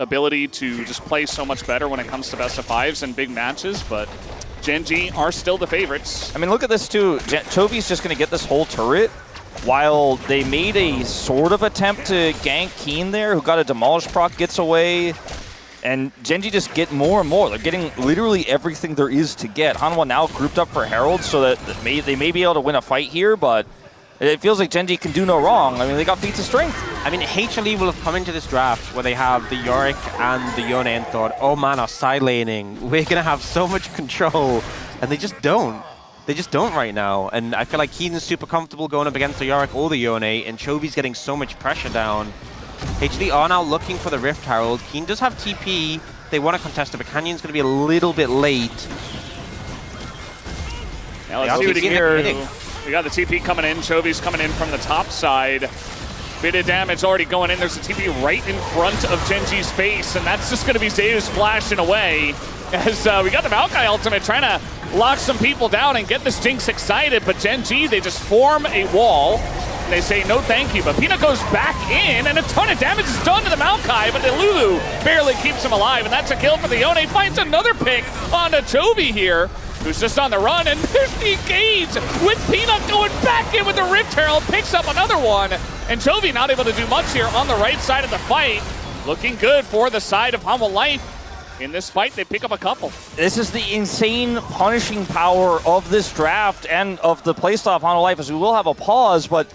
ability to just play so much better when it comes to best of fives and big matches, but Gen G are still the favorites. I mean, look at this too. Chovy's just going to get this whole turret, while they made a sort of attempt to gank Keen there, who got a demolish proc, gets away. And Gen G just get more and more. They're getting literally everything there is to get. Hanwha now grouped up for Herald so that they may be able to win a fight here, but it feels like Gen G can do no wrong. I mean, they got feats of strength. I mean, HLE will have come into this draft where they have the Yorick and the Yone and thought, oh man, our side laning, we're going to have so much control. And they just don't. They just don't right now. And I feel like Keen's super comfortable going up against the Yorick or the Yone, and Chovy's getting so much pressure down. HLE are now looking for the Rift Herald. Keen does have TP. They want to contest it, but Canyon's going to be a little bit late. Now let's see what he can do. We got the TP coming in. Chovy's coming in from the top side. Bit of damage already going in. There's a TP right in front of Gen G's face, and that's just going to be Zayus flashing away. As we got the Maokai ultimate trying to lock some people down and get this Jinx excited, but Gen G, they just form a wall. They say no thank you, but Peanut goes back in, and a ton of damage is done to the Maokai, but the Lulu barely keeps him alive, and that's a kill for the Yone. Finds another pick onto Chovy here, who's just on the run, and there's the engage with Peanut going back in with the Rift Herald, picks up another one, and Chovy not able to do much here on the right side of the fight. Looking good for the side of Hanwha Life. In this fight, they pick up a couple. This is the insane punishing power of this draft and of the playstyle of Hanwha Life, as we will have a pause, but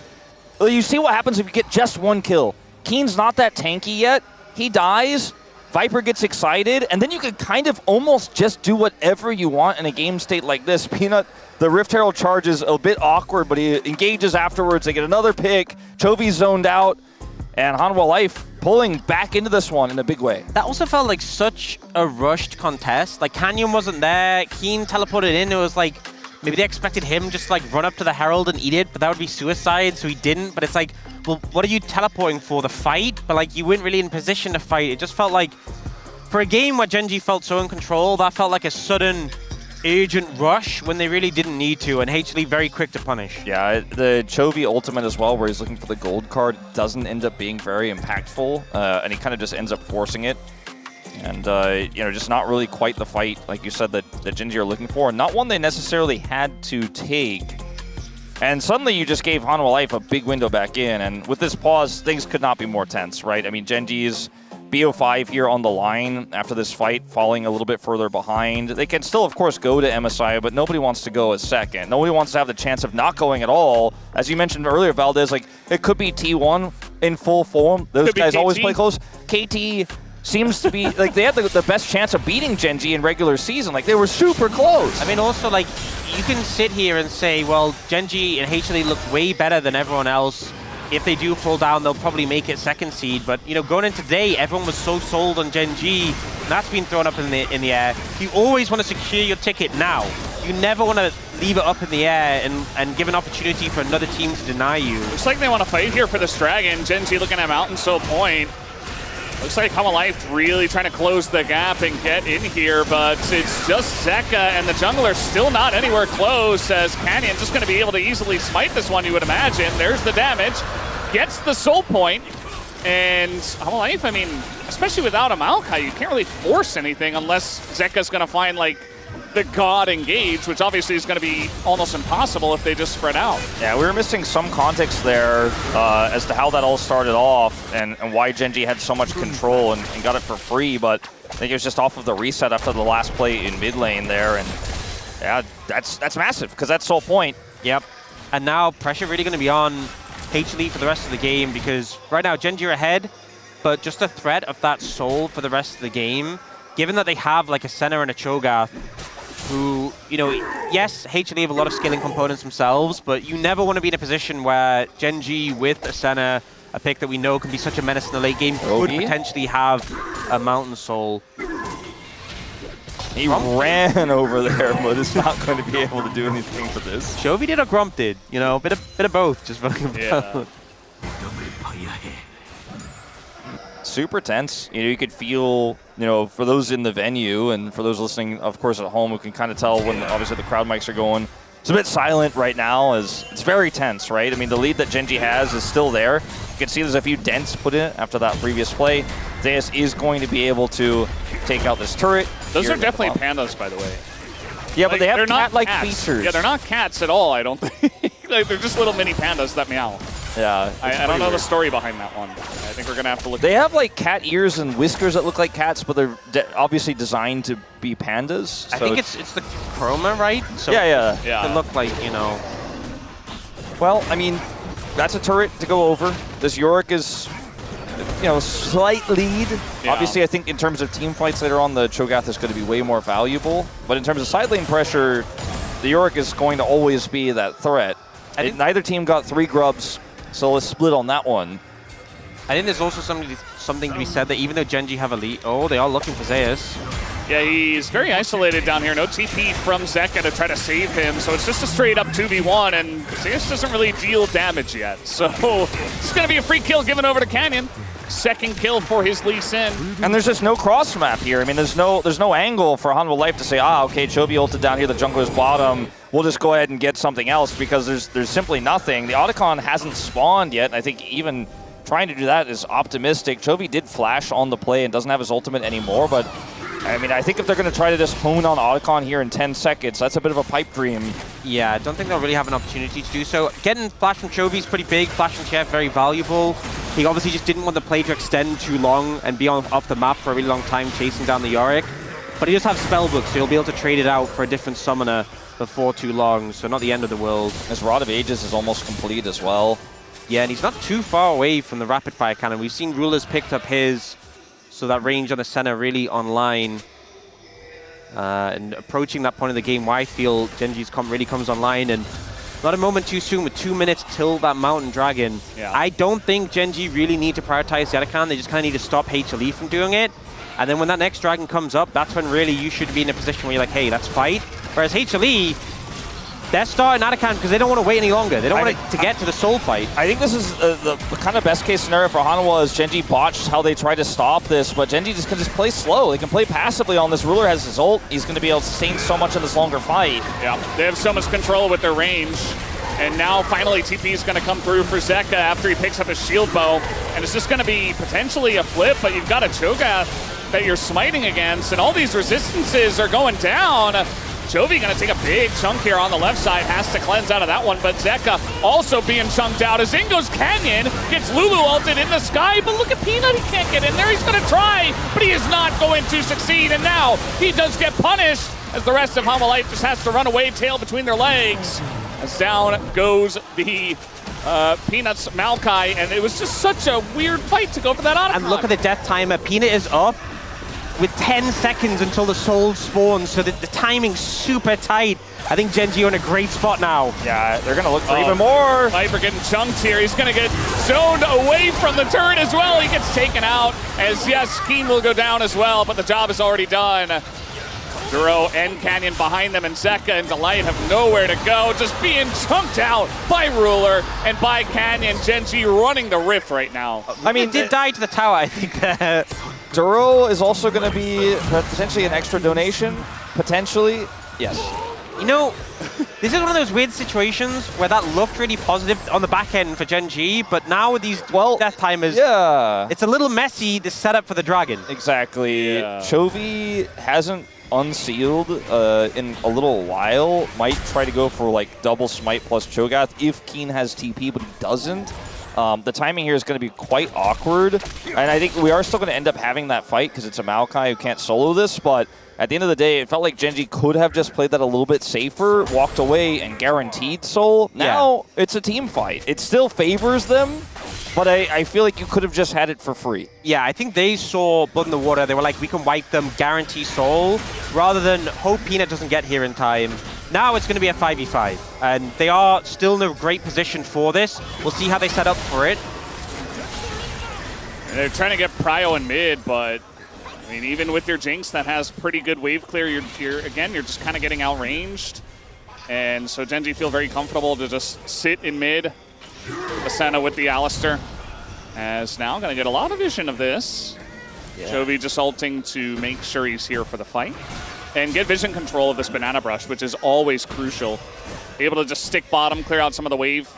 you see what happens if you get just one kill. Keen's not that tanky yet. He dies, Viper gets excited, and then you can kind of almost just do whatever you want in a game state like this. Peanut, the Rift Herald charge is a bit awkward, but he engages afterwards. They get another pick. Chovy's zoned out, and Hanwha Life pulling back into this one in a big way. That also felt like such a rushed contest. Like, Canyon wasn't there. Keen teleported in. It was like, maybe they expected him just like run up to the Herald and eat it, but that would be suicide, so he didn't. But it's like, well, what are you teleporting for? The fight? But like, you weren't really in position to fight. It just felt like, for a game where Gen G felt so in control, that felt like a sudden urgent rush when they really didn't need to, and HLE very quick to punish. Yeah, the Chovy ultimate as well, where he's looking for the gold card, doesn't end up being very impactful, and he kind of just ends up forcing it. And, you know, just not really quite the fight, like you said, that Gen G are looking for. Not one they necessarily had to take. And suddenly you just gave Hanwha Life a big window back in. And with this pause, things could not be more tense, right? I mean, Gen G's BO5 here on the line after this fight, falling a little bit further behind. They can still, of course, go to MSI, but nobody wants to go as second. Nobody wants to have the chance of not going at all. As you mentioned earlier, Valdez, like, it could be T1 in full form. Those guys always play close. KT seems to be, like, they had the best chance of beating Gen G in regular season. Like, they were super close. I mean, also, like, you can sit here and say, well, Gen G and HLE look way better than everyone else. If they do fall down, they'll probably make it second seed. But, you know, going into today, everyone was so sold on Gen G. And that's been thrown up in the air. You always want to secure your ticket now. You never want to leave it up in the air and give an opportunity for another team to deny you. Looks like they want to fight here for this dragon. Gen G looking at Mountain Soul Point. Looks like Hanwha Life really trying to close the gap and get in here, but it's just Zeka, and the jungler still not anywhere close, as Canyon just going to be able to easily smite this one, you would imagine. There's the damage, gets the soul point, and Hanwha Life, I mean, especially without a Maokai, you can't really force anything unless Zeka's going to find, like, the God engage, which obviously is going to be almost impossible if they just spread out. Yeah, we were missing some context there as to how that all started off and why Gen G had so much control and got it for free, but I think it was just off of the reset after the last play in mid lane there, and yeah, that's massive, because that's Soul Point. Yep, and now pressure really going to be on HLE for the rest of the game, because right now Gen G are ahead, but just the threat of that Soul for the rest of the game, given that they have like a Senna and a Cho'Gath, who, you know, yes, HLE have a lot of scaling components themselves, but you never want to be in a position where Gen G with a Senna, a pick that we know can be such a menace in the late game, could potentially have a Mountain Soul. He ran over there, but is not going to be able to do anything for this. Chovy did or Grump did, you know, bit of both, just fucking both. Super tense. You know, you could feel, you know, for those in the venue and for those listening, of course, at home, who can kind of tell when obviously the crowd mics are going. It's a bit silent right now, as it's very tense, right? I mean, the lead that Gen G has is still there. You can see there's a few dents put in it after that previous play. Zeus is going to be able to take out this turret. Those here are at the definitely bottom. pandas, by the way. Yeah, but they have they're not cat-like cats. features. Yeah, they're not cats at all, I don't think. Like, they're just little mini pandas that meow. Yeah. I don't know the story behind that one. I think we're going to have to look. They have like cat ears and whiskers that look like cats, but they're obviously designed to be pandas. I so think it's the chroma, right? So yeah. They look like, you know. Well, I mean, that's a turret to go over. This Yorick is, you know, slight lead. Yeah. Obviously, I think in terms of team fights later on, the Cho'Gath is going to be way more valuable. But in terms of side lane pressure, the Yorick is going to always be that threat. Neither team got 3 grubs, so let's split on that one. I think there's also something to be said that even though Gen G have a lead, they are looking for Zeus. Yeah, he's very isolated down here. No TP from Zeka to try to save him, so it's just a straight up 2v1, and Zeus doesn't really deal damage yet. So it's going to be a free kill given over to Canyon. Second kill for his Lee Sin. And there's just no cross map here. I mean, there's no angle for Hanwha Life to say, okay, Chovy ulted down here, the jungler's bottom. We'll just go ahead and get something else, because there's simply nothing. The Otacon hasn't spawned yet, and I think even trying to do that is optimistic. Chovy did flash on the play and doesn't have his ultimate anymore, but I mean, I think if they're going to try to just hone on Otacon here in 10 seconds, that's a bit of a pipe dream. Yeah, I don't think they'll really have an opportunity to do so. Getting flash from Chovy is pretty big. Flash from Chef, very valuable. He obviously just didn't want the play to extend too long and be off the map for a really long time chasing down the Yorick. But he does have Spellbook, so he'll be able to trade it out for a different summoner before too long, so not the end of the world. His Rod of Ages is almost complete as well. Yeah, and he's not too far away from the rapid fire cannon. We've seen Rulers picked up his, so that range on the center really online. And approaching that point of the game where I feel Genji's really comes online, and not a moment too soon with 2 minutes till that Mountain Dragon. Yeah. I don't think Genji really need to prioritize the Otacon. They just kind of need to stop HLE from doing it. And then when that next Dragon comes up, that's when really you should be in a position where you're like, hey, let's fight. Whereas HLE, they're starting Otacon because they don't want to wait any longer. They don't want to get to the soul fight. I think this is the kind of best case scenario for Hanwha is Genji botched how they try to stop this, but Genji just can play slow. They can play passively on this. Ruler has his ult. He's going to be able to sustain so much in this longer fight. Yeah, they have so much control with their range. And now finally TP is going to come through for Zeka after he picks up his shield bow. And it's just going to be potentially a flip, but you've got a Cho'Gath that you're smiting against, and all these resistances are going down. Chovy going to take a big chunk here on the left side, has to cleanse out of that one, but Zeka also being chunked out as in goes Canyon, gets Lulu ulted in the sky, but look at Peanut, he can't get in there, he's going to try, but he is not going to succeed, and now he does get punished as the rest of Hanwha Life just has to run away, tail between their legs, as down goes the Peanut's Maokai, and it was just such a weird fight to go for that Otacon. And look at the death timer. Peanut is up with 10 seconds until the soul spawns, so that the timing's super tight. I think Genji are in a great spot now. Yeah, they're going to look for even more. Viper getting chunked here. He's going to get zoned away from the turret as well. He gets taken out as, yes, Keen will go down as well, but the job is already done. Duro and Canyon behind them, and Zeka and Delight have nowhere to go, just being chunked out by Ruler and by Canyon. Genji running the rift right now. I mean, it did die to the tower, I think. Duro is also going to be potentially an extra donation, potentially. Yes. You know, this is one of those weird situations where that looked really positive on the back end for Genji, but now with these death timers, it's a little messy, the setup for the Dragon. Exactly. Yeah. Chovy hasn't unsealed in a little while. Might try to go for like double smite plus Cho'Gath if Keen has TP, but he doesn't. The timing here is going to be quite awkward, and I think we are still going to end up having that fight because it's a Maokai who can't solo this, but at the end of the day, it felt like Genji could have just played that a little bit safer, walked away, and guaranteed soul. Now, it's a team fight. It still favors them, but I feel like you could have just had it for free. Yeah, I think they saw Blood in the Water. They were like, we can wipe them, guarantee soul, rather than hope Peanut doesn't get here in time. Now it's going to be a 5v5, and they are still in a great position for this. We'll see how they set up for it. And they're trying to get Prio in mid, but I mean, even with your Jinx that has pretty good wave clear, you're just kind of getting outranged. And so Genji feel very comfortable to just sit in mid. Asana with the Alistar. As now going to get a lot of vision of this. Yeah. Chovy just ulting to make sure he's here for the fight. And get vision control of this Banana Brush, which is always crucial. Be able to just stick bottom, clear out some of the wave.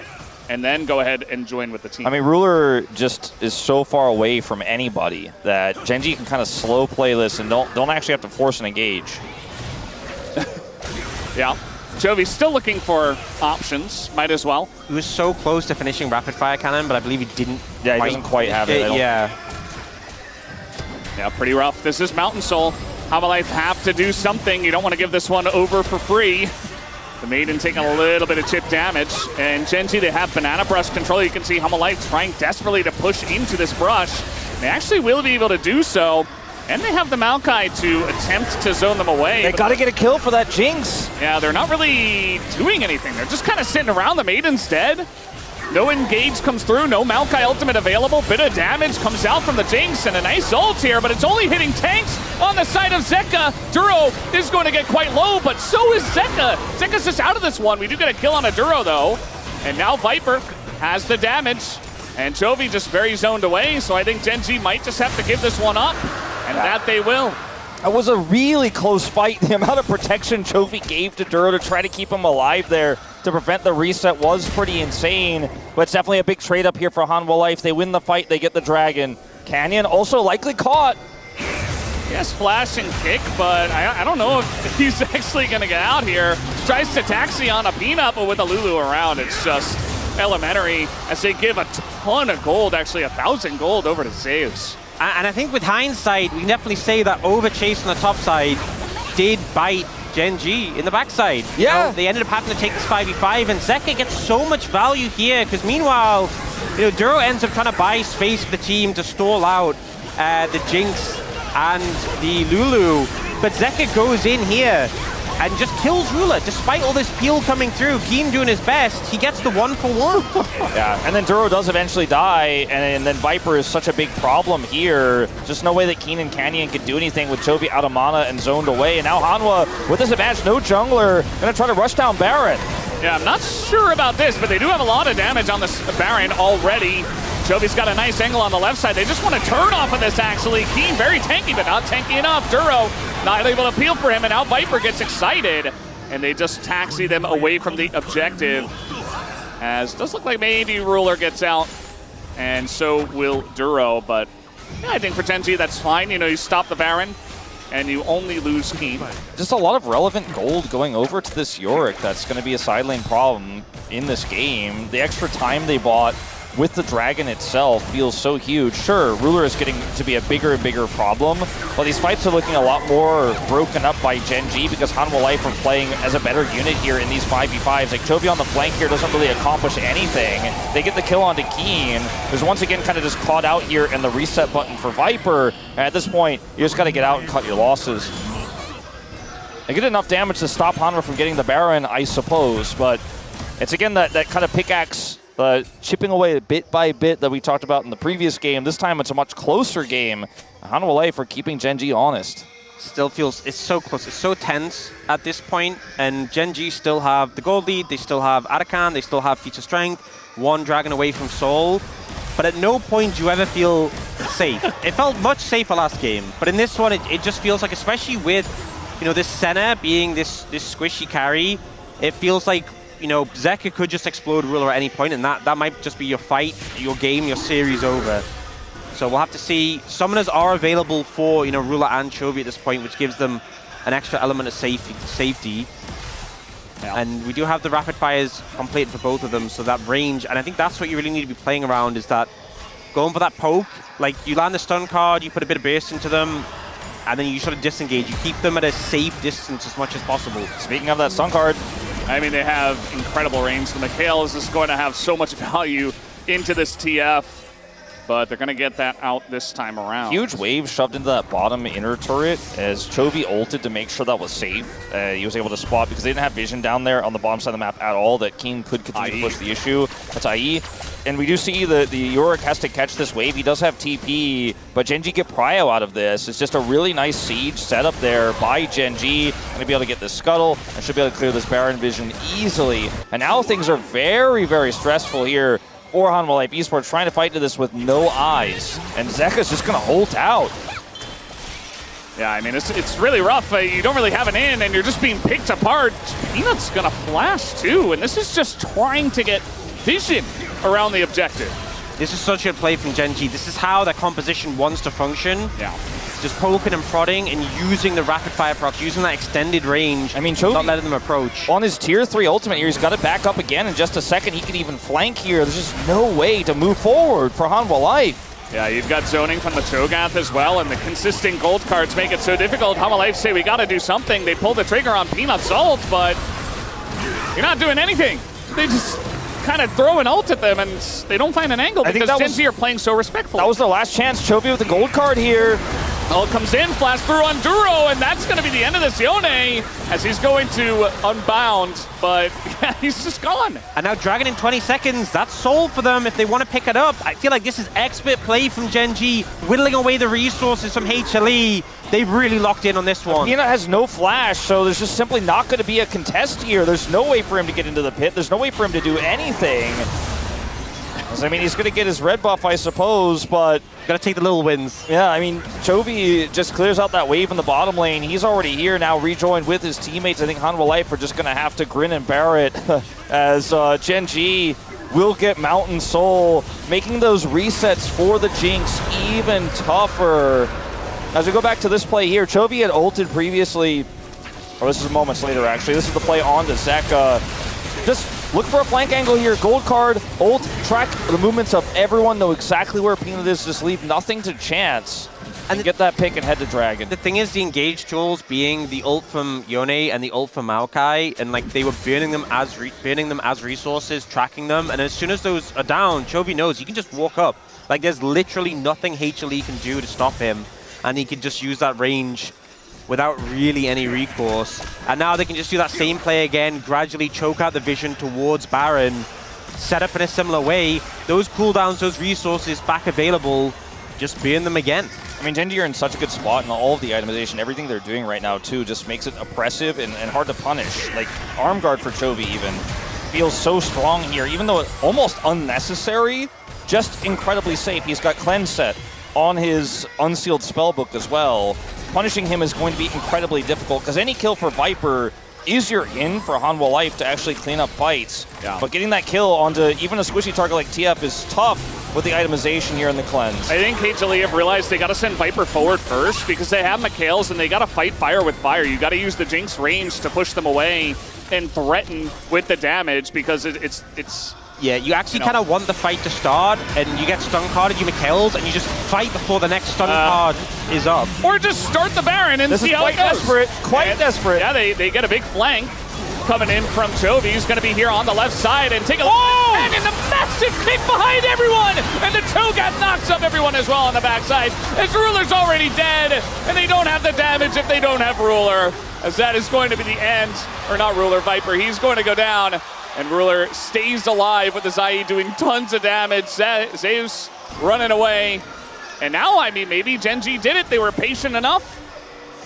and then go ahead and join with the team. I mean, Ruler just is so far away from anybody that Gen.G can kind of slow play this and don't actually have to force an engage. Yeah. Jovi's still looking for options. Might as well. He was so close to finishing rapid fire cannon, but I believe he didn't. Yeah, he doesn't quite have it. Yeah. Yeah, pretty rough. This is Mountain Soul. Hamalife have to do something. You don't want to give this one over for free. The Maiden taking a little bit of chip damage. And Gen.G, they have Banana Brush control. You can see Hamalife trying desperately to push into this brush. They actually will be able to do so. And they have the Maokai to attempt to zone them away. They got to get a kill for that Jinx. Yeah, they're not really doing anything. They're just kind of sitting around. The Maiden's dead. No engage comes through, no Maokai ultimate available. Bit of damage comes out from the Jinx and a nice ult here, but it's only hitting tanks on the side of Zeka. Duro is going to get quite low, but so is Zeka. Zeka's just out of this one. We do get a kill on a Duro though. And now Viper has the damage. And Jovi just very zoned away, so I think Gen.G might just have to give this one up. And that they will. It was a really close fight. The amount of protection Jovi gave to Duro to try to keep him alive there to prevent the reset was pretty insane. But it's definitely a big trade up here for Hanwha Life. They win the fight, they get the dragon. Canyon also likely caught. Yes, flash and kick, but I don't know if he's actually going to get out here. Tries to taxi on a Peanut, but with a Lulu around, it's just elementary as they give a ton of gold, actually 1,000 gold over to Zeus. And I think with hindsight, we can definitely say that overchase on the top side did bite Gen.G in the backside. Yeah. You know, they ended up having to take this 5v5, and Zeka gets so much value here, because meanwhile, Duro ends up trying to buy space for the team to stall out the Jinx and the Lulu, but Zeka goes in here and just kills Ruler, despite all this peel coming through. Keen doing his best, he gets the 1-for-1. Yeah, and then Duro does eventually die, and then Viper is such a big problem here. Just no way that Keen and Canyon could do anything with Jovi out of mana and zoned away. And now Hanwha, with this advantage, no jungler, gonna try to rush down Baron. Yeah, I'm not sure about this, but they do have a lot of damage on this Baron already. Jovi's got a nice angle on the left side. They just want to turn off of this, actually. Keen, very tanky, but not tanky enough. Duro, not able to peel for him, and now Viper gets excited, and they just taxi them away from the objective. As it does look like maybe Ruler gets out, and so will Duro, but yeah, I think for Gen.G that's fine. You stop the Baron, and you only lose Keen. Just a lot of relevant gold going over to this Yorick. That's going to be a side lane problem in this game. The extra time they bought with the dragon itself feels so huge. Sure, Ruler is getting to be a bigger and bigger problem, but these fights are looking a lot more broken up by Gen.G because Hanwha Life are playing as a better unit here in these 5v5s. Like, Jovi on the flank here doesn't really accomplish anything. They get the kill onto Keen. There's once again kind of just caught out here and the reset button for Viper. And at this point, you just got to get out and cut your losses. They get enough damage to stop Hanwha from getting the Baron, I suppose, but it's again that kind of pickaxe chipping away bit by bit that we talked about in the previous game. This time it's a much closer game. Hanwha Life are keeping Gen.G honest. Still feels, it's so close, it's so tense at this point, and Gen.G still have the gold lead, they still have Arakan, they still have Feats of Strength, one dragon away from Soul, but at no point do you ever feel safe. It felt much safer last game, but in this one it just feels like, especially with this Senna being this squishy carry, it feels like Zeka could just explode Ruler at any point, and that might just be your fight, your game, your series over. So we'll have to see. Summoners are available for Ruler and Chovy at this point, which gives them an extra element of safety. Yeah. And we do have the rapid fires completed for both of them, so that range, and I think that's what you really need to be playing around, is that going for that poke. Like, you land the stun card, you put a bit of burst into them, and then you sort of disengage. You keep them at a safe distance as much as possible. Speaking of that stun card, I mean, they have incredible range. The Mikhail is just going to have so much value into this TF, but they're going to get that out this time around. Huge wave shoved into that bottom inner turret as Chovy ulted to make sure that was safe. He was able to spot, because they didn't have vision down there on the bottom side of the map at all, that Keen could continue to push the issue. That's IE. And we do see the Yorick has to catch this wave. He does have TP, but Gen.G get prio out of this. It's just a really nice siege setup there by Gen.G. Going to be able to get this scuttle and should be able to clear this Baron vision easily. And now things are very, very stressful here for Hanwha Life Esports, trying to fight into this with no eyes. And Zeka's just going to hold out. Yeah, I mean, it's really rough. You don't really have an in, and you're just being picked apart. Peanut's going to flash, too, and this is just trying to get vision around the objective. This is such a play from Gen.G. This is how their composition wants to function. Yeah. Just poking and prodding and using the rapid fire procs, using that extended range. I mean, Chovy, not letting them approach. On his tier 3 ultimate here, he's got to back up again in just a second. He can even flank here. There's just no way to move forward for Hanwha Life. Yeah, you've got zoning from the Cho'Gath as well, and the consistent gold cards make it so difficult. Hanwha Life say we got to do something. They pull the trigger on Peanut's ult, but you're not doing anything. They just kind of throw an ult at them, and they don't find an angle because Gen.G are playing so respectful. That was their last chance. Chovy with the gold card here. Ult comes in, flash through on Duro, and that's going to be the end of this Yone as he's going to unbound, but yeah, he's just gone. And now Dragon in 20 seconds, that's sold for them if they want to pick it up. I feel like this is expert play from Gen.G, whittling away the resources from HLE. They've really locked in on this one. Peanut has no flash, so there's just simply not going to be a contest here. There's no way for him to get into the pit. There's no way for him to do anything. I mean, he's going to get his red buff, I suppose, but... Got to take the little wins. Yeah, I mean, Chovy just clears out that wave in the bottom lane. He's already here now, rejoined with his teammates. I think Hanwha Life are just going to have to grin and bear it as Gen.G will get Mountain Soul, making those resets for the Jinx even tougher. As we go back to this play here, Chovy had ulted previously, or this is moments later actually. This is the play on to Zeka. Just look for a flank angle here. Gold card, ult, track the movements of everyone, know exactly where Peanut is, just leave nothing to chance. And get that pick and head to Dragon. The thing is, the engage tools being the ult from Yone and the ult from Maokai, and like they were burning them as resources, tracking them, and as soon as those are down, Chovy knows he can just walk up. Like there's literally nothing HLE can do to stop him, and he can just use that range without really any recourse. And now they can just do that same play again, gradually choke out the vision towards Baron, set up in a similar way. Those cooldowns, those resources back available, just burn them again. I mean, Gen.G are in such a good spot, and all of the itemization, everything they're doing right now too, just makes it oppressive and hard to punish. Like, arm guard for Chovy even feels so strong here, even though it's almost unnecessary, just incredibly safe. He's got cleanse set on his unsealed spellbook as well. Punishing him is going to be incredibly difficult, because any kill for Viper is your in for Hanwha Life to actually clean up fights. Yeah. But getting that kill onto even a squishy target like TF is tough with the itemization here in the cleanse. I think HLE have realized they got to send Viper forward first because they have McHale's and they got to fight fire with fire. You got to use the Jinx range to push them away and threaten with the damage because it's yeah, you actually kind of want the fight to start, and you get stun carded, you McHale's, and you just fight before the next stun card is up. Or just start the Baron and see how it goes. Quite desperate. Yeah, they get a big flank coming in from Chovy. He's going to be here on the left side and take a look. And in the massive kick behind everyone! And the Cho'Gath knocks up everyone as well on the backside. As Ruler's already dead, and they don't have the damage if they don't have Ruler. As that is going to be the end, or not Ruler, Viper. He's going to go down. And Ruler stays alive with the Zai doing tons of damage. Zeus running away. And now, I mean, maybe Gen.G did it. They were patient enough.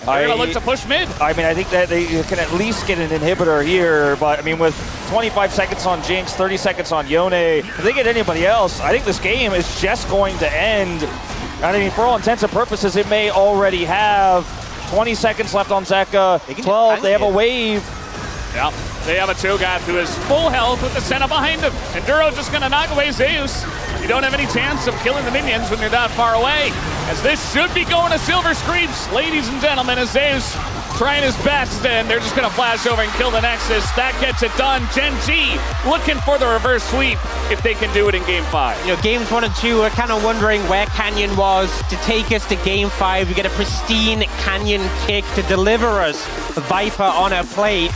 They're going to look to push mid. I mean, I think that they can at least get an inhibitor here. But, I mean, with 25 seconds on Jinx, 30 seconds on Yone, if they get anybody else, I think this game is just going to end. I mean, for all intents and purposes, it may already have 20 seconds left on Zeka. 12, they have a wave. Yeah, they have a Cho'Gath who is full health with the Senna behind him. And Duro just going to knock away Zeus. You don't have any chance of killing the minions when you're that far away. As this should be going to Silver Screeps, ladies and gentlemen, as Zeus trying his best, and they're just going to flash over and kill the Nexus. That gets it done. Gen.G looking for the reverse sweep if they can do it in Game 5. You know, Games 1 and 2, we're kind of wondering where Canyon was to take us to Game 5. We get a pristine Canyon kick to deliver us Viper on a plate.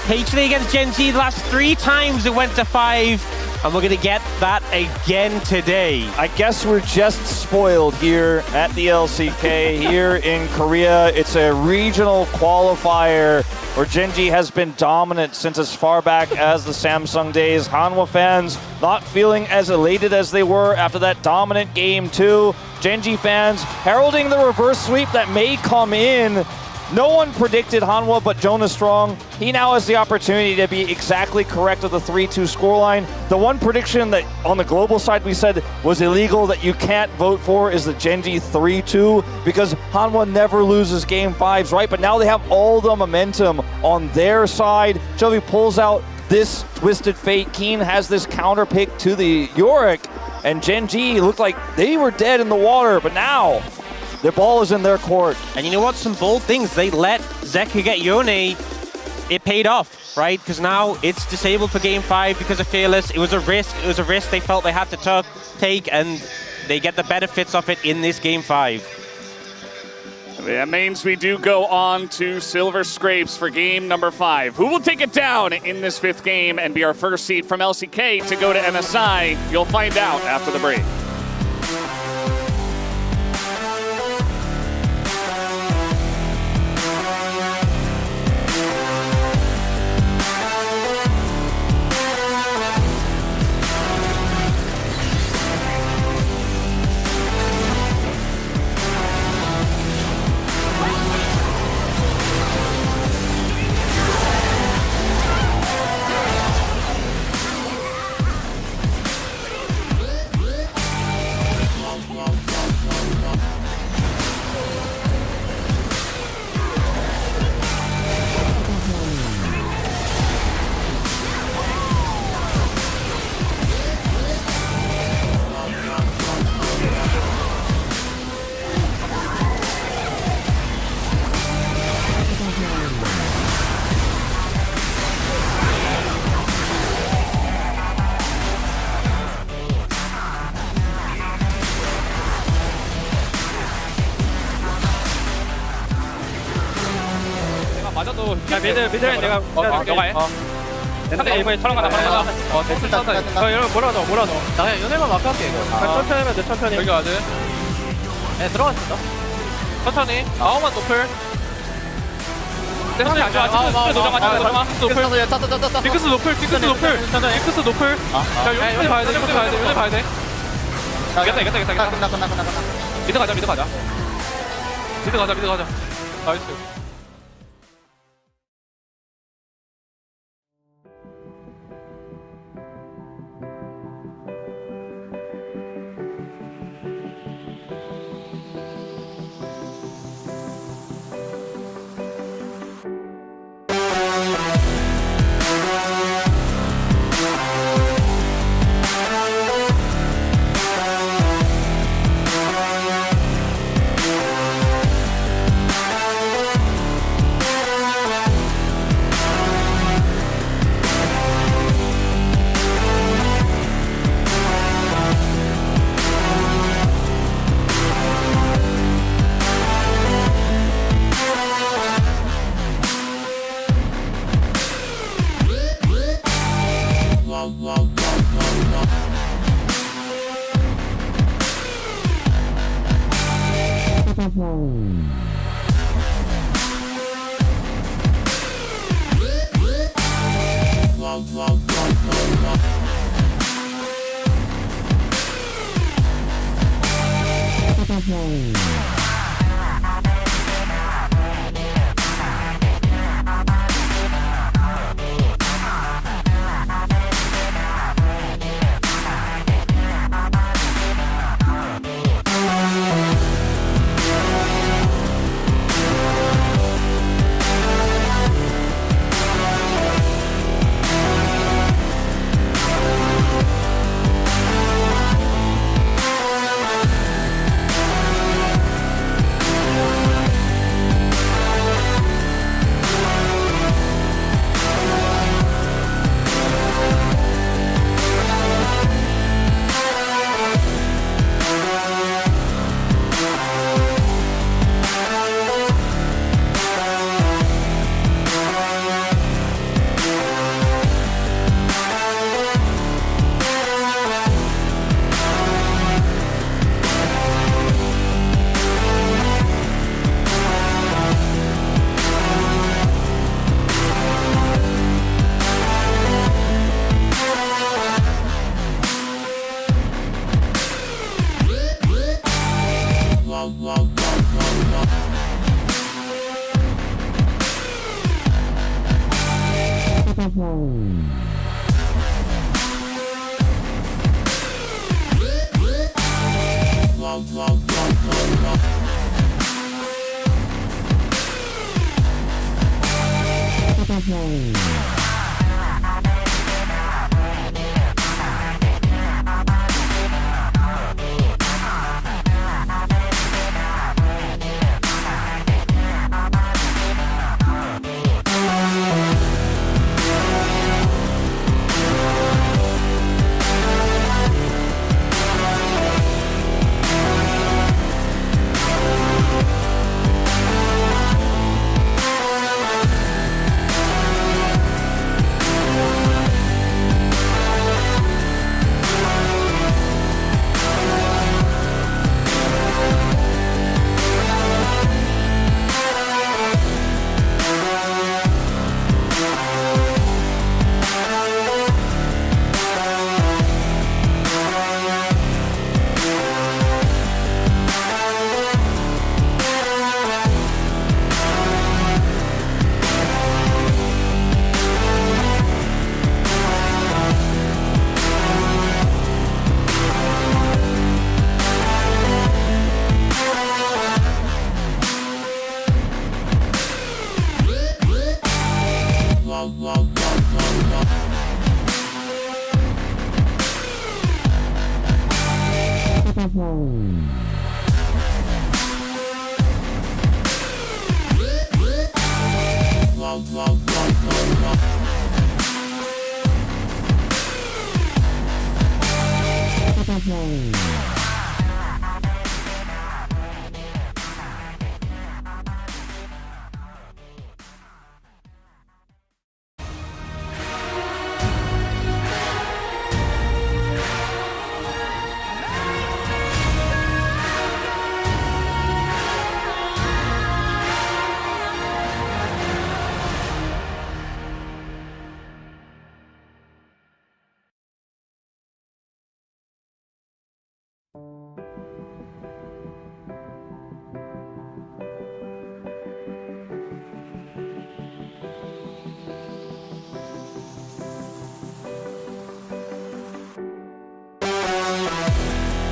HLE against Gen.G the last 3 times it went to 5, and we're going to get that again today. I guess we're just spoiled here at the LCK here in Korea. It's a regional qualifier where Gen.G has been dominant since as far back as the Samsung days. Hanwha fans not feeling as elated as they were after that dominant Game 2. Gen.G fans heralding the reverse sweep that may come in. No one predicted Hanwha but Jonas Strong. He now has the opportunity to be exactly correct with the 3-2 scoreline. The one prediction that on the global side we said was illegal that you can't vote for is the Gen.G 3-2 because Hanwha never loses Game 5s, right? But now they have all the momentum on their side. Chovy pulls out this Twisted Fate. Keen has this counter pick to the Yorick, and Gen G looked like they were dead in the water, but now the ball is in their court. And you know what? Some bold things. They let Zeka get Yone. It paid off, right? Because now it's disabled for game 5 because of Fearless. It was a risk. It was a risk they felt they had to take, and they get the benefits of it in this game 5. That means we do go on to Silver Scrapes for game number 5. Who will take it down in this 5th game and be our first seed from LCK to go to MSI? You'll find out after the break. 맞아도 야 미드라인 내가 너가 해. 상대 이번에 촬영 가나 말아. 여러분 뭐라 너. 나 그냥 연애만 막 할게 이거. 천천히 하면 돼 천천히. 여기 와드. 네 들어갔습니다. 천천히. 아우만 노플. 상대 안 좋아. 노플. 딩크스 노플. 딩크스 노플. 자 요네 봐야 돼. 요네 봐야 돼. 이겼다. 끝나. 미드 가자. 나이스.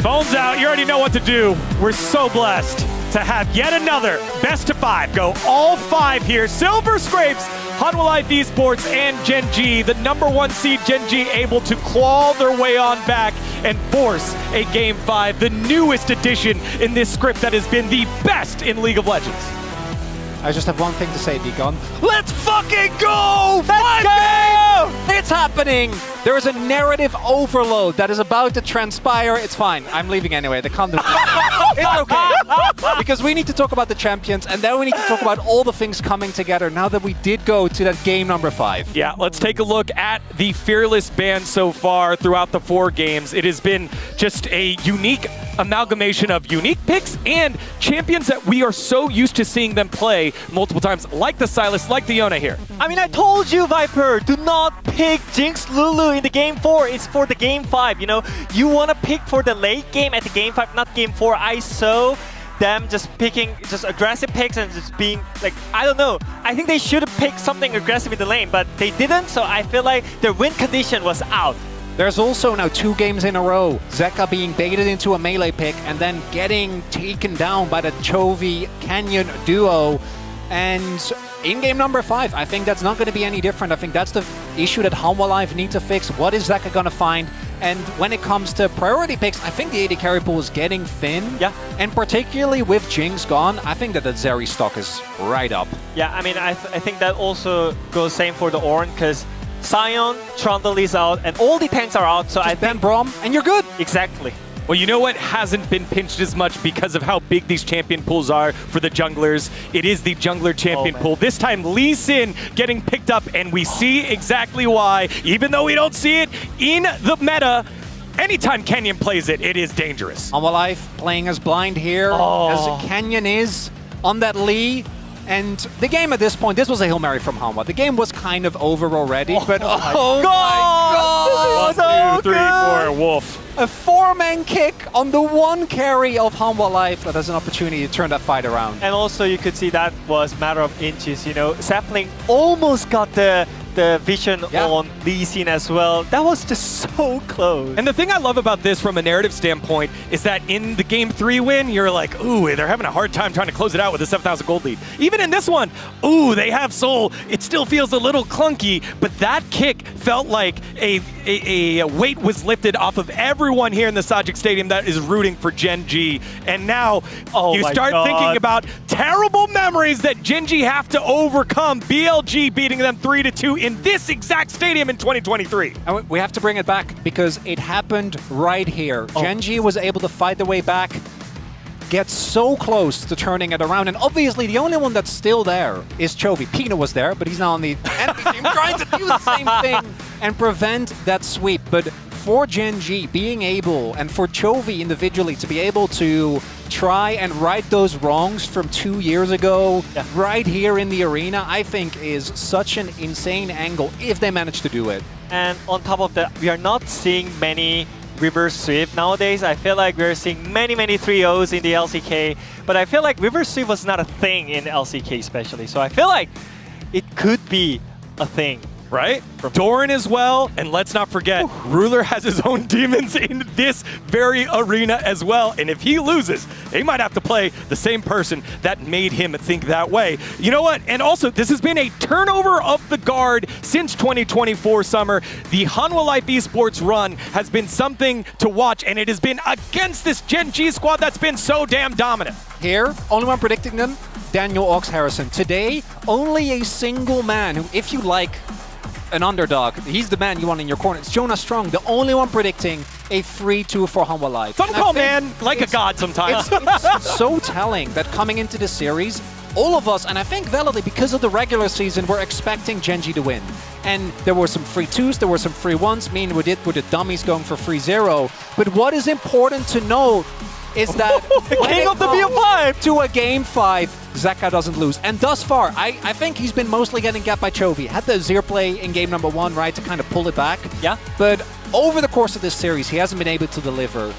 Phones out, you already know what to do. We're so blessed to have yet another best of 5 go all 5 here. Silver scrapes Hanwha Life Esports and Gen G, the #1 seed Gen G, able to claw their way on back and force a Game 5, the newest addition in this script that has been the best in League of Legends. I just have one thing to say, Degon. Let's fucking go! Let's go! It's happening! There is a narrative overload that is about to transpire. It's fine. I'm leaving anyway. The content. It's okay. Because we need to talk about the champions, and then we need to talk about all the things coming together now that we did go to that game number 5. Yeah, let's take a look at the Fearless band so far throughout the 4 games. It has been just a unique amalgamation of unique picks and champions that we are so used to seeing them play multiple times, like the Sylas, like the Yona here. I mean, I told you, Viper, do not pick Jinx Lulu in the game 4. It's for the game 5, you know? You want to pick for the late game at the game 5, not game 4. I saw them just picking just aggressive picks and just being like, I don't know. I think they should have picked something aggressive in the lane, but they didn't, so I feel like their win condition was out. There's also now 2 games in a row. Zeka being baited into a melee pick and then getting taken down by the Chovy Canyon duo. And in game number 5, I think that's not going to be any different. I think that's the issue that Hanwha Life need to fix. What is Zeka going to find? And when it comes to priority picks, I think the AD carry pool is getting thin. Yeah. And particularly with Jinx gone, I think that the Zeri stock is right up. Yeah, I mean, I think that also goes same for the Ornn, because Sion, Trundle is out, and all the tanks are out, so just I think Braum, and you're good. Exactly. Well, you know what hasn't been pinched as much because of how big these champion pools are for the junglers? It is the jungler champion pool. This time, Lee Sin getting picked up, and we see exactly why. Even though we don't see it in the meta, anytime Kenyon plays it, it is dangerous. Hanwha Life playing as blind here, as Kenyon is on that Lee. And the game at this point, this was a Hail Mary from Hanwha. The game was kind of over already, but oh my God! 1, 2, 3, 4, Wolf. A 4-man kick on the 1 carry of Hanwha Life that has an opportunity to turn that fight around. And also you could see that was a matter of inches, you know. Sapling almost got the vision on Lee Sin as well. That was just so close. And the thing I love about this from a narrative standpoint is that in the Game 3 win, you're like, ooh, they're having a hard time trying to close it out with a 7,000 gold lead. Even in this one, ooh, they have soul. It still feels a little clunky, but that kick felt like a weight was lifted off of everyone here in the Sajik Stadium that is rooting for Gen G. And now you start thinking about terrible memories that Gen G have to overcome. BLG beating them 3-2 in this exact stadium in 2023. And we have to bring it back because it happened right here. Gen G was able to fight their way back, get so close to turning it around, and obviously the only one that's still there is Chovy. Pina was there, but he's now on the enemy team trying to do the same thing and prevent that sweep. But for Gen G being able, and for Chovy individually to be able to try and right those wrongs from 2 years ago, right here in the arena, I think is such an insane angle if they manage to do it. And on top of that, we are not seeing many reverse sweep nowadays. I feel like we're seeing many 3-0s in the LCK, but I feel like reverse sweep was not a thing in LCK especially. So I feel like it could be a thing. Right? Doran as well, and let's not forget, Ruler has his own demons in this very arena as well, and if he loses, he might have to play the same person that made him think that way. You know what? And also, this has been a turnover of the guard since 2024 summer. The Hanwha Life Esports run has been something to watch, and it has been against this Gen G squad that's been so damn dominant. Here, only one predicting them, Daniel Ox Harrison. Today, only a single man who, if you like an underdog, he's the man you want in your corner. It's Jonas Strong, the only one predicting a 3-2 for Hanwha Life. Some call man like a god sometimes. It's so telling that coming into the series, all of us, and I think validly because of the regular season, we're expecting Gen G to win. And there were some free 2s, there were some free 1s, meaning we did with the dummies going for free 0. But what is important to note is that when King it of the BO5 to a game 5, Zeka doesn't lose. And thus far, I think he's been mostly getting gapped by Chovy. Had the Zir play in game number 1, right, to kind of pull it back. Yeah. But over the course of this series, he hasn't been able to deliver.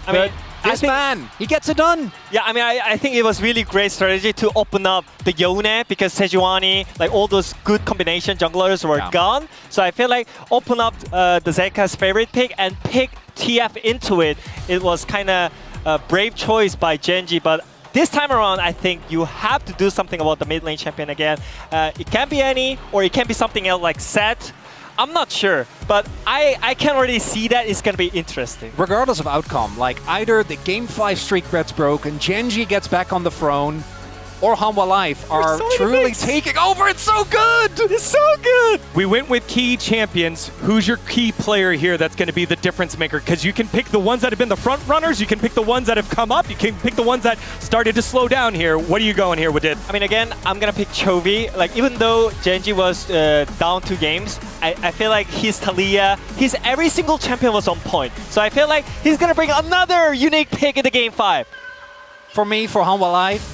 I mean, This man, he gets it done. Yeah, I mean, I think it was really great strategy to open up the Yone because Sejuani, like all those good combination junglers were gone. So I feel like open up the Zeka's favorite pick and pick TF into it. It was kind of a brave choice by Genji, but this time around, I think you have to do something about the mid lane champion again. It can be any, or it can be something else like Set. I'm not sure, but I can already see that it's going to be interesting. Regardless of outcome, like either the Game 5 streak gets broken, Genji gets back on the throne, or Hanwha Life are truly taking over. It's so good! It's so good! We went with key champions. Who's your key player here that's going to be the difference maker? Because you can pick the ones that have been the front runners, you can pick the ones that have come up, you can pick the ones that started to slow down here. What are you going here with it? I mean, again, I'm going to pick Chovy. Like, even though Genji was down 2 games, I feel like his Talia, his every single champion was on point. So I feel like he's going to bring another unique pick in the Game 5. For me, for Hanwha Life,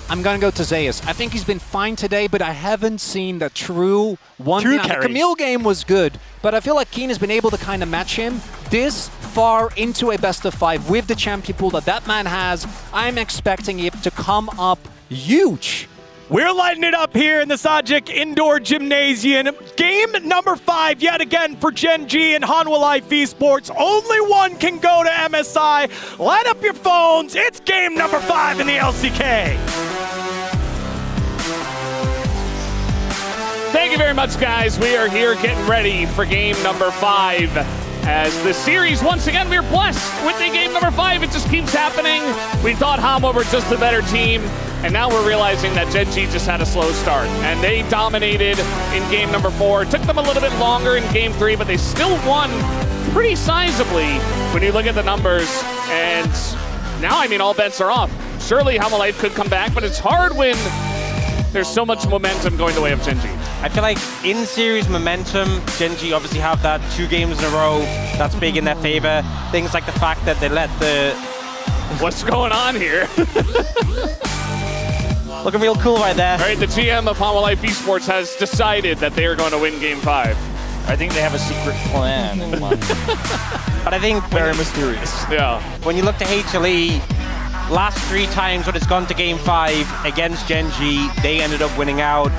I'm going to go to Zeus. I think he's been fine today, but I haven't seen the true one. True Now, the carry. Camille game was good, but I feel like Keen has been able to kind of match him this far into a best of 5 with the champion pool that man has. I'm expecting it to come up huge. We're lighting it up here in the Sajic Indoor Gymnasium. Game number 5 yet again for Genji and Hanwha Life Esports. Only one can go to MSI. Light up your phones. It's game number 5 in the LCK. Thank you very much, guys. We are here getting ready for game number 5. As the series, once again, we're blessed with the game number 5. It just keeps happening. We thought Hanwha were just the better team, and now we're realizing that Genji just had a slow start. And they dominated in game number 4. It took them a little bit longer in game 3, but they still won pretty sizably when you look at the numbers. And now, I mean, all bets are off. Surely Hanwha Life could come back, but it's hard when there's so much momentum going the way of Genji. I feel like in series momentum, Genji obviously have that 2 games in a row. That's big in their favor. Things like the fact that they let the... What's going on here? Looking real cool right there. All right, the GM of Hanwha Life Esports has decided that they are going to win game 5. I think they have a secret plan in mind. But I think... Very mysterious. Yeah. When you look to HLE, last 3 times when it's gone to game 5 against Genji, they ended up winning out.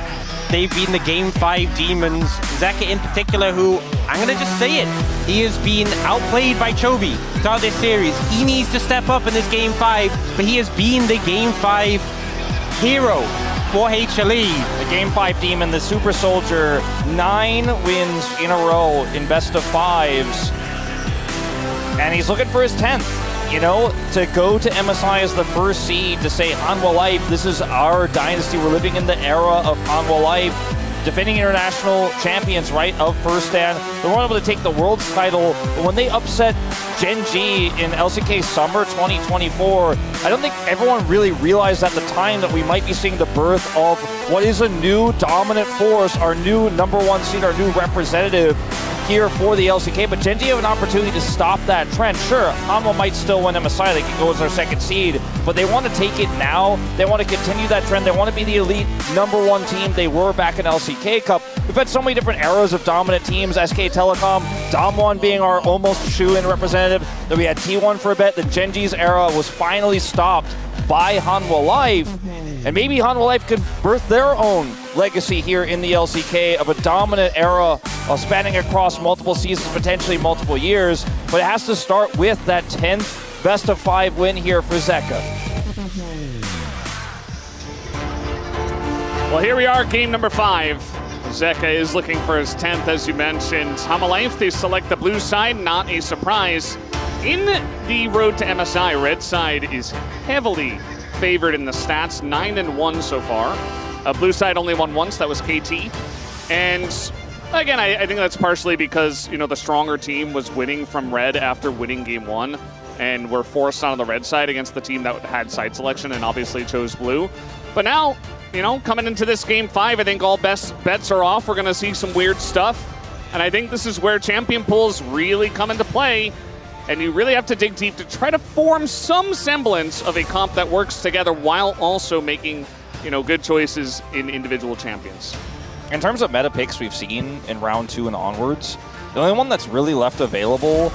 They've been the game 5 demons. Zeka in particular, who, I'm going to just say it, he has been outplayed by Chovy throughout this series. He needs to step up in this game 5, but he has been the game 5 hero for HLE. The game 5 demon, the super soldier, 9 wins in a row in best of 5s. And he's looking for his 10th. You know, to go to MSI as the first seed, to say Hanwha Life, this is our dynasty. We're living in the era of Hanwha Life. Defending international champions, right, of First Stand. They weren't able to take the world's title, but when they upset Genji in LCK Summer 2024, I don't think everyone really realized at the time that we might be seeing the birth of what is a new dominant force, our new #1 seed, our new representative here for the LCK, but Genji have an opportunity to stop that trend. Sure, Hanwha might still win MSI, they can go as their 2nd seed, but they want to take it now. They want to continue that trend. They want to be the elite #1 team they were back in LCK Cup. We've had so many different eras of dominant teams, SK Telecom, Damwon being our almost shoe-in representative. Then we had T1 for a bit. Then Genji's era was finally stopped by Hanwha Life. And maybe Hanwha Life could birth their own legacy here in the LCK of a dominant era spanning across multiple seasons, potentially multiple years. But it has to start with that 10th best of 5 win here for Zeka. Well, here we are, game number 5. Zeka is looking for his 10th, as you mentioned. Hanwha Life, they select the blue side, not a surprise. In the road to MSI, red side is heavily favored in the stats, 9-1 so far. Blue side only won once, that was KT. And again, I think that's partially because, you know, the stronger team was winning from red after winning game 1, and were forced on the red side against the team that had side selection and obviously chose blue. But now, you know, coming into this game 5, I think all bets are off. We're going to see some weird stuff. And I think this is where champion pools really come into play. And you really have to dig deep to try to form some semblance of a comp that works together while also making, you know, good choices in individual champions. In terms of meta picks we've seen in round 2 and onwards, the only one that's really left available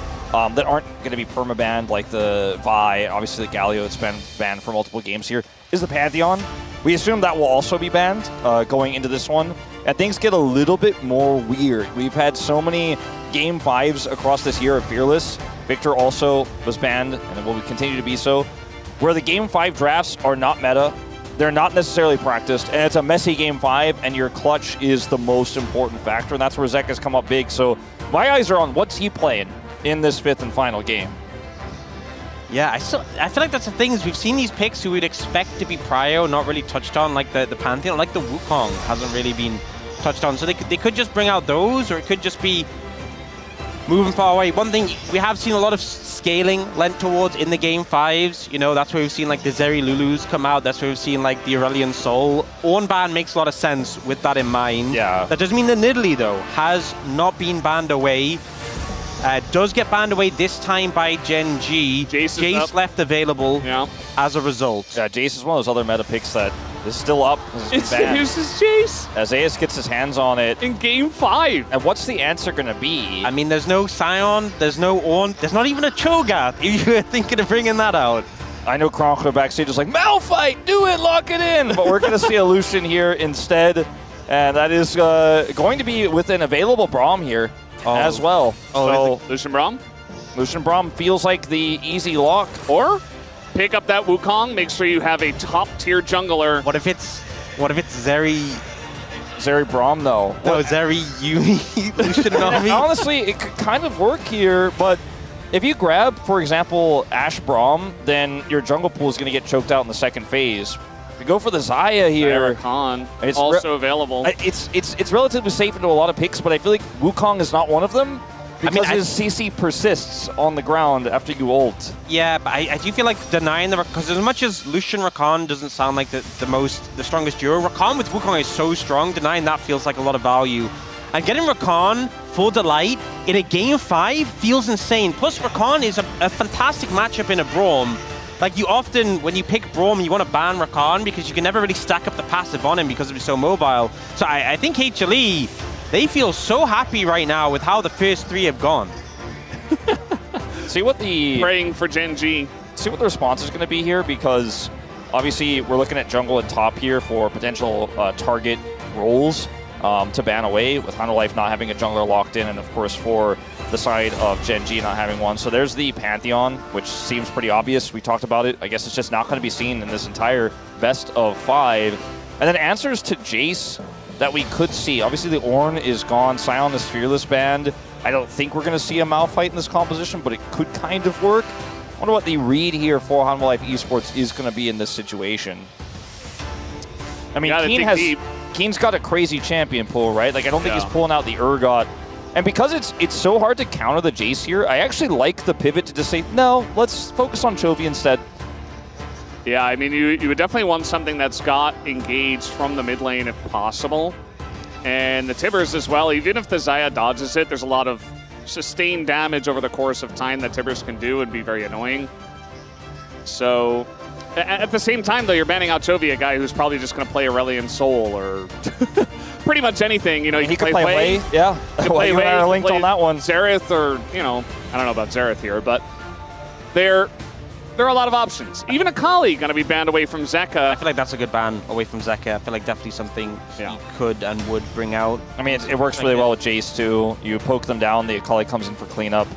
that aren't going to be perma-banned, like the Vi, obviously the Galio, it's been banned for multiple games here, is the Pantheon. We assume that will also be banned going into this one. And things get a little bit more weird. We've had so many Game 5s across this year of Fearless. Victor also was banned, and it will continue to be so, where the Game 5 drafts are not meta. They're not necessarily practiced, and it's a messy Game 5, and your clutch is the most important factor, and that's where Zek has come up big. So my eyes are on what's he playing in this 5th and final game. Yeah, I feel like that's the thing, is we've seen these picks who we'd expect to be prio not really touched on, like the Pantheon, like the Wukong hasn't really been touched on. So they could just bring out those, or it could just be moving far away. One thing, we have seen a lot of scaling lent towards in the Game 5s. You know, that's where we've seen like the Zeri Lulus come out. That's where we've seen like the Aurelion Soul. Ornn ban makes a lot of sense with that in mind. Yeah. That doesn't mean that Nidalee, though, has not been banned away. Does get banned away this time by Gen G. Jace left available as a result. Yeah, Jace is one of those other meta picks that is still up. It's Jace. As Zeus gets his hands on it. In Game 5. And what's the answer going to be? I mean, there's no Sion, there's no Ornn, there's not even a Cho'Gath if you're thinking of bringing that out. I know Kronk backstage is like, Malphite, do it, lock it in! But we're going to see a Lucian here instead. And that is going to be with an available Braum here as well. So Lucian Braum? Lucian Braum feels like the easy lock. Or pick up that Wukong, make sure you have a top-tier jungler. What if it's Zeri Braum, though? No, Zeri Yumi, Lucian Nami. Honestly, it could kind of work here, but if you grab, for example, Ashe Braum, then your jungle pool is going to get choked out in the second phase. If you go for the Xayah here, Khan, it's also available. It's relatively safe into a lot of picks, but I feel like Wukong is not one of them because his CC persists on the ground after you ult. Yeah, but I do feel like denying the, because as much as Lucian Rakan doesn't sound like the strongest duo, Rakan with Wukong is so strong. Denying that feels like a lot of value, and getting Rakan for Delight in a Game 5 feels insane. Plus, Rakan is a fantastic matchup in a Braum. Like, you often, when you pick Braum, you want to ban Rakan because you can never really stack up the passive on him because he's so mobile. So I think HLE, they feel so happy right now with how the first 3 have gone. See what the... Praying for Gen G. See what the response is going to be here, because obviously we're looking at jungle and top here for potential target roles to ban away, with Life not having a jungler locked in, and of course for the side of Gen G not having one. So there's the Pantheon, which seems pretty obvious. We talked about it. I guess it's just not going to be seen in this entire best of 5. And then answers to Jace that we could see. Obviously the Ornn is gone. Sion is Fearless banned. I don't think we're going to see a Malphite in this composition, but it could kind of work. I wonder what the read here for Hanwha Life Esports is going to be in this situation. I mean, Keen's got a crazy champion pool, right? Like, I don't think he's pulling out the Urgot. And because it's so hard to counter the Jace here, I actually like the pivot to just say, no, let's focus on Chovy instead. Yeah, I mean, you would definitely want something that's got engaged from the mid lane if possible. And the Tibbers as well, even if the Xayah dodges it, there's a lot of sustained damage over the course of time that Tibbers can do and be very annoying. So, at the same time, though, you're banning out Chovy, a guy who's probably just going to play Aurelion Soul or pretty much anything. You know, he could play Wei. Yeah, play you and I are linked on that one. Xerath, or, you know, I don't know about Xerath here, but there are a lot of options. Even Akali going to be banned away from Zeka. I feel like that's a good ban away from Zeka. I feel like definitely something he could and would bring out. I mean, it works really well with Jace, too. You poke them down, the Akali comes in for cleanup.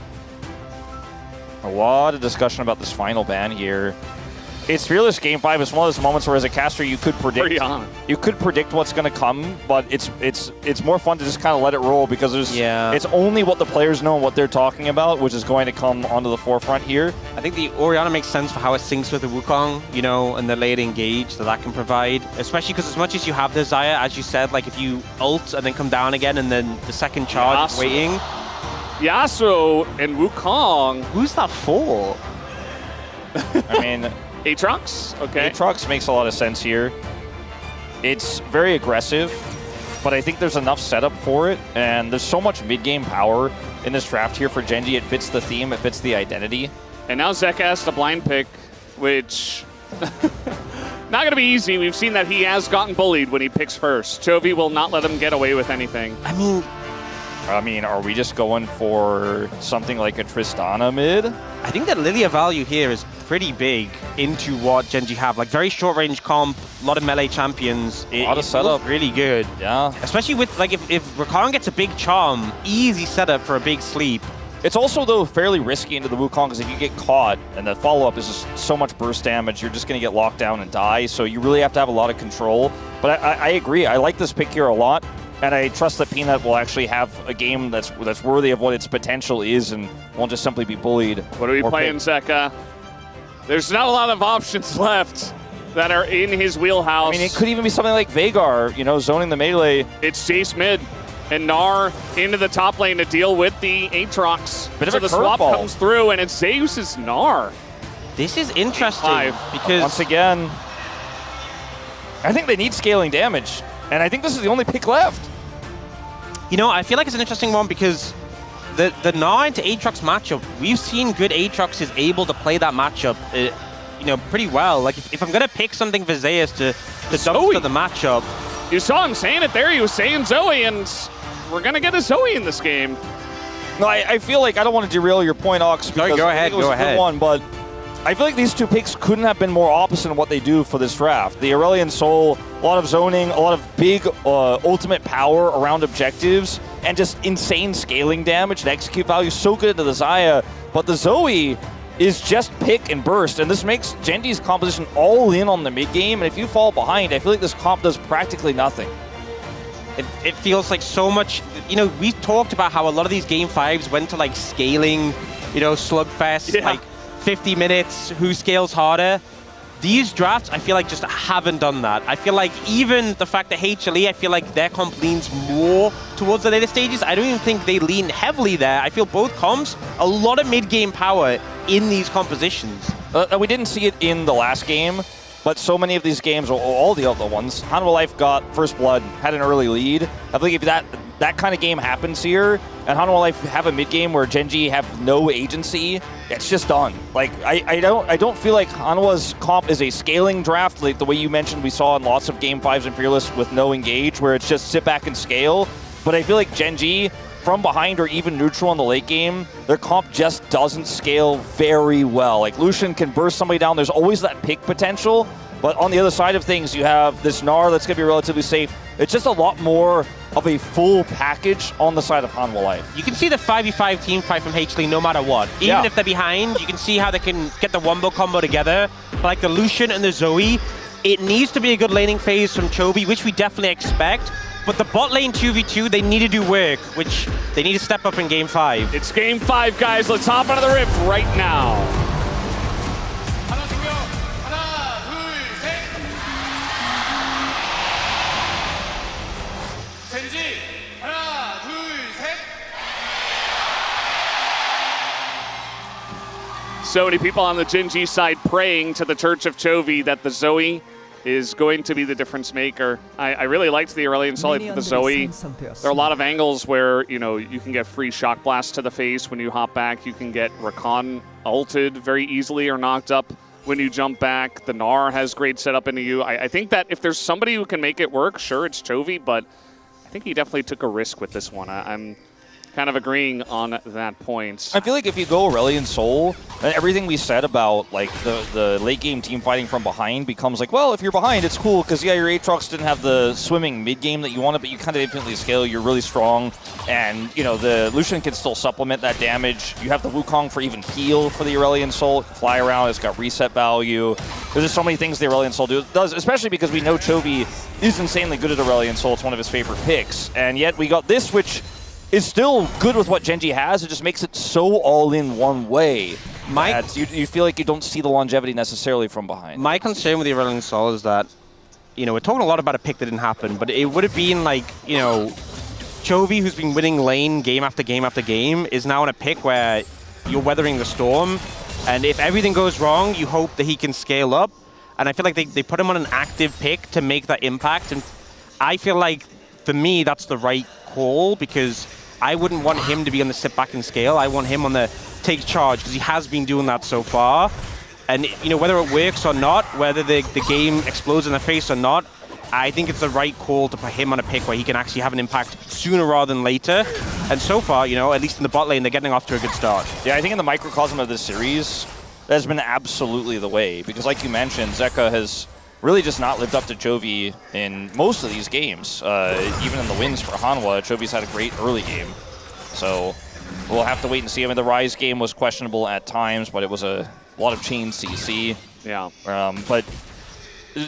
A lot of discussion about this final ban here. It's Fearless Game 5. It's one of those moments where, as a caster, you could predict what's going to come, but it's more fun to just kind of let it roll, because it's only what the players know and what they're talking about, which is going to come onto the forefront here. I think the Orianna makes sense for how it syncs with the Wukong, you know, and the late engage that can provide, especially because as much as you have the Xayah, as you said, like if you ult and then come down again and then the second charge is waiting. Yasuo and Wukong. Who's that for? I mean... Aatrox? Okay. Aatrox makes a lot of sense here. It's very aggressive, but I think there's enough setup for it, and there's so much mid-game power in this draft here for Gen G. It fits the theme, it fits the identity. And now Zeka has the blind pick, which... not going to be easy. We've seen that he has gotten bullied when he picks first. Chovy will not let him get away with anything. I mean, I mean, are we just going for something like a Tristana mid? I think that Lilia value here is pretty big into what Gen G have. Like very short range comp, a lot of melee champions. A lot of setup. Really good. Yeah. Especially with like if Rakan gets a big charm, easy setup for a big sleep. It's also, though, fairly risky into the Wukong because if you get caught and the follow-up is just so much burst damage, you're just going to get locked down and die. So you really have to have a lot of control. But I agree. I like this pick here a lot. And I trust that Peanut will actually have a game that's worthy of what its potential is and won't just simply be bullied. What are we playing, Zeka? There's not a lot of options left that are in his wheelhouse. I mean, it could even be something like Veigar, you know, zoning the melee. It's Jace mid. And Gnar into the top lane to deal with the Aatrox. Bit of so a the swap curveball. comes through, and it's Zeus's Gnar. This is interesting because once again, I think they need scaling damage, and I think this is the only pick left. You know, I feel like it's an interesting one because the Gnar into Aatrox matchup, we've seen good Aatrox is able to play that matchup, you know, pretty well. Like if I'm gonna pick something for Zeus to dumpster the matchup. You saw him saying it there. He was saying Zoe, and we're gonna get a Zoe in this game. No, I feel like I don't want to derail your point, Ox. Sorry, go ahead. It was go a ahead. good one, but I feel like these two picks couldn't have been more opposite in what they do for this draft. The Aurelion Soul, a lot of zoning, a lot of big ultimate power around objectives, and just insane scaling damage and execute value. So good into the Xayah, but the Zoe is just pick and burst, and this makes Gen G's composition all in on the mid game, and if you fall behind, I feel like this comp does practically nothing. It feels like so much, you know, we talked about how a lot of these game 5s went to like scaling, you know, slugfest, like 50 minutes, who scales harder. These drafts, I feel like just haven't done that. I feel like even the fact that HLE, I feel like their comp leans more towards the later stages. I don't even think they lean heavily there. I feel both comps, a lot of mid-game power in these compositions. We didn't see it in the last game, but so many of these games, or all the other ones, Hanwha Life got first blood, had an early lead. I think if that kind of game happens here, and Hanwha Life have a mid game where Gen G have no agency, it's just done. Like I don't feel like Hanwha's comp is a scaling draft, like the way you mentioned we saw in lots of game 5s in Fearless with no engage, where it's just sit back and scale. But I feel like Gen G, from behind or even neutral in the late game, their comp just doesn't scale very well. Like Lucian can burst somebody down, there's always that pick potential, but on the other side of things, you have this Gnar that's going to be relatively safe. It's just a lot more of a full package on the side of Hanwha Life. You can see the 5v5 team fight from HLE no matter what. Even if they're behind, you can see how they can get the wombo combo together. But like the Lucian and the Zoe, it needs to be a good laning phase from Chovy, which we definitely expect. But the bot lane 2v2, they need to do work, which they need to step up in game 5. It's game 5, guys. Let's hop onto the rift right now. So many people on the Gen G side praying to the Church of Chovy that the Zoe is going to be the difference maker. I really liked the Aurelion Soul, the Zoe. There are a lot of angles where, you know, you can get free shock blast to the face when you hop back. You can get Rakan ulted very easily or knocked up when you jump back. The Gnar has great setup into you. I think that if there's somebody who can make it work, sure, it's Chovy, but I think he definitely took a risk with this one. I'm kind of agreeing on that point. I feel like if you go Aurelion Soul, then everything we said about like the late game team fighting from behind becomes like, well, if you're behind, it's cool because yeah, your Aatrox didn't have the swimming mid game that you wanted, but you kind of infinitely scale. You're really strong, and you know the Lucian can still supplement that damage. You have the Wukong for even heal for the Aurelion Soul. It can fly around. It's got reset value. There's just so many things the Aurelion Soul does, especially because we know Chovy is insanely good at Aurelion Soul. It's one of his favorite picks, and yet we got this, which is still good with what Gen G has. It just makes it so all in one way. You feel like you don't see the longevity necessarily from behind. My concern with the Aurelion Soul is that, you know, we're talking a lot about a pick that didn't happen, but it would have been like, you know, Chovy, who's been winning lane game after game after game, is now in a pick where you're weathering the storm, and if everything goes wrong, you hope that he can scale up. And I feel like they put him on an active pick to make that impact, and I feel like, for me, that's the right call, because I wouldn't want him to be on the sit back and scale. I want him on the take charge, because he has been doing that so far. And you know, whether it works or not, whether the game explodes in the face or not, I think it's the right call to put him on a pick where he can actually have an impact sooner rather than later. And so far, you know, at least in the bot lane, they're getting off to a good start. Yeah, I think in the microcosm of this series, that has been absolutely the way. Because like you mentioned, Zeka has really just not lived up to Chovy in most of these games. Even in the wins for Hanwha, Chovy's had a great early game. So we'll have to wait and see. I mean, the Rise game was questionable at times, but it was a lot of chain CC. Yeah. But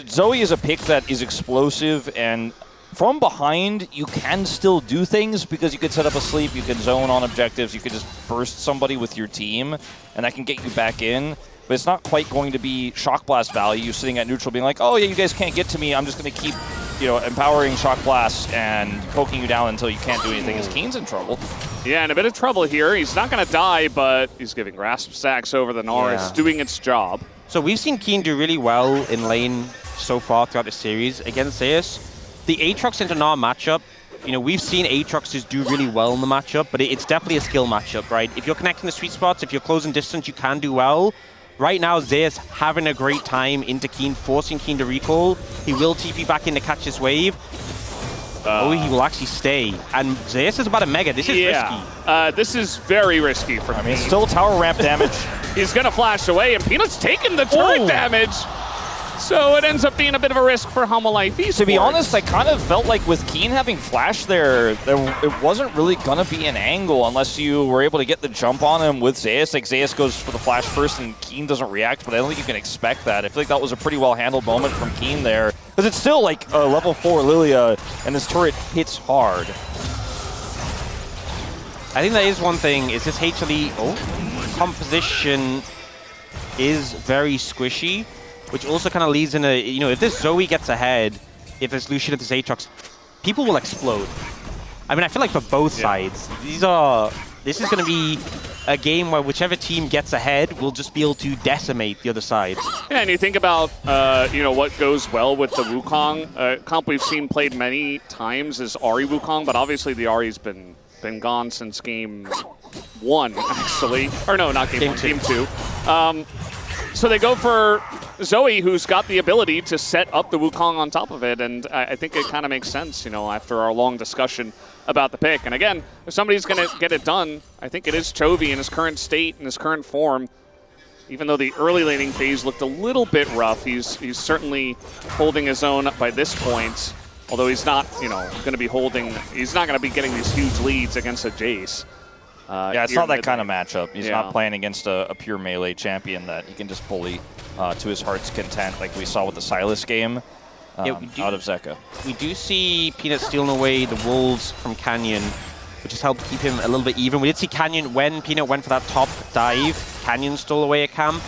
Zoe is a pick that is explosive, and from behind, you can still do things because you could set up a sleep, you can zone on objectives, you could just burst somebody with your team, and that can get you back in. But it's not quite going to be Shock Blast value sitting at neutral being like, oh yeah, you guys can't get to me, I'm just going to keep, you know, empowering Shock Blast and poking you down until you can't do anything, as Keen's in trouble. Yeah, in a bit of trouble here. He's not going to die, but he's giving Grasp stacks over the Gnar. It's doing its job. So we've seen Keen do really well in lane so far throughout the series against Zeus. The Aatrox into Gnar matchup, you know, we've seen Aatroxes do really well in the matchup, but it's definitely a skill matchup, right? If you're connecting the sweet spots, if you're closing distance, you can do well. Right now, Zeus having a great time into Keen, forcing Keen to recall. He will TP back in to catch this wave. He will actually stay. And Zeus is about a mega. This is risky. This is very risky for me. It's still tower ramp damage. He's going to flash away, and Peanut's taking the turret damage. So it ends up being a bit of a risk for Hanwha Life Esports. To be honest, I kind of felt like with Keen having flash there, it wasn't really going to be an angle unless you were able to get the jump on him with Zeus. Like, Zeus goes for the flash first and Keen doesn't react, but I don't think you can expect that. I feel like that was a pretty well-handled moment from Keen there. Because it's still like a level 4 Lilia, and this turret hits hard. I think that is one thing, is this HLE composition is very squishy, which also kind of leads in a, you know, if this Zoe gets ahead, if this Lucian, if this Aatrox, people will explode. I mean, I feel like for both sides, this is going to be a game where whichever team gets ahead will just be able to decimate the other side. Yeah, and you think about, you know, what goes well with the Wukong. Comp we've seen played many times is Ahri Wukong, but obviously the Ahri's been gone since game 1, actually. Or no, not game 1, game 2. So they go for Zoe, who's got the ability to set up the Wukong on top of it, and I think it kind of makes sense, you know, after our long discussion about the pick. And again, if somebody's going to get it done, I think it is Chovy in his current state, in his current form. Even though the early laning phase looked a little bit rough, he's certainly holding his own by this point. Although he's not, you know, going to be he's not going to be getting these huge leads against a Jace. Yeah, it's not that kind of matchup. He's not playing against a pure melee champion that he can just bully to his heart's content, like we saw with the Sylas game out of Zeka. We do see Peanut stealing away the wolves from Canyon, which has helped keep him a little bit even. We did see Canyon, when Peanut went for that top dive, Canyon stole away a camp,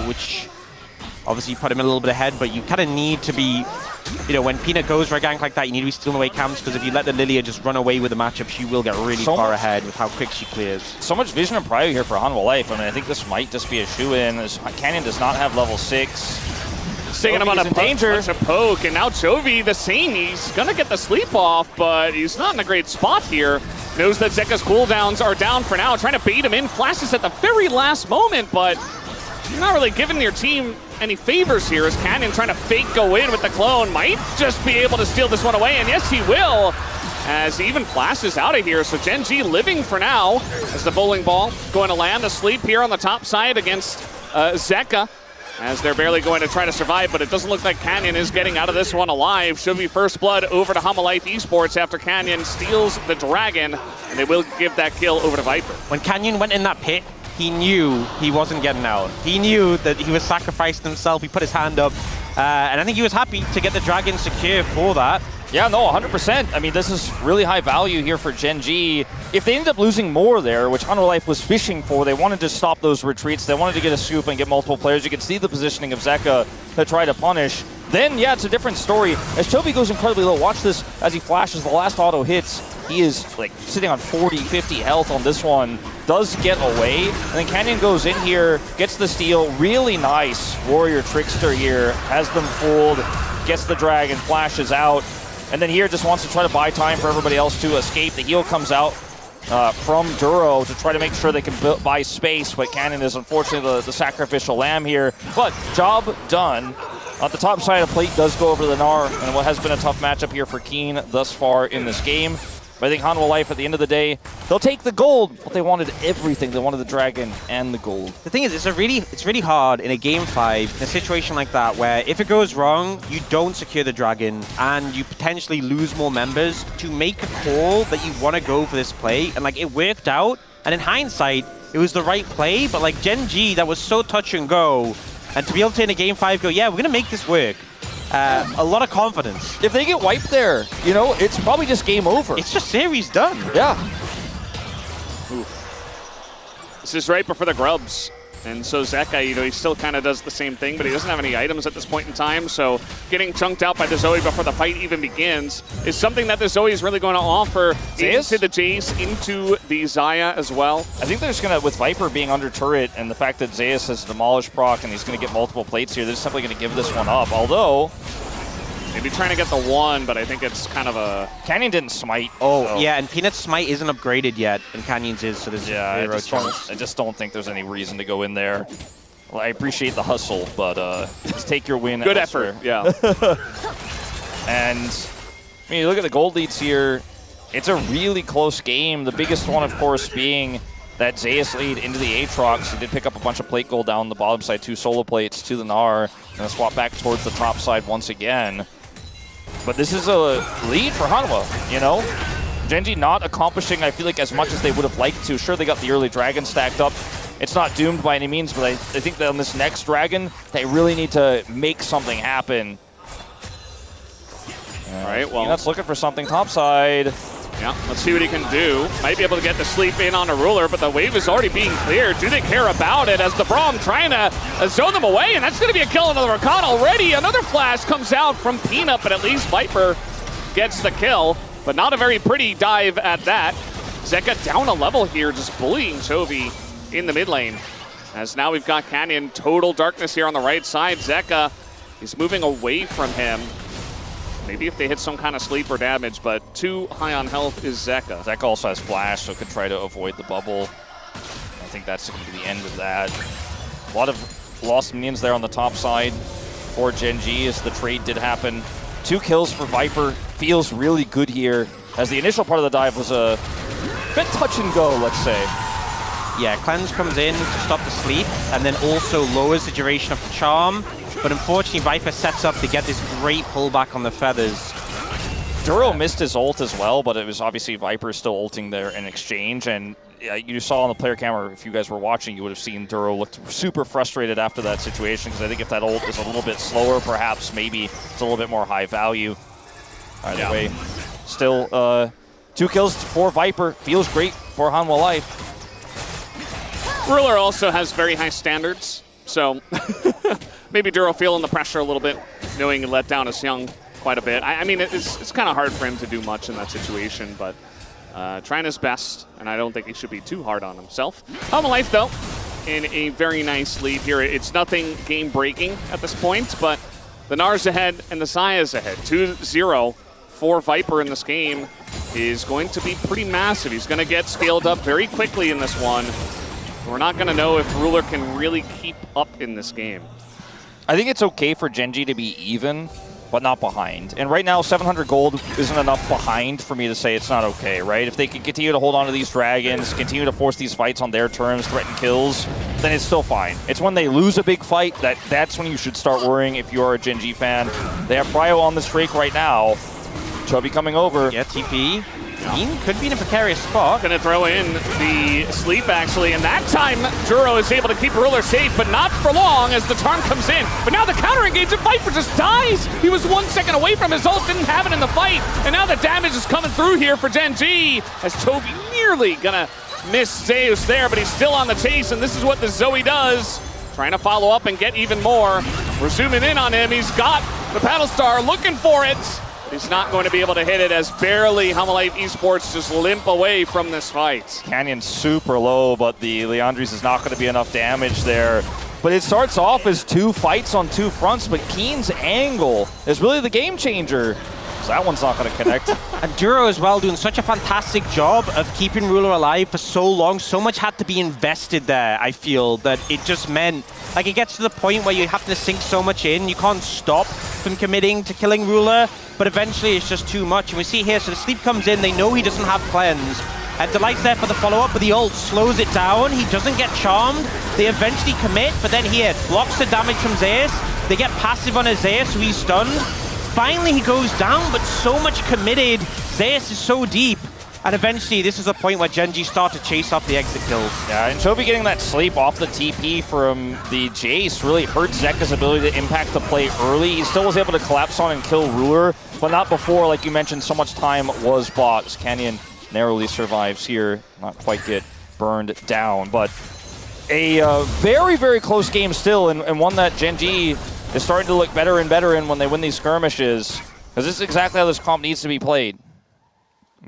which obviously put him a little bit ahead, but you kind of need to be, you know, when Peanut goes for a gank like that, you need to be stealing away camps, because if you let the Lilia just run away with the matchup, she will get really far ahead with how quick she clears. So much vision and prio here for Hanwha Life. I mean, I think this might just be a shoe-in. Canyon does not have level 6. Taking him on a danger. A poke, and now Chovy the same. He's going to get the sleep off, but he's not in a great spot here. Knows that Zeka's cooldowns are down for now, trying to bait him in. Flashes at the very last moment, but you're not really giving your team any favors here, as Canyon trying to fake go in with the clone. Might just be able to steal this one away, and yes, he will, as he even flashes out of here. So Gen G living for now, as the bowling ball going to land asleep here on the top side against Zeka, as they're barely going to try to survive, but it doesn't look like Canyon is getting out of this one alive. Should be first blood over to Hanwha Life Esports after Canyon steals the dragon, and they will give that kill over to Viper. When Canyon went in that pit, he knew he wasn't getting out. He knew that he was sacrificing himself. He put his hand up, and I think he was happy to get the dragon secure for that. Yeah, no, 100%. I mean, this is really high value here for Gen G. If they end up losing more there, which Hanwha Life was fishing for, they wanted to stop those retreats. They wanted to get a scoop and get multiple players. You can see the positioning of Zeka to try to punish. Then, yeah, it's a different story. As Chovy goes incredibly low, watch this as he flashes. The last auto hits. He is like sitting on 40, 50 health on this one. Does get away. And then Canyon goes in here, gets the steal. Really nice Warrior Trickster here. Has them fooled. Gets the dragon, flashes out. And then here just wants to try to buy time for everybody else to escape. The heal comes out from Duro to try to make sure they can buy space, but Canyon is unfortunately the sacrificial lamb here. But job done. The top side of plate does go over the Gnar, and what has been a tough matchup here for Keen thus far in this game. But I think Hanwha Life, at the end of the day, they'll take the gold, but they wanted everything. They wanted the dragon and the gold. The thing is, it's really hard in a game 5, in a situation like that, where if it goes wrong, you don't secure the dragon, and you potentially lose more members to make a call that you want to go for this play. And like, it worked out, and in hindsight, it was the right play, but like Gen G, that was so touch and go, and to be able to in a game 5 go, yeah, we're gonna make this work. A lot of confidence. If they get wiped there, you know, it's probably just game over. It's just series done. Yeah. Oof. This is right before the grubs. And so Zeka, you know, he still kind of does the same thing, but he doesn't have any items at this point in time. So getting chunked out by the Zoe before the fight even begins is something that the Zoe is really going to offer into the Jace, into the Xayah as well. I think they're just going to, with Viper being under turret and the fact that Zeus has demolished proc and he's going to get multiple plates here, they're just simply going to give this one up. Although, maybe trying to get the one, but I think it's kind of a... Canyon didn't smite. Oh, yeah, and Peanut's smite isn't upgraded yet, and Canyon's is, so there's I zero chance. just don't think there's any reason to go in there. Well, I appreciate the hustle, but just take your win. Good elsewhere. effort, yeah. And I mean, you look at the gold leads here. It's a really close game. The biggest one, of course, being that Zeus lead into the Aatrox. He did pick up a bunch of plate gold down the bottom side, 2 solo plates to the Gnar, and a swap back towards the top side once again. But this is a lead for Hanwha, you know? Gen G not accomplishing, I feel like, as much as they would have liked to. Sure, they got the early dragon stacked up. It's not doomed by any means, but I think that on this next dragon, they really need to make something happen. All right, well... Peanut's looking for something topside. Yeah, let's see what he can do. Might be able to get the sleep in on a ruler, but the wave is already being cleared. Do they care about it as the Braum trying to zone them away? And that's going to be a kill on the Rakan already. Another flash comes out from Peanut, but at least Viper gets the kill. But not a very pretty dive at that. Zeka down a level here, just bullying Chovy in the mid lane. As now we've got Canyon, total darkness here on the right side. Zeka is moving away from him. Maybe if they hit some kind of sleep or damage, but too high on health is Zeka. Zeka also has flash, so could try to avoid the bubble. I think that's going to be the end of that. A lot of lost minions there on the top side for Gen G as the trade did happen. 2 kills for Viper. Feels really good here, as the initial part of the dive was a bit touch and go, let's say. Yeah, Cleanse comes in to stop the sleep, and then also lowers the duration of the charm. But unfortunately, Viper sets up to get this great pullback on the feathers. Duro missed his ult as well, but it was obviously Viper still ulting there in exchange. And you saw on the player camera, if you guys were watching, you would have seen Duro looked super frustrated after that situation, because I think if that ult is a little bit slower, perhaps maybe it's a little bit more high value. Either way, still 2 kills for Viper. Feels great for Hanwha Life. Ruler also has very high standards, so maybe Duro feeling the pressure a little bit, knowing he let down his young quite a bit. I mean, it's kind of hard for him to do much in that situation, but trying his best, and I don't think he should be too hard on himself. Hanwha Life, though, in a very nice lead here. It's nothing game-breaking at this point, but the Gnar's ahead and the Xayah's ahead. 2-0 for Viper in this game is going to be pretty massive. He's going to get scaled up very quickly in this one. We're not going to know if Ruler can really keep up in this game. I think it's okay for Gen G to be even, but not behind. And right now, 700 gold isn't enough behind for me to say it's not okay, right? If they can continue to hold on to these dragons, continue to force these fights on their terms, threaten kills, then it's still fine. It's when they lose a big fight that's when you should start worrying if you are a Gen G fan. They have Prio on the streak right now. Chubby coming over. Yeah, TP. Dean could be in a precarious spot. Gonna throw in the sleep, actually, and that time Duro is able to keep Ruler safe, but not for long as the Tarn comes in. But now the counter engage of Viper just dies. He was 1 second away from his ult, didn't have it in the fight, and now the damage is coming through here for Gen G as Toby nearly gonna miss Zeus there, but he's still on the chase, and this is what the Zoe does. Trying to follow up and get even more. We're zooming in on him. He's got the Battle Star looking for it. He's not going to be able to hit it as barely Hanwha Life Esports just limp away from this fight. Canyon's super low, but the Leandries is not going to be enough damage there. But it starts off as 2 fights on 2 fronts, but Keen's angle is really the game changer. So that one's not going to connect. And Duro as well doing such a fantastic job of keeping Ruler alive for so long. So much had to be invested there, I feel, that it just meant, like, it gets to the point where you have to sink so much in, you can't stop. often committing to killing Ruler, but eventually it's just too much. And we see here, so the sleep comes in, they know he doesn't have cleanse. And Delight's there for the follow-up, but the ult slows it down. He doesn't get charmed. They eventually commit, but then here, blocks the damage from Zeus. They get passive on Zeus, so he's stunned. Finally, he goes down, but so much committed. Zeus is so deep. And eventually, this is a point where Genji start to chase off the exit kills. Yeah, and Chovy getting that sleep off the TP from the Jace really hurt Zeka's ability to impact the play early. He still was able to collapse on and kill Ruler, but not before, like you mentioned, so much time was bought. Canyon narrowly survives here, not quite get burned down, but a very, very close game still, and one that Genji is starting to look better and better in when they win these skirmishes, because this is exactly how this comp needs to be played.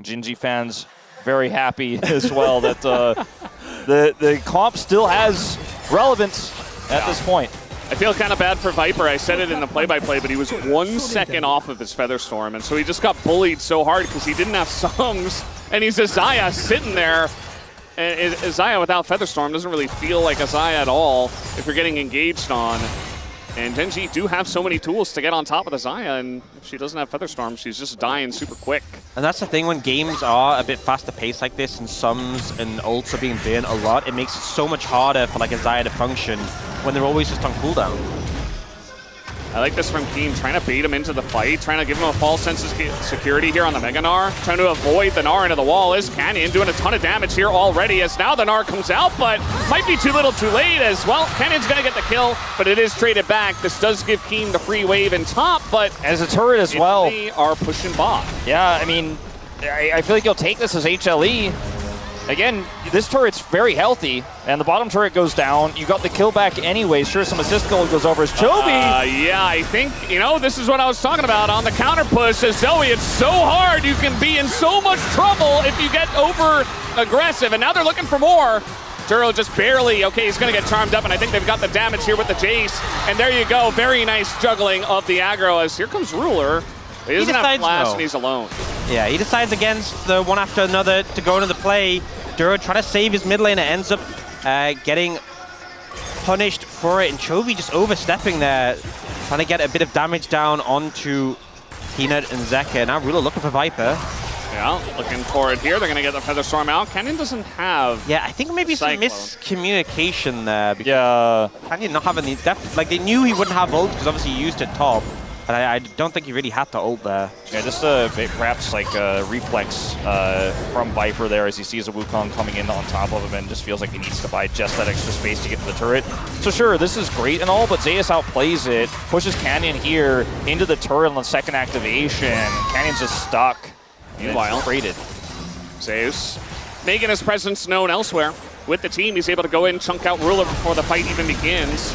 Genji fans very happy as well that the comp still has relevance at this point. I feel kind of bad for Viper. I said it in the play-by-play, but he was 1 second off of his Featherstorm, and so he just got bullied so hard because he didn't have Sums, and he's Isaiah sitting there. And Isaiah without Featherstorm doesn't really feel like Isaiah at all if you're getting engaged on. And Genji do have so many tools to get on top of Isaiah, and if she doesn't have Featherstorm, she's just dying super quick. And that's the thing, when games are a bit faster paced like this and Sums and ults are being burnt a lot, it makes it so much harder for like Isaiah to function when they're always just on cooldown. I like this from Keen, trying to bait him into the fight, trying to give him a false sense of security here on the Mega Gnar, trying to avoid the Gnar into the wall. Is Canyon doing a ton of damage here already as now the Gnar comes out, but might be too little too late as well. Canyon's going to get the kill, but it is traded back. This does give Keen the free wave in top, but as a turret as well, they are pushing bot. Yeah, I mean, I feel like you'll take this as HLE. Again, this turret's very healthy, and the bottom turret goes down. You got the kill back anyway. Sure, some assist goal goes over as Chovy. Yeah, I think, this is what I was talking about on the counter push. As Zoe, it's so hard. You can be in so much trouble if you get over aggressive, and now they're looking for more. Duro just barely, okay, he's going to get charmed up, and I think they've got the damage here with the Jace. And there you go, very nice juggling of the aggro as here comes Ruler. He doesn't have flash, and he's alone. Yeah, he decides against the one after another to go into the play. Duro trying to save his mid lane and ends up getting punished for it. And Chovy just overstepping there, trying to get a bit of damage down onto Peanut and Zeka. Now Ruler looking for Viper. Yeah, looking for it here. They're going to get the Featherstorm out. Canyon doesn't have... Yeah, I think maybe some miscommunication there. Yeah. Canyon not having the... Like, they knew he wouldn't have ult because obviously he used it top. And I don't think he really had to ult there. Yeah, just perhaps like a reflex from Viper there as he sees a Wukong coming in on top of him and just feels like he needs to buy just that extra space to get to the turret. So sure, this is great and all, but Zeus outplays it, pushes Canyon here into the turret on the second activation. Canyon's just stuck. Meanwhile, traded. Zeus making his presence known elsewhere. With the team, he's able to go in, chunk out Ruler before the fight even begins.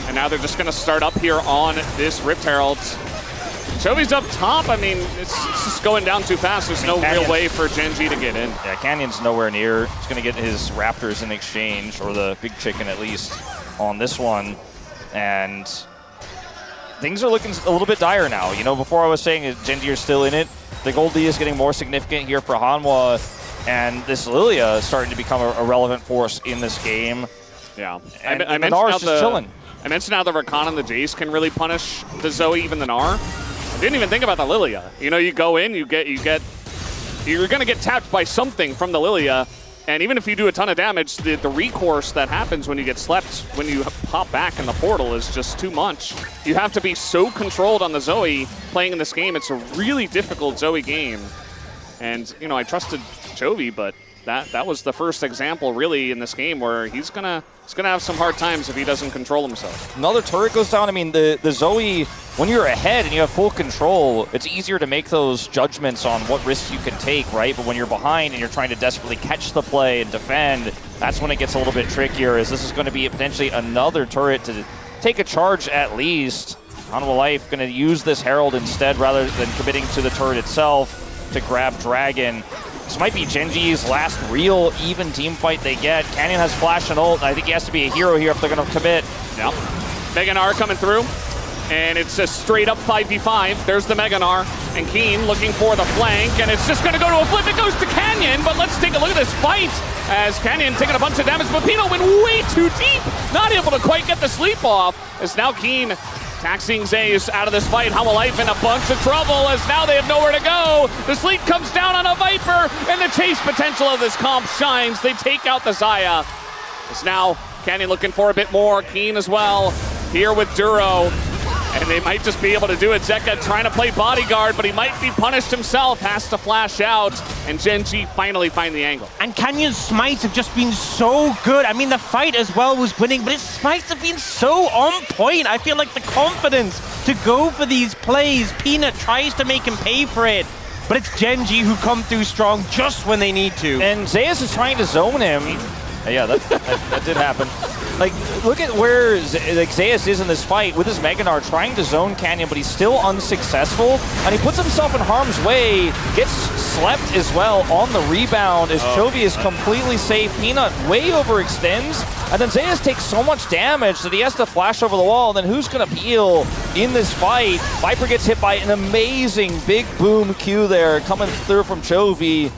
And now they're just going to start up here on this Rift Herald. Chovy's up top. I mean, it's just going down too fast. There's no real way for Genji to get in. Yeah, Canyon's nowhere near. He's going to get his Raptors in exchange, or the Big Chicken at least, on this one. And things are looking a little bit dire now. Before I was saying that Genji are still in it. The Goldie is getting more significant here for Hanwha. And this Lilia is starting to become a relevant force in this game. Yeah. And Nar's just chilling. I mentioned how the Rakan and the Jace can really punish the Zoe, even the Gnar. I didn't even think about the Lilia. You go in, you're going to get tapped by something from the Lilia, and even if you do a ton of damage, the recourse that happens when you get slept, when you pop back in the portal is just too much. You have to be so controlled on the Zoe playing in this game. It's a really difficult Zoe game. And, I trusted Chovy, but that was the first example really in this game where he's gonna have some hard times if he doesn't control himself. Another turret goes down. I mean, the Zoe, when you're ahead and you have full control, it's easier to make those judgments on what risks you can take, right? But when you're behind and you're trying to desperately catch the play and defend, that's when it gets a little bit trickier, as this is going to be potentially another turret to take a charge at least. Hanwha Life going to use this Herald instead rather than committing to the turret itself to grab Dragon. This might be Genji's last real even team fight they get. Canyon has flash and ult, and I think he has to be a hero here if they're going to commit. Yep. Mega Gnar coming through, and it's a straight up 5v5. There's the Mega Gnar, and Keen looking for the flank, and it's just going to go to a flip. It goes to Canyon, but let's take a look at this fight as Canyon taking a bunch of damage, but Pino went way too deep, not able to quite get the sleep off, as now Keen Taxiing Zeus out of this fight. Life in a bunch of trouble as now they have nowhere to go. The sleep comes down on a Viper, and the chase potential of this comp shines. They take out the Xayah. It's now Canyon looking for a bit more. Keen as well here with Duro. And they might just be able to do it. Zeka trying to play bodyguard, but he might be punished himself. Has to flash out, and Gen G finally find the angle. And Canyon's smites have just been so good. I mean, the fight as well was winning, but his smites have been so on point. I feel like the confidence to go for these plays. Peanut tries to make him pay for it, but it's Gen G who come through strong just when they need to. And Zeus is trying to zone him. Yeah, that did happen. Like, look at where Zeus is in this fight with his Meganar trying to zone Canyon, but he's still unsuccessful. And he puts himself in harm's way, gets slept as well on the rebound as Chovy is completely safe. Peanut way overextends, and then Zeus takes so much damage that he has to flash over the wall. And then who's going to peel in this fight? Viper gets hit by an amazing big boom Q there coming through from Chovy.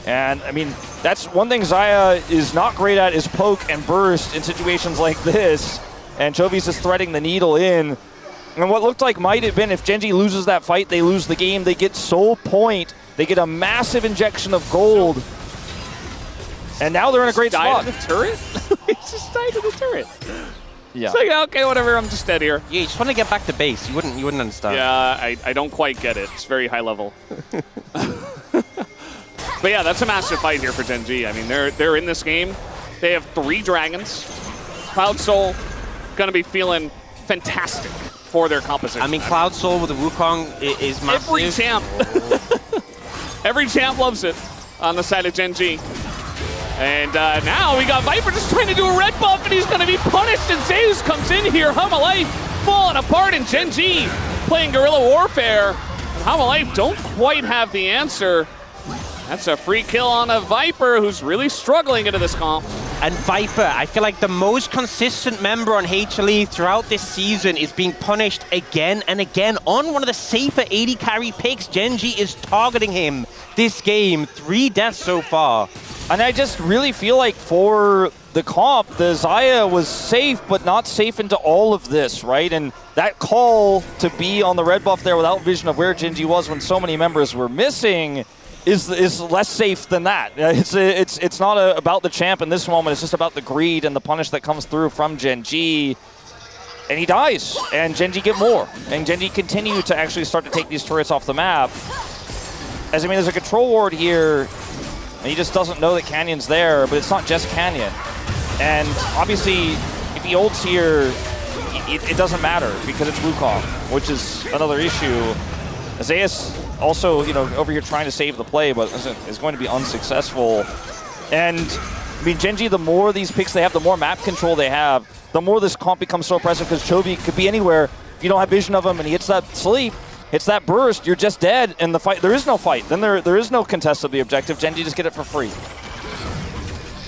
And, I mean, that's one thing Xayah is not great at is poke and burst in situations like this. And Chovy's just threading the needle in. And what looked like might have been if Gen G loses that fight, they lose the game. They get Soul Point. They get a massive injection of gold. And now they're in a great spot. Died in the turret? He just died in the turret. Yeah. It's like, okay, whatever, I'm just dead here. Yeah, you just want to get back to base. You wouldn't understand. Yeah, I don't quite get it. It's very high level. But yeah, that's a massive fight here for Gen G. I mean, they're in this game. They have 3 dragons. Cloud Soul gonna be feeling fantastic for their composition. I mean, Cloud Soul with the Wukong is massive. Every champ. Every champ loves it on the side of Gen G. And now we got Viper just trying to do a red buff, and he's gonna be punished, and Zeus comes in here. Life falling apart, in Gen G playing guerrilla warfare. And Life don't quite have the answer. That's a free kill on a Viper who's really struggling into this comp. And Viper, I feel like the most consistent member on HLE throughout this season is being punished again and again on one of the safer 80 carry picks. Gen G is targeting him this game. 3 deaths so far. And I just really feel like for the comp, the Xayah was safe, but not safe into all of this, right? And that call to be on the red buff there without vision of where Gen G was when so many members were missing is less safe than that. It's not about the champ in this moment. It's just about the greed and the punish that comes through from Gen G. And he dies, and Gen G get more. And Gen G continue to actually start to take these turrets off the map. As I mean, there's a control ward here, and he just doesn't know that Canyon's there, but it's not just Canyon. And obviously, if he ults here, it doesn't matter because it's Wukong, which is another issue. Zeus also, you know, over here trying to save the play, but is going to be unsuccessful. And I mean, Gen G, the more these picks they have, the more map control they have, the more this comp becomes so oppressive because Chovy could be anywhere. If you don't have vision of him and he hits that sleep, hits that burst, you're just dead. And the fight, there is no fight. Then there is no contest of the objective. Gen G just get it for free.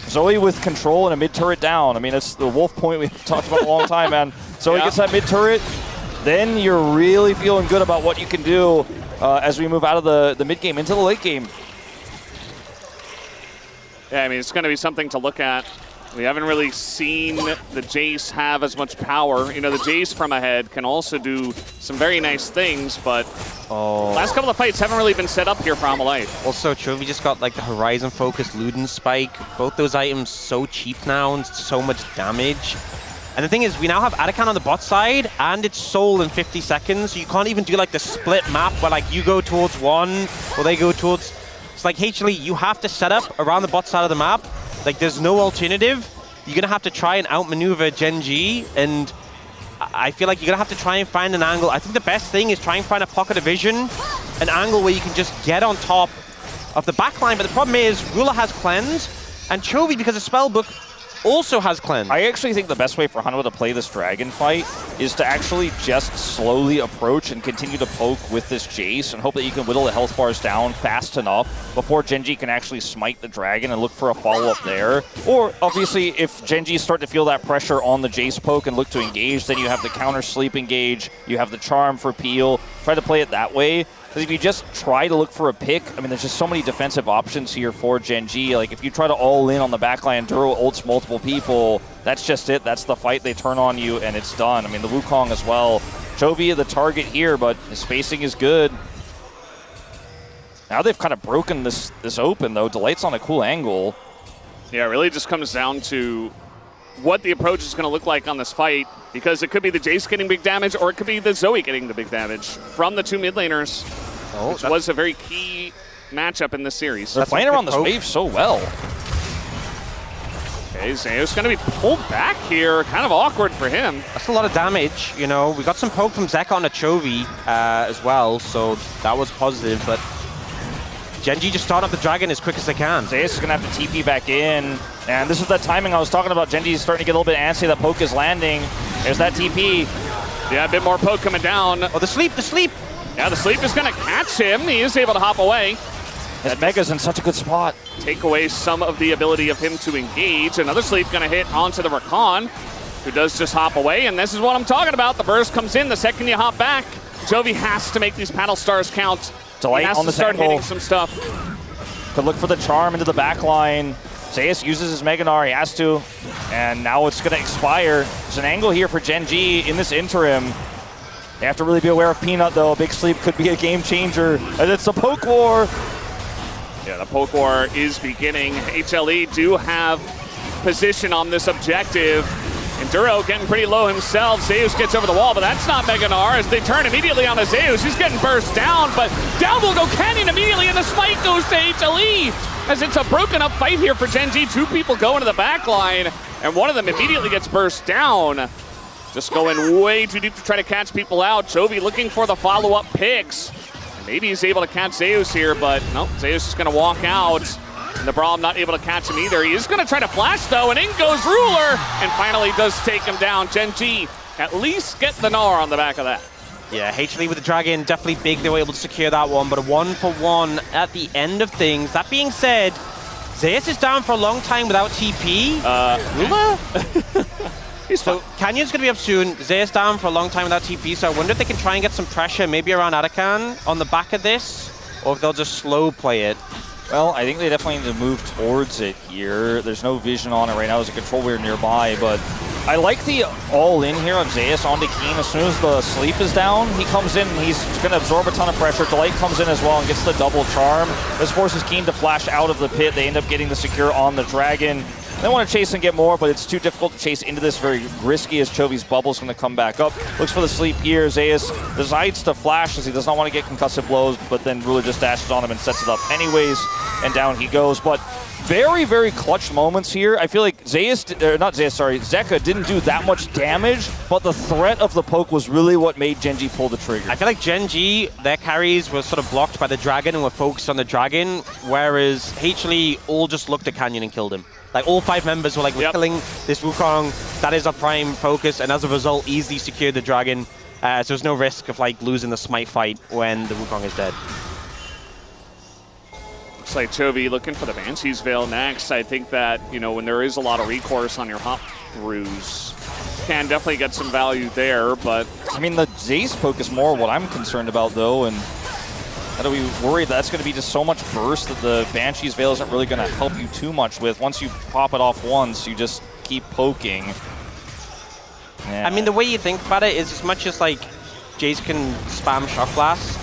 Zoe with control and a mid turret down. I mean, it's the wolf point we've talked about a long time, man. Zoe gets that mid turret, then you're really feeling good about what you can do as we move out of the mid game into the late game. Yeah, I mean, it's going to be something to look at. We haven't really seen the Jace have as much power. You know, the Jace from ahead can also do some very nice things, but last couple of fights haven't really been set up here for Life. Also, Chovy just got like the Horizon-focused Luden Spike. Both those items so cheap now and so much damage. And the thing is, we now have Adakan on the bot side, and it's Soul in 50 seconds, so you can't even do like the split map where like you go towards one, or they go towards... It's like HLE, you have to set up around the bot side of the map. Like, there's no alternative. You're going to have to try and outmaneuver Gen G, and I feel like you're going to have to try and find an angle. I think the best thing is try and find a pocket of vision, an angle where you can just get on top of the backline. But the problem is, Ruler has Cleanse, and Chovy, because of Spellbook, also has Cleanse. I actually think the best way for Hanwha to play this Dragon fight is to actually just slowly approach and continue to poke with this Jace and hope that you can whittle the health bars down fast enough before Gen G can actually smite the Dragon and look for a follow-up there. Or, obviously, if Gen G start to feel that pressure on the Jace poke and look to engage, then you have the counter sleep engage, you have the charm for peel. Try to play it that way. Because if you just try to look for a pick, I mean, there's just so many defensive options here for Gen G. Like, if you try to all in on the backline, Duro ults multiple people, that's just it. That's the fight. They turn on you, and it's done. I mean, the Wukong as well. Chovy the target here, but his spacing is good. Now they've kind of broken this open, though. Delight's on a cool angle. Yeah, it really just comes down to what the approach is going to look like on this fight, because it could be the Jace getting big damage, or it could be the Zoe getting the big damage from the two mid laners, which was a very key matchup in this series. They're playing around this wave so well. Okay, Zeus going to be pulled back here. Kind of awkward for him. That's a lot of damage, you know. We got some poke from Zeka on a Chovy as well, so that was positive, but Gen.G just start up the dragon as quick as they can. Zeus is going to have to TP back in. And this is the timing I was talking about. Gen.G is starting to get a little bit antsy. That poke is landing. There's that TP. Yeah, a bit more poke coming down. Oh, the sleep. Yeah, the sleep is going to catch him. He is able to hop away. His Mega's in such a good spot. Take away some of the ability of him to engage. Another sleep going to hit onto the Rakan, who does just hop away. And this is what I'm talking about. The burst comes in the second you hop back. Chovy has to make these panel stars count. Delight he has on to the start angle. hitting some stuff. Could look for the charm into the back line. Zeus uses his Meganar, he has to. And now it's going to expire. There's an angle here for Gen.G in this interim. They have to really be aware of Peanut, though. A big sleep could be a game changer. And it's a poke war. Yeah, the poke war is beginning. HLE do have position on this objective. Enduro getting pretty low himself. Zeus gets over the wall, but that's not Meganar as they turn immediately on Zeus. He's getting burst down, but down will go Canyon immediately, and the smite goes to HLE as it's a broken up fight here for Gen.G. Two people go into the back line, and one of them immediately gets burst down. Just going way too deep to try to catch people out. Chovy looking for the follow-up picks. And maybe he's able to catch Zeus here, but no, Zeus is going to walk out. And the Braum not able to catch him either. He is going to try to flash, though, and in goes Ruler. And finally does take him down. Gen.G at least get the Gnar on the back of that. Yeah, HLE with the Dragon, definitely big. They were able to secure that one, but a 1-for-1 at the end of things. That being said, Zeus is down for a long time without TP. Ruler? So Canyon's going to be up soon. Zeus down for a long time without TP, so I wonder if they can try and get some pressure maybe around Atakan on the back of this, or if they'll just slow play it. Well, I think they definitely need to move towards it here. There's no vision on it right now. There's a control weird nearby, but I like the all-in here of Zeus onto Keen. As soon as the sleep is down, he comes in and he's going to absorb a ton of pressure. Delight comes in as well and gets the double charm. This forces Keen to flash out of the pit. They end up getting the secure on the Dragon. They want to chase and get more, but it's too difficult to chase into this. Very risky as Chovy's bubble's going to come back up. Looks for the sleep here. Zeus decides to flash as he does not want to get concussive blows, but then Ruler just dashes on him and sets it up anyways, and down he goes. But very, very clutch moments here. I feel like Zeka didn't do that much damage, but the threat of the poke was really what made Gen.G pull the trigger. I feel like Gen.G, their carries were sort of blocked by the Dragon and were focused on the Dragon, whereas HLE all just looked at Canyon and killed him. Like, all 5 members were like, we're killing this Wukong, that is our prime focus, and as a result, easily secured the Dragon. So there's no risk of like losing the smite fight when the Wukong is dead. Looks like Chovy looking for the Banshee's Veil next. I think that, you know, when there is a lot of recourse on your hop throughs, can definitely get some value there, but... I mean, the Jace poke is more what I'm concerned about, though, and how do we worry that's going to be just so much burst that the Banshee's Veil isn't really going to help you too much with. Once you pop it off once, you just keep poking. Yeah. I mean, the way you think about it is as much as like Jace can spam Shock Blast,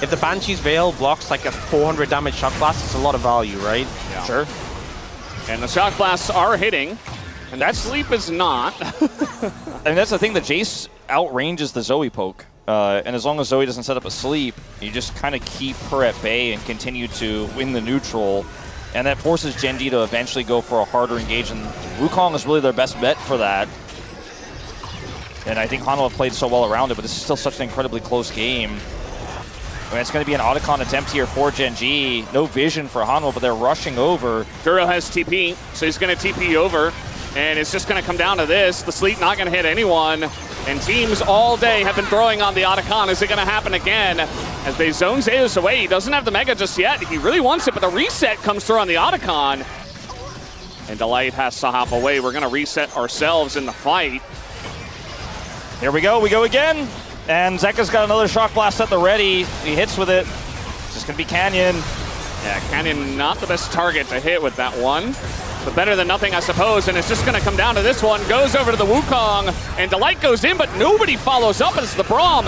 if the Banshee's Veil blocks like a 400 damage Shock Blast, it's a lot of value, right? Yeah. Sure. And the Shock Blasts are hitting, and that sleep is not. And that's the thing, the Jace outranges the Zoe poke. And as long as Zoe doesn't set up a sleep, you just kind of keep her at bay and continue to win the neutral. And that forces Gen.G to eventually go for a harder engage. And Wukong is really their best bet for that. And I think Hanwha played so well around it, but this is still such an incredibly close game. I mean, it's going to be an Otacon attempt here for Gen.G. No vision for Hanwha, but they're rushing over. Guro has TP, so he's going to TP over. And it's just going to come down to this. The sleep not going to hit anyone. And teams all day have been throwing on the Otacon. Is it going to happen again? As they zone Zeus away. He doesn't have the Mega just yet. He really wants it, but the reset comes through on the Otacon. And Delight has to hop away. We're going to reset ourselves in the fight. Here we go again. And Zeka's got another Shock Blast at the ready. He hits with it. It's just going to be Canyon. Yeah, Canyon not the best target to hit with that one. But better than nothing, I suppose, and it's just going to come down to this one. Goes over to the Wukong, and Delight goes in, but nobody follows up as the Braum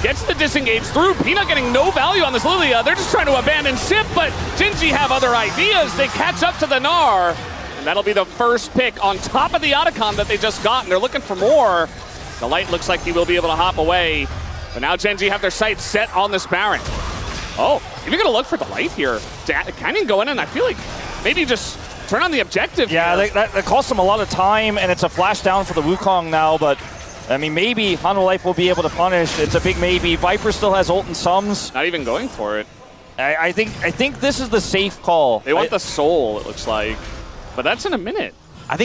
gets the disengage through. Peanut getting no value on this Lilia. They're just trying to abandon ship, but Genji have other ideas. They catch up to the Gnar, and that'll be the first pick on top of the Otacon that they just got, and they're looking for more. Delight looks like he will be able to hop away, but now Genji have their sights set on this Baron. Oh, you're going to look for Delight here. Canyon go in, and I feel like maybe just turn on the objective. Yeah, here. that costs them a lot of time, and it's a flash down for the Wukong now, but I mean, maybe Hanwha Life will be able to punish. It's a big maybe. Viper still has ult and sums. Not even going for it. I think this is the safe call. They want the soul, it looks like, but that's in a minute. I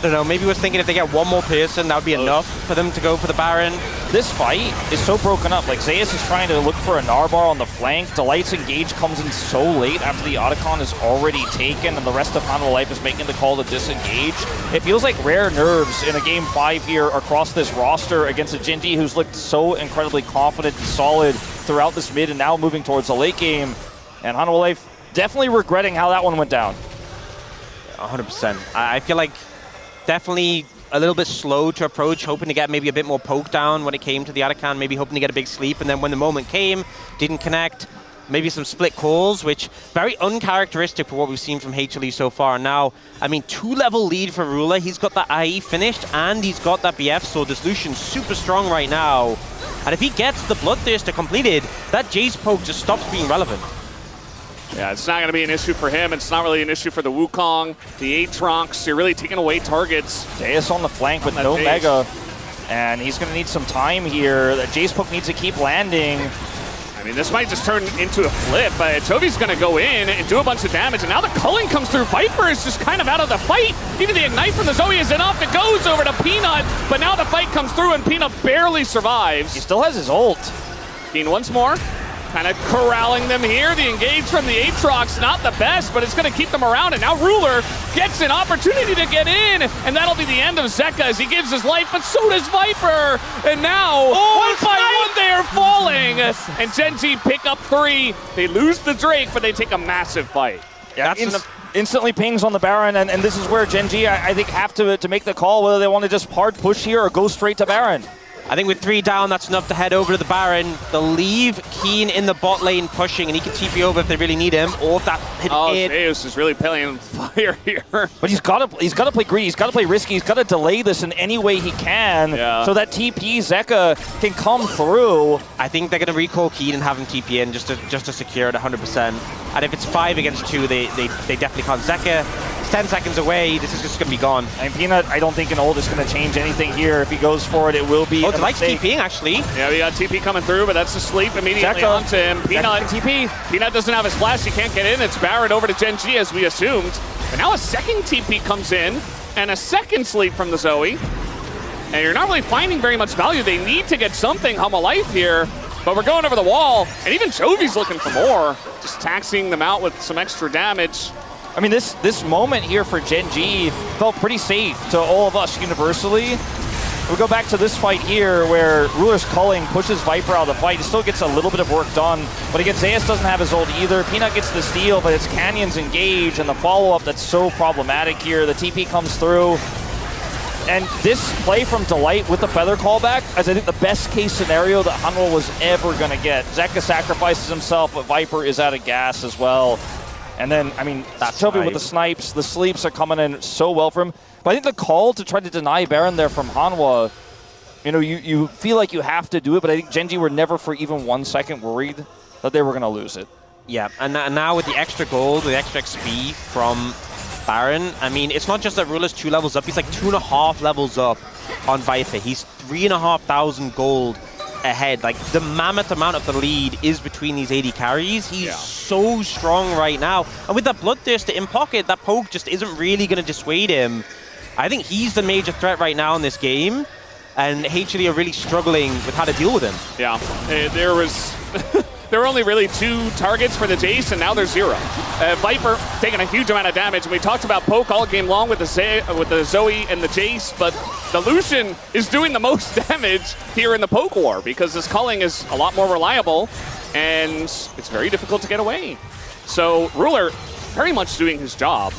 don't know, maybe we're thinking if they get one more person, that would be enough for them to go for the Baron. This fight is so broken up. Like, Zeus is trying to look for a Narbar on the flank. Delight's engage comes in so late after the Otacon is already taken, and the rest of Hanwha Life is making the call to disengage. It feels like rare nerves in a game 5 here across this roster against a Genji who's looked so incredibly confident and solid throughout this mid and now moving towards the late game. And Hanwha Life definitely regretting how that one went down. 100%. I feel like definitely a little bit slow to approach, hoping to get maybe a bit more poke down when it came to the Otacon, maybe hoping to get a big sleep, and then when the moment came, didn't connect. Maybe some split calls, which very uncharacteristic for what we've seen from HLE so far. Now, I mean, 2-level lead for Ruler. He's got that IE finished, and he's got that BF, so this Lucian's super strong right now. And if he gets the Bloodthirster completed, that Jace poke just stops being relevant. Yeah, it's not going to be an issue for him. It's not really an issue for the Wukong. The Aatrox, you're really taking away targets. Zeus on the flank with no Mega, and he's going to need some time here. The Jace poke needs to keep landing. I mean, this might just turn into a flip. Chovy's going to go in and do a bunch of damage, and now the culling comes through. Viper is just kind of out of the fight. Even the Ignite from the Zoe is enough. It goes over to Peanut, but now the fight comes through, and Peanut barely survives. He still has his ult. Keen once more. Kind of corralling them here. The engage from the Aatrox, not the best, but it's going to keep them around. And now Ruler gets an opportunity to get in, and that'll be the end of Zeka as he gives his life, but so does Viper. And now, one by one, they are falling. And Genji pick up 3. They lose the Drake, but they take a massive fight. Yeah, instantly pings on the Baron, and this is where Genji, I think, have to make the call whether they want to just hard push here or go straight to Baron. I think with 3 down, that's enough to head over to the Baron. They'll leave Keen in the bot lane pushing, and he can TP over if they really need him, or if that hit. Zeus is really playing fire here. But he's got to play greedy. He's got to play risky. He's got to delay this in any way he can, so that TP Zeka can come through. I think they're going to recall Keen and have him TP in just to secure it 100%. And if it's 5 against 2, they definitely can't. Zeka, 10 seconds away. This is just going to be gone. And Peanut, I don't think an ult is going to change anything here. If he goes for it, it will be. Oh, Delight's TPing actually. Yeah, we got TP coming through, but that's the sleep immediately onto him. Peanut TP. Peanut doesn't have his flash. He can't get in. It's Baron over to Genji as we assumed. But now a second TP comes in and a second sleep from the Zoe. And you're not really finding very much value. They need to get something Hanwha Life here. But we're going over the wall, and even Chovy's looking for more. Just taxing them out with some extra damage. I mean, this moment here for Genji felt pretty safe to all of us universally. We go back to this fight here where Ruler's culling pushes Viper out of the fight. He still gets a little bit of work done, but again, Zeus doesn't have his ult either. Peanut gets the steal, but it's Canyon's engage and the follow-up that's so problematic here. The TP comes through. And this play from Delight with the Feather callback is, I think, the best case scenario that Hanwha was ever going to get. Zeka sacrifices himself, but Viper is out of gas as well. And then, I mean, Chovy with the snipes, the sleeps are coming in so well for him. But I think the call to try to deny Baron there from Hanwha, you know, you feel like you have to do it, but I think Genji were never for even 1 second worried that they were going to lose it. Yeah, and now with the extra gold, the extra XP from Baron, I mean, it's not just that Ruler's 2 levels up, he's like 2.5 levels up on Viper. He's 3,500 gold ahead. Like, the mammoth amount of the lead is between these 80 carries. He's so strong right now. And with that Bloodthirster in pocket, that poke just isn't really going to dissuade him. I think he's the major threat right now in this game, and HLE are really struggling with how to deal with him. Yeah, there was... There were only really 2 targets for the Jace, and now there's 0. Viper taking a huge amount of damage, and we talked about poke all game long with the Zoe and the Jace, but the Lucian is doing the most damage here in the poke war because this culling is a lot more reliable, and it's very difficult to get away. So Ruler very much doing his job.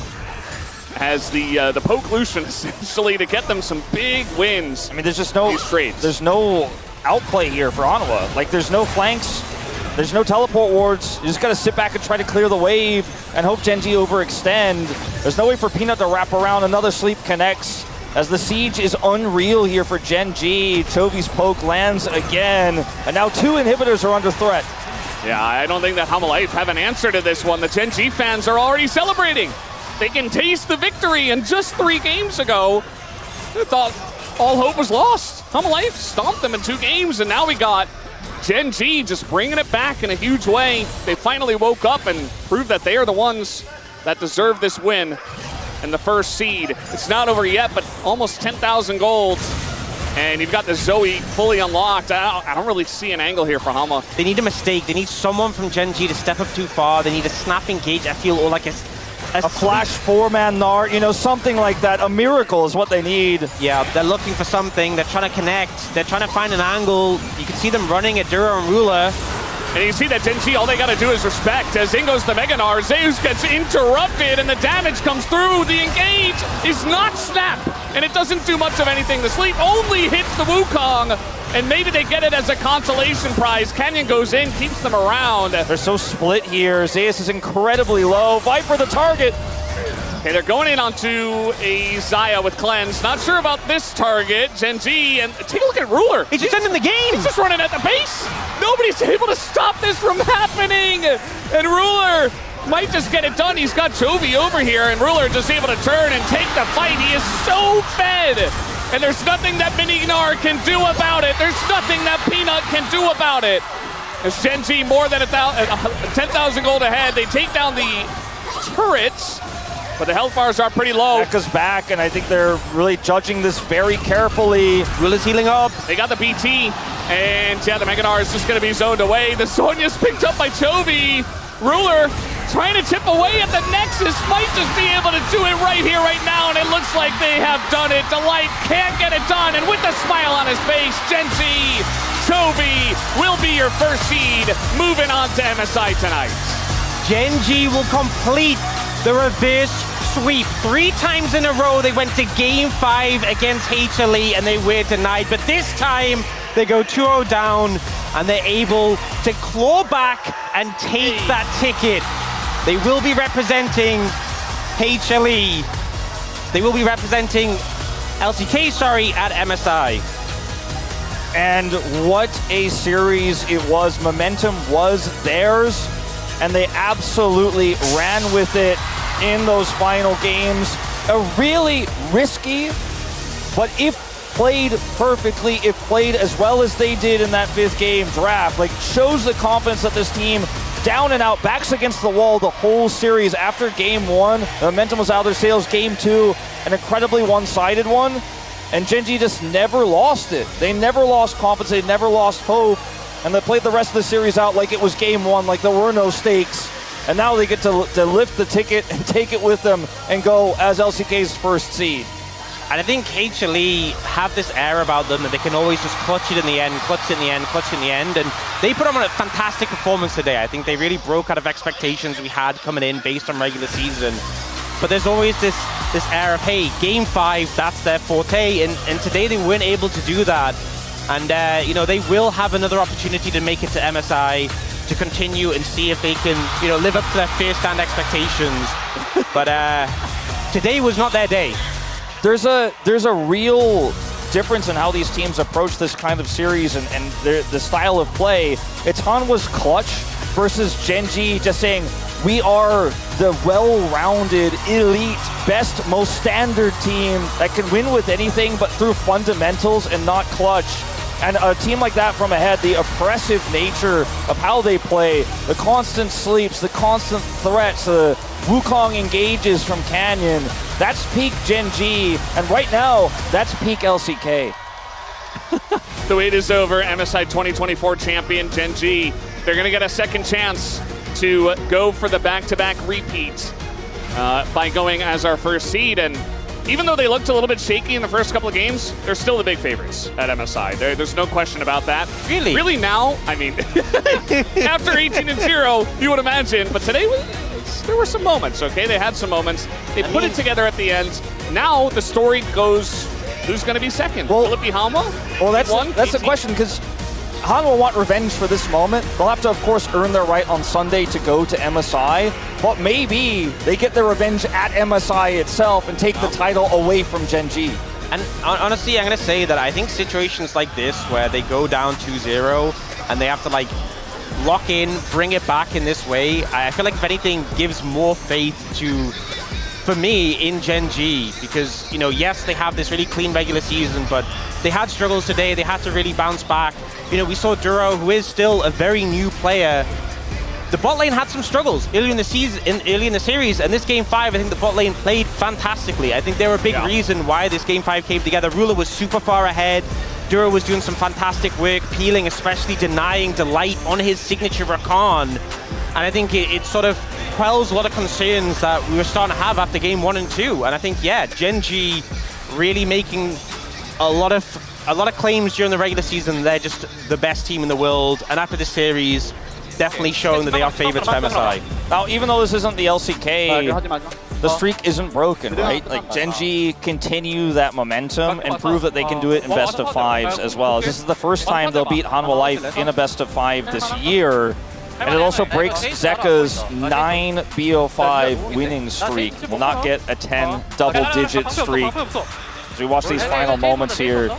has the poke Lucian essentially to get them some big wins. I mean, there's just no trades. There's no outplay here for Hanwha. Like, there's no flanks, there's no teleport wards. You just gotta sit back and try to clear the wave and hope Gen.G overextend. There's no way for Peanut to wrap around. Another sleep connects as the siege is unreal here for Gen.G. Chovy's poke lands again, and now 2 inhibitors are under threat. Yeah, I don't think that Hanwha Life have an answer to this one. The Gen.G fans are already celebrating. They can taste the victory, and just 3 games ago, they thought all hope was lost. Hanwha Life stomped them in 2 games, and now we got Gen.G just bringing it back in a huge way. They finally woke up and proved that they are the ones that deserve this win and the first seed. It's not over yet, but almost 10,000 gold. And you've got the Zoe fully unlocked. I don't really see an angle here for Hanwha. They need a mistake. They need someone from Gen.G to step up too far. They need a snap engage, I feel, or like a flash 4-man Nart, you know, something like that. A miracle is what they need. Yeah, they're looking for something. They're trying to connect. They're trying to find an angle. You can see them running at Dura and Ruler. And you see that Gen.G, all they got to do is respect. As in goes the Mega Gnar, Zeus gets interrupted, and the damage comes through. The engage is not snap, and it doesn't do much of anything. The sleep only hits the Wukong, and maybe they get it as a consolation prize. Canyon goes in, keeps them around. They're so split here. Zeus is incredibly low. Viper the target. Okay, they're going in onto a Xayah with Cleanse. Not sure about this target, Gen.G, and take a look at Ruler. He's just ending the game. He's just running at the base. Nobody's able to stop this from happening. And Ruler might just get it done. He's got Chovy over here, and Ruler just able to turn and take the fight. He is so fed. And there's nothing that Mini Gnar can do about it. There's nothing that Peanut can do about it. As Gen.G more than 10,000 gold ahead, they take down the turrets, but the health bars are pretty low. Ekka's back, and I think they're really judging this very carefully. Ruler's healing up. They got the BT, and yeah, the Mega Gnar is just going to be zoned away. The Sonya's picked up by Chovy. Ruler trying to tip away at the Nexus, might just be able to do it right here, right now, and it looks like they have done it. Delight can't get it done, and with a smile on his face, Gen.G, Chovy will be your first seed, moving on to MSI tonight. Gen.G will complete the reverse sweep. 3 times in a row they went to game 5 against HLE and they were denied, but this time they go 2-0 down and they're able to claw back and take that ticket. They will be representing HLE. They will be representing LCK, sorry, at MSI. And what a series it was. Momentum was theirs, and they absolutely ran with it in those final games. A really risky, but if played perfectly, if played as well as they did in that 5th game draft, like, shows the confidence that this team, down and out, backs against the wall the whole series. After game 1, the momentum was out of their sails. Game 2, an incredibly one-sided one, and Gen.G just never lost it. They never lost confidence, they never lost hope, and they played the rest of the series out like it was game 1, like there were no stakes. And now they get to lift the ticket and take it with them and go as LCK's first seed. And I think HLE have this air about them that they can always just clutch it in the end, clutch it in the end, clutch it in the end. And they put on a fantastic performance today. I think they really broke out of expectations we had coming in based on regular season. But there's always this air of, hey, game 5, that's their forte. And today they weren't able to do that. And, you know, they will have another opportunity to make it to MSI, to continue and see if they can, you know, live up to their fair stand expectations. But today was not their day. There's a real difference in how these teams approach this kind of series and the style of play. It's Hanwha's clutch versus Gen.G just saying, we are the well-rounded, elite, best, most standard team that can win with anything but through fundamentals and not clutch. And a team like that from ahead, the oppressive nature of how they play, the constant sleeps, the constant threats, the Wukong engages from Canyon, that's peak Gen.G, and right now, that's peak LCK. The wait is over. MSI 2024 champion Gen.G. They're going to get a second chance to go for the back-to-back repeat by going as our first seed. And even though they looked a little bit shaky in the first couple of games, they're still the big favorites at MSI. There's no question about that. Really? Really now? I mean, after 18-0, you would imagine. But today was moments. There were some moments, okay? They had some moments. They put it together at the end. Now the story goes, who's going to be second? Will it be Hanwha? Well, that's the question, because Hanwha want revenge for this moment. They'll have to, of course, earn their right on Sunday to go to MSI, but maybe they get their revenge at MSI itself and take the title away from Gen G. And honestly, I'm going to say that I think situations like this, where they go down 2-0 and they have to like lock in, bring it back in this way, I feel like if anything gives more faith to, for me, in Gen G, because, you know, yes, they have this really clean regular season, but they had struggles today. They had to really bounce back. You know, we saw Duro, who is still a very new player. The bot lane had some struggles early in the series, and this Game 5, I think the bot lane played fantastically. I think they were a big reason why this Game 5 came together. Ruler was super far ahead. Duro was doing some fantastic work, peeling, especially denying Delight on his signature Rakan. And I think it sort of quells a lot of concerns that we were starting to have after Game 1 and 2. And I think, yeah, Gen G really making a lot of claims during the regular season. They're just the best team in the world. And after this series, definitely showing that they are favorites for MSI. Now, even though this isn't the LCK, the streak isn't broken, right? Like, Gen G continue that momentum and prove that they can do it in best of fives as well. This is the first time they'll beat Hanwha Life in a best of 5 this year. And it also breaks Zeka's 9 BO5 winning streak. Will not get a 10 double-digit streak. As we watch these final moments here.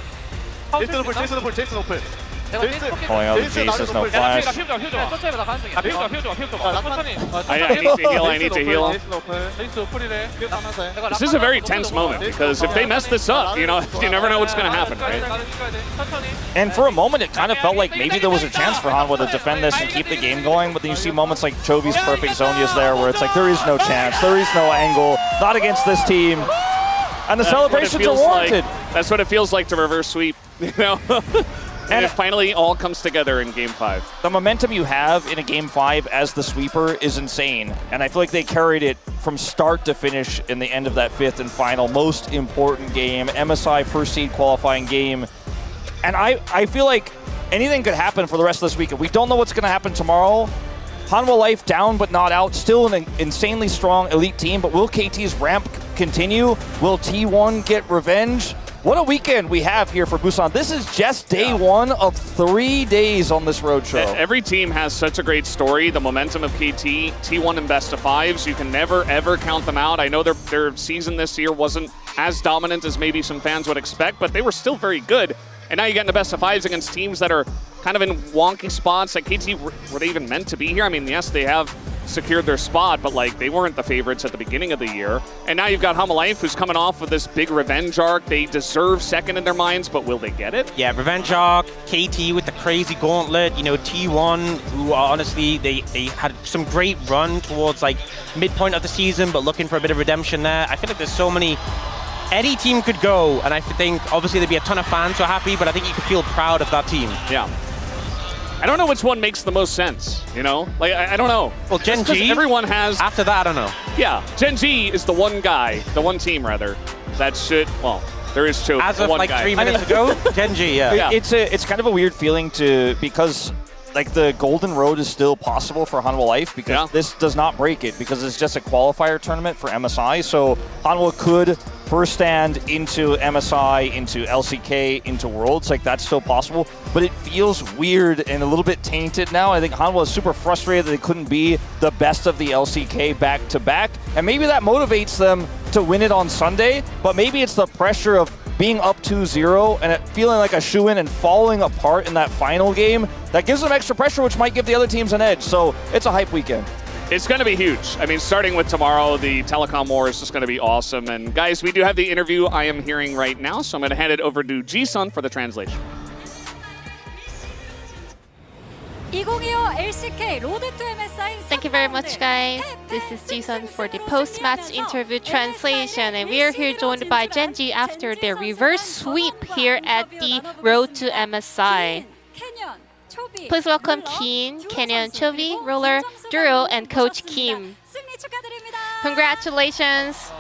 Pulling out the Jace's no flash. I need to heal. This is a very tense moment, because if they mess this up, you know, you never know what's going to happen, right? And for a moment, it kind of felt like maybe there was a chance for Hanwha to defend this and keep the game going, but then you see moments like Chovy's perfect Zhonya's there, where it's like, there is no chance, there is no angle, not against this team. And the celebrations are warranted. That's what it feels like to reverse sweep, you know? And it finally all comes together in Game 5. The momentum you have in a Game 5 as the sweeper is insane. And I feel like they carried it from start to finish in the end of that 5th and final most important game, MSI first seed qualifying game. And I feel like anything could happen for the rest of this weekend. We don't know what's going to happen tomorrow. Hanwha Life down but not out, still an insanely strong elite team, but will KT's ramp continue? Will T1 get revenge? What a weekend we have here for Busan. This is just day 1 of 3 days on this roadshow. Every team has such a great story. The momentum of KT, T1 in best of 5s, you can never, ever count them out. I know their season this year wasn't as dominant as maybe some fans would expect, but they were still very good. And now you get into best of 5s against teams that are kind of in wonky spots. Like KT, were they even meant to be here? I mean, yes, they have secured their spot, but like they weren't the favorites at the beginning of the year. And now you've got Hanwha Life, who's coming off with this big revenge arc. They deserve second in their minds, but will they get it? Yeah, revenge arc, KT with the crazy gauntlet, you know, T1, who are honestly, they had some great run towards like midpoint of the season, but looking for a bit of redemption there. I feel like there's so many. Any team could go, and I think obviously there'd be a ton of fans who are happy, but I think you could feel proud of that team. Yeah. I don't know which one makes the most sense, you know? Like, I don't know. Well, Gen G, everyone has... After that, I don't know. Yeah, Gen G is the one guy, the one team, rather, that should... Well, there is two. As of one like guy. 3 minutes ago, Gen G, yeah. It's kind of a weird feeling because like the Golden Road is still possible for Hanwha Life because this does not break it because it's just a qualifier tournament for MSI. So Hanwha could first stand into MSI, into LCK, into Worlds. Like that's still possible, but it feels weird and a little bit tainted now. I think Hanwha is super frustrated that they couldn't be the best of the LCK back to back, and maybe that motivates them to win it on Sunday. But maybe it's the pressure of being up 2-0 and it feeling like a shoe-in and falling apart in that final game that gives them extra pressure, which might give the other teams an edge. So it's a hype weekend. It's going to be huge. I mean, starting with tomorrow, the telecom war is just going to be awesome. And guys, we do have the interview I am hearing right now, so I'm going to hand it over to Ji-sun for the translation. 2025 LCK Road to MSI. Thank you very much, guys. This is Ji-sun for the post-match interview translation, and we are here joined by Gen G after their reverse sweep here at the Road to MSI. Please welcome Keen, Kenyon, Chovy, Roller, Duro, and Coach Kim. Congratulations.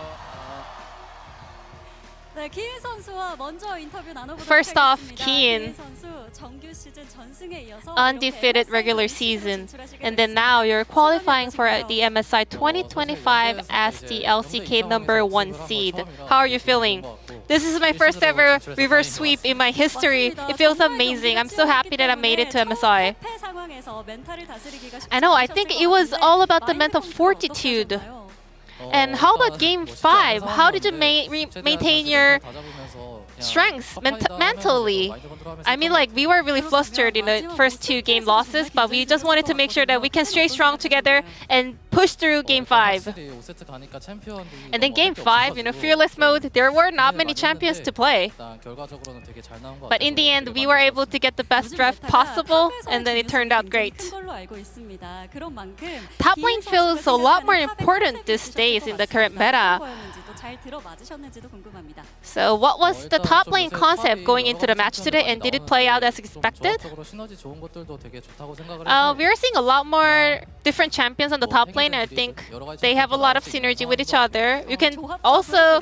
네, 기인 선수와 먼저 인터뷰 나눠보도록 First off, 하겠습니다. Kiin, 선수 정규 시즌 전승에 이어서 undefeated regular season, and then now you're qualifying for the MSI 2025 as the LCK number 1 seed. How are you feeling? This is my first ever reverse sweep in my history. It feels amazing. I'm so happy that I made it to MSI. 패 상황에서 멘탈을 다스리기가 쉽지 I know, I 않으셨을 think 것 it was 같은데 all about the mental 마인드 컨트롤 fortitude. 어떠셨나요? And how about game 5? How did you maintain your strengths mentally? I mean, like, we were really flustered in the first 2 game losses, but we just wanted to make sure that we can stay strong together and push through game 5. And then game 5, fearless mode, there were not many champions to play. But in the end, we were able to get the best draft possible, and then it turned out great. Top lane feels a lot more important these days in the current meta. So what was the top lane concept going into the match today, and did it play out as expected? We're seeing a lot more different champions on the top lane. I think they have a lot of synergy with each other. You can also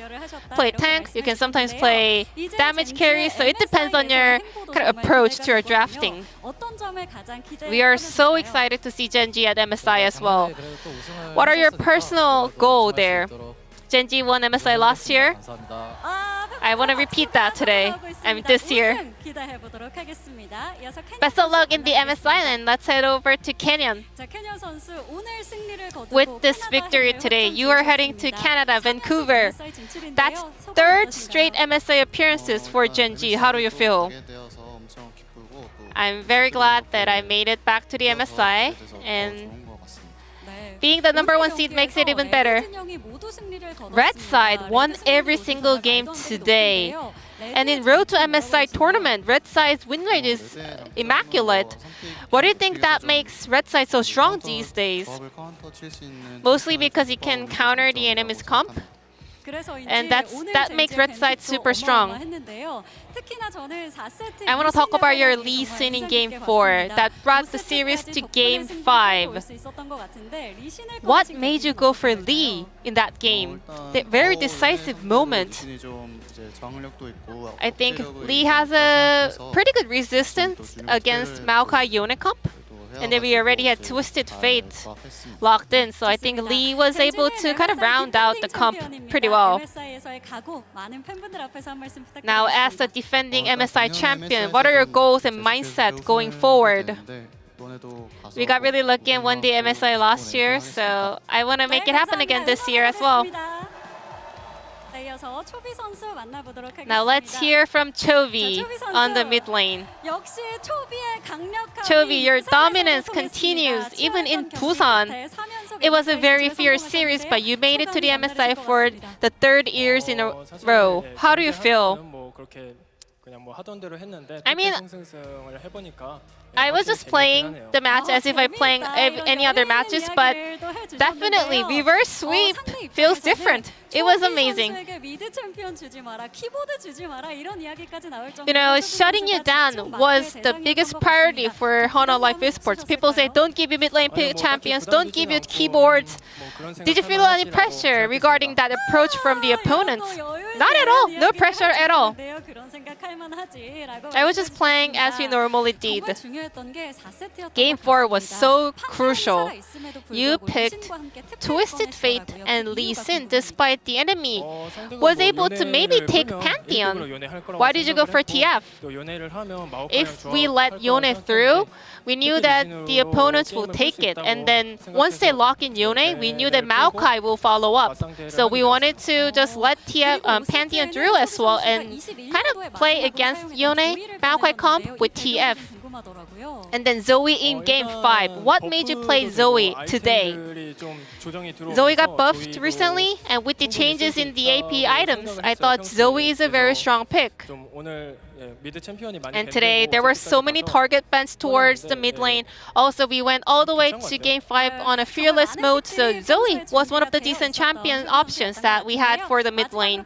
play tank, you can sometimes play damage carry, so it depends on your kind of approach to your drafting. We are so excited to see Genji at MSI as well. What are your personal goals there? Genji won MSI last year. I want to repeat that today. I mean this year. Best of luck in the MSI, and let's head over to Kenyon. With this victory today, you are heading to Canada, Vancouver. That's 3rd straight MSI appearances for Genji. How do you feel? I'm very glad that I made it back to the MSI, and being the number 1 seed makes it even better. Red side won every single game today. And in Road to MSI tournament, Red side's win rate is immaculate. What do you think that makes Red side so strong these days? Mostly because it can counter the enemy's comp? And that makes Red side super strong. I want to talk about your Lee Sin in Game 4 that brought the series to Game 5. What made you go for Lee in that game? The very decisive moment. I think Lee has a pretty good resistance against Maokai Yone comp. And then we already had Twisted Fate locked in, so I think Lee was able to kind of round out the comp pretty well. Now, as the defending MSI champion, what are your goals and mindset going forward? We got really lucky and won the MSI last year, so I want to make it happen again this year as well. Now let's hear from Chovy on the mid lane. Chovy, your dominance continues even in Busan. It was a very fierce series, but you made it to the MSI for the 3rd years in a row. How do you feel? I mean, I was just playing the match as if I'm playing any other matches, but definitely reverse sweep feels different. It was amazing. Shutting you down was the biggest priority for Honor Life Esports. People say, don't give you mid lane champions, don't give you keyboards. Did you feel any pressure regarding that approach from the opponents? Not at all. No pressure at all. I was just playing as we normally did. Game 4 was so crucial. You picked Twisted Fate and Lee Sin despite the enemy was able to maybe take Pantheon. Why did you go for TF? If we let Yone through, we knew that the opponents will take it. And then once they lock in Yone, we knew that Maokai will follow up. So we wanted to just let Pantheon through as well and kind of play against Yone, Maokai comp with TF. And then Zoe in Game 5. What made you play Zoe today? Zoe got buffed recently, and with the changes in the AP items, I thought Zoe is a very strong pick. And today, there were so many target bans towards the mid lane. Also, we went all the way to Game 5 on a fearless mode, so Zoe was one of the decent champion options that we had for the mid lane.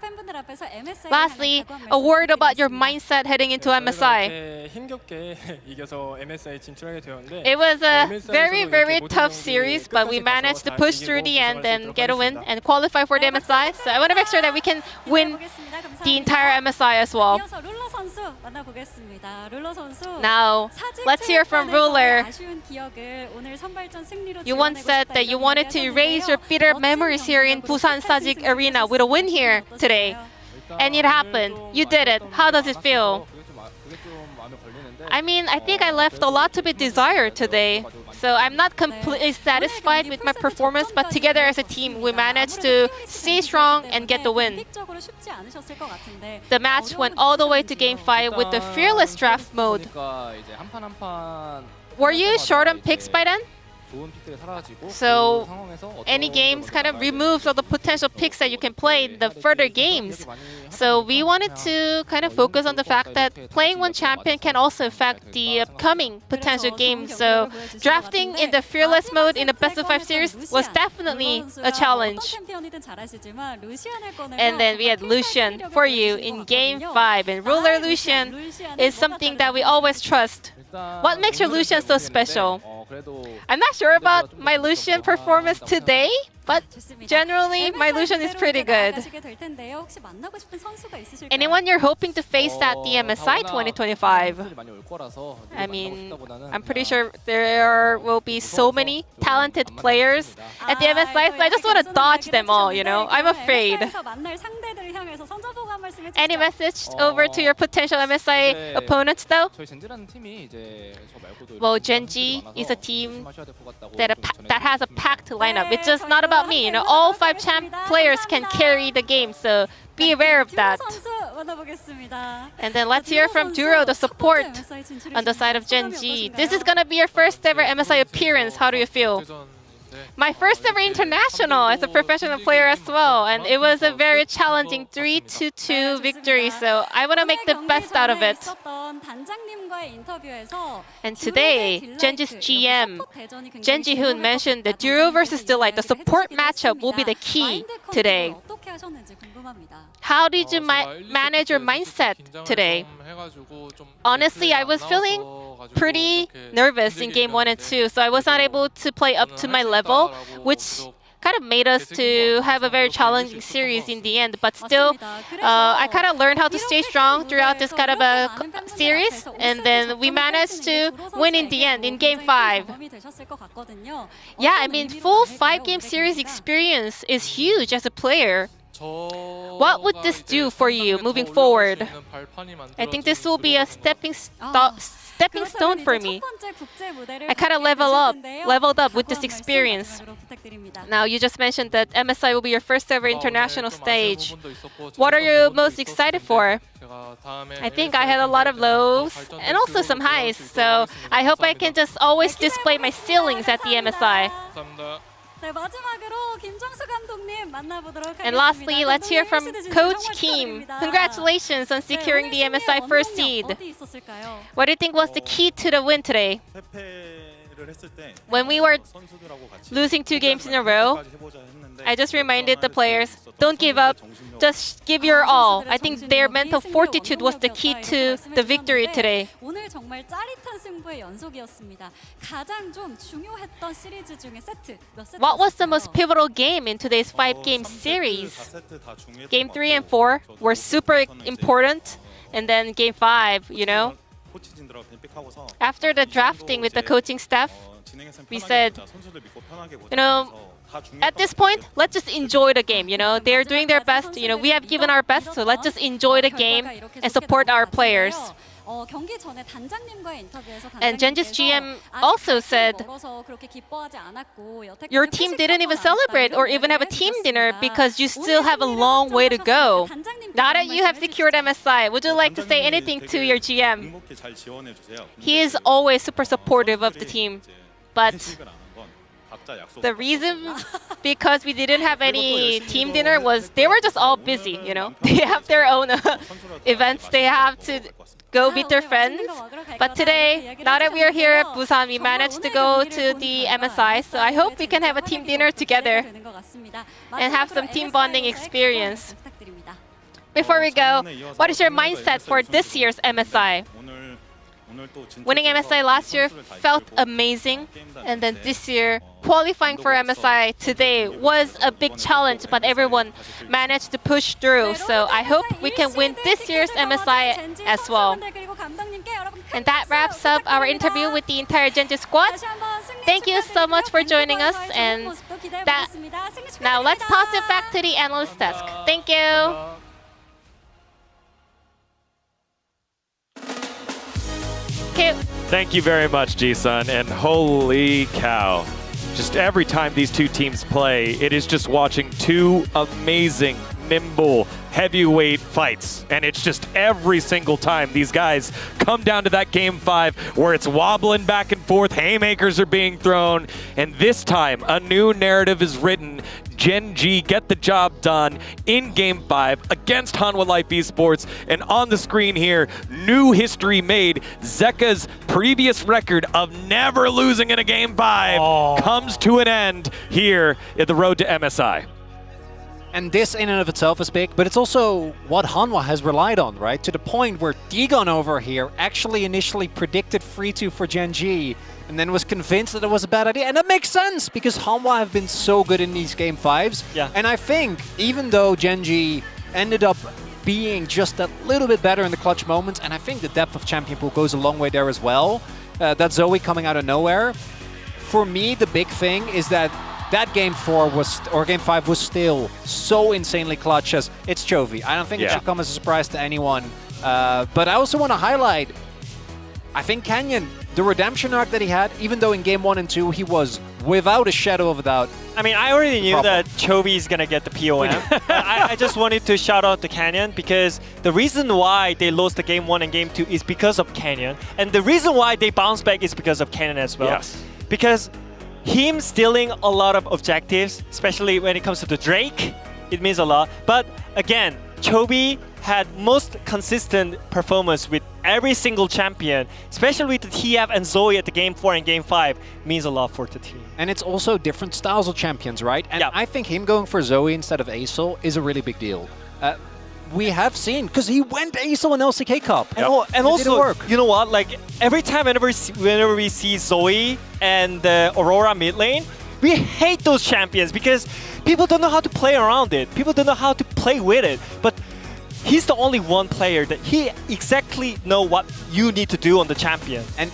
Lastly, a word about your mindset heading into MSI. 힘겹게 이겨서 MSI 진출하게 되었는데 It was a very, very tough series, but we managed to push through the end and get a win and qualify for the MSI. So I want to make sure that we can win the entire MSI as well. 이어서 룰러 선수 만나보겠습니다. 룰러 선수. Now, let's hear from Ruler. 아쉬운 기억을 오늘 선발전 승리로 You once said that you wanted to erase your bitter memories here in Busan Sajik Arena with a win here today. And it happened. You did it. How does it feel? I mean, I think I left a lot to be desired today. So I'm not completely satisfied with my performance, but together as a team, we managed to stay strong and get the win. The match went all the way to Game 5 with the fearless draft mode. Were you short on picks by then? So any games kind of removes all the potential picks that you can play in the further games. So we wanted to kind of focus on the fact that playing one champion can also affect the upcoming potential games. So drafting in the fearless mode in the best of 5 series was definitely a challenge. And then we had Lucian for you in Game 5. And Ruler Lucian is something that we always trust. What makes your Lucian so special? I'm not sure about my Lucian performance today, but generally my Lucian is pretty good. Anyone you're hoping to face at the MSI 2025? I mean, I'm pretty sure there will be so many talented players at the MSI, so I just want to dodge them all, you know? I'm afraid. Any message over to your potential MSI opponents though? Well, Genji is a team that has a packed lineup. It's just not about me, you know. All 5 champ players can carry the game, so be aware of that. And then let's hear from Duro, the support on the side of Genji. This is gonna be your first ever MSI appearance. How do you feel? My first ever international as a professional player as well, and it was a very challenging 3-2 victory, so I want to make the best out of it. And today, Genji's GM, Genji Hoon, mentioned that Duo versus Delight, the support matchup, will be the key today. How did you manage your mindset today? Honestly, I was feeling pretty nervous in Game 1 and 2, so I was not able to play up to my level, which kind of made us to have a very challenging series in the end. But still, I kind of learned how to stay strong throughout this kind of a series, and then we managed to win in the end in Game 5. Yeah, I mean, full 5-game series experience is huge as a player. What would this do for you moving forward? I think this will be a stepping stone for me. I kind of leveled up with this experience. Now, you just mentioned that MSI will be your first ever international stage. What are you most excited for? I think I had a lot of lows and also some highs, so I hope I can just always display my ceilings at the MSI. And lastly, let's hear from Coach Kim. Congratulations on securing the MSI first seed. What do you think was the key to the win today? When we were losing 2 games in a row, I just reminded the players, don't give up, just give your all. I think their mental fortitude was the key to the victory today. What was the most pivotal game in today's 5-game series? Game 3 and 4 were super important, and then Game 5, you know? After the drafting with the coaching staff, we said, you know, at this point, let's just enjoy the game, you know? They're doing their best, you know, we have given our best, so let's just enjoy the game and support our players. And Genji's GM also said, your team didn't even celebrate or even have a team dinner because you still have a long way to go. Now that you have secured MSI, would you like to say anything to your GM? He is always super supportive of the team, but the reason because we didn't have any team dinner was they were just all busy, you know? They have their own events, they have to go meet their friends. But today, now that we are here at Busan, we managed to go to the MSI, so I hope we can have a team dinner together and have some team bonding experience. before we go, what is your mindset for this year's MSI? Winning MSI last year felt amazing, and then this year qualifying for MSI today was a big challenge, but everyone managed to push through. So I hope we can win this year's MSI as well. And that wraps up our interview with the entire Genji squad. Thank you so much for joining us, and now let's toss it back to the analyst desk. Thank you. Okay. Thank you very much, Ji-sun, and holy cow. Just every time these two teams play, it is just watching two amazing, nimble, heavyweight fights. And it's just every single time these guys come down to that game 5 where it's wobbling back and forth, haymakers are being thrown, and this time a new narrative is written. Gen G get the job done in Game 5 against Hanwha Life Esports, and on the screen here, new history made. Zeka's previous record of never losing in a Game 5 comes to an end here at the road to MSI. And this in and of itself is big, but it's also what Hanwha has relied on, right? To the point where Digon over here actually initially predicted 3-2 for Gen G, and then was convinced that it was a bad idea. And that makes sense, because Hanwha have been so good in these Game 5s. Yeah. And I think, even though Gen G ended up being just a little bit better in the clutch moments, and I think the depth of champion pool goes a long way there as well, that Zoe coming out of nowhere, for me, the big thing is that Game 4 was, or Game 5 was still so insanely clutch as it's Chovy. I don't think it should come as a surprise to anyone. But I also want to highlight, I think Canyon, the redemption arc that he had, even though in Game 1 and 2 he was without a shadow of a doubt. I mean, I already knew that Chovy is gonna get the POM. I just wanted to shout out to Canyon, because the reason why they lost the Game 1 and Game 2 is because of Canyon. And the reason why they bounced back is because of Canyon as well. Yes. Because him stealing a lot of objectives, especially when it comes to the Drake, it means a lot. But again, Chovy had most consistent performance with every single champion, especially with the TF and Zoe at the Game 4 and Game 5, means a lot for the team. And it's also different styles of champions, right? And I think him going for Zoe instead of Acel is a really big deal. We have seen, because he went Acel in LCK Cup. And also, you know what? Like every time whenever we see Zoe and Aurora mid lane, we hate those champions because people don't know how to play around it. People don't know how to play with it. But he's the only one player that he exactly know what you need to do on the champion. And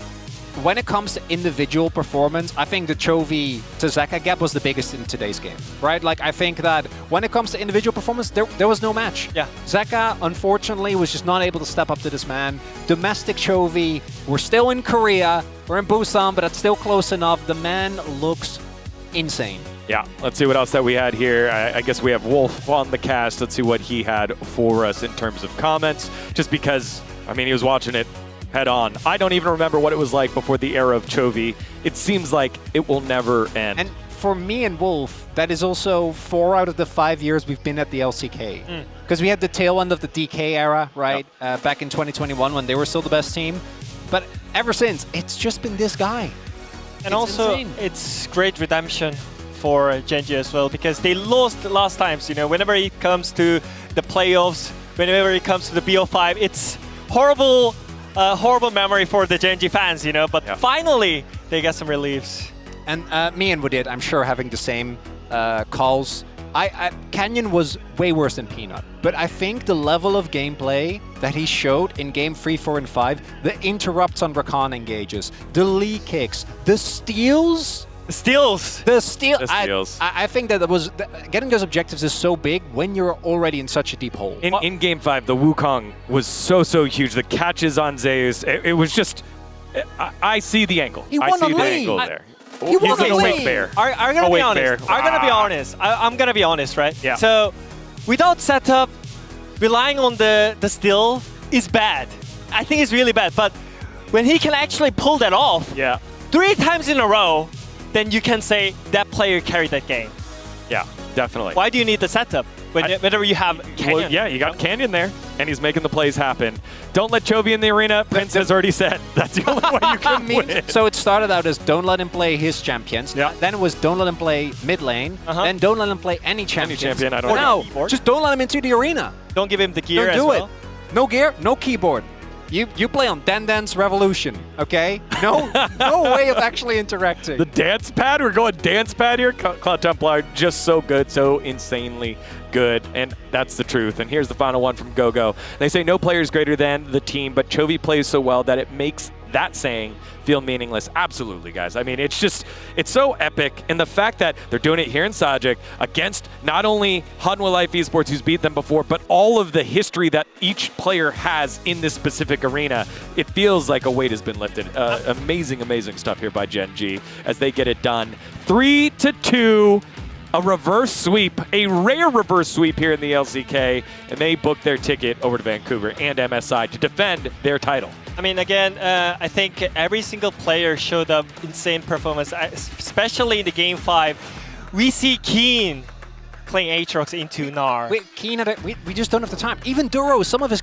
when it comes to individual performance, I think the Chovy to Zeka gap was the biggest in today's game, right? Like, I think that when it comes to individual performance, there was no match. Yeah. Zeka, unfortunately, was just not able to step up to this man. Domestic Chovy, we're still in Korea, we're in Busan, but it's still close enough. The man looks insane. Yeah, let's see what else that we had here. I guess we have Wolf on the cast. Let's see what he had for us in terms of comments. Just because, I mean, he was watching it head on. I don't even remember what it was like before the era of Chovy. It seems like it will never end. And for me and Wolf, that is also 4 out of the 5 years we've been at the LCK. Because we had the tail end of the DK era, right? Yep. Back in 2021 when they were still the best team. But ever since, it's just been this guy. And also, it's great redemption for Gen G as well, because they lost last times, you know, whenever it comes to the playoffs, whenever it comes to the BO5, it's horrible memory for the Gen G fans, you know, but finally they got some reliefs. And me and Woodit, I'm sure, having the same calls. Canyon was way worse than Peanut, but I think the level of gameplay that he showed in Game 3, 4, and 5, the interrupts on Rakan engages, the Lee kicks, the steals. The steals. I think that getting those objectives is so big when you're already in such a deep hole. In Game 5, the Wukong was so huge. The catches on Zeus, it was just... I see the angle. I see the angle there. He's gonna wake bear. I'm gonna be honest. I'm gonna be honest, right? Yeah. So, without setup, relying on the steal is bad. I think it's really bad. But when he can actually pull that off, 3 times in a row, then you can say that player carried that game. Yeah, definitely. Why do you need the setup whenever you have Canyon? Well, yeah, you got Canyon there, and he's making the plays happen. Don't let Chovy in the arena. Prince has already said that's the only way you can win. So it started out as don't let him play his champions. Yeah. Then it was don't let him play mid lane. Then don't let him play any champions. I don't know. Now, just don't let him into the arena. Don't give him the gear Don't as do well. it. No gear, no keyboard. You play on Dan Dan's Revolution, okay? No way of actually interacting. The dance pad, we're going dance pad here. Cloud Templar, just so good, so insanely good, and that's the truth. And here's the final one from GoGo. They say no player is greater than the team, but Chovy plays so well that it makes that saying feel meaningless. Absolutely, guys. I mean, it's so epic. And the fact that they're doing it here in Sajic against not only Hanwha Life Esports, who's beat them before, but all of the history that each player has in this specific arena, it feels like a weight has been lifted. Amazing, amazing stuff here by Gen G as they get it done. 3-2. A reverse sweep, a rare reverse sweep here in the LCK, and they booked their ticket over to Vancouver and MSI to defend their title. I mean, again, I think every single player showed up insane performance, especially in the game 5. We see Keen playing Aatrox into Gnar. Keen we just don't have the time. Even Duro, some of his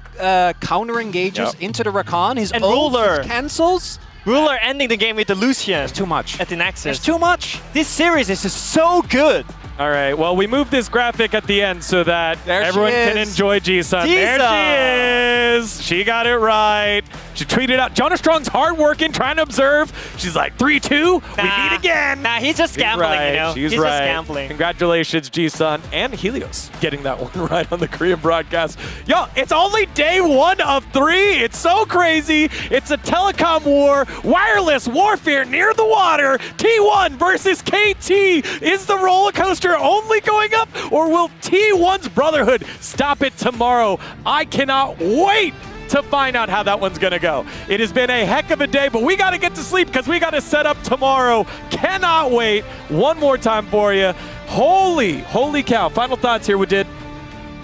counter engages into the Rakan, his and ult, Ruler his cancels. Ruler ending the game with the Lucian. It's too much. At the Nexus. It's too much. This series is just so good. All right, well, we moved this graphic at the end so that everyone can enjoy Ji-sun. There she is. She got it right. She tweeted out, Jonah Strong's hard working, trying to observe. She's like, 3-2, we meet again. Nah, he's just gambling, right. you know? He's just right. gambling. Congratulations, Ji-sun and Helios getting that one right on the Korean broadcast. Yo, it's only day 1 of 3. It's so crazy. It's a telecom war, wireless warfare near the water. T1 versus KT. Is the roller coaster only going up, or will T1's Brotherhood stop it tomorrow? I cannot wait to find out how that one's gonna go. It has been a heck of a day, but we gotta get to sleep because we gotta set up tomorrow. Cannot wait. One more time for you. Holy cow. Final thoughts here, Wajid.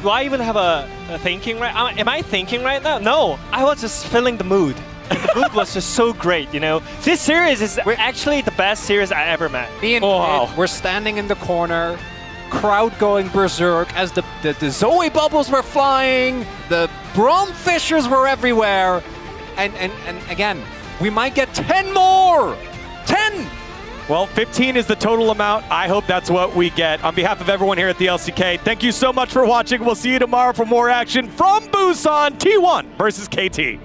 Do I even have a thinking right? Am I thinking right now? No, I was just feeling the mood. And the mood was just so great, you know? This series is actually the best series I ever met. We're standing in the corner, crowd going berserk as the Zoe bubbles were flying, the Braum Fishers were everywhere, and again, we might get 10 more! 10! Well, 15 is the total amount. I hope that's what we get. On behalf of everyone here at the LCK, thank you so much for watching. We'll see you tomorrow for more action from Busan, T1 versus KT.